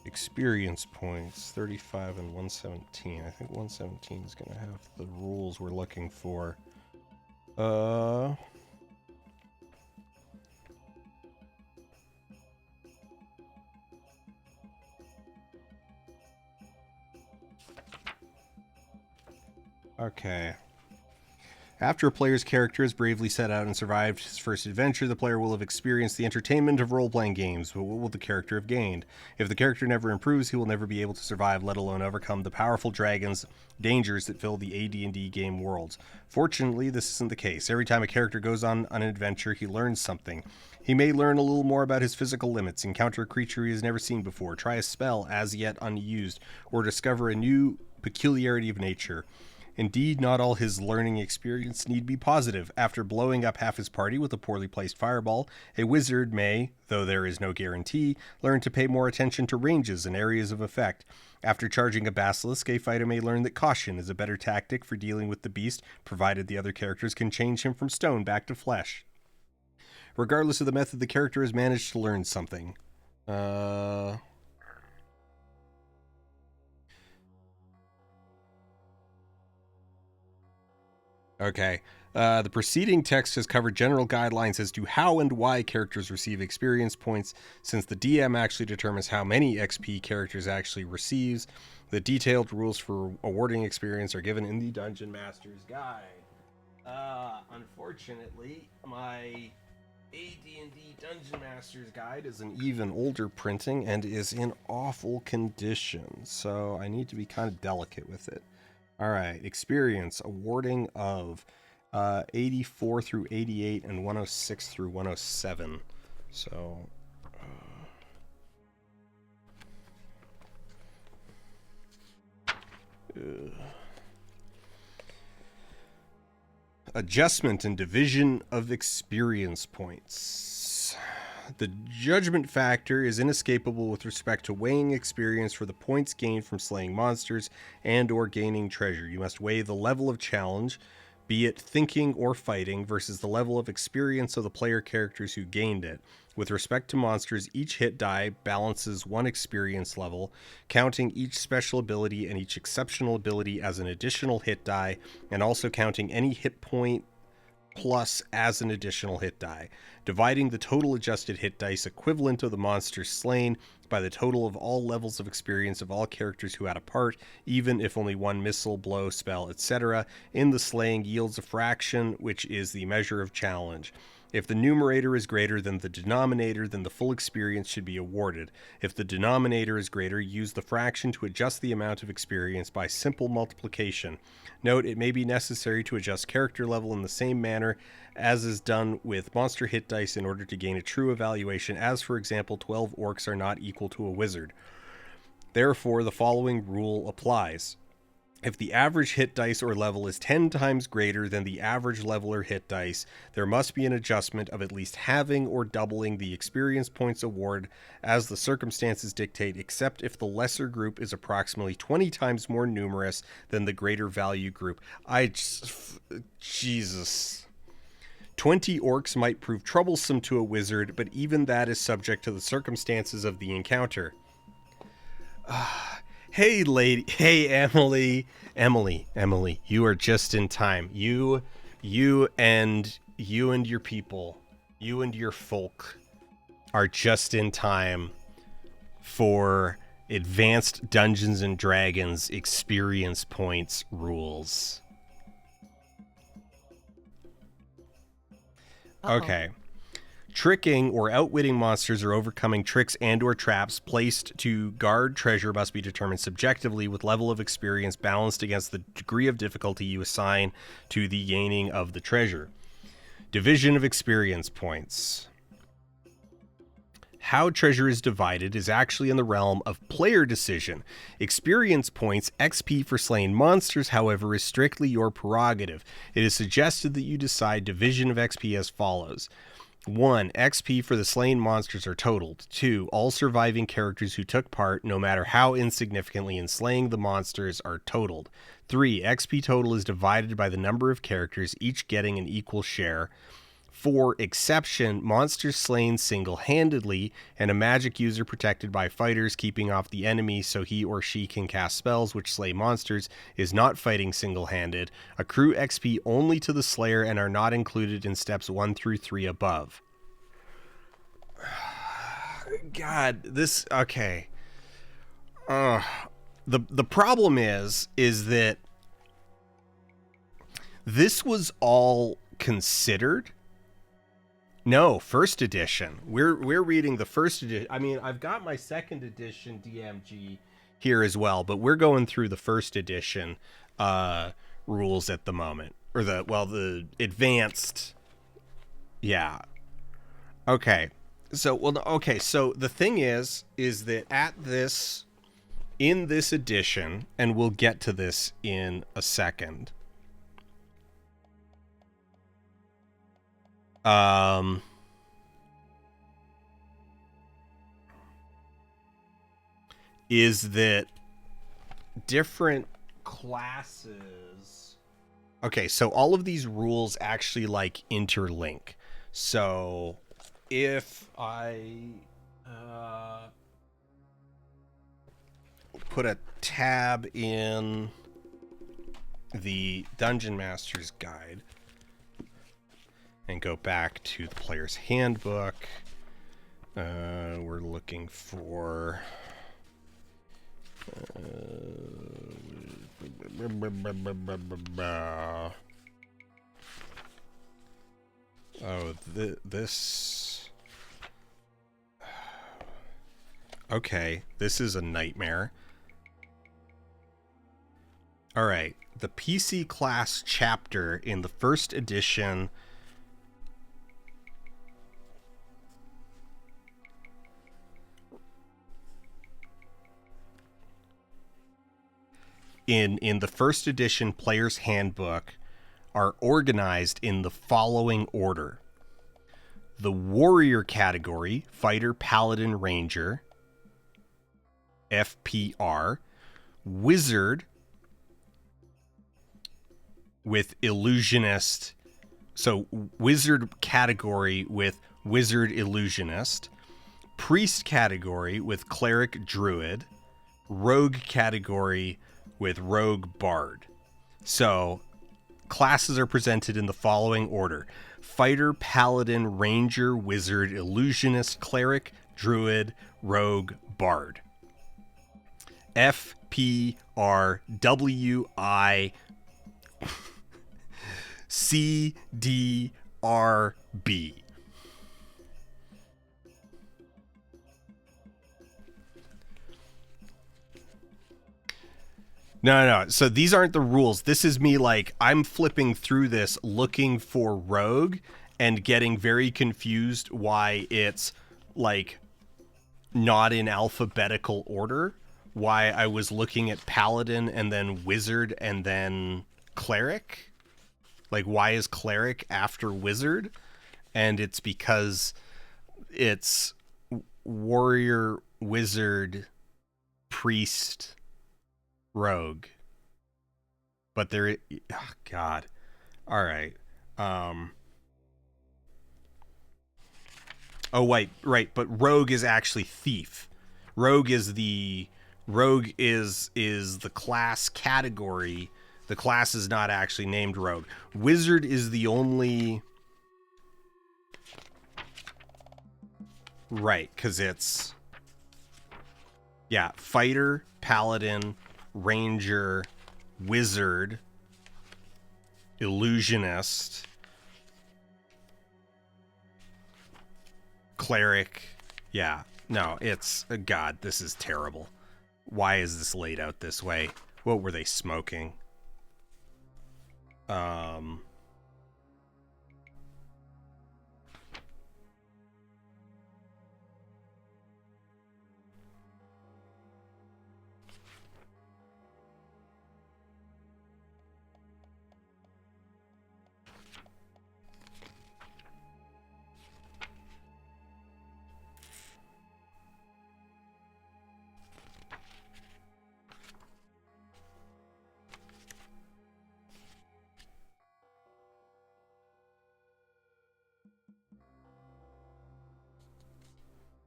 Experience points 35 and 117. I think 117 is gonna have the rules we're looking for. Okay. After a player's character has bravely set out and survived his first adventure, the player will have experienced the entertainment of role-playing games. But what will the character have gained? If the character never improves, he will never be able to survive, let alone overcome the powerful dragons' dangers that fill the AD&D game worlds. Fortunately, this isn't the case. Every time a character goes on an adventure, he learns something. He may learn a little more about his physical limits, encounter a creature he has never seen before, try a spell as yet unused, or discover a new peculiarity of nature. Indeed, not all his learning experience need be positive. After blowing up half his party with a poorly placed fireball, a wizard may, though there is no guarantee, learn to pay more attention to ranges and areas of effect. After charging a basilisk, a fighter may learn that caution is a better tactic for dealing with the beast, provided the other characters can change him from stone back to flesh. Regardless of the method, the character has managed to learn something. Okay. The preceding text has covered general guidelines as to how and why characters receive experience points, since the DM actually determines how many XP characters actually receives. The detailed rules for awarding experience are given in the Dungeon Master's Guide. Unfortunately, my AD&D Dungeon Master's Guide is an even older printing and is in awful condition, so I need to be kind of delicate with it. All right, experience awarding of 84 through 88 and 106 through 107. So adjustment and division of experience points. The judgment factor is inescapable with respect to weighing experience for the points gained from slaying monsters and or gaining treasure. You must weigh the level of challenge, be it thinking or fighting, versus the level of experience of the player characters who gained it. With respect to monsters, each hit die balances one experience level, counting each special ability and each exceptional ability as an additional hit die, and also counting any hit point plus as an additional hit die, dividing the total adjusted hit dice equivalent of the monster slain by the total of all levels of experience of all characters who had a part, even if only one missile, blow, spell, etc. in the slaying yields a fraction, which is the measure of challenge. If the numerator is greater than the denominator, then the full experience should be awarded. If the denominator is greater, use the fraction to adjust the amount of experience by simple multiplication. Note, it may be necessary to adjust character level in the same manner as is done with monster hit dice in order to gain a true evaluation, as for example, 12 orcs are not equal to a wizard. Therefore, the following rule applies. If the average hit dice or level is 10 times greater than the average level or hit dice, there must be an adjustment of at least halving or doubling the experience points award as the circumstances dictate, except if the lesser group is approximately 20 times more numerous than the greater value group. Jesus. 20 orcs might prove troublesome to a wizard, but even that is subject to the circumstances of the encounter. Hey, lady. Hey, Emily. Emily, you are just in time. You and your people, you and your folk are just in time for Advanced Dungeons and Dragons experience points rules. Okay. Tricking or outwitting monsters or overcoming tricks and or traps placed to guard treasure must be determined subjectively with level of experience balanced against the degree of difficulty you assign to the gaining of the treasure. Division of experience points. How treasure is divided is actually in the realm of player decision. Experience points, XP for slain monsters, however, is strictly your prerogative. It is suggested that you decide division of XP as follows. 1. XP for the slain monsters are totaled. 2. All surviving characters who took part, no matter how insignificantly in slaying the monsters, are totaled. 3. XP total is divided by the number of characters, each getting an equal share. 4. Exception, monsters slain single-handedly, and a magic user protected by fighters keeping off the enemy so he or she can cast spells which slay monsters, is not fighting single-handed, accrue XP only to the slayer and are not included in steps 1 through 3 above. God, this... Okay. The problem is that This was all considered. No, first edition. We're reading the first edition. I mean, I've got my second edition DMG here as well, but we're going through the first edition rules at the moment, or the advanced. Yeah. Okay. So So the thing is that in this edition, and we'll get to this in a second. Is that different classes? Okay, so all of these rules actually like interlink. So if I put a tab in the Dungeon Master's Guide and go back to the player's handbook, we're looking for this. Okay, this is a nightmare. All right, the PC class chapter in the first edition in the first edition player's handbook are organized in the following order: the warrior category, fighter, paladin, ranger, FPR, wizard with illusionist, so wizard category with wizard illusionist, priest category with cleric druid, rogue category with rogue bard. So classes are presented in the following order: fighter, paladin, ranger, wizard, illusionist, cleric, druid, rogue, bard. FPRWI CDRB. No. So these aren't the rules. This is me, like, I'm flipping through this looking for rogue and getting very confused why it's, like, not in alphabetical order. Why I was looking at paladin and then wizard and then cleric. Like, why is cleric after wizard? And it's because it's warrior, wizard, priest, rogue. But there, oh God. All right. Oh wait, right. But rogue is actually thief. Rogue is the class category. The class is not actually named rogue. Wizard is the only. Right, because it's. Yeah, fighter, paladin, ranger, wizard, illusionist, cleric. Yeah, no, it's. God, this is terrible. Why is this laid out this way? What were they smoking?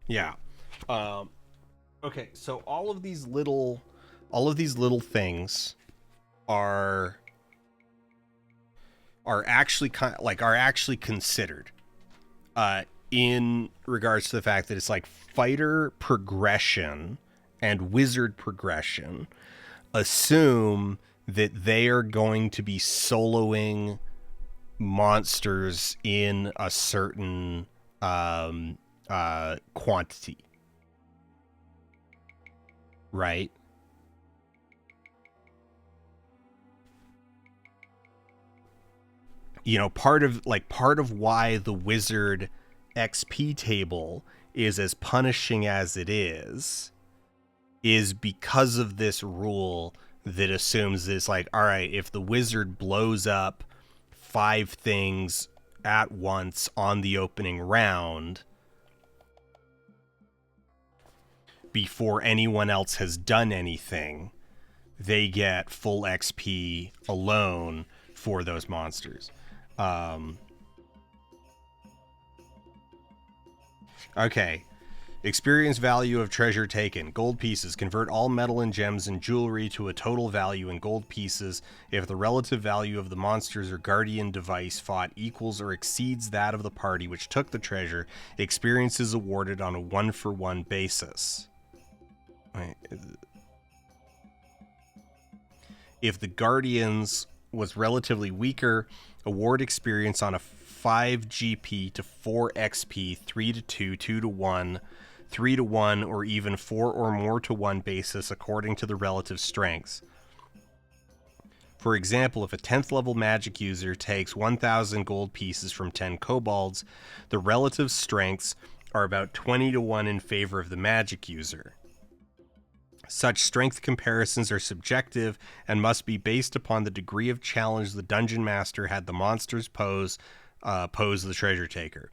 Yeah. Okay, so all of these little things are actually considered in regards to the fact that it's like fighter progression and wizard progression assume that they are going to be soloing monsters in a certain quantity, right? You know, part of why the wizard XP table is as punishing as it is because of this rule that assumes this, like, all right, if the wizard blows up 5 things at once on the opening round before anyone else has done anything, they get full XP alone for those monsters. Okay. Experience value of treasure taken. Gold pieces. Convert all metal and gems and jewelry to a total value in gold pieces if the relative value of the monsters or guardian device fought equals or exceeds that of the party which took the treasure. Experience is awarded on a 1-for-1 basis. If the guardians was relatively weaker, award experience on a 5 GP to 4 XP, 3 to 2, 2 to 1, 3 to 1, or even 4 or more to 1 basis according to the relative strengths. For example, if a 10th level magic user takes 1,000 gold pieces from 10 kobolds, the relative strengths are about 20 to 1 in favor of the magic user. Such strength comparisons are subjective and must be based upon the degree of challenge the dungeon master had the monsters pose the treasure taker.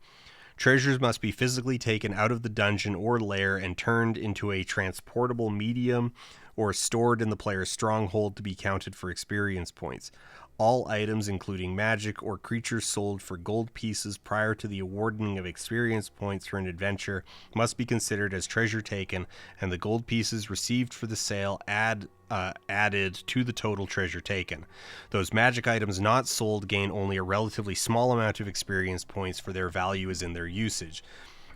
Treasures must be physically taken out of the dungeon or lair and turned into a transportable medium or stored in the player's stronghold to be counted for experience points. All items, including magic or creatures sold for gold pieces prior to the awarding of experience points for an adventure, must be considered as treasure taken, and the gold pieces received for the sale added to the total treasure taken. Those magic items not sold gain only a relatively small amount of experience points, for their value is in their usage.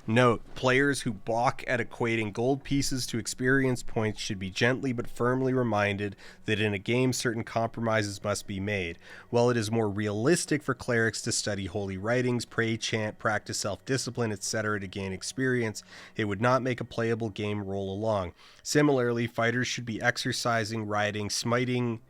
Note, players who balk at equating gold pieces to experience points should be gently but firmly reminded that in a game certain compromises must be made. While it is more realistic for clerics to study holy writings, pray, chant, practice self-discipline, etc. to gain experience, it would not make a playable game roll along. Similarly, fighters should be exercising, riding, smiting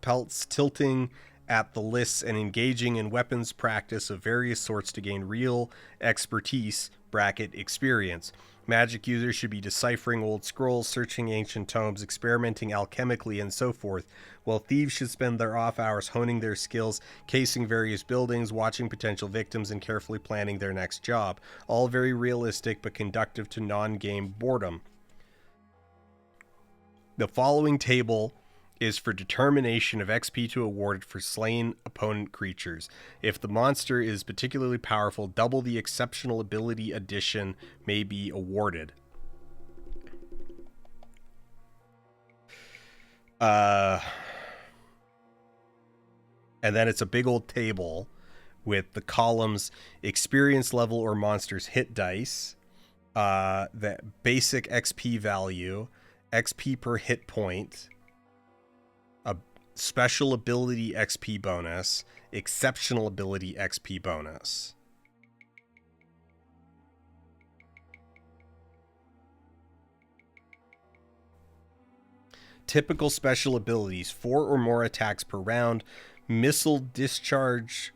pelts, tilting at the lists, and engaging in weapons practice of various sorts to gain real expertise (experience). Magic users should be deciphering old scrolls, searching ancient tomes, experimenting alchemically, and so forth, while thieves should spend their off hours honing their skills, casing various buildings, watching potential victims, and carefully planning their next job. All very realistic but conducive to non-game boredom. The following table is for determination of XP to awarded for slain opponent creatures. If the monster is particularly powerful, double the exceptional ability addition may be awarded. And then it's a big old table with the columns experience level or monster's hit dice, the basic XP value, XP per hit point, a special ability XP bonus, exceptional ability XP bonus. Typical special abilities: 4 or more attacks per round, missile discharge,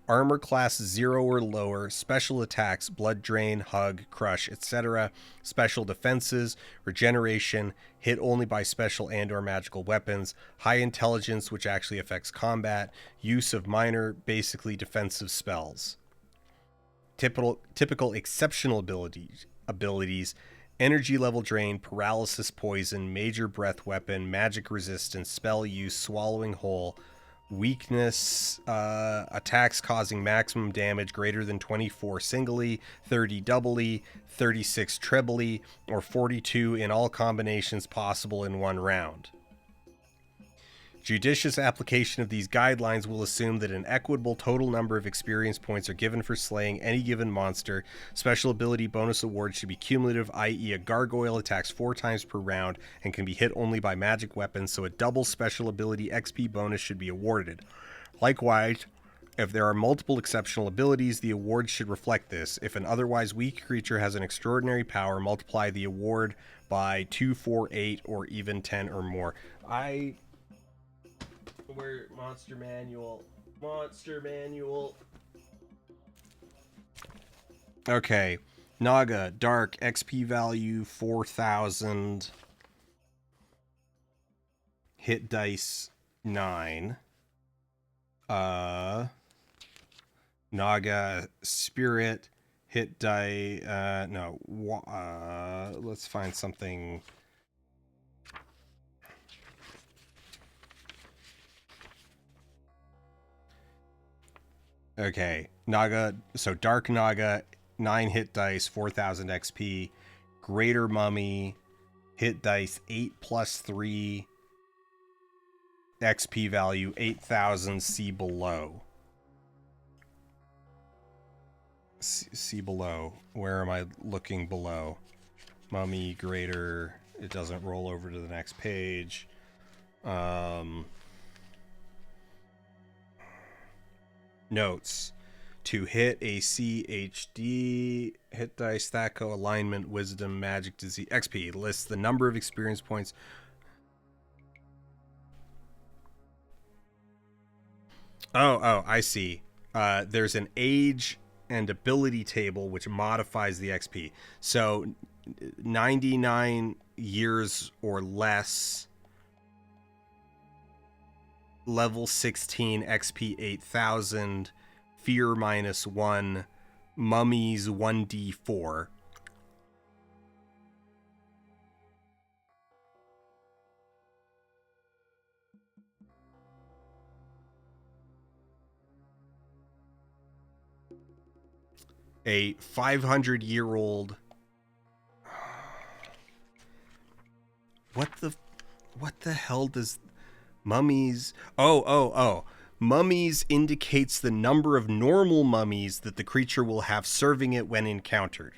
armor class 0 or lower, special attacks, blood drain, hug, crush, etc., special defenses, regeneration, hit only by special and or magical weapons, high intelligence, which actually affects combat, use of minor, basically defensive spells. Typical exceptional abilities: energy level drain, paralysis, poison, major breath weapon, magic resistance, spell use, swallowing whole, weakness, attacks causing maximum damage greater than 24 singly, 30 doubly, 36 trebly, or 42 in all combinations possible in one round. Judicious application of these guidelines will assume that an equitable total number of experience points are given for slaying any given monster. Special ability bonus awards should be cumulative, i.e. a gargoyle attacks 4 times per round and can be hit only by magic weapons, so a double special ability XP bonus should be awarded. Likewise, if there are multiple exceptional abilities, the award should reflect this. If an otherwise weak creature has an extraordinary power, multiply the award by 2, 4, 8, or even 10 or more. Where Monster Manual. Okay. Naga, Dark, XP value 4,000. Hit dice 9. Naga, Spirit, hit die. Let's find something. Okay, Naga, so Dark Naga, 9 hit dice, 4,000 XP. Greater Mummy, hit dice, 8 plus 3, XP value, 8,000, see below. See below. Where am I looking below? Mummy, greater, it doesn't roll over to the next page. Notes. To hit a CHD, hit dice, Thaco, alignment, wisdom, magic, disease, XP. Lists the number of experience points. Oh, I see. There's an age and ability table which modifies the XP. So 99 years or less, level 16, XP 8,000, fear -1, mummies 1d4. A 500-year-old. What the hell does mummies? Oh. Mummies indicates the number of normal mummies that the creature will have serving it when encountered.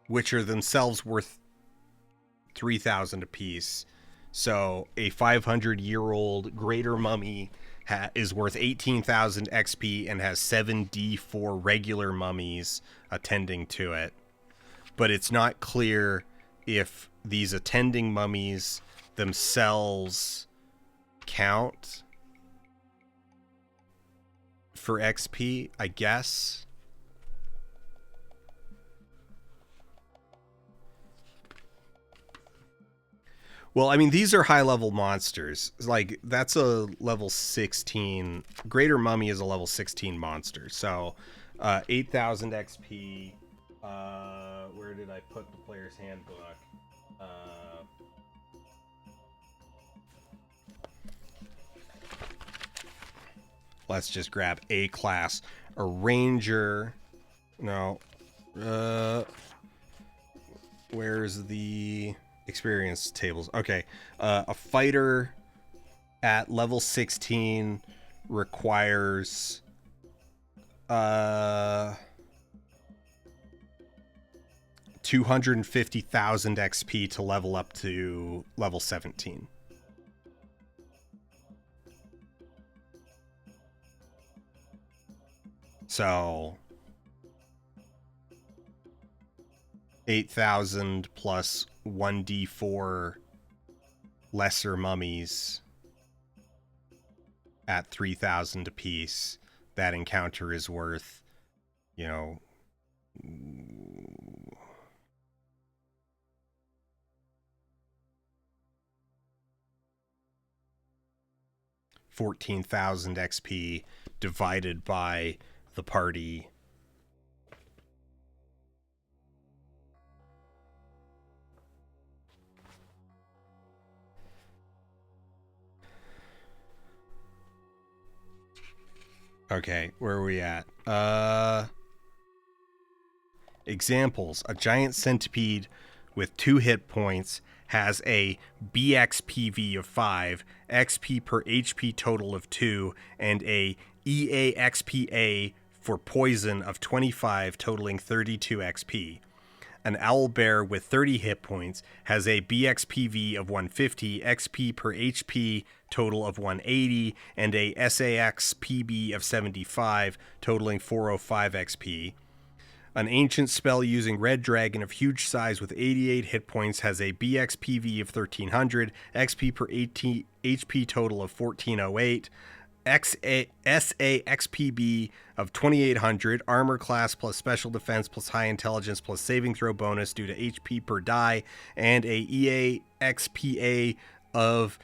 Which are themselves worth 3,000 apiece. So a 500-year-old greater mummy is worth 18,000 XP and has 7d4 regular mummies attending to it. But it's not clear if these attending mummies themselves count for XP, I guess. Well, I mean, these are high-level monsters. Like, that's a level 16. Greater Mummy is a level 16 monster. So, 8,000 XP. Where did I put the player's handbook? Let's just grab a class. A ranger. No. Where's the experience tables? Okay. A fighter at level 16 requires 250,000 XP to level up to level 17. So 8,000 plus 1d4 lesser mummies at 3,000 apiece. That encounter is worth, 14,000 XP divided by the party. Okay, where are we at? Examples: a giant centipede with 2 hit points has a BXPV of 5, XP per HP total of 2, and a EAXPA for poison of 25, totaling 32 XP. An owlbear with 30 hit points has a BXPV of 150, XP per HP total of 180, and a SAXPB of 75, totaling 405 XP. An ancient spell using red dragon of huge size with 88 hit points has a BXPV of 1300, XP per HP total of 1408, SAXPB of 2800, armor class plus special defense plus high intelligence plus saving throw bonus due to HP per die, and a EAXPA of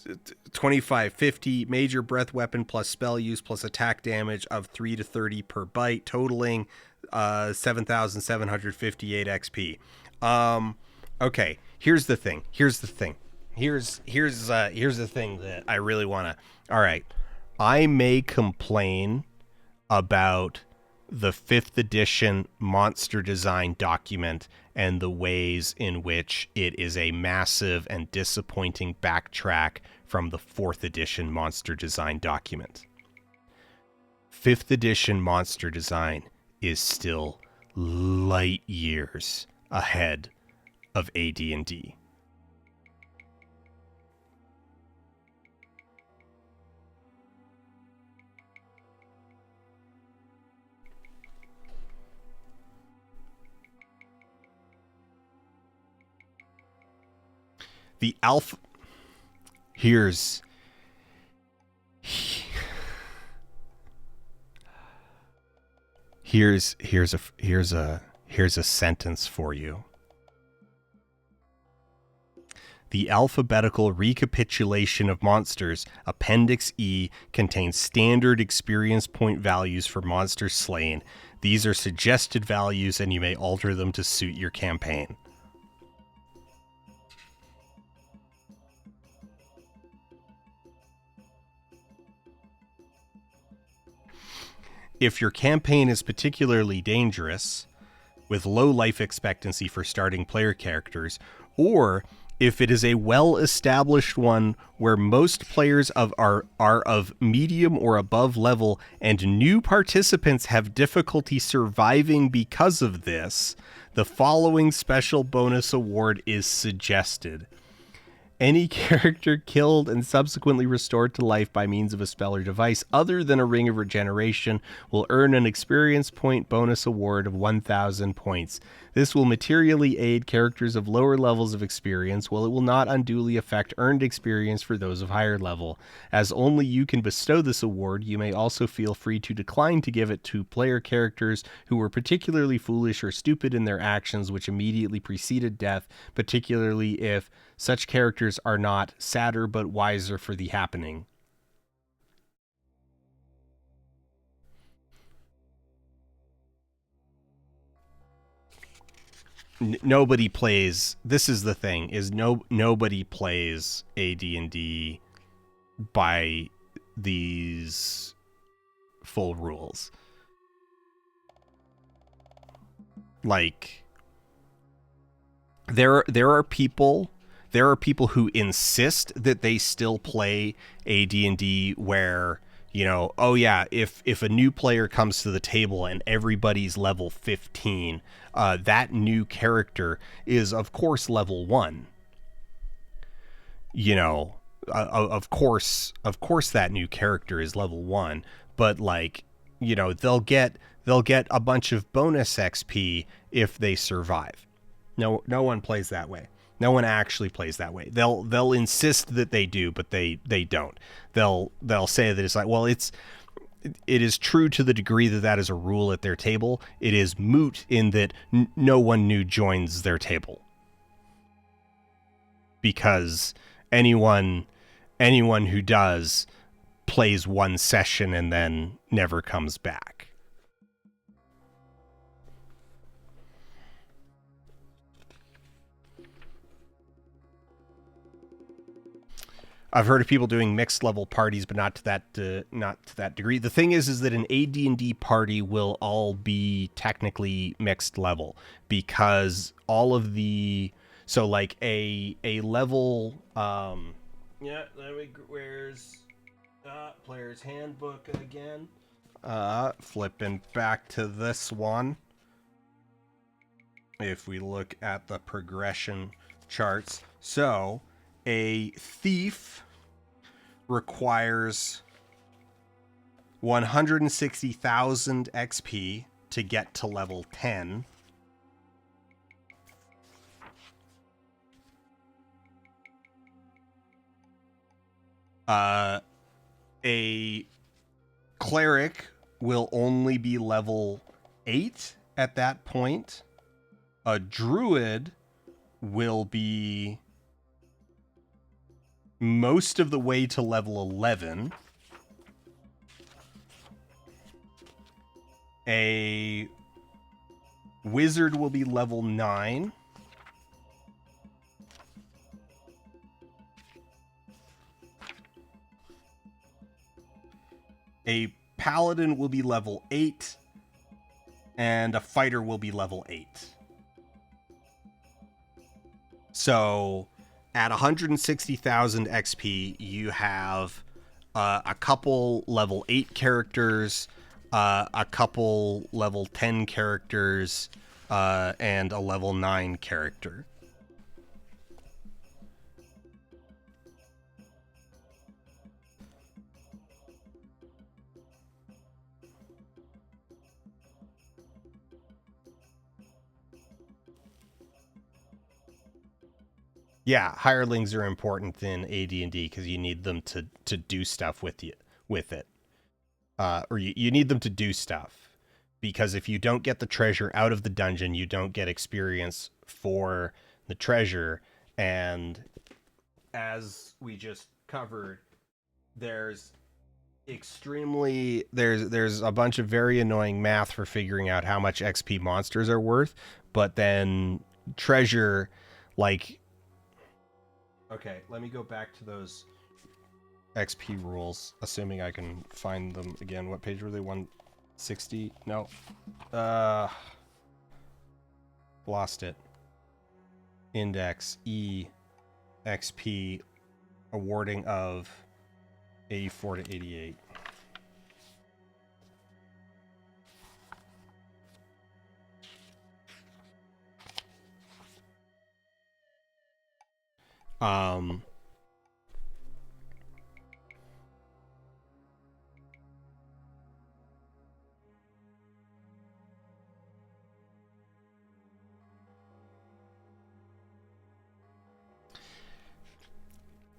2550, major breath weapon plus spell use plus attack damage of 3 to 30 per bite, totaling 7,758 XP. Okay, here's the thing here's the thing that I really want to. All right, I may complain about the 5th edition monster design document and the ways in which it is a massive and disappointing backtrack from the 4th edition monster design document. 5th edition monster design is still light years ahead of AD&D. The alpha... Here's a sentence for you. The alphabetical recapitulation of monsters, Appendix E, contains standard experience point values for monsters slain. These are suggested values, and you may alter them to suit your campaign. If your campaign is particularly dangerous, with low life expectancy for starting player characters, or if it is a well-established one where most players are of medium or above level and new participants have difficulty surviving because of this, the following special bonus award is suggested. Any character killed and subsequently restored to life by means of a spell or device other than a ring of regeneration will earn an experience point bonus award of 1,000 points. This will materially aid characters of lower levels of experience, while it will not unduly affect earned experience for those of higher level. As only you can bestow this award, you may also feel free to decline to give it to player characters who were particularly foolish or stupid in their actions which immediately preceded death, particularly if such characters are not sadder but wiser for the happening. Nobody plays. This is the thing: is nobody plays AD&D by these full rules. Like, there are people who insist that they still play AD&D where, you know, oh yeah, if a new player comes to the table and everybody's level 15, that new character is of course level 1. You know, of course that new character is level 1, but like, you know, they'll get a bunch of bonus XP if they survive. No one plays that way. No one actually plays that way. They'll insist that they do, but they don't. They'll say that it's like, well, it is true to the degree that is a rule at their table. It is moot in that no one new joins their table, because anyone who does plays one session and then never comes back. I've heard of people doing mixed level parties, but not to that degree. The thing is that an AD&D party will all be technically mixed level, because all of the like a level where's player's handbook again? Flipping back to this one. If we look at the progression charts, so a thief requires 160,000 XP to get to level 10. A cleric will only be level 8 at that point. A druid will be most of the way to level 11. A wizard will be level 9. A paladin will be level 8. And a fighter will be level 8. So at 160,000 XP, you have a couple level 8 characters, a couple level 10 characters, and a level 9 character. Yeah, hirelings are important in AD&D because you need them to do stuff with it. Or you need them to do stuff. Because if you don't get the treasure out of the dungeon, you don't get experience for the treasure. And as we just covered, there's a bunch of very annoying math for figuring out how much XP monsters are worth. But then treasure, like... Okay, let me go back to those XP rules, assuming I can find them again. What page were they? 160? No. Lost it. Index E XP awarding of 84 to 88.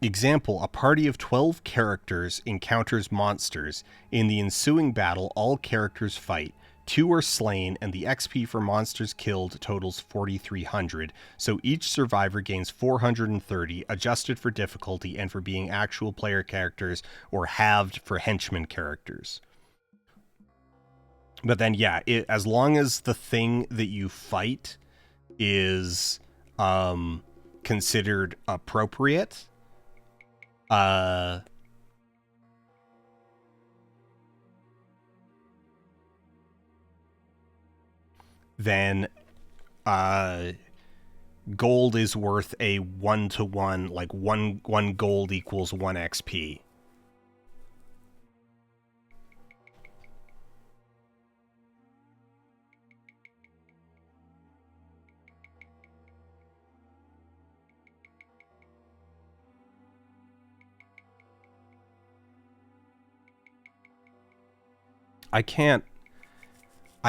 Example, a party of 12 characters encounters monsters. In the ensuing battle, all characters fight. 2 are slain, and the XP for monsters killed totals 4,300, so each survivor gains 430, adjusted for difficulty and for being actual player characters, or halved for henchman characters. But then, yeah, as long as the thing that you fight is considered appropriate, then gold is worth a 1-to-1, like one gold equals 1 XP. I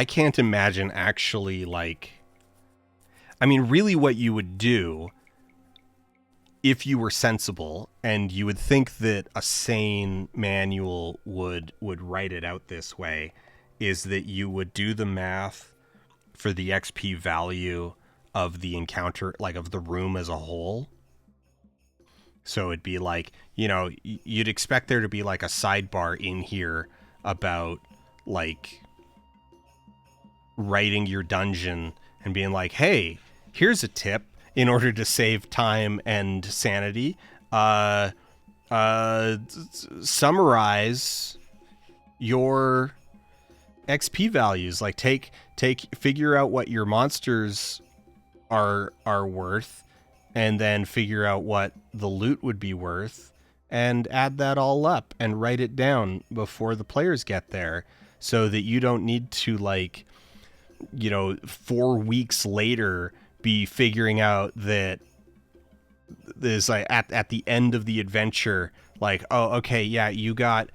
can't imagine actually, like... I mean, really what you would do, if you were sensible, and you would think that a sane manual would write it out this way, is that you would do the math for the XP value of the encounter, like of the room as a whole. So it'd be like, you know, you'd expect there to be like a sidebar in here about, like, writing your dungeon and being like, hey, here's a tip in order to save time and sanity. Summarize your XP values. Like figure out what your monsters are worth, and then figure out what the loot would be worth, and add that all up and write it down before the players get there, so that you don't need to, like, 4 weeks later be figuring out that there's, like, at the end of the adventure, like, oh, okay, yeah, you got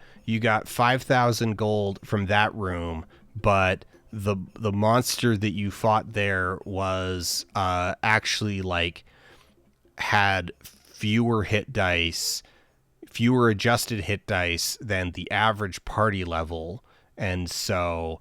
5,000 gold from that room, but the monster that you fought there was actually, like, had fewer adjusted hit dice than the average party level. And so,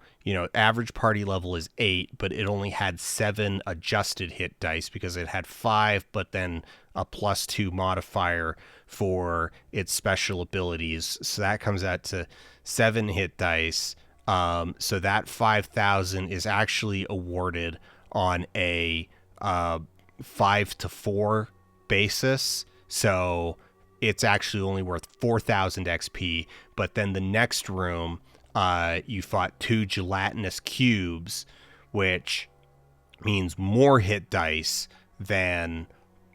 average party level is 8, but it only had 7 adjusted hit dice because it had 5, but then a +2 modifier for its special abilities. So that comes out to 7 hit dice. So that 5,000 is actually awarded on a 5-4 basis. So it's actually only worth 4,000 XP. But then the next room, you fought 2 gelatinous cubes, which means more hit dice than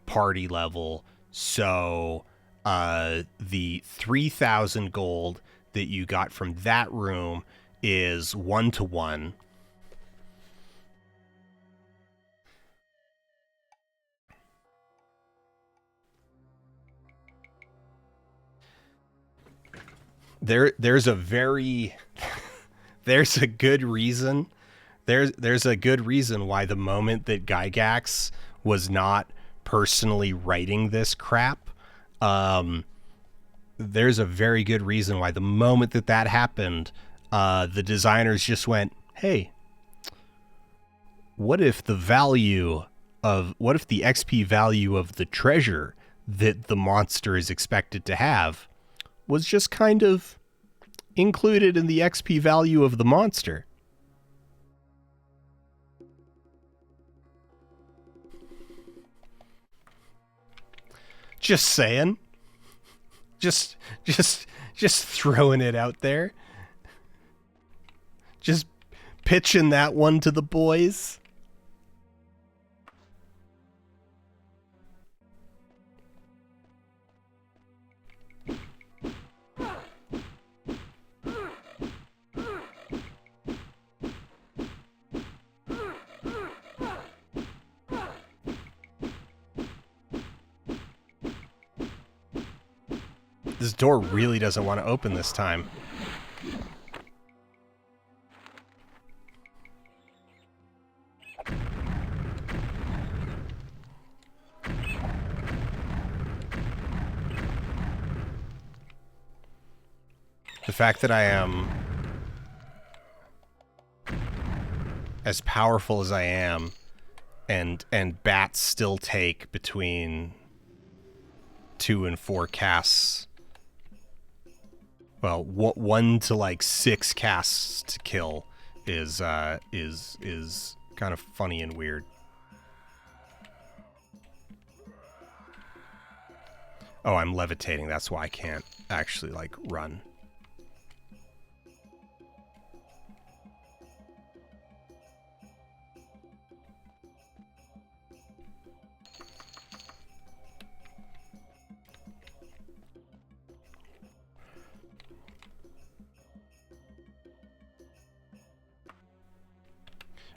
party level. So the 3,000 gold that you got from that room is 1-to-1. There's a very there's a good reason. There's a good reason why the moment that Gygax was not personally writing this crap, there's a very good reason why the moment that happened, the designers just went, hey, what if the XP value of the treasure that the monster is expected to have was just kind of included in the XP value of the monster? Just saying. Just throwing it out there. Just pitching that one to the boys. This door really doesn't want to open this time. The fact that I am as powerful as I am, and bats still take between 2 and 4 casts. Well, 1 to like 6 casts to kill is kind of funny and weird. Oh, I'm levitating. That's why I can't actually, like, run.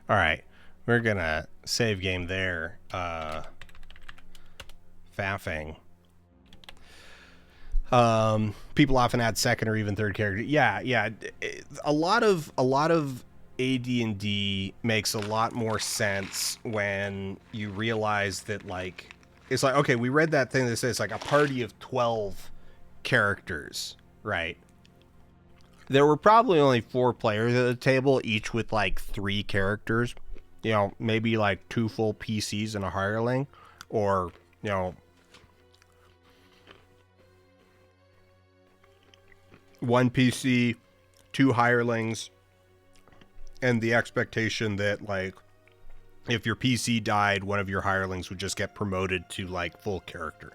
All right, we're gonna save game there. Faffing. People often add second or even third character. Yeah. A lot of AD&D makes a lot more sense when you realize that, like, it's like, okay, we read that thing that says like a party of 12 characters, right? There were probably only 4 players at the table, each with like 3 characters. Maybe like 2 full PCs and a hireling, or 1 PC, 2 hirelings, and the expectation that, like, if your PC died, one of your hirelings would just get promoted to, like, full character.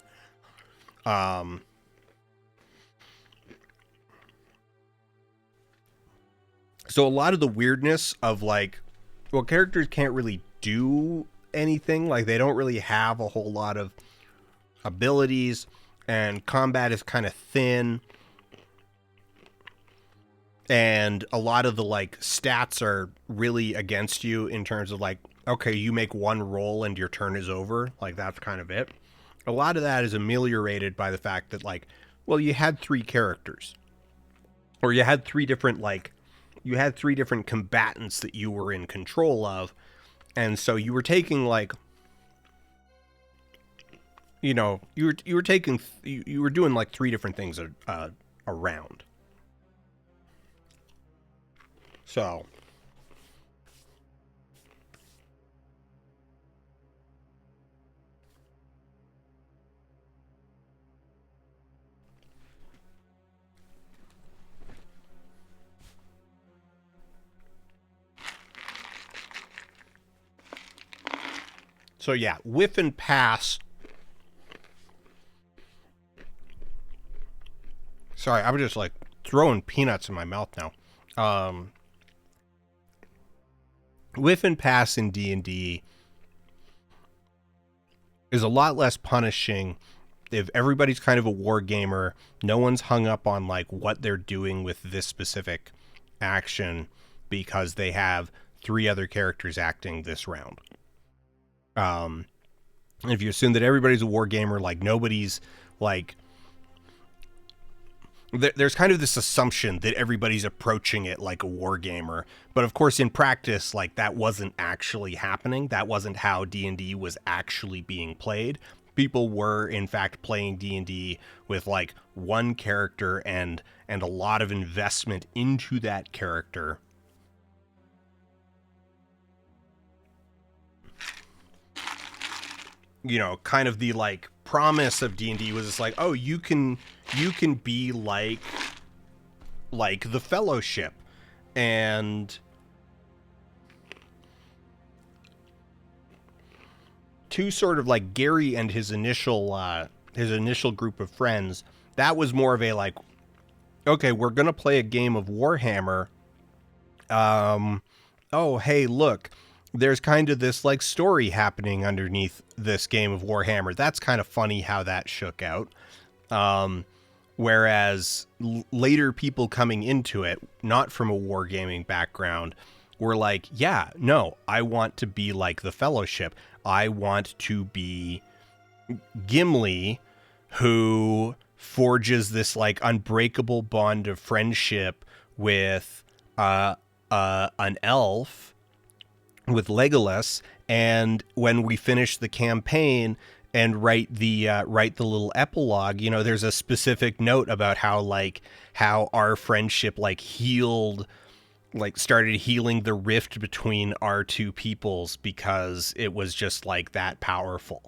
So a lot of the weirdness of like, well, characters can't really do anything. Like they don't really have a whole lot of abilities, and combat is kind of thin. And a lot of the like stats are really against you in terms of like, okay, you make one roll and your turn is over. Like that's kind of it. A lot of that is ameliorated by the fact that like, well, you had three characters, or you had three different combatants that you were in control of, and so you were taking like, you know, you were doing like three different things around. So yeah, whiff and pass. Sorry, I'm just like throwing peanuts in my mouth now. Whiff and pass in D&D is a lot less punishing if everybody's kind of a war gamer. No one's hung up on like what they're doing with this specific action because they have three other characters acting this round. If you assume that everybody's a war gamer, like nobody's like, there's kind of this assumption that everybody's approaching it like a war gamer, but of course in practice, like that wasn't actually happening. That wasn't how D&D was actually being played. People were in fact playing D&D with like one character and a lot of investment into that character. You know, kind of the like promise of D&D was just like, oh, you can be like the Fellowship, and to sort of like Gary and his initial group of friends, that was more of a like, okay, we're gonna play a game of Warhammer. Oh, hey, look, there's kind of this like story happening underneath this game of Warhammer. That's kind of funny how that shook out. Whereas later people coming into it, not from a wargaming background, were like, yeah, no, I want to be like the Fellowship. I want to be Gimli, who forges this like unbreakable bond of friendship with an elf, with Legolas, and when we finish the campaign and write the little epilogue, you know, there's a specific note about how our friendship like started healing the rift between our two peoples because it was just like that powerful.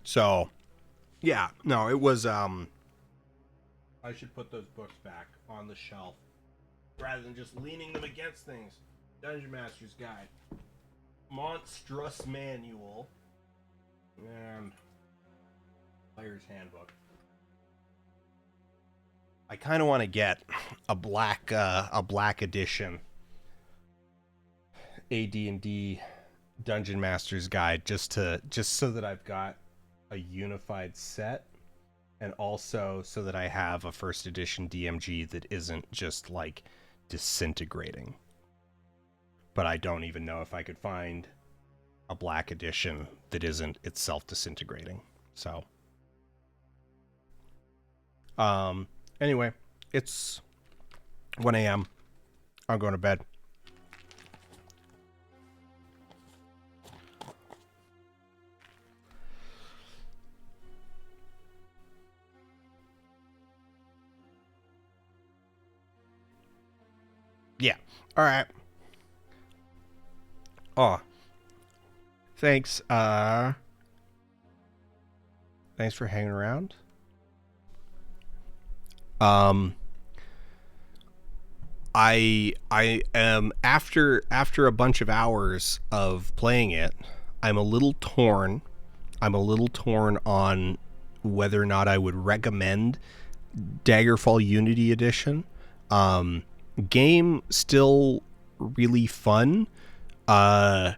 So, yeah, no, it was, I should put those books back on the shelf rather than just leaning them against things. Dungeon Master's Guide, Monstrous Manual, and Player's Handbook. I kind of want to get a black edition AD&D Dungeon Master's Guide just so that I've got a unified set, and also so that I have a first edition DMG that isn't just like disintegrating. But I don't even know if I could find a black edition that isn't itself disintegrating. So anyway, it's 1 a.m. I'm going to bed. Yeah. All right. Oh. Thanks. Thanks for hanging around. I am after a bunch of hours of playing it, I'm a little torn. I'm a little torn on whether or not I would recommend Daggerfall Unity Edition. Game still really fun. Heavy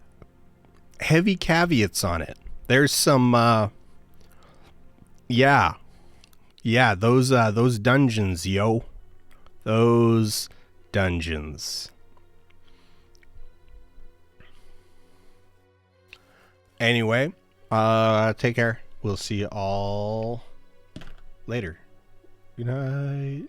caveats on it. There's some those dungeons, yo. Those dungeons. Anyway, take care. We'll see you all later. Good night.